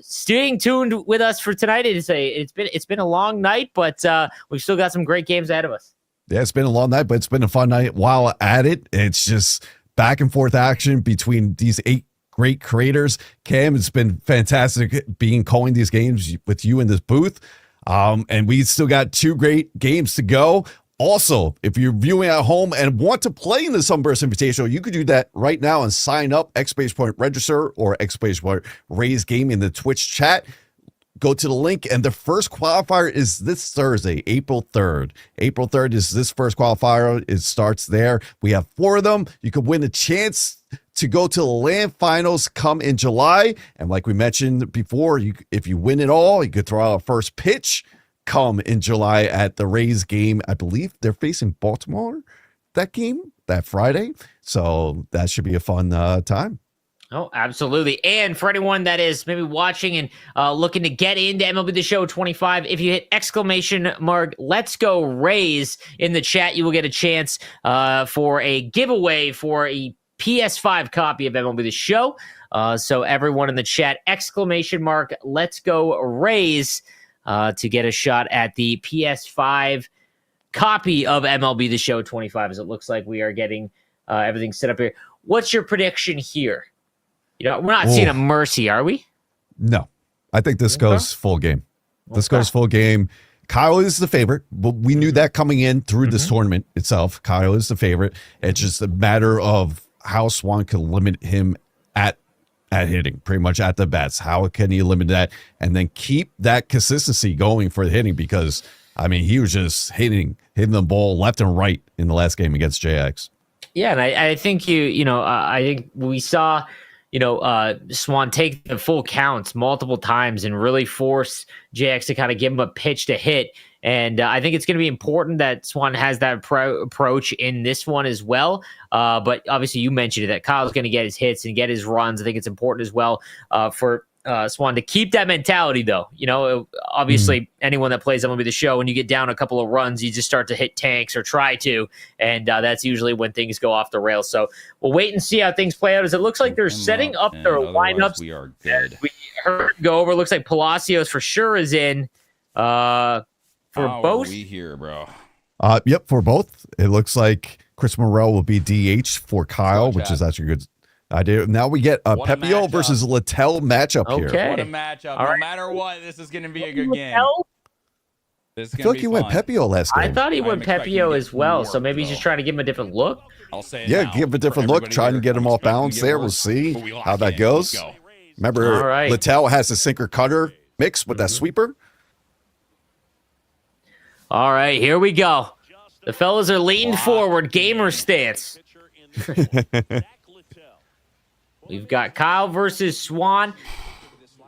staying tuned with us for tonight. It's been a long night, but we've still got some great games ahead of us. Yeah, it's been a long night, but it's been a fun night. While at it, it's just back and forth action between these 8 great creators. Cam, it's been fantastic calling these games with you in this booth. And we still got 2 great games to go. Also, if you're viewing at home and want to play in the Sunburst Invitational, you could do that right now and sign up, Point Register or Point Raise Game in the Twitch chat. Go to the link, and the first qualifier is this Thursday, April 3rd. April 3rd is this first qualifier. It starts there. We have 4 of them. You could win a chance to go to the land finals come in July. And like we mentioned before, if you win it all, you could throw out a first pitch come in July at the Rays game. I believe they're facing Baltimore that Friday. So that should be a fun time. Oh, absolutely. And for anyone that is maybe watching and looking to get into MLB The Show 25, if you hit ! Let's Go Rays in the chat, you will get a chance for a giveaway for a PS5 copy of MLB The Show. So everyone in the chat, ! Let's Go Rays to get a shot at the PS5 copy of MLB The Show 25, as it looks like we are getting everything set up here. What's your prediction here? We're not seeing a mercy, are we? No. I think this goes full game. This goes full game. Kyle is the favorite, but we knew that coming in through this tournament itself. Kyle is the favorite. It's just a matter of how Swan can limit him at hitting, pretty much at the bats. How can he limit that and then keep that consistency going for the hitting? Because, I mean, he was just hitting the ball left and right in the last game against JX. Yeah, and I think I think we saw Swan take the full counts multiple times and really force JX to kind of give him a pitch to hit. And I think it's going to be important that Swan has that approach in this one as well. But obviously you mentioned that Kyle's going to get his hits and get his runs. I think it's important as well for Swan, to keep that mentality, though. You know, obviously, anyone that plays MLB The Show, when you get down a couple of runs, you just start to hit tanks or try to, and that's usually when things go off the rails. So we'll wait and see how things play out, as it looks like they're setting up their lineups. We are good. We heard go over. Looks like Palacios for sure is in for both. We here, bro. Yep, for both. It looks like Chris Morrell will be DH for Kyle, which is actually a good idea. Now we get Pepio versus Littell matchup here. What a matchup. No matter what, this is going to be a good game. I feel like you went Pepio last game. I thought he went Pepio as well, so maybe he's just trying to give him a different look. I'll say Yeah, give him a different look, trying to get him off balance there. We'll see how that goes. Remember, Littell has a sinker cutter mix with that sweeper. All right, here we go. The fellas are leaned forward, gamer stance. We've got Kyle versus Swan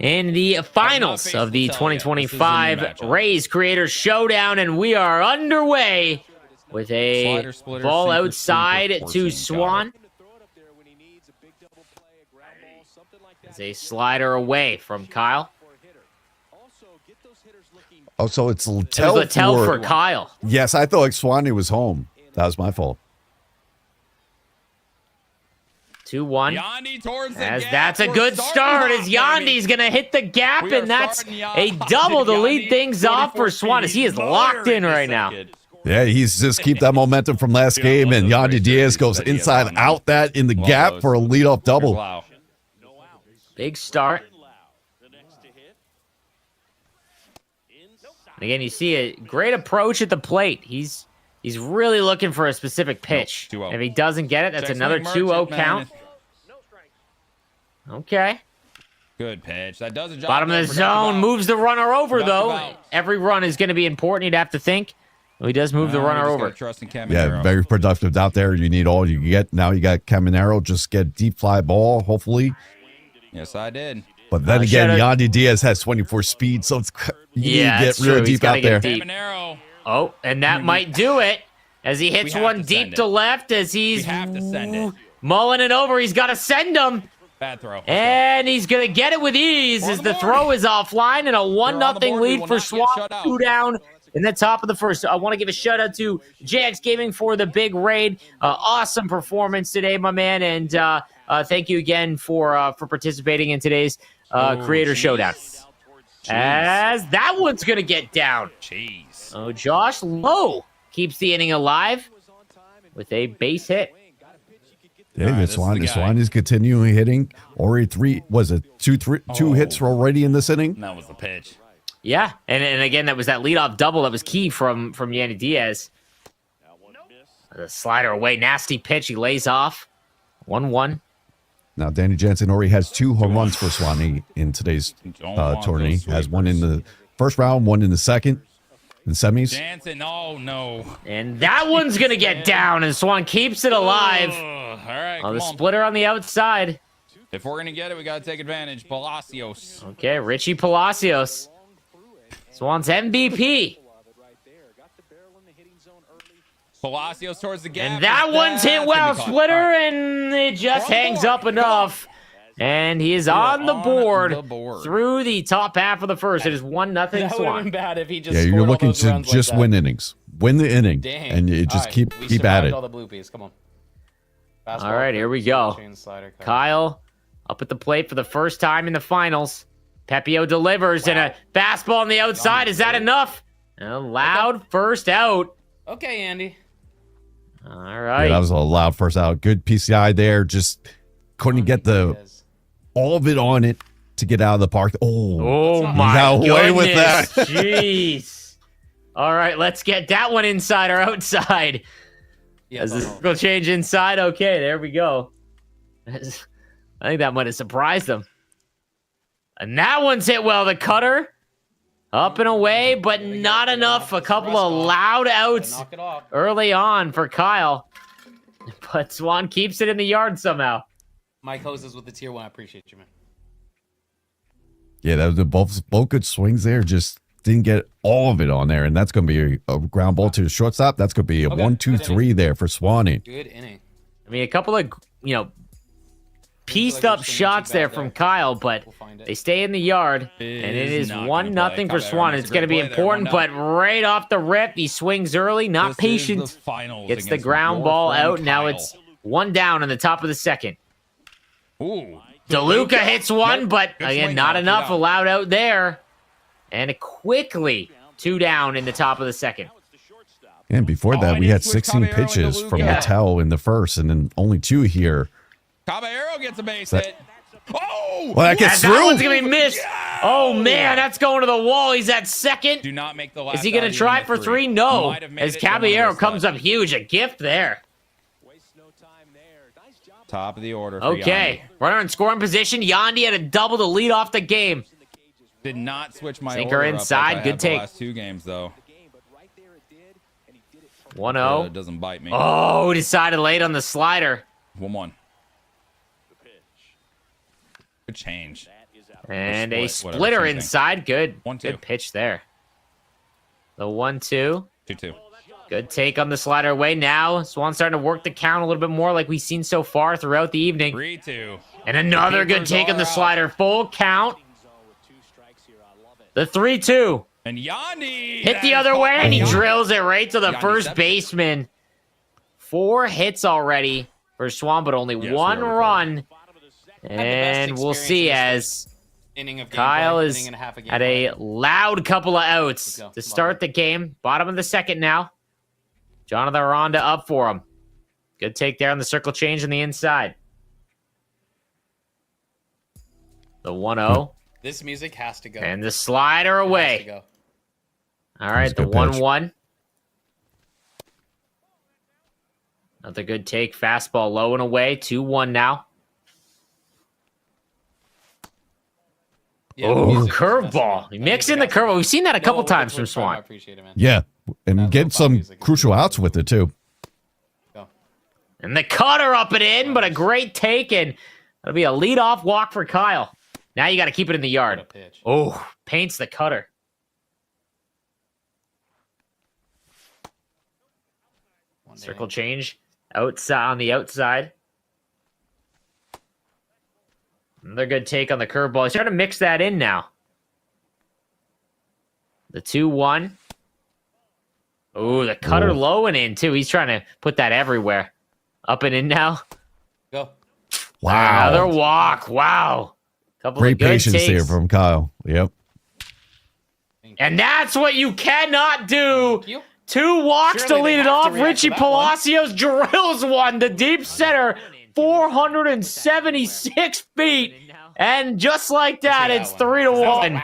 in the finals of the 2025 Rays Creators Showdown, and we are underway with a ball outside to Swan. It's a slider away from Kyle. Oh, so it's Littell, for Kyle. Yes, I thought like Swanee was home. That was my fault. 2-1. Yandy towards the as gap. that's a good start, as Yandy's going to hit the gap, and that's a double to lead things off for Swan, as he is locked in right now. Yeah, he's just keep that momentum from last game, and Yandy Diaz goes inside out that in the gap for a leadoff double. Big start. Again, you see a great approach at the plate. He's really looking for a specific pitch. If he doesn't get it, that's another 2-0 count. Okay. Good pitch. That does a job. Bottom of the zone, moves the runner over, though. Every run is going to be important, you'd have to think. Well, he does move the runner over. Yeah, very productive out there. You need all you can get. Now you got Caminero. Just get deep fly ball, hopefully. Yes, I did. But then again, Yandy Diaz has 24 speed, so it's you need to get really deep out there. Oh, and that might do it as he hits one deep to left as he's mulling it over. He's got to send him. Bad throw. And he's going to get it with ease as the throw is offline, and a 1-0 lead for Swan. 2 down in the top of the first. I want to give a shout out to JX Gaming for the big raid. Awesome performance today, my man. And thank you again for participating in today's Creator Showdown. As that one's going to get down. Jeez. Oh, Josh Lowe keeps the inning alive with a base hit. Yeah, the Swan is continuing hitting. Already two hits already in this inning. That was the pitch. Yeah, and again, that was that leadoff double that was key from Yandy Diaz. The slider away, nasty pitch. He lays off. 1-1. Now, Danny Jansen already has 2 home runs for Swanee in today's tourney. Has one in the first round, one in the second, in semis. Jansen, oh no. And that one's going to get down, and Swan keeps it alive. All right, the splitter on the outside. If we're going to get it, we got to take advantage. Palacios. Okay, Richie Palacios. Swan's MVP. Palacios towards the gap. And that one's hit well, splitter, and it just hangs up enough. And he is on the board through the top half of the first. It is 1-0 That would have Swan. been bad if he just You're looking to just win innings. Win the inning, and you just keep at it. All the bloopies. Come on. All right, here we go. Kyle up at the plate for the first time in the finals. Pepio delivers, and a fastball on the outside. Is that enough? A loud first out. Okay, Andy. All right. Yeah, that was a loud first out. Good PCI there. Just couldn't get all of it on it to get out of the park. Oh my goodness. With that. Jeez. All right, let's get that one inside or outside. As the circle change inside. Okay, there we go. I think that might have surprised them. And that one's hit well. The cutter up and away, but not enough. A couple of loud outs early on for Kyle. But Swan keeps it in the yard somehow. Mike hoses with the tier 1. I appreciate you, man. Yeah, that was both good swings there. Just didn't get all of it on there. And that's going to be a ground ball to the shortstop. That's going to be a 1-2-3 there for Swanee. Good inning. I mean, a couple of, pieced up shots there from Kyle, but they stay in the yard, and it is 1-0 for Swan. It's going to be important, but right off the rip, he swings early, not patient. Gets the ground ball out. Now it's 1 down in the top of the second. Ooh. DeLuca hits one, but again, not enough allowed out there. And quickly 2 down in the top of the second. And before that, we had 16 pitches from Mattel in the first, and then only 2 here. Caballero gets a base hit. Oh! Well, that gets That through. one's going to be missed. Oh, man, that's going to the wall. He's at second. Do not make the last. Is he going to try for 3? No. As Caballero comes up huge. A gift there. Top of the order. For Okay. Runner in scoring position. Yandi had a double to lead off the game. Did not switch my Sinker order inside. up like I Good have the take. last 2 games, though. 1-0. It doesn't bite me. Oh, decided late on the slider. 1-1. Good change. And Or a split, splitter whatever, same thing. inside. Good. 1-2. Good pitch there. The 1-2. 2-2. Good take on the slider away. Now, Swan starting to work the count a little bit more like we've seen so far throughout the evening. 3-2. And another good take on the slider. Full count. The 3-2. And Yandi Hit the other way, and he drills it right to the first baseman. 4 hits already for Swan, but only 1 run. And we'll see as Kyle is at a loud couple of outs to start the game. Bottom of the second now. Jonathan Aranda up for him. Good take there on the circle change on the inside. The 1-0. This music has to go. And the slider away. All right, the 1-1. Another good take. Fastball low and away. 2-1 now. Yeah, Oh, curveball. Mix in the curveball. We've seen that a couple times from Swan. I appreciate it, man. Yeah, and get some crucial outs with it, too. And the cutter up and in, but a great take, and that'll be a leadoff walk for Kyle. Now you got to keep it in the yard. Oh, paints the cutter. Circle change. Outside on the outside. Another good take on the curveball. He's trying to mix that in now. The 2-1. Oh, the cutter low and in, too. He's trying to put that everywhere. Up and in now. Go. Wow. Another walk. Wow. Couple Great of good patience takes. there from Kyle. Yep. And that's what you cannot do. 2 walks Surely to lead they it have to off. react Richie to that one. Palacios drills one to deep center. 476 feet. And just like that, it's 3-1.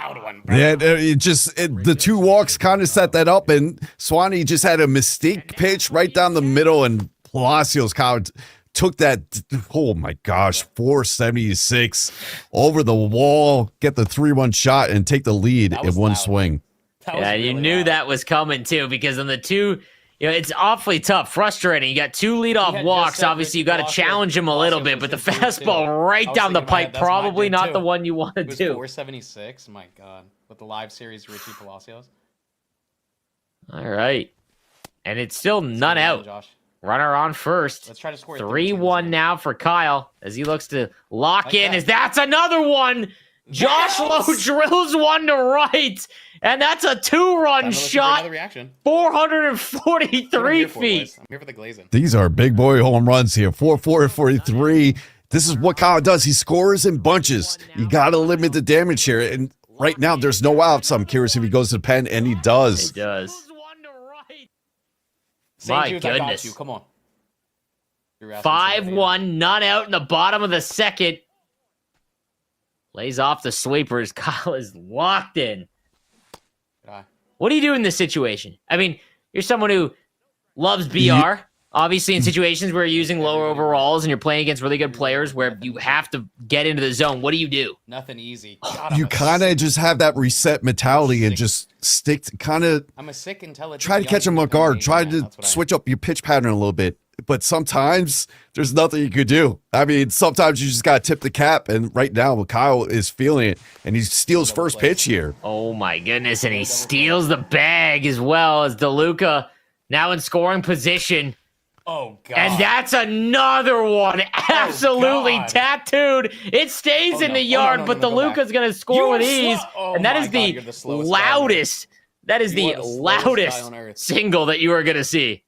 Yeah, the 2 walks kind of set that up, and Swanee just had a mistake pitch right down the middle, and Palacios kind of took that, oh my gosh, 476 over the wall, get the 3-1 shot, and take the lead in one swing. Yeah, you knew that was coming too, because on the 2, it's awfully tough, frustrating. You got 2 leadoff walks. Obviously, you got to challenge him a little bit, but the fastball right down the pipe, probably not the one you want to do. 476. My God, with the live series, Richie Palacios. All right, and it's still none out. Josh. Runner on first. Let's try to score 3-1 now for Kyle as he looks to lock in. As that's another one. Josh Lowe drills one to right, and that's a 2-run shot. 443 feet. I'm here for the glazing. These are big boy home runs here. 4-4-43. This is what Kyle does. He scores in bunches. You got to limit the damage here. And right now, there's no outs. I'm curious if he goes to the pen, and he does. He does. My goodness. Come on. 5-1, none out in the bottom of the second. Lays off the sweepers. Kyle is locked in. What do you do in this situation? I mean, you're someone who loves BR. Obviously, in situations where you're using lower overalls and you're playing against really good players where you have to get into the zone, what do you do? Nothing easy. You kind of just have that reset mentality and just stick to kind of I'm a sick, intelligent. try to catch him off guard. Try to switch up your pitch pattern a little bit. But sometimes there's nothing you could do. I mean, sometimes you just got to tip the cap. And right now, Kyle is feeling it. And he steals first pitch here. Oh, my goodness. And he steals the bag as well as DeLuca now in scoring position. Oh god. And that's another one. Absolutely God. tattooed. It stays in the yard, but the Luca's going to score with ease. And that is the loudest. That is the loudest single that you are going to see.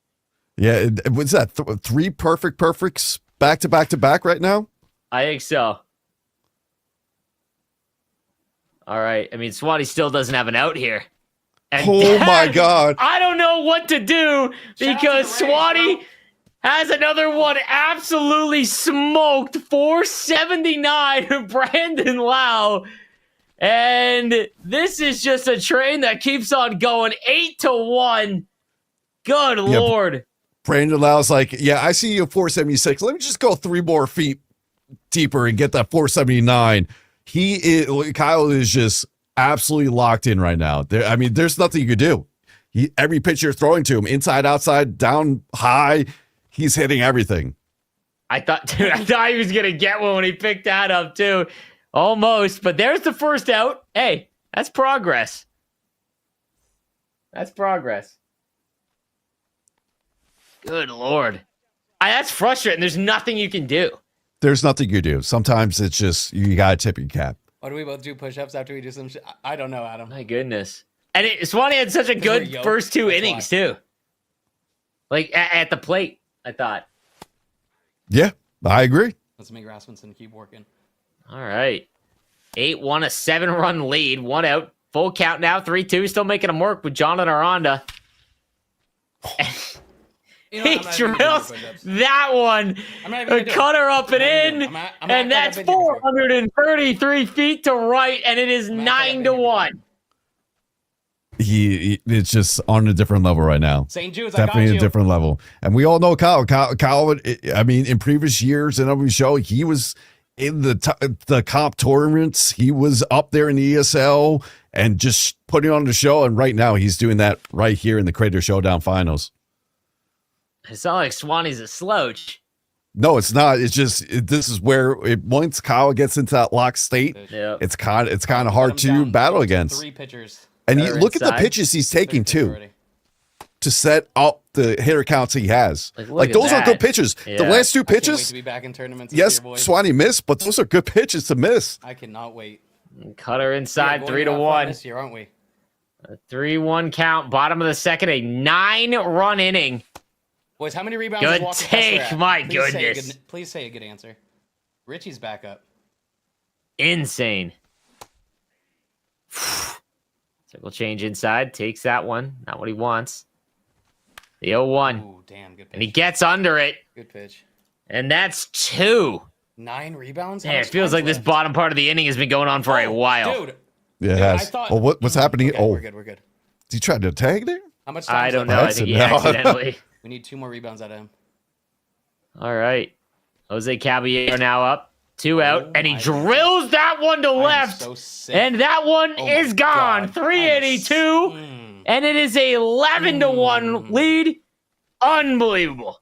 Yeah, what's that? Three perfects back to back to back right now? I think so. All right. I mean, Swanee still doesn't have an out here. And oh my God. I don't know what to do because Swanee has another one absolutely smoked. 479 Brandon Lau. And this is just a train that keeps on going 8-1. Good Lord. Brandon Lau's like, yeah, I see you at 476. Let me just go 3 more feet deeper and get that 479. Kyle is just absolutely locked in right now. There's nothing you could do. Every pitch you're throwing to him, inside, outside, down, high, he's hitting everything. I thought he was going to get one when he picked that up, too. Almost, but there's the first out. Hey, that's progress. That's progress. Good Lord. That's frustrating. There's nothing you can do. There's nothing you do. Sometimes it's just, you got to tip your cap. Why do we both do push-ups after we do some shit? I don't know, Adam. My goodness. And Swanee had such a good first 2 innings, too. Like, at the plate, I thought. Yeah, I agree. Let's make Rasmussen keep working. All right. 8-1, a 7-run lead. 1 out. Full count now. 3-2. Still making them work with John and Aranda. He drills that one. A cutter up and in. And that's 433 feet to right. And it is 9-1. It's just on a different level right now. St. Jude's, definitely a different level. And we all know Kyle. Kyle, I mean, in previous years in every show, he was in the comp tournaments. He was up there in the ESL and just putting on the show. And right now, he's doing that right here in the Crater Showdown finals. It's not like Swanee's a slouch. No, it's not. It's just this is where once Kyle gets into that locked state, it's kind of hard to battle against. 3 pitchers. And you look at the pitches he's taking too, to set up the hitter counts he has. Like those are good pitches. Yeah. The last 2 I can't wait pitches, to be back in tournaments yes, this year, boys. Swanee missed, but those are good pitches to miss. I cannot wait. Cutter inside, 3-1. This year, aren't we? A 3-1 count, bottom of the second, a 9-run inning. Boys, how many rebounds? Good is Walker take, Kessler at? my Please goodness. Please say a good answer. Richie's back up. Insane. Circle change inside, takes that one. Not what he wants. The 0-1. Ooh, damn, good pitch. And he gets under it. Good pitch. And that's 2. 9 rebounds? Man, it feels like this bottom part of the inning has been going on for a while. Dude. Yeah, it has. What's happening? Okay, we're good. Did he try to tag there? How much time I is don't left? know. I think he accidentally. We need 2 more rebounds out of him. All right. Jose Caballero now up. 2 out. And he drills that one to left. So sick. And that one is gone. 382. And it is a 11-1 lead. Unbelievable.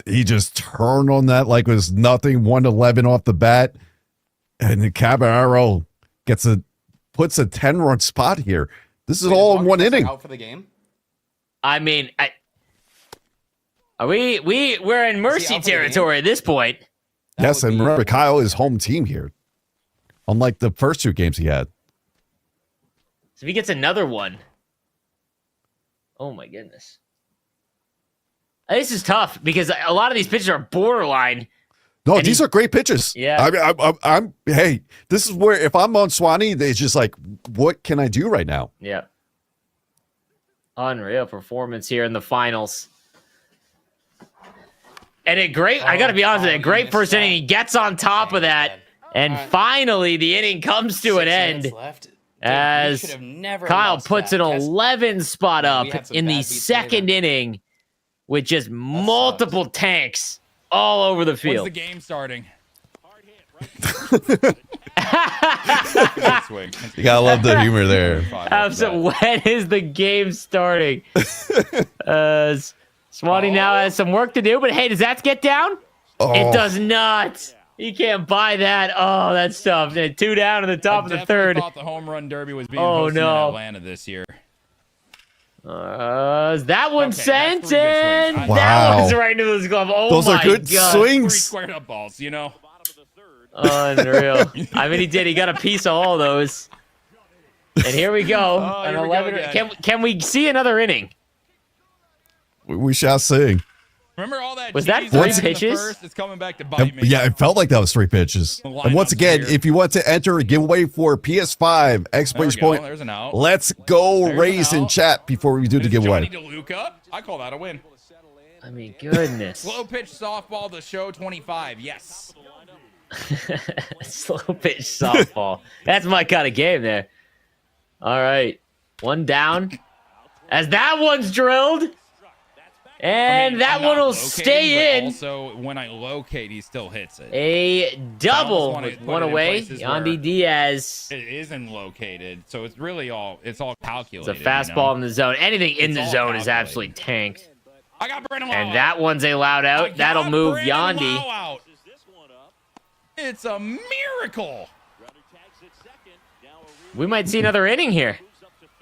He just turned on that like it was nothing. 1-11 off the bat. And the Caballero puts a 10-run spot here. This is all in 1 inning. Out for the game? I mean, we're in mercy territory at this point. Yes, and remember, Kyle is home team here. Unlike the first 2 games he had. So if he gets another one. Oh my goodness. This is tough because a lot of these pitches are borderline. No, these are great pitches. Yeah. Hey, this is where if I'm on Swanee, it's just like, what can I do right now? Yeah. Unreal performance here in the finals. And I got to be honest with you, great first inning. He gets on top of that. And finally, the inning comes to an end. As Kyle puts an 11 spot up in the second inning with just multiple tanks all over the field. When's the game starting? You gotta love the humor there. When is the game starting? Swanee now has some work to do, but hey, does that get down? It does not. You can't buy that. Oh, that's tough. 2 down in the top of the third. I thought the home run derby was being hosted in Atlanta this year. That one sent, and Wow. that one's right into his glove. Oh, Those my are good God. swings. 3 squared up balls, you know. Unreal. I mean, he did. He got a piece of all those. And here we go. An Here we go 11. again. Can we see another inning? We shall see. Remember all that? Was that cheese 3 I had in the pitches? first? It's coming back to bite me. Yeah, it felt like that was 3 pitches. The And once lineup's again, weird. if you want to enter a giveaway for PS5 exclamation go. point, There's an out. let's go There's an raise in out. chat before we do the Is Johnny giveaway. DeLuca? I call that a win. I mean, goodness. Slow pitch softball to show 25. Yes. Slow pitch softball. That's my kind of game there. All right. 1 down. As that one's drilled. And that I'm one not will locating, stay but in. Also, when I locate, he still hits it. A double wanna with put one it in away. places Yandy where Diaz. It isn't located, so it's really all calculated. It's a fastball in the zone. Anything in It's the all zone is calculated. absolutely tanked. I got Brandon Lau And out. that one's a loud I out. got That'll move Brandon Yandy. Lau out. It's a miracle. We might see another inning here.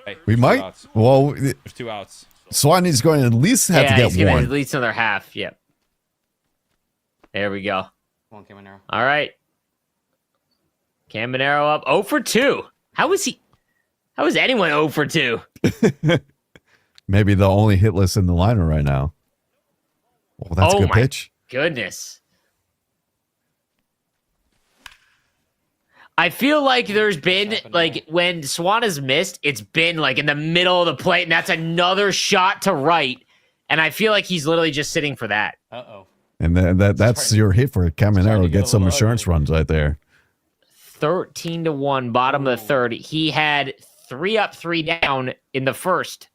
Hey, We there's 2 might. outs. Well, There's 2 outs. Swan is going to at least have Yeah, to he's get gonna one. at least another half. Yep. There we go. Come on, Caminero. All right. Caminero up 0 for 2. How is anyone 0 for 2? Maybe the only hitless in the lineup right now. Oh, that's a good my pitch. goodness. I feel like there's been, like, when Swan has missed, it's been, like, in the middle of the plate, and that's another shot to right. And I feel like he's literally just sitting for that. Uh-oh. And that's your hit for Caminero. Get some insurance runs right there. 13-1, bottom of the third. He had 3 up, 3 down in the first.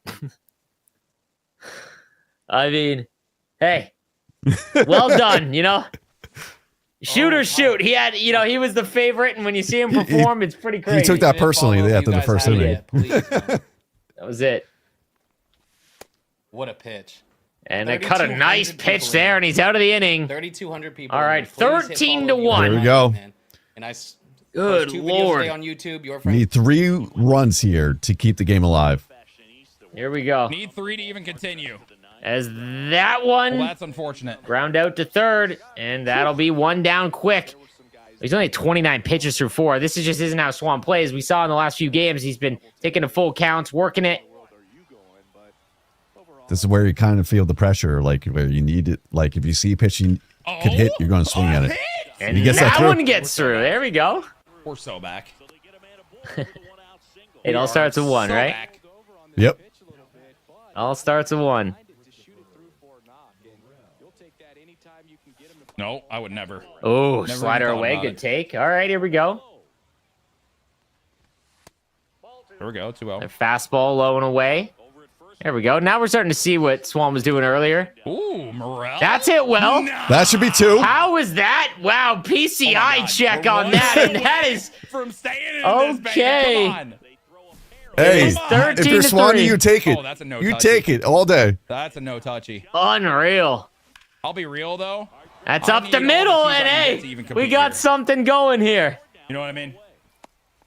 I mean, hey, well done, you know? Shoot or shoot. He had, he was the favorite, and when you see him perform, it's pretty crazy. He took that personally after the first inning. That was it. What a pitch. And they cut a nice pitch there, and he's out of the inning. 3,200 people. All right, Please hit 13-1. follow. There we go. Man. And Good 2 videos Lord. today on YouTube. Your We friend. need 3 runs here to keep the game alive. Here we go. Need 3 to even continue. As that one Well, that's unfortunate. ground out to third, and that'll be 1 down quick. He's only 29 pitches through 4. This just isn't how Swan plays. We saw in the last few games, he's been taking the full counts, working it. This is where you kind of feel the pressure, like where you need it. Like if you see a pitch you could hit, you're going to swing at it. And he gets that that through. one gets through. There we go. We're so back. It all starts with 1, So right? back. Yep. All starts with 1. No, I would never. Oh, Never slider even thought away. about Good it. take. All right, here we go. There we go. 2-0. A fastball low and away. There we go. Now we're starting to see what Swan was doing earlier. Ooh, Morel. That's it, well. That should be 2. How was that? Wow, PCI God. check We're on one that. And away that is from staying in Okay. this, baby. Come on. Hey, It's if you're 13-3. Swanee, you take it. Oh, that's a no You touchy. take it all day. That's a no touchy. unreal. I'll be real though. That's I up need the all the middle, teams I and can hey, get to even we compete got here. something going here. You know what I mean?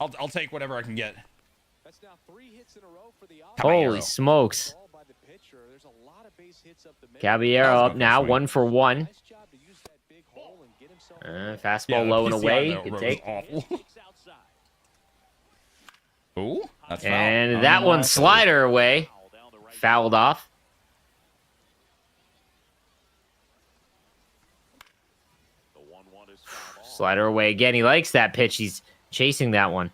I'll take whatever I can get. Holy smokes. Caballero up now, 1 for 1. Fastball low and PCI away. though, Good was take. awful. Ooh, that's foul. I And don't that know one why. slider away. Fouled off. Slider away again. He likes that pitch. He's chasing that one.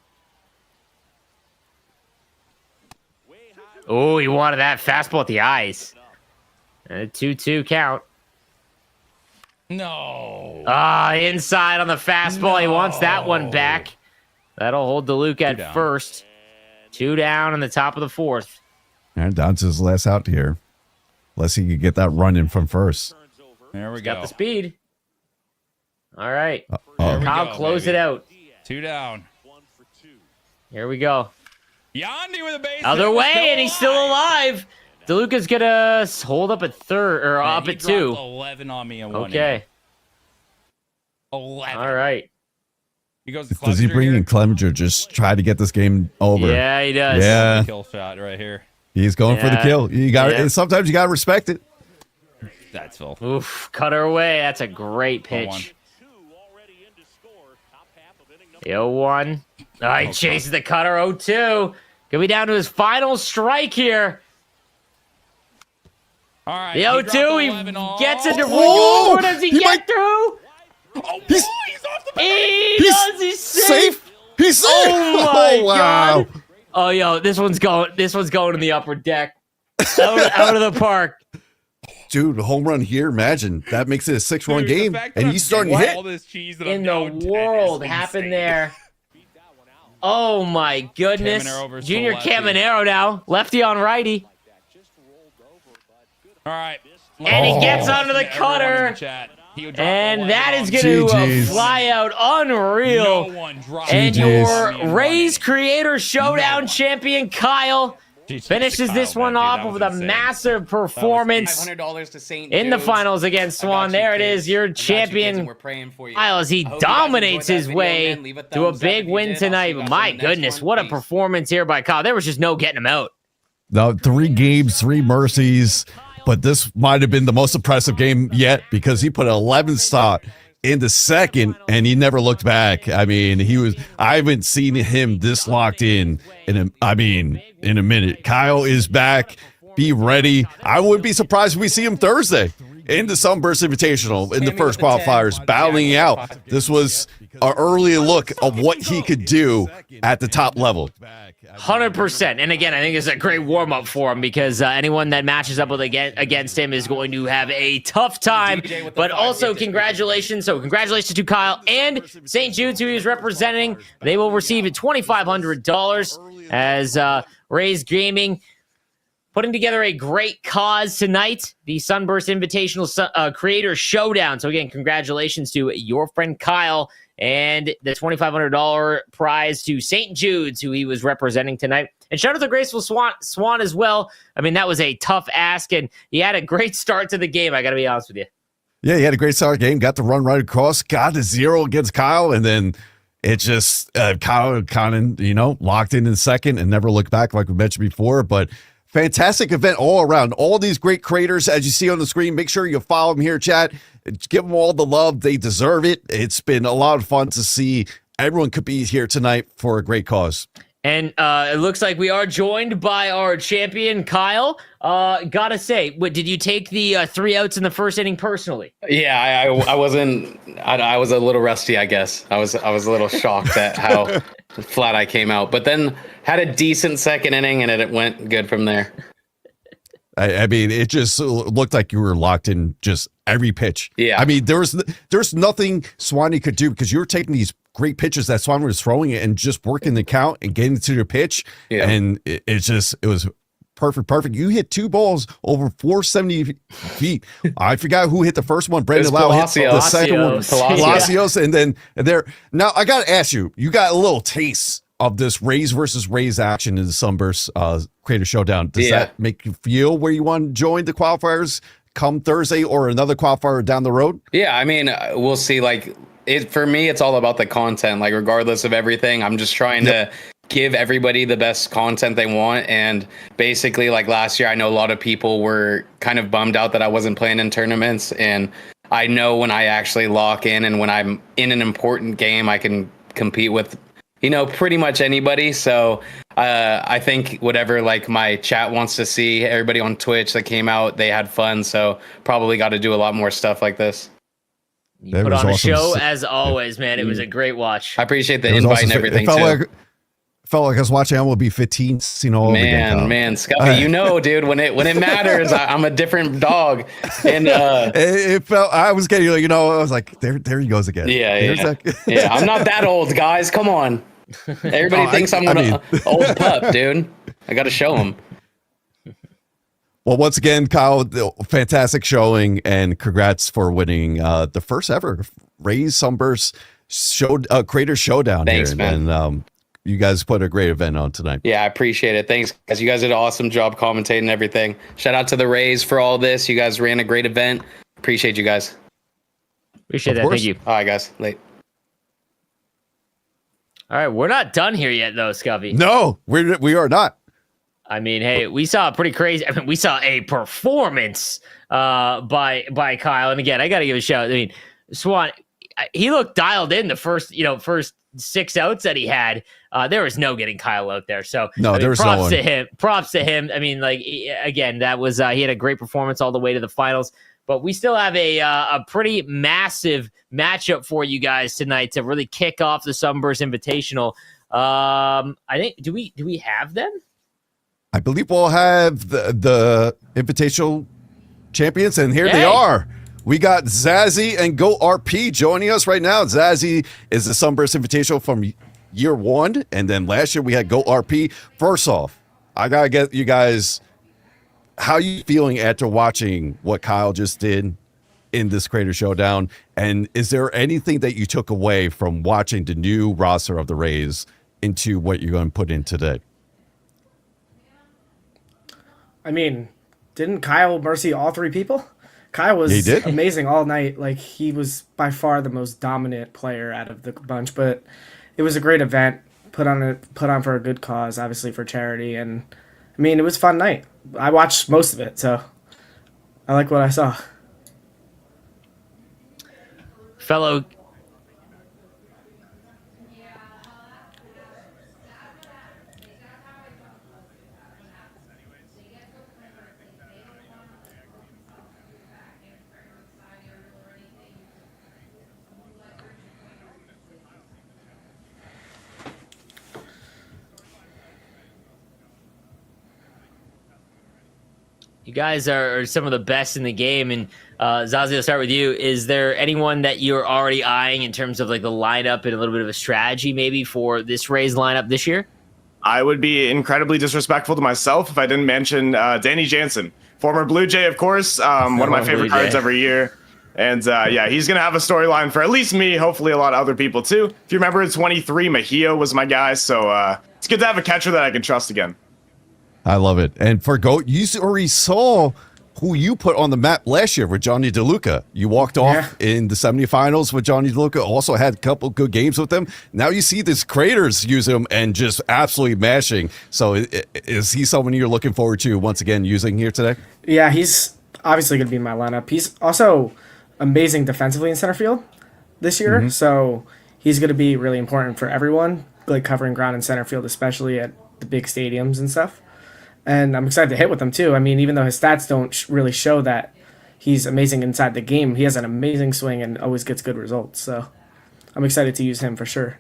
Oh, he wanted that fastball at the eyes. And a 2-2 count. No. Inside on the fastball. He wants that one back. That'll hold DeLuca at down. first. 2 down in the top of the 4th. And down to his last out here. Unless he could get that run in from first. There we Got go. the speed. All right. There we Kyle, go, close baby. it out. 2 down. Here we go. Yandy with a base. Other hit, way, and he's still alive. DeLuca's gonna hold up at third, or Man, up he at dropped 2. 11 on me in one. Okay. inning. 11. All right. He goes to Does he Clevenger bring here. in Clevenger? Just try to get this game over. Yeah, he does. Yeah. Kill shot right here. He's going for the kill. You got sometimes you got to respect it. That's Phil. Oof, cut her away. That's a great pitch. The 0-1. Oh, he chases the cutter. 0-2. Gonna be down to his final strike here. All right. The 0-2. He gets into Oh, does he get through? He's off the He's safe. He's safe. Oh my wow. God. Oh, yo, this one's going in the upper deck. Out of the park. Dude, a home run here. Imagine that makes it a 6-run game, and he's starting to hit. All this cheese that In I'm the world happened there. Oh my goodness. Junior Caminero now. Lefty on righty. All right. And he gets onto the cutter. And that is going to fly out unreal. And your Rays Creator Showdown champion, Kyle, finishes this one off with a massive performance $500 to St. in the Jude's. finals against Swan. There it is, your champion, Kyle, as he dominates his way to a big win tonight. My goodness, what a performance here by Kyle. There was just no getting him out. Now, 3 games, 3 mercies, but this might have been the most impressive game yet because he put an 11 stop in the second and he never looked back. I mean, I haven't seen him this locked in a minute. Kyle is back. Be ready. I wouldn't be surprised if we see him Thursday in the Sunburst Invitational in the first qualifiers, battling out. This was an early look of what he could do at the top level. 100%. And again, I think it's a great warm-up for him because anyone that matches up with against him is going to have a tough time. But also, congratulations. So congratulations to Kyle and St. Jude's, who he was representing. They will receive $2,500 as Rays Gaming putting together a great cause tonight, the Sunburst Invitational Creator Showdown. So again, congratulations to your friend Kyle and the $2,500 prize to St. Jude's, who he was representing tonight. And shout out to Graceful Swan as well. I mean, that was a tough ask, and he had a great start to the game, I got to be honest with you. Yeah, he had a great start to the game, got the run right across, got the 0 against Kyle, and then it just, Kyle kind of, locked in second and never looked back like we mentioned before, but fantastic event all around. All these great creators, as you see on the screen, make sure you follow them here, chat. Give them all the love. They deserve it. It's been a lot of fun to see everyone could be here tonight for a great cause. And it looks like we are joined by our champion, Kyle. Gotta say, did you take the 3 outs in the first inning personally? Yeah, I wasn't. I was a little rusty, I guess. I was a little shocked at how flat I came out, but then had a decent second inning, and it went good from there. I mean, it just looked like you were locked in just every pitch. Yeah. I mean, there's nothing Swanee could do because you were taking these great pitches that Swan was throwing and just working the count and getting to the pitch. Yeah. And it was perfect. You hit 2 balls over 470 feet. I forgot who hit the first one. Brandon Lau hit the second one. Palacios. And then there. Now, I got to ask you, you got a little taste of this Rays versus Rays action in the Sunburst Creator Showdown. Does that make you feel where you want to join the qualifiers come Thursday or another qualifier down the road? Yeah, I mean, we'll see. Like, for me, it's all about the content. Like, regardless of everything, I'm just trying to give everybody the best content they want. And basically, like last year, I know a lot of people were kind of bummed out that I wasn't playing in tournaments. And I know when I actually lock in and when I'm in an important game, I can compete with pretty much anybody. So I think whatever like my chat wants to see, everybody on Twitch that came out, they had fun. So probably got to do a lot more stuff like this. You put on a show as always, man. It was a great watch. I appreciate the invite and everything too. Felt like I was watching MLB 15, man, Scuffy, dude, when it matters, I'm a different dog. And it felt, I was getting, I was like, there he goes again. Yeah, I'm not that old, guys. Come on. Everybody thinks I'm an old pup, dude. I got to show them. Well, once again, Kyle, fantastic showing, and congrats for winning the first ever Rays Sunburst Creator Showdown. Thanks, here. man. And you guys put a great event on tonight. Yeah, I appreciate it. Thanks, guys. You guys did an awesome job commentating and everything. Shout out to the Rays for all this. You guys ran a great event. Appreciate you guys. Appreciate that. Thank you. All right, guys. Late. All right, we're not done here yet, though, Scuffy. No, we are not. I mean, hey, we saw a pretty crazy. I mean, we saw a performance by Kyle. And again, I got to give a shout. I mean, Swan, he looked dialed in the first 6 outs that he had. There was no getting Kyle out there. So no, there was props no one. to him. Props to him. I mean, like again, that was he had a great performance all the way to the finals. But we still have a pretty massive matchup for you guys tonight to really kick off the Sunburst Invitational. I think do we have them? I believe we'll have the Invitational champions, and here they are. We got Zazzy and Go RP joining us right now. Zazzy is the Sunburst Invitational from year 1, and then last year we had Go RP. First off, I gotta get you guys, how are you feeling after watching what Kyle just did in this Creator Showdown? And is there anything that you took away from watching the new roster of the Rays into what you're going to put in today? I mean, didn't Kyle mercy all 3 people? Kyle was amazing all night. Like, he was by far the most dominant player out of the bunch, but it was a great event, put on for a good cause, obviously for charity, and I mean, it was a fun night. I watched most of it, so I like what I saw. Fellow You guys are some of the best in the game, and Zazie, I'll start with you. Is there anyone that you're already eyeing in terms of like the lineup and a little bit of a strategy maybe for this Rays lineup this year? I would be incredibly disrespectful to myself if I didn't mention Danny Jansen, former Blue Jay, of course, one of my favorite cards every year. And yeah, he's going to have a storyline for at least me, hopefully a lot of other people too. If you remember, in 23, Mejia was my guy, so it's good to have a catcher that I can trust again. I love it. And for GOAT, you already saw who you put on the map last year with Johnny DeLuca. You walked off in the semifinals with Johnny DeLuca, also had a couple good games with him. Now you see these creators use him and just absolutely mashing. So is he someone you're looking forward to once again using here today? Yeah, he's obviously going to be in my lineup. He's also amazing defensively in center field this year, so he's going to be really important for everyone, like covering ground in center field, especially at the big stadiums and stuff. And I'm excited to hit with him, too. I mean, even though his stats don't really show that he's amazing inside the game, he has an amazing swing and always gets good results. So I'm excited to use him for sure.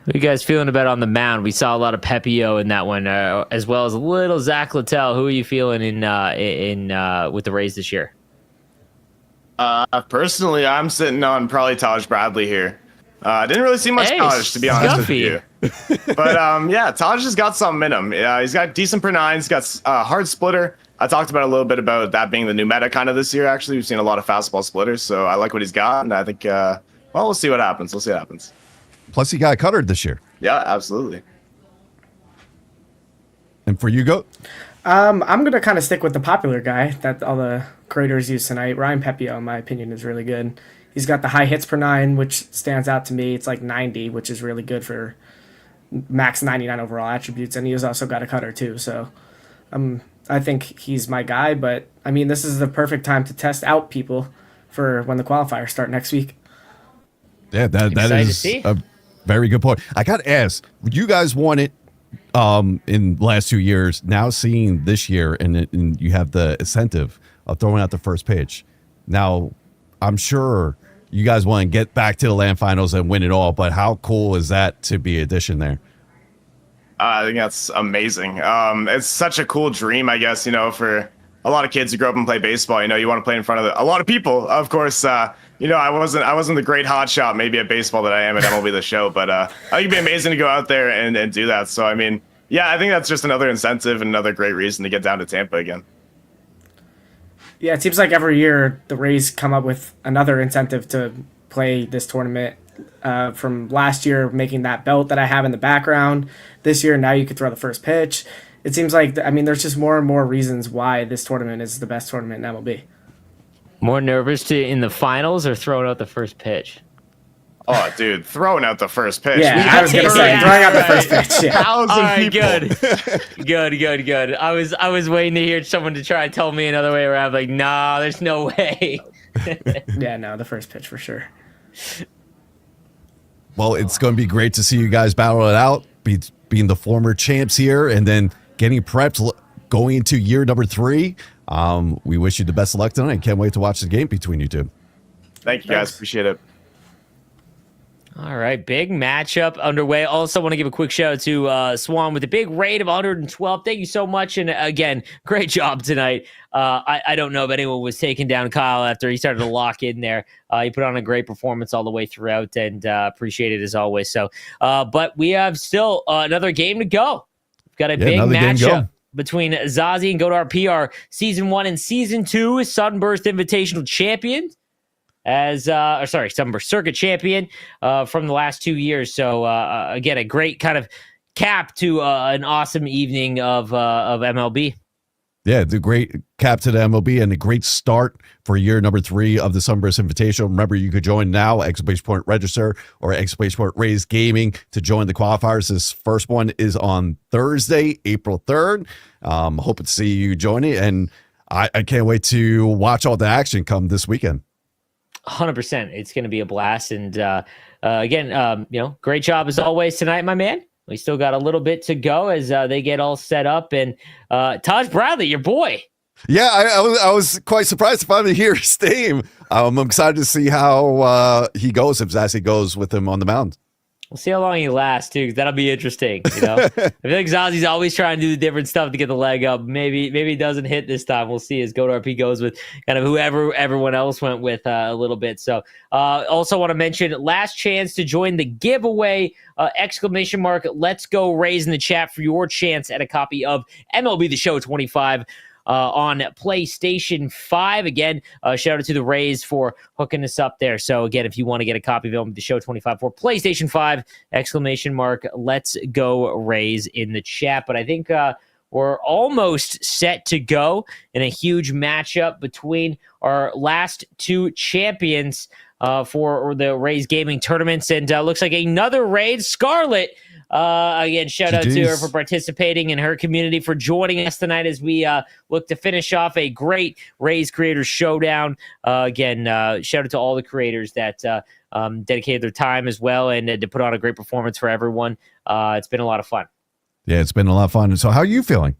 What are you guys feeling about on the mound? We saw a lot of Pepio in that one, as well as a little Zach Littell. Who are you feeling in with the Rays this year? Personally, I'm sitting on probably Taj Bradley here. I didn't really see much Taj, to be honest with you. But yeah, Taj has got something in him. He's got decent per nine. He's got hard splitter. I talked about a little bit about that being the new meta kind of this year. Actually, we've seen a lot of fastball splitters, so I like what he's got. And I think, well, we'll see what happens. We'll see what happens. Plus, he got a cutter this year. Yeah, absolutely. And for you, GOAT? I'm going to kind of stick with the popular guy that all the creators use tonight. Ryan Pepio, in my opinion, is really good. He's got the high hits per nine, which stands out to me. It's like 90, which is really good for max 99 overall attributes. And he's also got a cutter, too. So I think he's my guy. But, I mean, this is the perfect time to test out people for when the qualifiers start next week. Yeah, that is a very good point. I got to ask, you guys won it in the last 2 years. Now seeing this year, and you have the incentive of throwing out the first pitch. Now, I'm sure you guys want to get back to the land finals and win it all, but how cool is that to be addition there? I think that's amazing. It's such a cool dream, I guess, for a lot of kids who grow up and play baseball. You want to play in front of a lot of people. Of course, I wasn't the great hot shot maybe at baseball that I am at MLB The Show, but I think it'd be amazing to go out there and do that. So, I mean, yeah, I think that's just another incentive and another great reason to get down to Tampa again. Yeah, it seems like every year the Rays come up with another incentive to play this tournament. From last year, making that belt that I have in the background. This year, now you could throw the first pitch. It seems like, there's just more and more reasons why this tournament is the best tournament in MLB. More nervous in the finals or throwing out the first pitch? Oh, dude, throwing out the first pitch. Yeah, I was gonna say throwing out the first pitch. Yeah. All right, good. I was waiting to hear someone to try and tell me another way around. Like, nah, there's no way. Yeah, no, the first pitch for sure. Well, it's going to be great to see you guys battle it out, being the former champs here, and then getting prepped going into year number 3. We wish you the best of luck tonight. Can't wait to watch the game between you two. Thank you, guys. Appreciate it. All right, big matchup underway. Also want to give a quick shout out to Swan with a big raid of 112. Thank you so much. And again, great job tonight. I don't know if anyone was taking down Kyle after he started to lock in there. He put on a great performance all the way throughout, and appreciate it as always. So, but we have still another game to go. We've got a big matchup between Zazie and GoToRP, our Season 1 and Season 2 Sunburst Invitational champions. Sunburst Circuit champion from the last 2 years. So again, a great kind of cap to an awesome evening of MLB. Yeah, the great cap to the MLB and a great start for year number 3 of the Sunburst Invitational. Remember, you could join now, exclamation point register or exclamation point raise gaming to join the qualifiers. This first one is on Thursday, April 3rd. Hoping to see you join it, and I can't wait to watch all the action come this weekend. 100%. It's going to be a blast. And again, great job as always tonight, my man. We still got a little bit to go as they get all set up. And Taj Bradley, your boy. Yeah, I was quite surprised to finally hear his name. I'm excited to see how he goes, if Zazie goes with him on the mound. We'll see how long he lasts, too, because that'll be interesting. I feel like Zazie's always trying to do the different stuff to get the leg up. Maybe it doesn't hit this time. We'll see as GoToRP goes with kind of whoever everyone else went with a little bit. So also want to mention, last chance to join the giveaway, exclamation mark, let's go raise in the chat for your chance at a copy of MLB The Show 25. On PlayStation 5. Again, shout out to the Rays for hooking us up there. So again, if you want to get a copy of the Show 25 for PlayStation 5, exclamation mark, let's go Rays in the chat. But I think we're almost set to go in a huge matchup between our last 2 champions for the Rays gaming tournaments. And looks like another raid, Scarlett. Again, shout out to her for participating in her community, for joining us tonight as we look to finish off a great Rays Creators Showdown. Again, shout out to all the creators that dedicated their time as well and to put on a great performance for everyone. It's been a lot of fun. Yeah, it's been a lot of fun. So how are you feeling?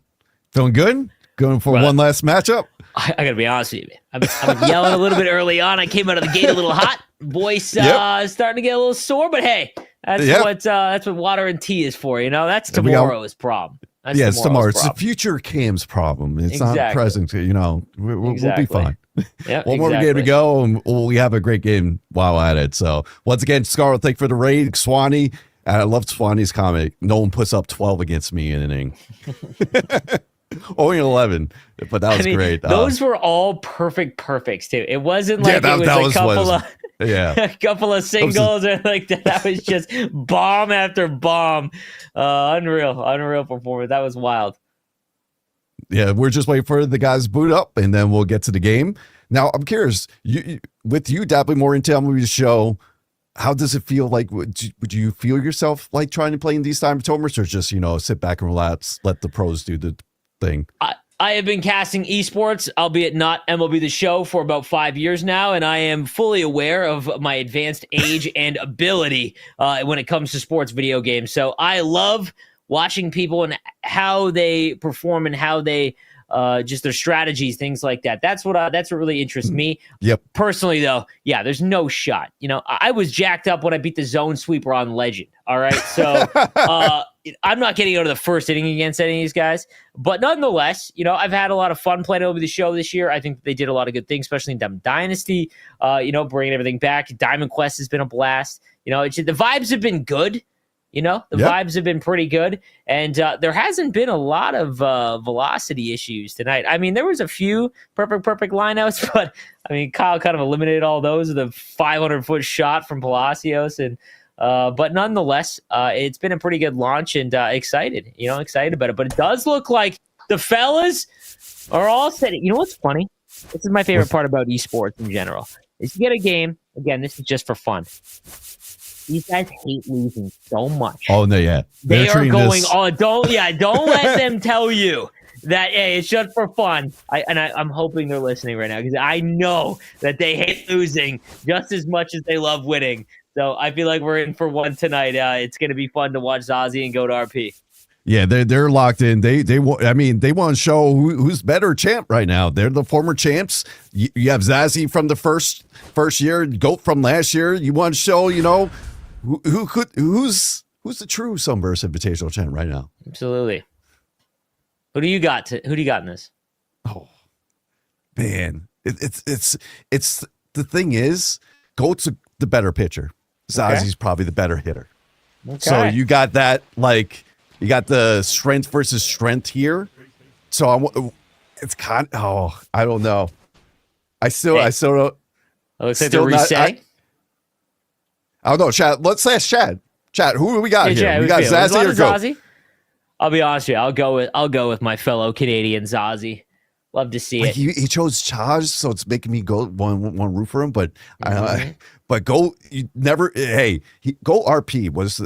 Feeling good? Going for one last matchup? I got to be honest with you, man. I've been yelling a little bit early on. I came out of the gate a little hot. Voice starting to get a little sore, but hey, that's what water and tea is for. That's tomorrow's problem. It's tomorrow. It's the future Cam's problem. It's not present. We'll be fine. One more game to go, and we have a great game while at it. So once again, Scarlett, thank you for the raid. Swanee, and I love Swanee's comment. No one puts up 12 against me in an inning. Only 11, but that was great. Those were all perfects too. It wasn't like a couple of singles or like that. That was just bomb after bomb. Unreal performance. That was wild. Yeah, we're just waiting for the guys to boot up, and then we'll get to the game. Now, I'm curious, with you dabbling more into MLB The Show, how does it feel like? Would you feel yourself like trying to play in these time tournaments, or just sit back and relax, let the pros do the thing? I have been casting esports, albeit not MLB The Show, for about 5 years now, and I am fully aware of my advanced age and ability when it comes to sports video games. So I love watching people and how they perform and how they just their strategies, things like that. That's what really interests me. Yep. Personally, though, there's no shot. I was jacked up when I beat the zone sweeper on Legend. All right, so I'm not getting out of the first inning against any of these guys, but nonetheless, I've had a lot of fun playing over the show this year. I think they did a lot of good things, especially in Dumb Dynasty. Bringing everything back. Diamond Quest has been a blast. The vibes have been good. Vibes have been pretty good, and there hasn't been a lot of velocity issues tonight. I mean, there was a few perfect lineouts, but I mean, Kyle kind of eliminated all those with a 500-foot shot from Palacios, and but nonetheless, it's been a pretty good launch, and excited about it. But it does look like the fellas are all set. You know what's funny? This is my favorite part about esports in general. Is you get a game. Again, this is just for fun. These guys hate losing so much. Oh no, yeah. They are going. Oh, don't let them tell you that. Hey, it's just for fun. I'm hoping they're listening right now because I know that they hate losing just as much as they love winning. So I feel like we're in for one tonight. It's going to be fun to watch Zazie and go to RP. Yeah, they're locked in. They want to show who's better champ right now. They're the former champs. You have Zazie from the first year, Goat from last year. You want to show, who's the true Sunburst Invitational champ right now? Absolutely. Who do you got in this? Oh man, it's the thing is, Goat's the better pitcher. Zazie's probably the better hitter. Okay. So you got that you got the strength versus strength here. So it's kind of, I don't know. I still don't. Looks like the reset. I don't know, Chad. Let's ask Chad. Chad, who do we got here? Chad, we got Zazie or Goat? Zazie? I'll be honest with you. I'll go with my fellow Canadian Zazie. Love to see it. He chose Chaj, so it's making me go one root for him. But but Goat, you never. Hey, Goat RP was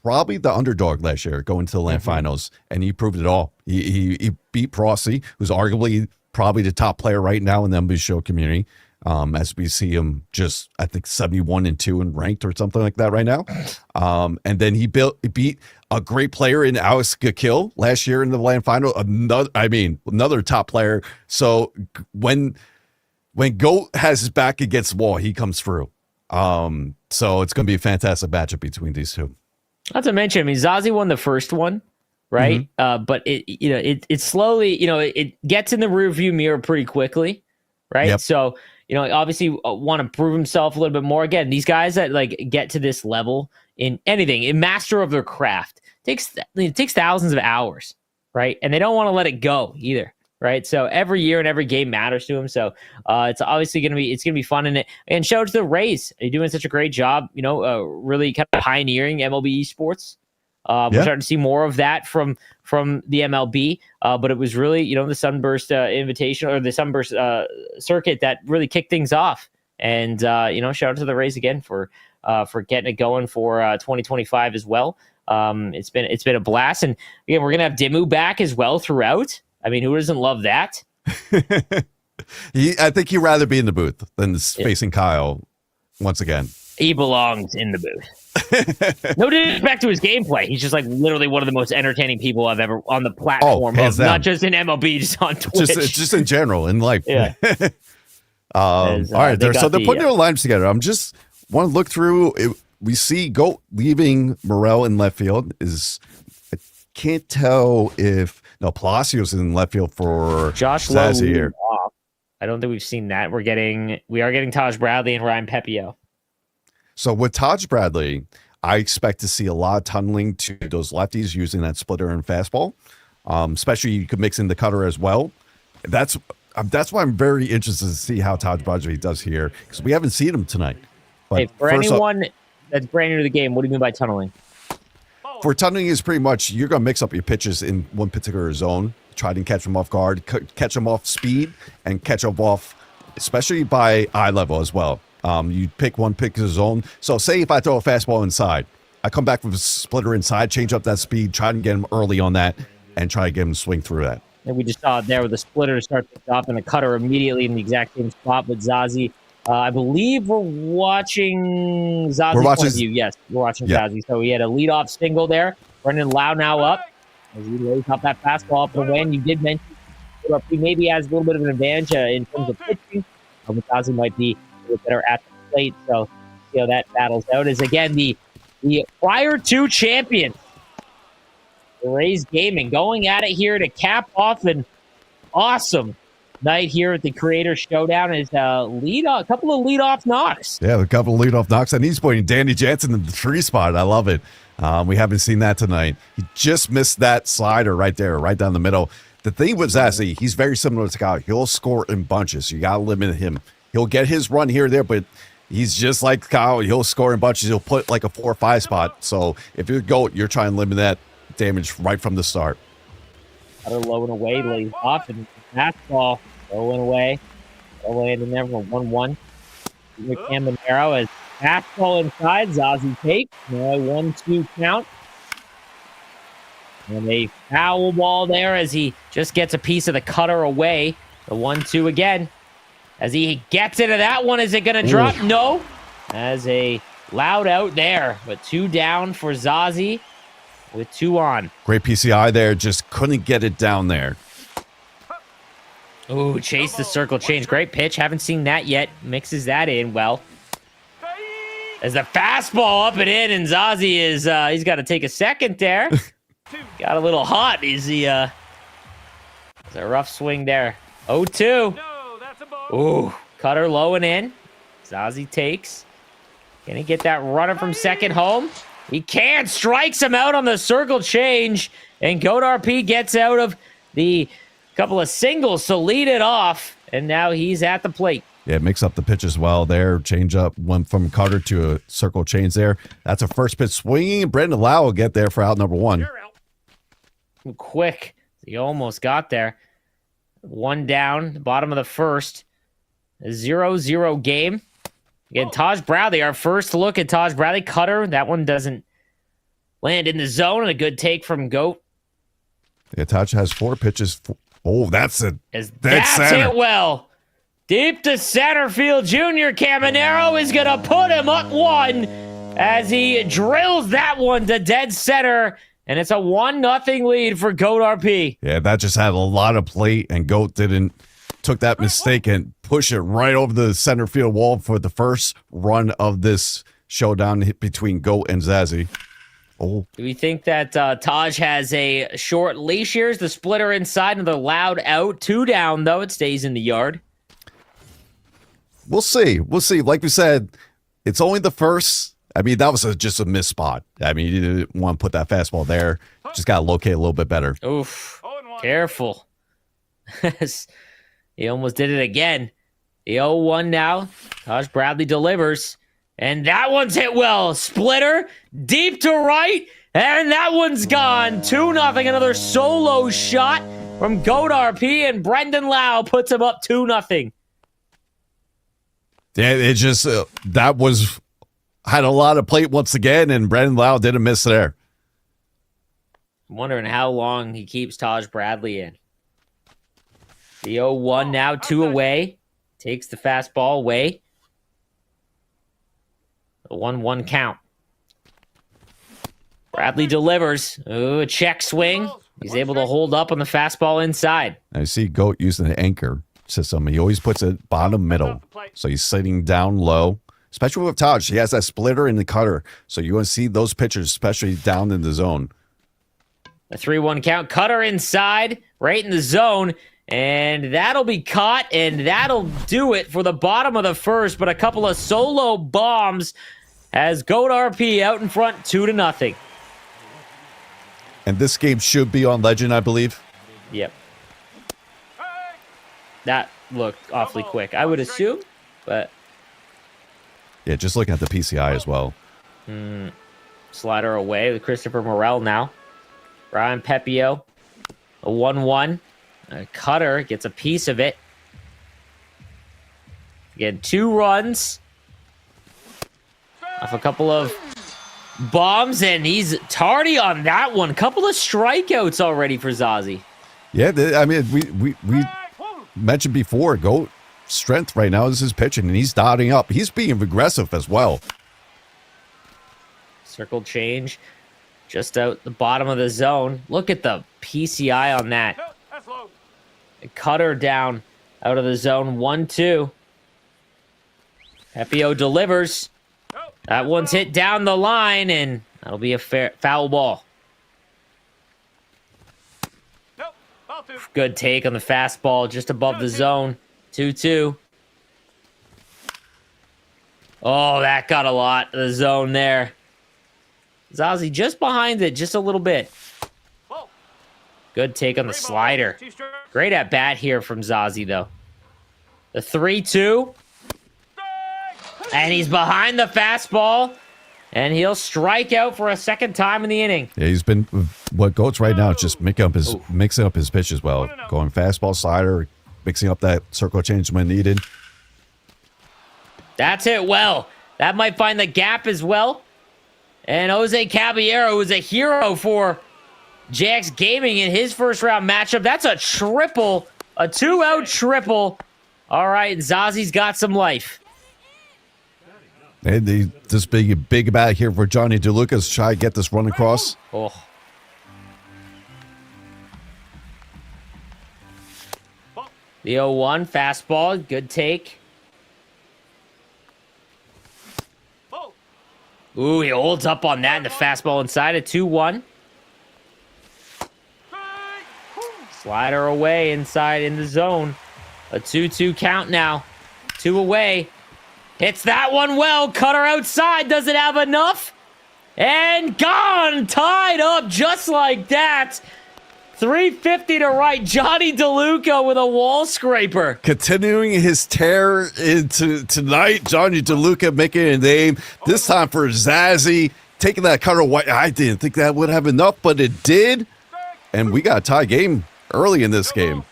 probably the underdog last year going to the land finals, and he proved it all. He beat Prosy, who's arguably probably the top player right now in the MLB show community. As we see him just, I think 71-2 and ranked or something like that right now. And then he beat a great player in Alex Gakil last year in the land final. Another top player. So when Goat has his back against the wall, he comes through. So it's going to be a fantastic matchup between these two. Not to mention, Zazie won the first one, right? But it slowly, it gets in the rearview mirror pretty quickly, right? Yep. So, obviously want to prove himself a little bit more. Again, these guys that get to this level in anything, in master of their craft, it takes thousands of hours, right? And they don't want to let it go either, right? So every year and every game matters to them. So it's obviously going to be fun in it. And shout out to the Rays. They're doing such a great job, really kind of pioneering MLB esports. We're starting to see more of that from the MLB, but it was really, the Sunburst Invitational or the Sunburst circuit that really kicked things off. And shout out to the Rays again for getting it going for 2025 as well. It's been a blast, and again, we're gonna have Dimmu back as well throughout. Who doesn't love that? I think he'd rather be in the booth than facing Kyle once again. He belongs in the booth. No disrespect to his gameplay. He's just literally one of the most entertaining people I've ever on the platform. Not just in MLB, just on Twitch. Just in general in life. Yeah. All right, so they're putting their lines together. I'm just want to look through it. We see Goat leaving Morel in left field. I can't tell if Palacios is in left field for Josh Zazie here. Off. I don't think we've seen that. We are getting Taj Bradley and Ryan Pepio. So with Taj Bradley, I expect to see a lot of tunneling to those lefties using that splitter and fastball. Especially you could mix in the cutter as well. That's why I'm very interested to see how Taj Bradley does here because we haven't seen him tonight. But for anyone that's brand new to the game, what do you mean by tunneling? For tunneling is pretty much you're going to mix up your pitches in one particular zone, try to catch them off guard, catch them off speed, and catch them off, especially by eye level as well. You pick one particular zone. So say if I throw a fastball inside, I come back with a splitter inside, change up that speed, try to get him early on that, and try to get him to swing through that. And we just saw it there with the splitter start to off and the cutter immediately in the exact same spot with Zazie. I believe we're watching Zazie's point of view. Yes, we're watching Zazie. So he had a leadoff single there. Brendan Lau now up as he lays up that fastball up and away. And you did mention he maybe has a little bit of an advantage in terms of pitching. Zazie might be a little better at the plate. So see how that battles out. Is again the prior two champions, the Rays Gaming, going at it here to cap off an awesome night here at the Creator Showdown. Is a couple of leadoff knocks. Yeah, a couple of leadoff knocks, and he's pointing Danny Jansen in the tree spot. I love it. We haven't seen that tonight. He just missed that slider right there, right down the middle. The thing with Zazie, he's very similar to Kyle. He'll score in bunches. You got to limit him. He'll get his run here or there, but he's just like Kyle. He'll score in bunches. He'll put like a 4 or 5 spot. So if you're Goat, you're trying to limit that damage right from the start. Cutter low and away, lays off, and fastball low and away. Away in there for 1-1. Cam Monero as Fastball inside. Zazie takes. Now 1-2 count. And a foul ball there as he just gets a piece of the cutter away. The 1-2 again. As he gets into that one, is it going to drop? No. As a loud out there, but 2 down for Zazie with 2 on. Great PCI there, just couldn't get it down there. Ooh, chase the circle change. Great pitch. Haven't seen that yet. Mixes that in well. As the fastball up and in, and Zazie is, he's got to take a second there. Got a little hot. Is he, it's a rough swing there. 0-2. Ooh, cutter low and in. Zazie takes. Can he get that runner from second home? He can't. Strikes him out on the circle change. And Goat RP gets out of the couple of singles to lead it off. And now he's at the plate. Yeah, mix up the pitch as well there. Change up one from Carter to a circle change there. That's a first pitch swinging. Brendan Lau will get there for out number 1. Quick. He almost got there. 1 down, bottom of the first. A 0-0 game. Again, Taj Bradley, our first look at Taj Bradley. Cutter, that one doesn't land in the zone. And a good take from Goat. Yeah, Taj has 4 pitches. Oh, that's a That's it well. Deep to center field. Junior Caminero is going to put him up 1 as he drills that one to dead center. And it's a 1-0 lead for Goat RP. Yeah, that just had a lot of plate, and Goat took that mistake and pushed it right over the center field wall for the first run of this showdown between Goat and Zazie. Oh. Do we think that Taj has a short leash here? Is the splitter inside and the loud out? 2 down, though. It stays in the yard. We'll see. We'll see. Like we said, it's only the first. I mean, that was just a missed spot. I mean, you didn't want to put that fastball there. Just got to locate a little bit better. Oof. Careful. He almost did it again. The 0-1 now. Taj Bradley delivers. And that one's hit well. Splitter deep to right. And that one's gone. 2-0. Another solo shot from Goat RP. And Brendan Lau puts him up 2-0. Yeah, it just, that was, had a lot of plate once again. And Brendan Lau didn't miss there. I'm wondering how long he keeps Taj Bradley in. The 0-1 now, 2 away. Takes the fastball away. The 1-1 count. Bradley delivers. Ooh, a check swing. He's able to hold up on the fastball inside. I see Goat using the anchor system. He always puts it bottom middle. So he's sitting down low. Especially with Taj. He has that splitter in the cutter. So you want to see those pitchers, especially down in the zone. A 3-1 count. Cutter inside, right in the zone. And that'll be caught, and that'll do it for the bottom of the first. But a couple of solo bombs as Goat RP out in front 2-0. And this game should be on Legend, I believe. Yep. That looked awfully quick, I would assume, but... Yeah, just looking at the PCI as well. Slider away with Christopher Morel now. Ryan Pepio. A 1-1. Cutter gets a piece of it. Again, 2 runs. Off a couple of bombs, and he's tardy on that one. Couple of strikeouts already for Zazie. Yeah, I mean, we mentioned before, Goat strength right now is his pitching, and he's dotting up. He's being aggressive as well. Circle change. Just out the bottom of the zone. Look at the PCI on that. Cutter down out of the zone. 1-2. Pepio delivers. That one's hit down the line, and that'll be a foul ball. Good take on the fastball just above the zone. 2-2. Oh, that got a lot of the zone there. Zazie just behind it, just a little bit. Good take on the slider. Great at bat here from Zazie, though. The 3-2. And he's behind the fastball. And he'll strike out for a second time in the inning. Yeah, he's been, what Goat's right now, just mixing up his pitch as well. Going fastball, slider, mixing up that circle change when needed. That's it well. That might find the gap as well. And Jose Caballero was a hero for JX Gaming in his first round matchup. That's a triple, a 2-out triple. All right, Zazi's got some life. And this big bat here for Johnny DeLucas. Try to get this run across. Oh. The 0-1 fastball, good take. Ooh, he holds up on that, and the fastball inside, a 2-1. Slider away inside in the zone. A 2-2 count now. 2 away. Hits that one well. Cutter outside. Does it have enough? And gone. Tied up just like that. 350 to right. Johnny DeLuca with a wall scraper. Continuing his tear into tonight. Johnny DeLuca making a name. This time for Zazzy. Taking that cutter white. I didn't think that would have enough, but it did. And we got a tie game early in this game.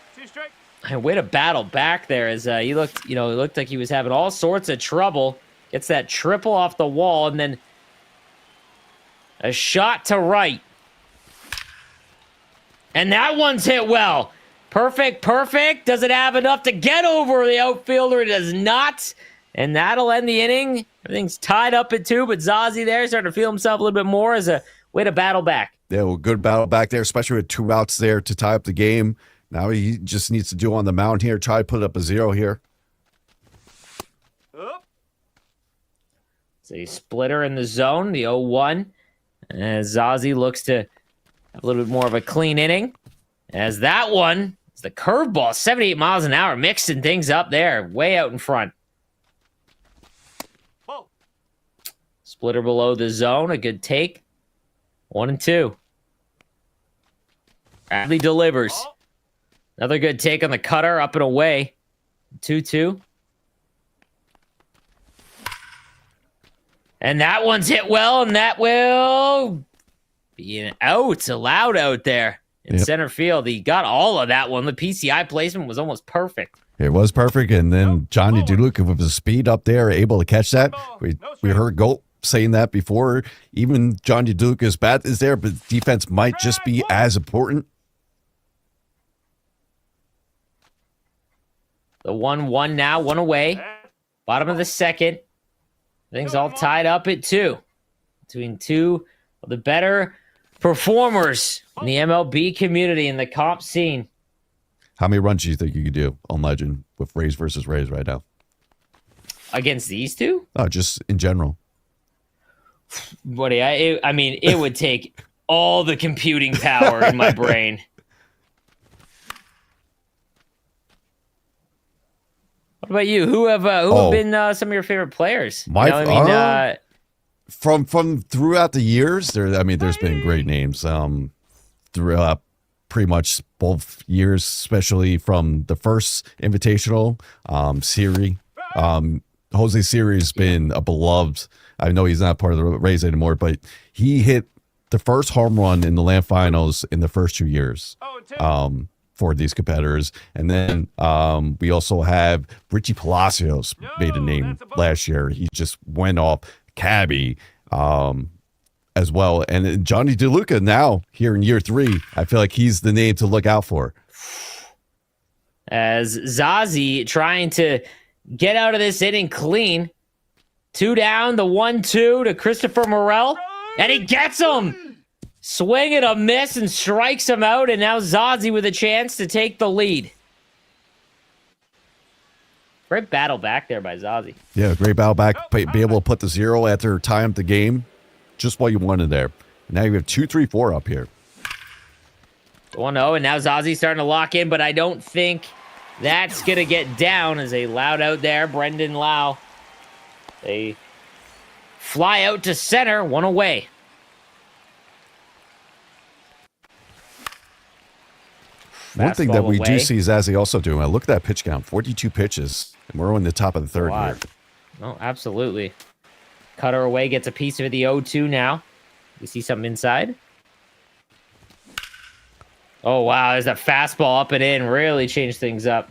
And way to battle back there as he looked, it looked like he was having all sorts of trouble. Gets that triple off the wall, and then a shot to right. And that one's hit well. Perfect. Does it have enough to get over the outfielder? It does not. And that'll end the inning. Everything's tied up at 2, but Zazie there starting to feel himself a little bit more as a way to battle back. Yeah, well, good battle back there, especially with 2 outs there to tie up the game. Now he just needs to do on the mound here. Try to put up a 0 here. It's a splitter in the zone, the 0-1. As Zazie looks to have a little bit more of a clean inning. As that one is the curveball, 78 miles an hour, mixing things up there, way out in front. Splitter below the zone, a good take. 1-2. Bradley delivers. Another good take on the cutter, up and away. 2-2. And that one's hit well, and that will be an out, allowed out there in center field. He got all of that one. The PCI placement was almost perfect. It was perfect, and then Johnny DeLuca with his speed up there, able to catch that. We heard Gulp saying that before. Even Johnny DeLuca's bat is there, but defense might just be as important. The 1-1 now, 1 away. Bottom of the second. Things all tied up at 2. Between 2 of the better performers in the MLB community and the comp scene. How many runs do you think you could do on Legend with Rays versus Rays right now? Against these two? Oh, just in general. Buddy, I mean, it would take all the computing power in my brain. What about you? Who have been some of your favorite players? From throughout the years, there's been great names throughout pretty much both years, especially from the first Invitational. Siri, Jose Siri has been a beloved. I know he's not part of the Rays anymore, but he hit the first home run in the Land Finals in the first 2 years. For these competitors. And then we also have Richie Palacios made a name last year. He just went off. Cabby as well. And Johnny DeLuca now here in year 3, I feel like he's the name to look out for. As Zazie trying to get out of this inning clean. 2 down, the 1-2 to Christopher Morel. And he gets him! Swing and a miss and strikes him out, and now Zazie with a chance to take the lead. Great battle back there by Zazie. Yeah, great battle back. Be able to put the 0 after tying up the game. Just what you wanted there. Now you have 2-3-4 up here. 1-0, and now Zazie's starting to lock in, but I don't think that's going to get down as they loud out there. Brendan Lau. They fly out to center, 1 away. One thing that we do see Zazie also doing, look at that pitch count, 42 pitches, and we're on the top of the 3rd here. Oh, absolutely. Cutter away, gets a piece of the 0-2 now. We see something inside. Oh, wow, there's a fastball up and in. Really changed things up.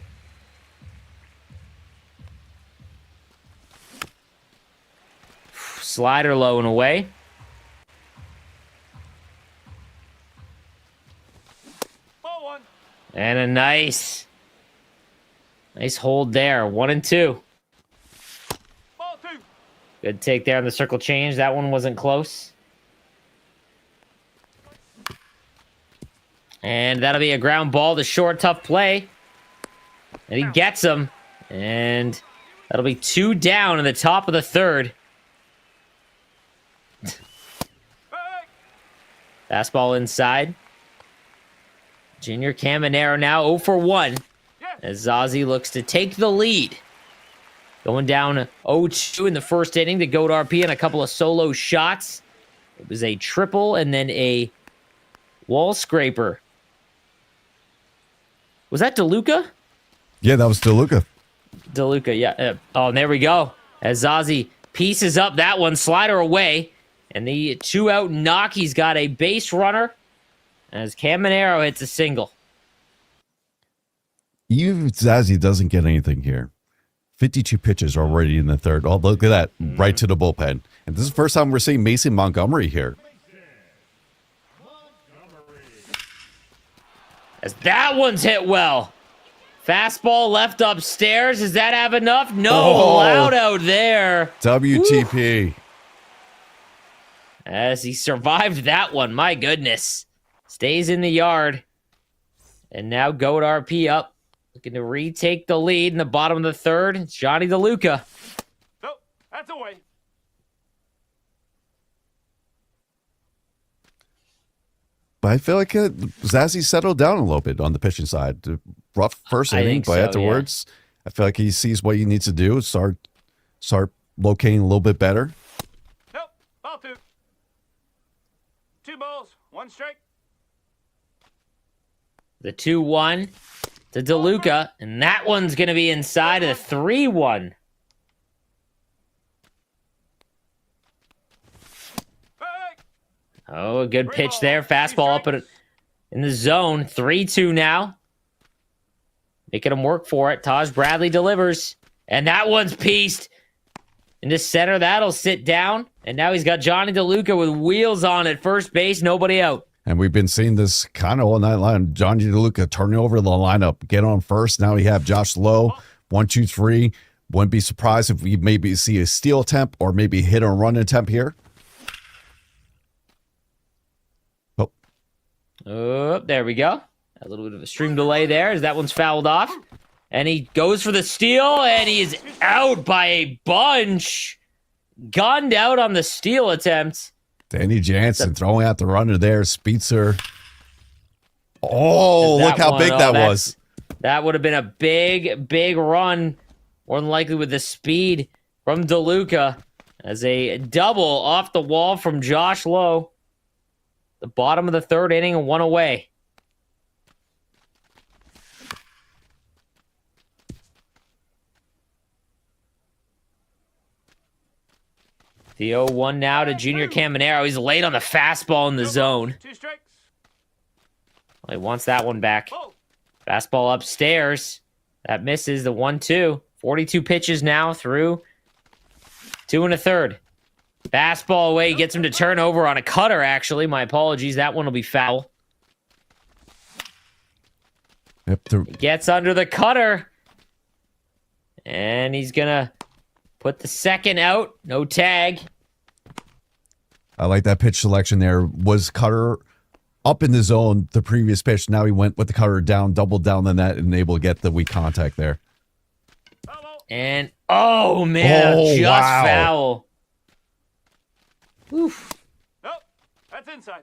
Slider low and away. And a nice hold there. 1 and 2. Good take there on the circle change. That one wasn't close. And that'll be a ground ball to short, tough play. And he gets him. And that'll be 2 down in the top of the third. Fastball inside. Junior Caminero now 0 for 1. As Zazie looks to take the lead. Going down 0-2 in the first inning to go to RP and a couple of solo shots. It was a triple and then a wall scraper. Was that DeLuca? Yeah, that was DeLuca. DeLuca, yeah. Oh, and there we go. As Zazie pieces up that one, slider away. And the 2-out knock, he's got a base runner. As Caminero hits a single. Even if Zazie doesn't get anything here, 52 pitches already in the third. Oh, look at that. Right to the bullpen. And this is the first time we're seeing Mason Montgomery here. As that one's hit well. Fastball left upstairs. Does that have enough? No, loud out there. WTP. Woo. As he survived that one. My goodness. Stays in the yard. And now Goat RP up. Looking to retake the lead in the bottom of the third. It's Johnny DeLuca. No, that's away. But I feel like Zazie settled down a little bit on the pitching side. Rough first inning, but afterwards, yeah. I feel like he sees what he needs to do. Start locating a little bit better. Nope, ball 2. 2 balls, 1 strike. The 2-1 to DeLuca, and that one's going to be inside of the 3-1. Oh, a good pitch there. Fastball up in the zone. 3-2 now. Making him work for it. Taj Bradley delivers. And that one's pieced into center. That'll sit down. And now he's got Johnny DeLuca with wheels on at first base. Nobody out. And we've been seeing this kind of all night long. Johnny DeLuca turning over the lineup. Get on first. Now we have Josh Lowe. 1, 2, 3. Wouldn't be surprised if we maybe see a steal attempt or maybe hit or run attempt here. Oh, there we go. A little bit of a stream delay there as that one's fouled off. And he goes for the steal, and he is out by a bunch. Gunned out on the steal attempt. Danny Jansen throwing out the runner there. Spitzer. Oh, look how big that was. That would have been a big, big run. More than likely with the speed from DeLuca. As a double off the wall from Josh Lowe. The bottom of the third inning and 1 away. The 0-1 now to Junior Caminero. He's late on the fastball in the zone. 2 strikes. Well, he wants that one back. Fastball upstairs. That misses the 1-2. 42 pitches now through 2 1/3. Fastball away, gets him to turn over on a cutter, actually. My apologies, that one will be foul. Yep, He gets under the cutter. And he's going to put the second out. No tag. I like that pitch selection there. Was cutter up in the zone the previous pitch. Now he went with the cutter down, doubled down the net, and able to get the weak contact there. And, oh, man, just foul. Oof. Nope, that's inside.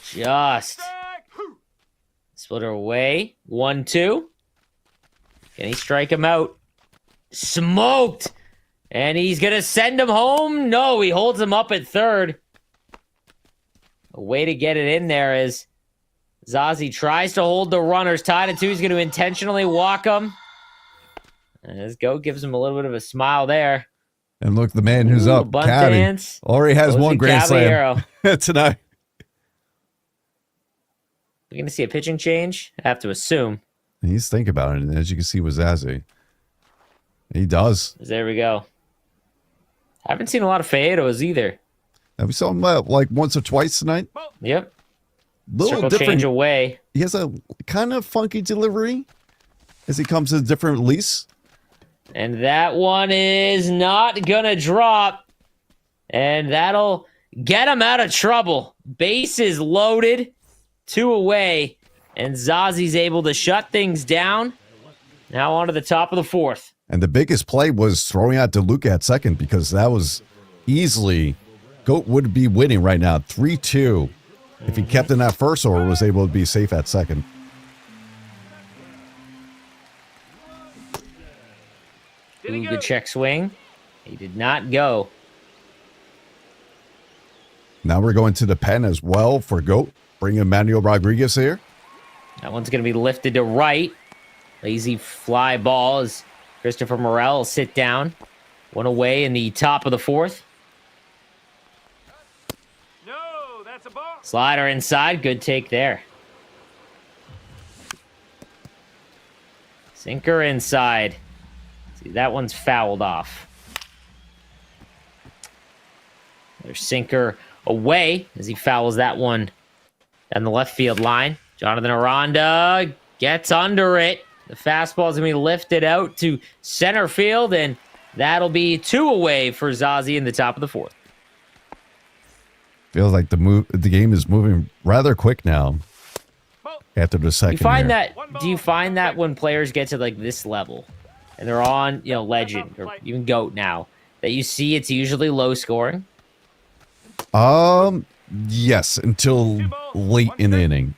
Just split her away. 1-2. Can he strike him out? Smoked. And he's going to send him home. No, he holds him up at third. A way to get it in there is Zazie tries to hold the runners. Tied at 2. He's going to intentionally walk him. And his goat gives him a little bit of a smile there. And look, the man who's up, bunt Cabby, dance. already has Jose one grand slam tonight. We're going to see a pitching change? I have to assume. He's thinking about it, and as you can see with Zazie. He does. There we go. Haven't seen a lot of fadeos either. And we saw him like once or twice tonight. Yep. Little Circle different. change away. He has a kind of funky delivery as he comes to a different release. And that one is not going to drop. And that'll get him out of trouble. Bases loaded. 2 away. And Zazi's able to shut things down. Now on to the top of the 4th. And the biggest play was throwing out DeLuca at second because that was easily, Goat would be winning right now, 3-2. If he kept in that first or was able to be safe at second. Ooh, good check swing. He did not go. Now we're going to the pen as well for Goat. Bring Emmanuel Rodriguez here. That one's going to be lifted to right. Lazy fly ball as Christopher Morel will sit down. 1 away in the top of the 4th. No, that's a ball. Slider inside. Good take there. Sinker inside. See, that one's fouled off. There's sinker away as he fouls that one down the left field line. Jonathan Aranda gets under it. The fastball's going to be lifted out to center field, and that'll be 2 away for Zazie in the top of the 4th. Feels like the game is moving rather quick now. After the second, Do you find that when players get to like this level and they're on, Legend or even GOAT now, that you see it's usually low scoring? Yes, until late in the inning,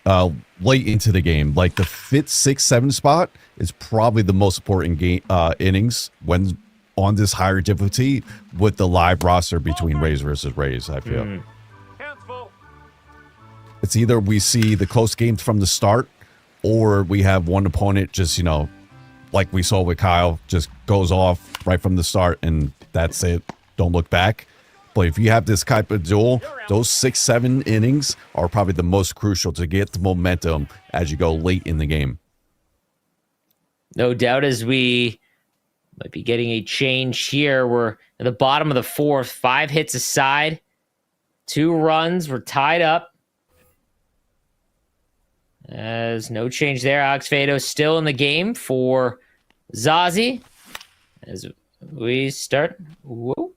late into the game. Like the 5th, 6th, 7th spot is probably the most important game innings when on this higher difficulty with the live roster between Rays versus Rays. I feel it's either we see the close games from the start, or we have one opponent just like we saw with Kyle, just goes off right from the start, and that's it. Don't look back. But if you have this type of duel, those 6, 7 innings are probably the most crucial to get the momentum as you go late in the game. No doubt, as we might be getting a change here. We're at the bottom of the 4th, 5 hits aside, 2 runs. We're tied up. As no change there. Alex Fado still in the game for Zazie. As we start. Whoa.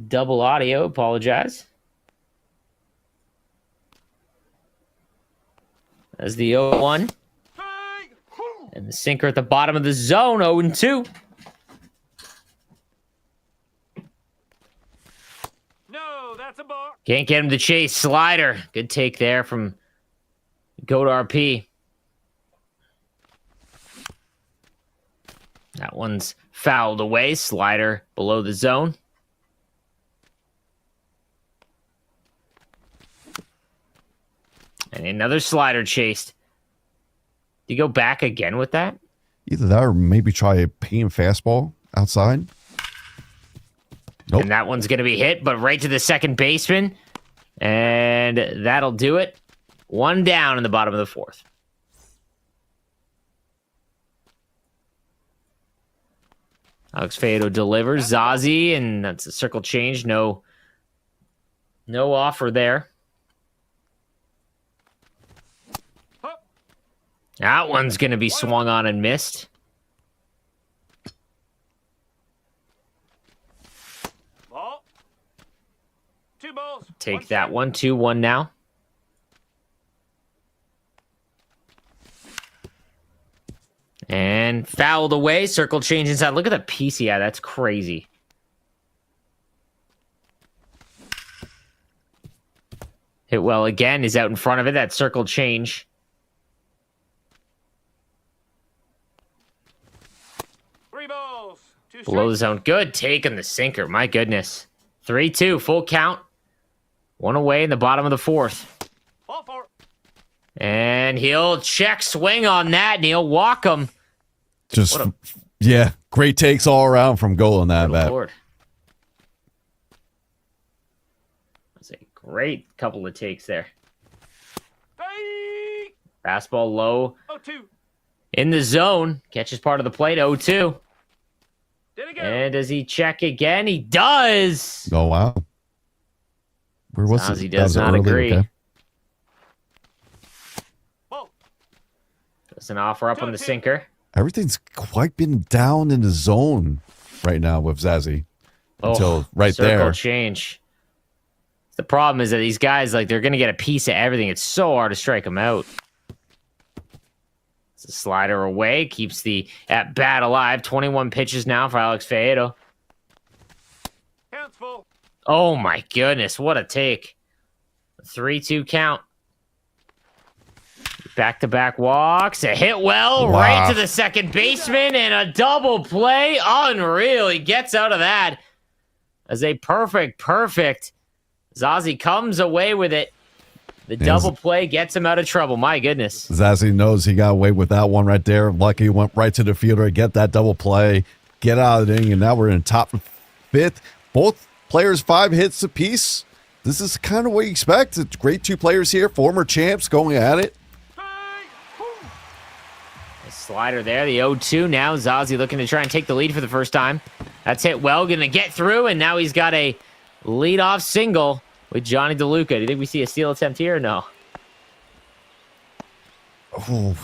Double audio, apologize. As the 0-1. And the sinker at the bottom of the zone, 0-2. No, that's a ball. Can't get him to chase. Slider. Good take there from Goat RP. That one's fouled away. Slider below the zone. And another slider chased. Do you go back again with that? Either that or maybe try a pain fastball outside. Nope. And that one's going to be hit, but right to the second baseman. And that'll do it. 1 down in the bottom of the 4th. Alex Fado delivers. Zazie, and that's a circle change. No offer there. That one's going to be swung on and missed. Ball. 2 balls. Take that one. 2-1 now. And fouled away. Circle change inside. Look at the PCI. That's crazy. Hit well again. Is out in front of it. That circle change. Below the zone. Good take on the sinker. My goodness. 3-2. Full count. 1 away in the bottom of the 4th. And he'll check swing on that, and he'll walk him. Just, great takes all around from goal on that bat. Lord. That's a great couple of takes there. Fastball low. In the zone, catches part of the plate, 0-2. And does he check again? He does. Oh, wow. Where was Ozzy it? does not agree. Okay. Does an offer up on the sinker. Everything's quite been down in the zone right now with Zazzy. Until right circle there. Change. The problem is that these guys, like, they're going to get a piece of everything. It's so hard to strike them out. It's a slider away. Keeps the at-bat alive. 21 pitches now for Alex Faedo. Oh, my goodness. What a take. 3-2 count. Back-to-back walks. A hit well. Wow. Right to the second baseman. And a double play. Unreal. He gets out of that. As a perfect. Zazzy comes away with it. The double play gets him out of trouble. My goodness. Zazzy knows he got away with that one right there. Lucky went right to the fielder, get that double play, get out of the inning, and now we're in top 5th. Both players 5 hits apiece. This is kind of what you expect. It's great 2 players here, former champs going at it. A slider there, the 0-2 now. Zazzy looking to try and take the lead for the first time. That's hit well, going to get through, and now he's got a leadoff single with Johnny DeLuca. Do you think we see a steal attempt here or no? Oh,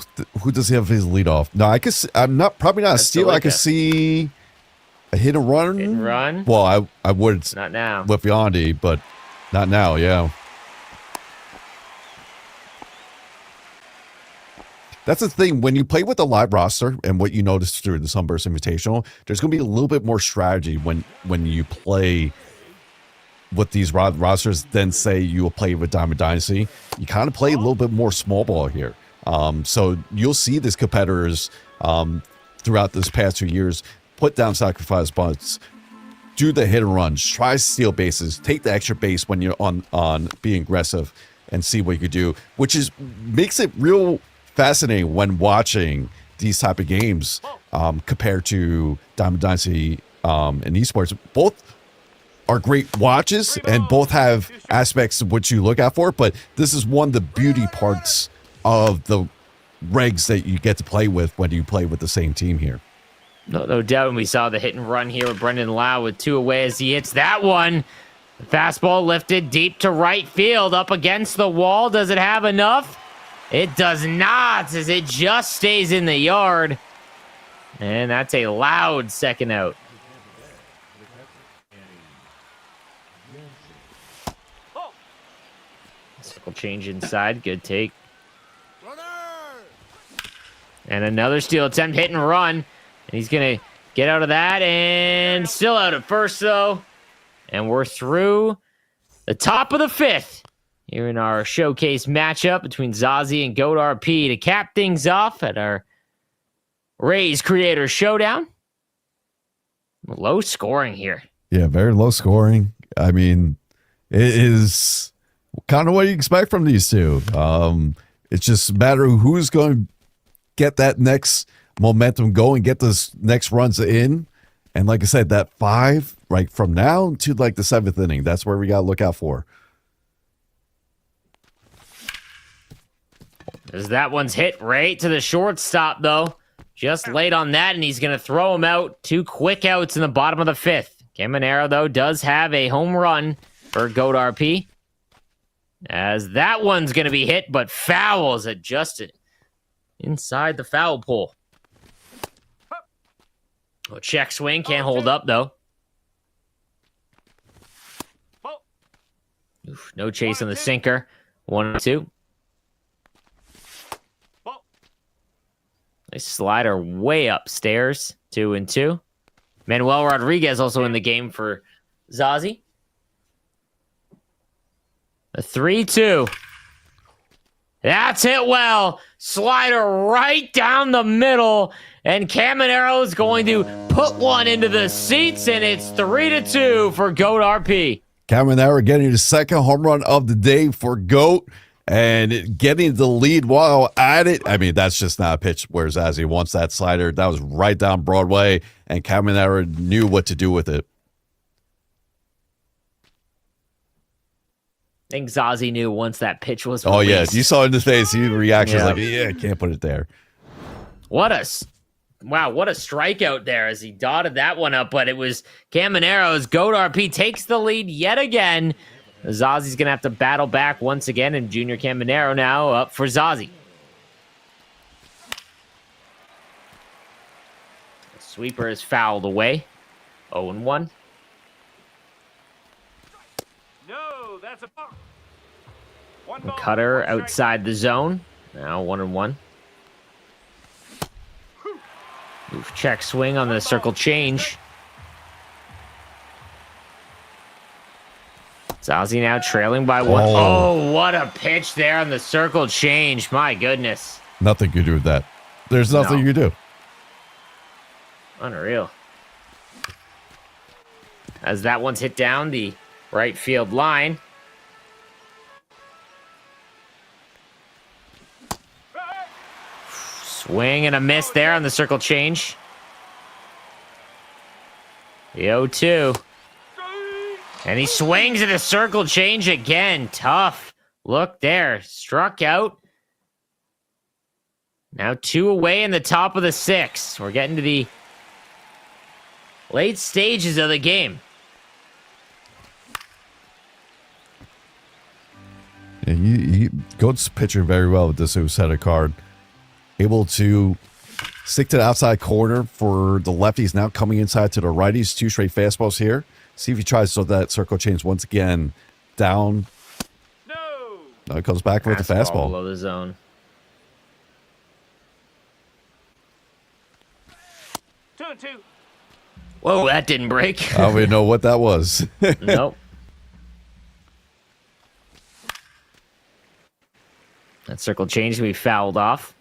who does he have his leadoff? No, I could. Probably not a steal. DeLuca. I could see a hit and run. Hit and run? Well, I would. Not now. With Yandy, but not now. Yeah. That's the thing. When you play with a live roster and what you notice through the Sunburst Invitational, there's going to be a little bit more strategy when you play with these rosters than say you will play with Diamond Dynasty. You kind of play a little bit more small ball here. So you'll see these competitors throughout this past 2 years put down sacrifice bunts, do the hit and runs, try to steal bases, take the extra base when you're on being aggressive and see what you could do, which makes it real fascinating when watching these type of games compared to Diamond Dynasty and esports. Both are great watches and both have aspects of what you look out for, but this is one of the beauty parts of the regs that you get to play with when you play with the same team here. No doubt. And we saw the hit and run here with Brendan Lau with 2 away as he hits that one. The fastball lifted deep to right field up against the wall. Does it have enough? It does not, as it just stays in the yard. And that's a loud second out. Circle change inside. Good take. And another steal attempt, hit and run. And he's going to get out of that and still out at first, though. And we're through the top of the 5th here in our showcase matchup between Zazzy and Goat RP to cap things off at our Rays Creator Showdown. Low scoring here. Yeah, very low scoring. I mean, it is kind of what you expect from these two. It's just a matter of who's going to get that next momentum going, get those next runs in. And like I said, that 5, right from now to like the 7th inning, that's where we got to look out for. As that one's hit right to the shortstop, though. Just late on that, and he's going to throw him out. 2 quick outs in the bottom of the 5th. Caminero, though, does have a home run for Goat RP. As that one's going to be hit, but fouls it just inside the foul pole. Oh, check swing, can't hold up, though. Oof, no chase on the sinker. 1-2. Nice slider way upstairs. 2-2. Manuel Rodriguez also in the game for Zazzy. A 3-2. That's hit well. Slider right down the middle. And Caminero is going to put one into the seats, and it's 3-2 for Goat RP. Caminero getting the 2nd home run of the day for Goat. And getting the lead while at it, I mean, that's just not a pitch where Zazzy wants that slider. That was right down Broadway, and Caminero knew what to do with it. I think Zazzy knew once that pitch was released. Oh, yeah. You saw it in his face. His reaction was like, yeah, I can't put it there. What a strikeout there as he dotted that one up, but it was Camanero's. Goat RP takes the lead yet again. Zazi's going to have to battle back once again, and Junior Camanero now up for Zazi. The sweeper is fouled away. 0-1. No, that's a ball. Cutter outside the zone. Now 1-1. Move check swing on the circle change. Zazi now trailing by 1. Oh, what a pitch there on the circle change. My goodness. Nothing you do with that. There's nothing you do. Unreal. As that one's hit down the right field line. Swing and a miss there on the circle change. The 0-2. And he swings at the circle change again. Tough. Look there. Struck out. Now 2 away in the top of the 6th. We're getting to the late stages of the game. Yeah, Goat's pitching very well with this set of card. Able to stick to the outside corner for the lefties, now coming inside to the righties. 2 straight fastballs here. See if he tries to that circle change once again. Down. No, it comes back with the fastball. Below the zone. 2-2. Whoa, that didn't break. I don't even know what that was. Nope. That circle change we fouled off.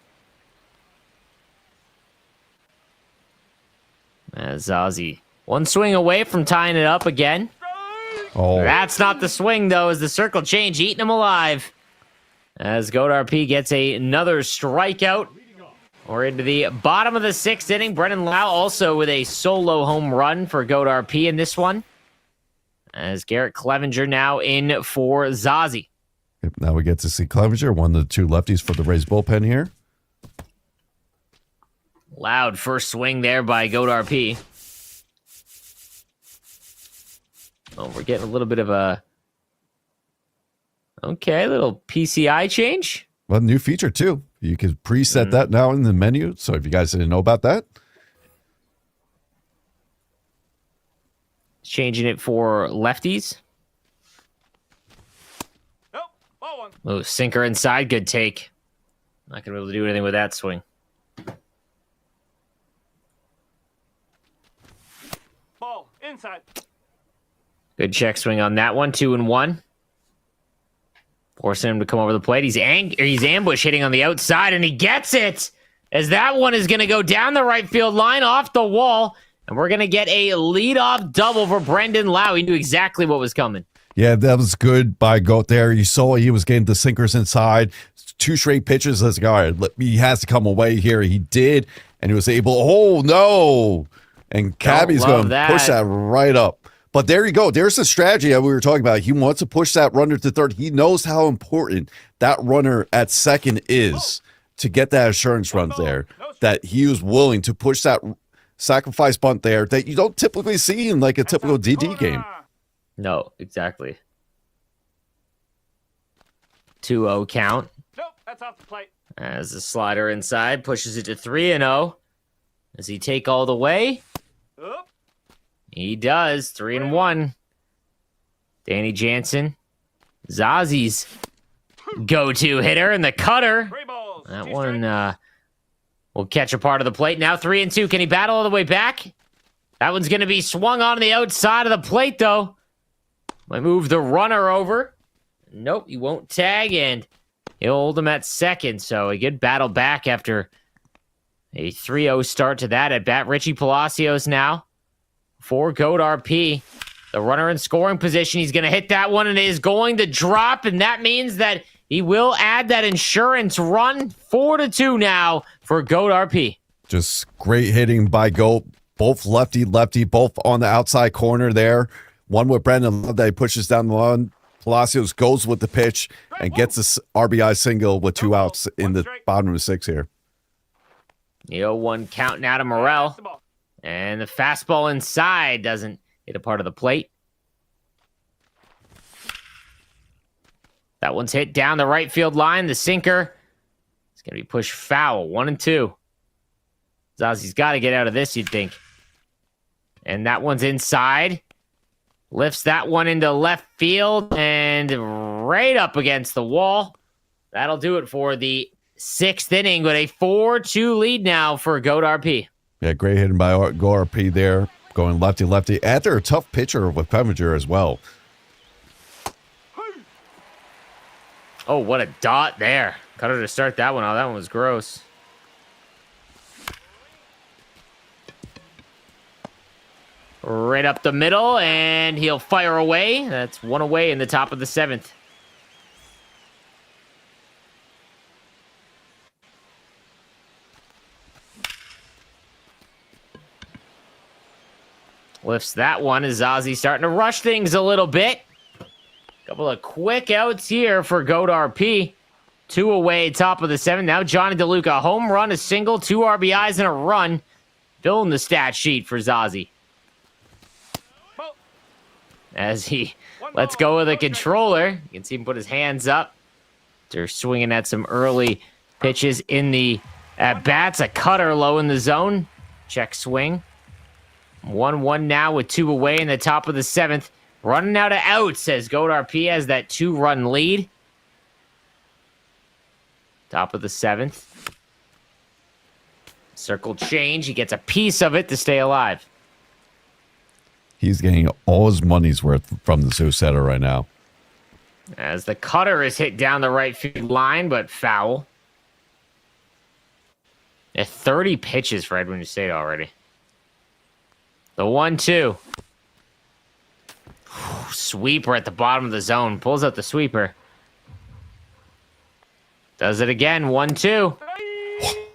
As Zazi, 1 swing away from tying it up again. Oh, That's not the swing, though, as the circle change eating him alive. As Goat RP gets another strikeout. We're into the bottom of the 6th inning. Brendan Lau also with a solo home run for Goat RP in this one. As Garrett Clevenger now in for Zazi. now we get to see Clevenger, one of the 2 lefties for the Rays bullpen here. Loud first swing there by Goat RP. Oh, we're getting a little bit of a... Okay, little PCI change. Well, new feature too. You can preset that now in the menu. So if you guys didn't know about that. Changing it for lefties. Oh, sinker inside. Good take. Not going to be able to do anything with that swing. Ball inside. Good check swing on that one. 2-1. Forcing him to come over the plate. He's ambush hitting on the outside, and he gets it. As that one is going to go down the right field line off the wall, and we're going to get a leadoff double for Brendan Lau. He knew exactly what was coming. Yeah, that was good by Goat there. You saw he was getting the sinkers inside. 2 straight pitches. Let's go. All right, he has to come away here. He did, and he was able. Oh no! And Cabby's going to push that right up. But there you go. There's the strategy that we were talking about. He wants to push that runner to third. He knows how important that runner at second is to get that assurance run there. That he was willing to push that sacrifice bunt there that you don't typically see in like a typical DD game. No, exactly. 2-0 count. Nope, that's off the plate. As the slider inside pushes it to 3-0. Does he take all the way? Oop. He does. 3-1. Danny Jansen, Zazi's go-to hitter, and the cutter. That one will catch a part of the plate. Now 3-2. Can he battle all the way back? That one's going to be swung on the outside of the plate, though. Might move the runner over. Nope, he won't tag, and he'll hold him at second. So a good battle back after a 3-0 start to that at bat. Richie Palacios now for Goat RP. The runner in scoring position. He's going to hit that one, and it is going to drop, and that means that he will add that insurance run. 4-2 now for Goat RP. Just great hitting by Goat. Both lefty, both on the outside corner there. One with Brandon that he pushes down the line. Palacios goes with the pitch and gets this RBI single with 2 outs in the bottom of the 6th here. The 0-1 count now to Morel. And the fastball inside doesn't hit a part of the plate. That one's hit down the right field line. The sinker is going to be pushed foul. 1-2. Zazi's got to get out of this, you'd think. And that one's inside. Lifts that one into left field and right up against the wall. That'll do it for the 6th inning with a 4-2 lead now for Goat RP. Yeah, great hitting by Go RP there, going lefty-lefty. And they're a tough pitcher with Peminger as well. Oh, what a dot there. Cutter to start that one. Oh, that one was gross. Right up the middle, and he'll fire away. That's one away in the top of the 7th. Lifts that one as Ozzy starting to rush things a little bit. Couple of quick outs here for Goat RP. 2 away, top of the 7th. Now Johnny DeLuca, home run, a single, 2 RBIs, and a run. Filling the stat sheet for Zazie. As he lets go of the controller. You can see him put his hands up. They're swinging at some early pitches in the at-bats. A cutter low in the zone. Check swing. 1-1 now with 2 away in the top of the 7th. Running out of outs as Goat RP has that 2-run lead. Top of the 7th. Circle change. He gets a piece of it to stay alive. He's getting all his money's worth from the Zoo setter right now. As the cutter is hit down the right field line, but foul. 30 pitches for Edwin Useda already. The 1-2. Sweeper at the bottom of the zone. Pulls out the sweeper. Does it again. 1-2.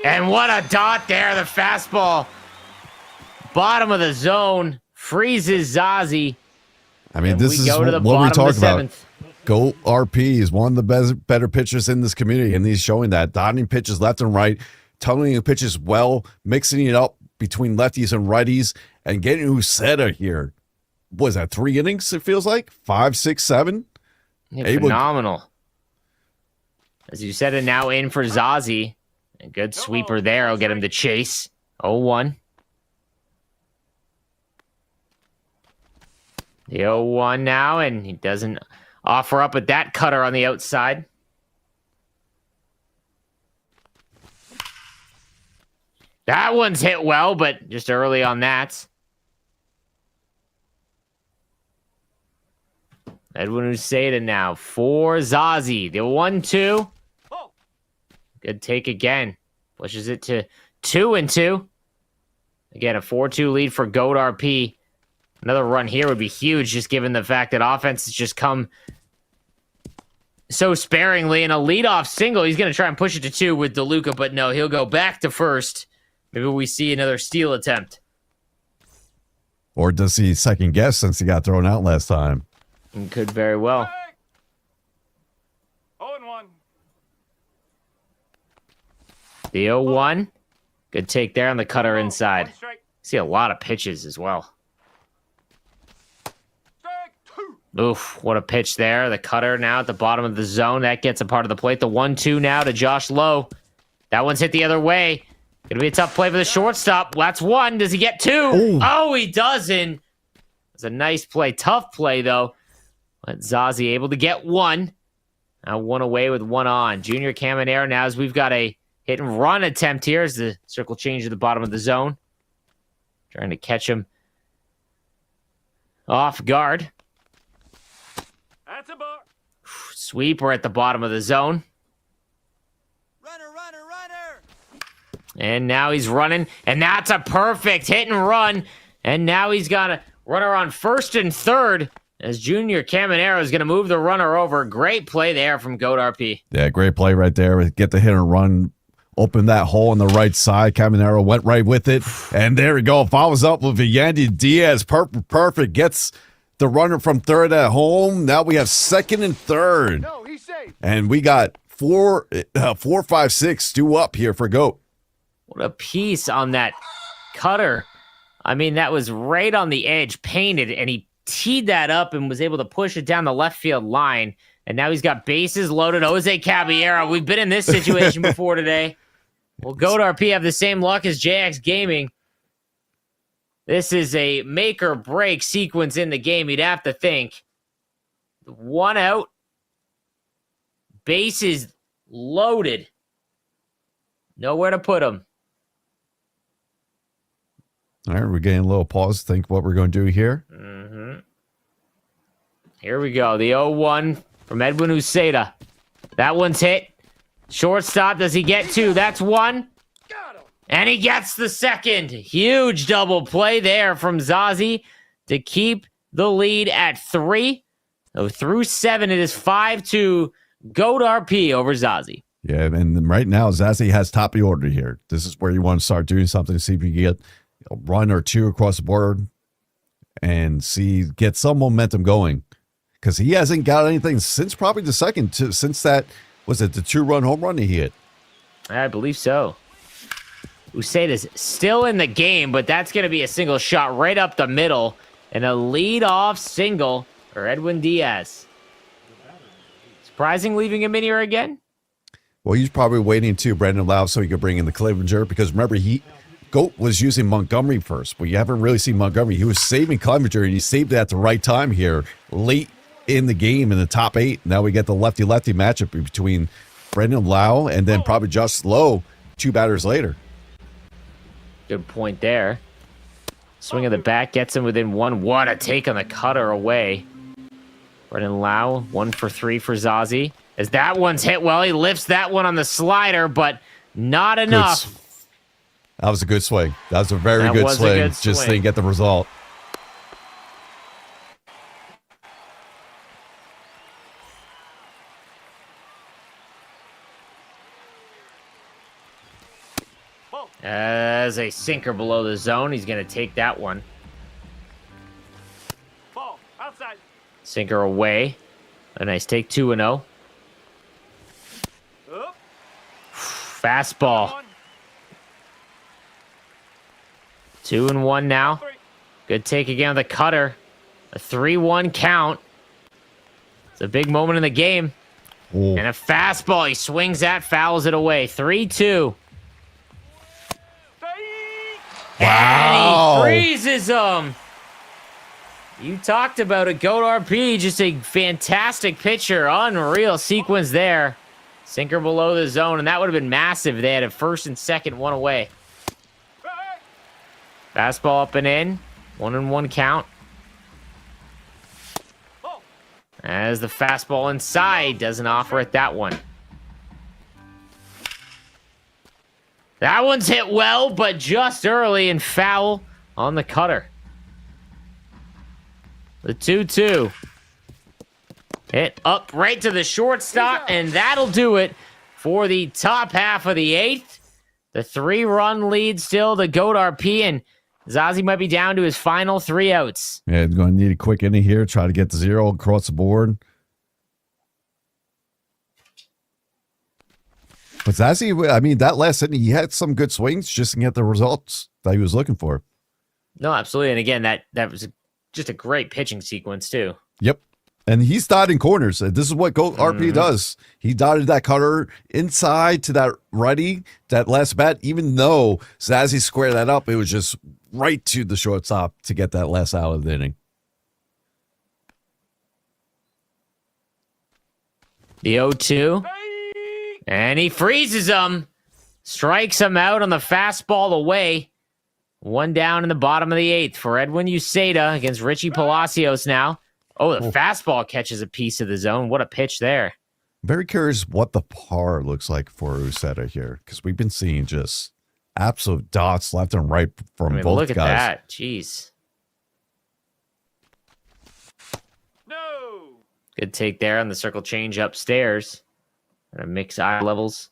And what a dot there. The fastball. Bottom of the zone. Freezes Zazie. I mean, this is what we talk about. Goat RP is one of the better pitchers in this community, and he's showing that. Dotting pitches left and right, tunneling the pitches well, mixing it up between lefties and righties, and getting Useda here. Was that 3 innings, it feels like? 5, 6, 7? Yeah, phenomenal. As Useda now in for Zazie. A good sweeper there. I'll get him to chase. 0-1. The 0-1 now, and he doesn't offer up at that cutter on the outside. That one's hit well, but just early on that. Edwin Useda now for Zazie. The 1-2. Good take again. Pushes it to 2-2. Again, a 4-2 lead for Goat RP. Another run here would be huge, just given the fact that offense has just come so sparingly. And a leadoff single, he's going to try and push it to 2 with DeLuca, but no, he'll go back to first. Maybe we see another steal attempt. Or does he second guess since he got thrown out last time? Could very well. 0-1. The 0-1. Good take there on the cutter inside. See a lot of pitches as well. Oof, what a pitch there. The cutter now at the bottom of the zone. That gets a part of the plate. The 1-2 now to Josh Lowe. That one's hit the other way. Gonna be a tough play for the shortstop. That's 1. Does he get 2? Ooh. Oh, he doesn't. It's a nice play. Tough play, though. But Zazie able to get 1. Now 1 away with 1 on. Junior Caminero now as we've got a hit and run attempt here as the circle change to the bottom of the zone. Trying to catch him off guard. That's a bar. Sweeper at the bottom of the zone. Runner. And now he's running. And that's a perfect hit and run. And now he's got a runner on first and third as Junior Caminero is going to move the runner over. Great play there from Goat RP. Yeah, great play right there. Get the hit and run. Open that hole on the right side. Caminero went right with it. And there we go. Follows up with Yandy Diaz. Perfect. Gets the runner from third at home. Now we have second and third. No, he's safe. And we got 4, 5, 6 due up here for Goat. What a piece on that cutter. I mean, that was right on the edge, painted, and he teed that up and was able to push it down the left field line. And now he's got bases loaded. Jose Caballero, we've been in this situation before today. We'll go to RP, have the same luck as JX Gaming. This is a make or break sequence in the game, you'd have to think. 1 out. Bases loaded. Nowhere to put them. All right, we're getting a little pause to think what we're going to do here. Mm-hmm. Here we go. The 0-1 from Edwin Uceda. That one's hit. Shortstop, does he get 2? That's 1. And he gets the second. Huge double play there from Zazie to keep the lead at 3. So through 7, it is 5-2 GOAT RP over Zazie. Yeah, and right now, Zazie has top of the order here. This is where you want to start doing something to see if you get a run or 2 across the board and get some momentum going. Because he hasn't got anything since probably the second, since that, was it the 2-run home run he hit? I believe so. Uceda's still in the game, but that's going to be a single shot right up the middle and a lead-off single for Edwin Diaz. Surprising leaving him in here again? Well, he's probably waiting to Brandon Lau so he could bring in the Clevenger, because remember, Goat was using Montgomery first, but you haven't really seen Montgomery. He was saving Clevenger, and he saved it at the right time here, late in the game in the top 8. Now we get the lefty-lefty matchup between Brandon Lau and then probably Just Low 2 batters later. Good point there. Swing of the bat gets him within 1. What a take on the cutter away. Brendan Lau, 1 for 3 for Zazie. As that one's hit well, he lifts that one on the slider, but not enough. That was a good swing. That was a very good swing. Just didn't get the result. As a sinker below the zone, he's going to take that one. Ball outside. Sinker away. A nice take, 2-0. Fastball. 2-1 now. Good take again with the cutter. A 3-1 count. It's a big moment in the game. Ooh. And a fastball. He swings that, fouls it away. 3-2. Wow. And he freezes him. You talked about a GOAT RP. Just a fantastic pitcher. Unreal sequence there. Sinker below the zone, and that would have been massive. They had a first and second, 1 away. Fastball up and in. 1-1 count. As the fastball inside doesn't offer it that one. That one's hit well, but just early and foul on the cutter. The 2-2. Hit up right to the shortstop, and that'll do it for the top half of the 8th. The 3-run lead still to GOAT RP, and Zazie might be down to his final 3 outs. Yeah, going to need a quick inning here. Try to get the 0 across the board. But Zazie, I mean, that last inning, he had some good swings just to get the results that he was looking for. No, absolutely. And again, that was just a great pitching sequence, too. Yep. And he's dotting corners. This is what GOAT RP does. He dotted that cutter inside to that righty, that last bat. Even though Zazie squared that up, it was just right to the shortstop to get that last out of the inning. The 0-2. And he freezes him. Strikes him out on the fastball away. 1 down in the bottom of the 8th for Edwin Uceda against Richie Palacios now. Oh, the fastball catches a piece of the zone. What a pitch there. Very curious what the par looks like for Uceda here, because we've been seeing just absolute dots left and right from both look guys. Look at that. Jeez. No. Good take there on the circle change upstairs. Gonna mix eye levels.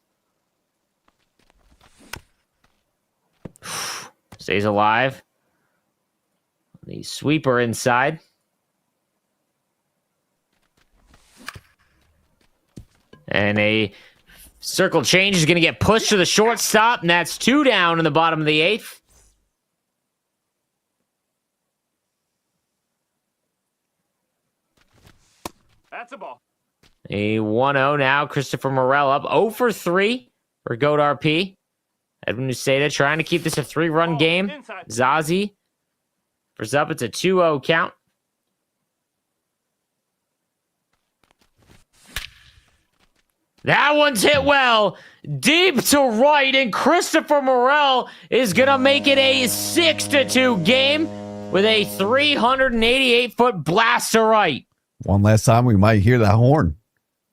Stays alive. The sweeper inside. And a Circle change is going to get pushed to the shortstop, and that's 2 down in the bottom of the 8th. That's a ball. A 1-0 now. Christopher Morel up 0 for 3 for Goat RP. Edwin Uceda trying to keep this a 3-run game. Zazie first up. It's a 2-0 count. That one's hit well. Deep to right, and Christopher Morel is going to make it a 6-2 game with a 388-foot blast to right. One last time, we might hear that horn.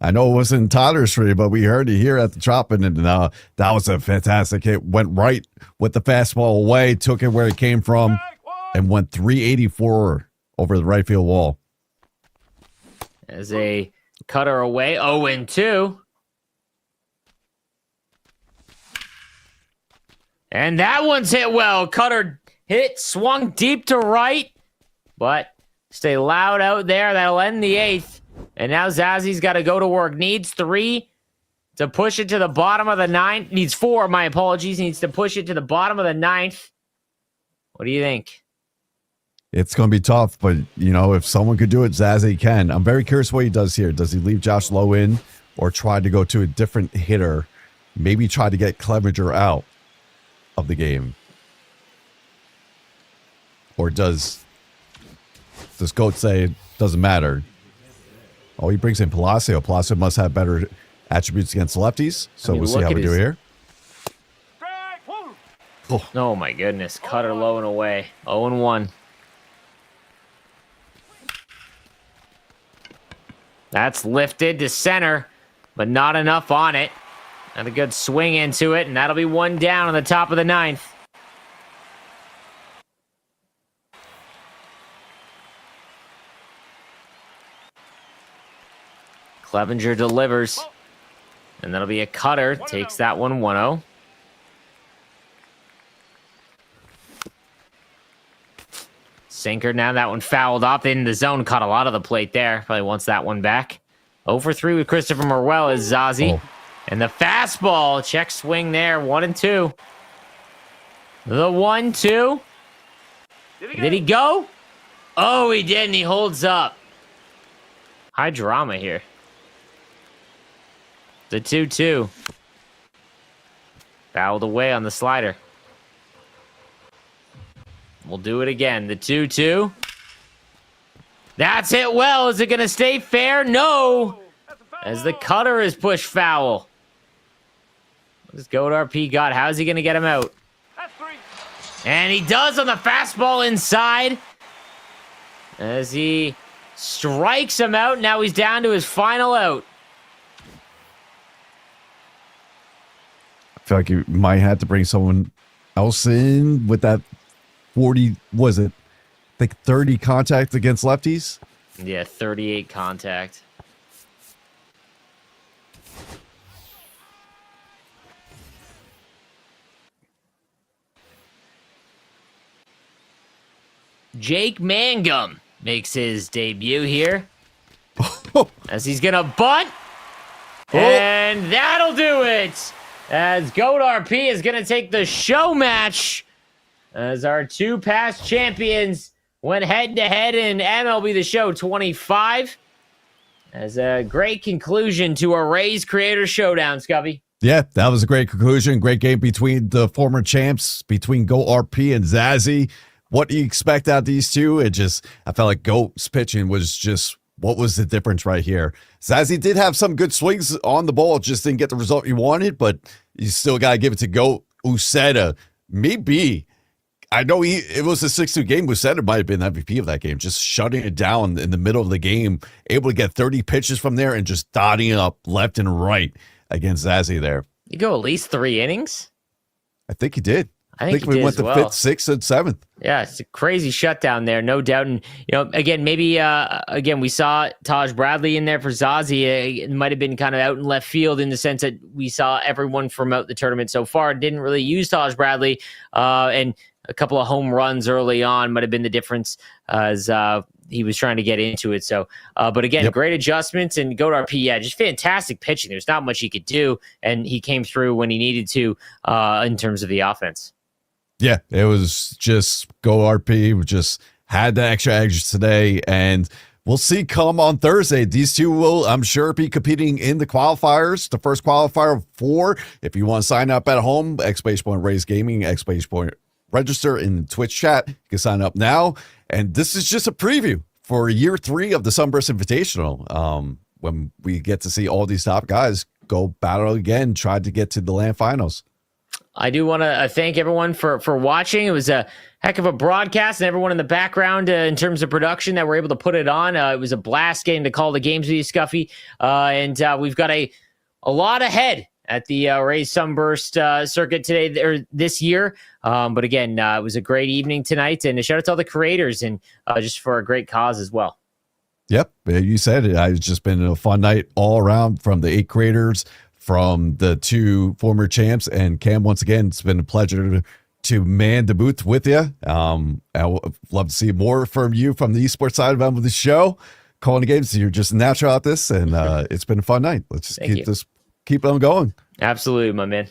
I know it wasn't Tyler's tree, but we heard it here at the Troppin', and that was a fantastic hit. Went right with the fastball away, took it where it came from, and went 384 over the right field wall. As a cutter away, 0-2. And that one's hit well. Cutter hit, swung deep to right, but stay loud out there. That'll end the 8th. And now Zazzy's got to go to work. Needs 3 to push it to the bottom of the 9th. Needs 4, my apologies. Needs to push it to the bottom of the 9th. What do you think? It's going to be tough, but, if someone could do it, Zazzy can. I'm very curious what he does here. Does he leave Josh Lowe in or try to go to a different hitter? Maybe try to get Clevenger out of the game? Or does Goat say it doesn't matter? Oh, he brings in Palacio. Palacio must have better attributes against lefties. So we'll see how we do here. Oh my goodness. Cutter low and away. 0-1. That's lifted to center, but not enough on it. And a good swing into it, and that'll be 1 down on the top of the 9th. Clevenger delivers, and that'll be a cutter. Takes that one 1-0. Sinker now, that one fouled off in the zone. Caught a lot of the plate there. Probably wants that one back. 0 for 3 with Christopher Morel is Zazie. And the fastball, check swing there, 1-2. The 1-2. Did he go? Oh, he did, and he holds up. High drama here. The 2-2. Fouled away on the slider. We'll do it again. The 2-2. That's hit well. Is it going to stay fair? No. As the cutter is pushed foul. What does Goat RP got? How's he going to get him out? And he does on the fastball inside. As he strikes him out. Now he's down to his final out. I feel like you might have to bring someone else in with that 40, was it? I think 30 contact against lefties? Yeah, 38 contact. Jake Mangum makes his debut here. As he's going to bunt. And that'll do it. As Goat RP is going to take the show match. As our 2 past champions went head-to-head in MLB The Show 25. As a great conclusion to a Rays Creator Showdown, Scubby. Yeah, that was a great conclusion. Great game between the former champs, between Goat RP and Zazzy. What do you expect out of these two? I felt like Goat's pitching was just, what was the difference right here? Zazzy did have some good swings on the ball, just didn't get the result you wanted, but you still got to give it to Goat. Uceda, maybe. I know it was a 6-2 game. Uceda might have been the MVP of that game, just shutting it down in the middle of the game, able to get 30 pitches from there and just dotting it up left and right against Zazzy there. You go at least 3 innings? I think he did. I think we went to 5th, 6th, and 7th. Yeah, it's a crazy shutdown there, no doubt. And, again, maybe, we saw Taj Bradley in there for Zazie. It might have been kind of out in left field in the sense that we saw everyone from out the tournament so far didn't really use Taj Bradley. And a couple of home runs early on might have been the difference as he was trying to get into it. So, but again, great adjustments and go to RP. Yeah, just fantastic pitching. There's not much he could do, and he came through when he needed to in terms of the offense. Yeah, it was just go RP. We just had the extra edge today, and we'll see come on Thursday. These two will, I'm sure, be competing in the qualifiers. The first qualifier of 4. If you want to sign up at home, !Raise Gaming, register in Twitch chat. You can sign up now. And this is just a preview for year 3 of the Sunburst Invitational. When we get to see all these top guys go battle again, try to get to the land finals. I do want to thank everyone for watching. It was a heck of a broadcast, and everyone in the background in terms of production that were able to put it on. It was a blast getting to call the games with you, Scuffy. And we've got a lot ahead at the Rays Sunburst circuit today or this year. But again, it was a great evening tonight, and a shout out to all the creators and just for a great cause as well. Yep, you said it. It's just been a fun night all around from the 8 creators, from the 2 former champs, and Cam. Once again, it's been a pleasure to man the booth with you. I would love to see more from you from the esports side of the show, calling the games. You're just natural at this, and it's been a fun night. Let's just keep on going. Absolutely, my man.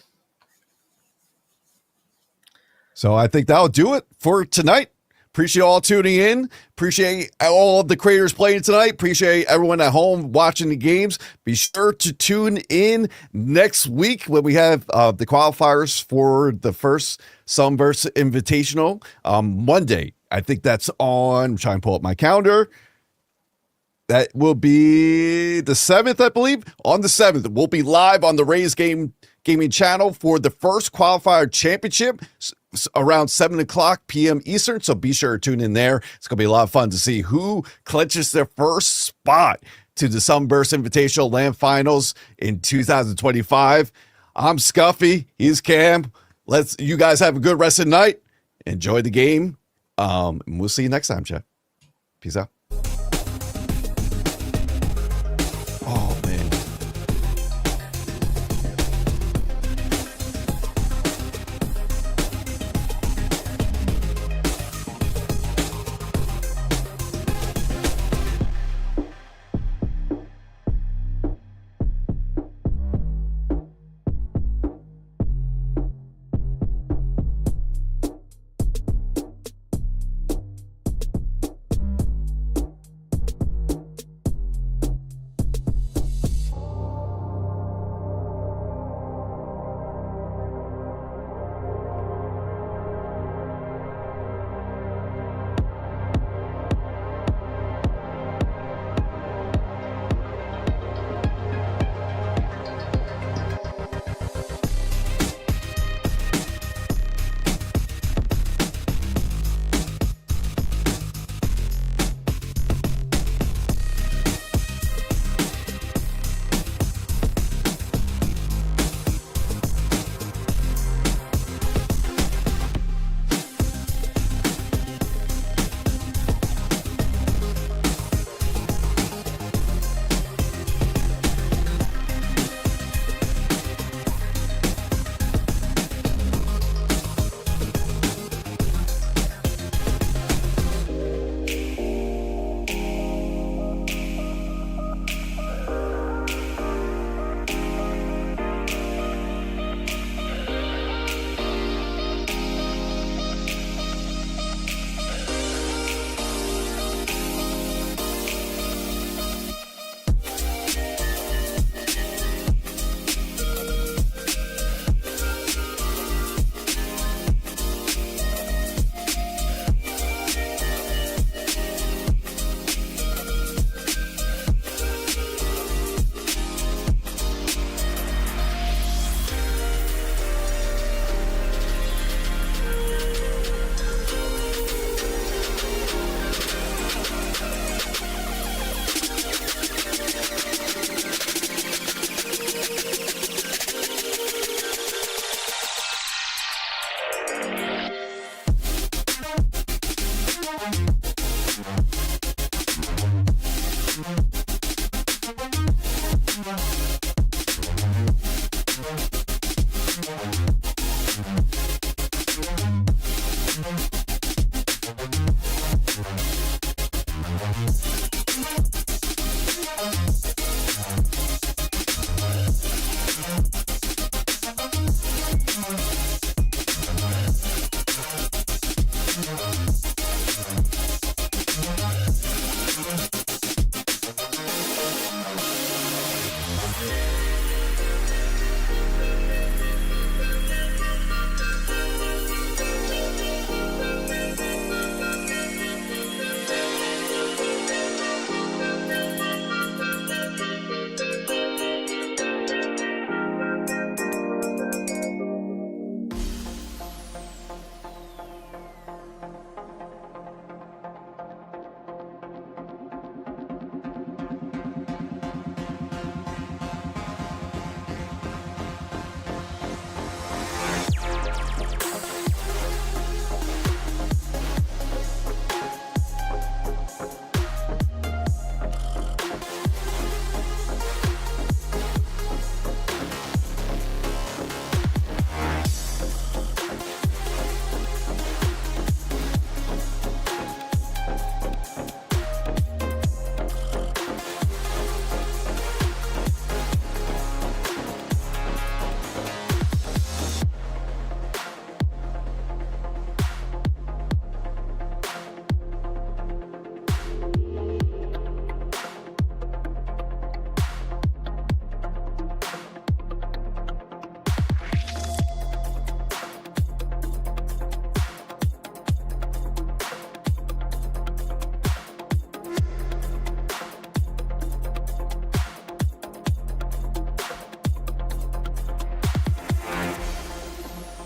So I think that'll do it for tonight. Appreciate all tuning in. Appreciate all of the creators playing tonight. Appreciate everyone at home watching the games. Be sure to tune in next week when we have the qualifiers for the first Sunburst Invitational Monday. I think that's on, I'm trying to pull up my calendar. That will be the 7th, I believe. On the 7th, we'll be live on the Rays Gaming channel for the first qualifier championship around 7:00 p.m. Eastern. So be sure to tune in there. It's going to be a lot of fun to see who clinches their first spot to the Sunburst Invitational Land Finals in 2025. I'm Scuffy. He's Cam. You guys have a good rest of the night. Enjoy the game. And we'll see you next time, Jeff. Peace out.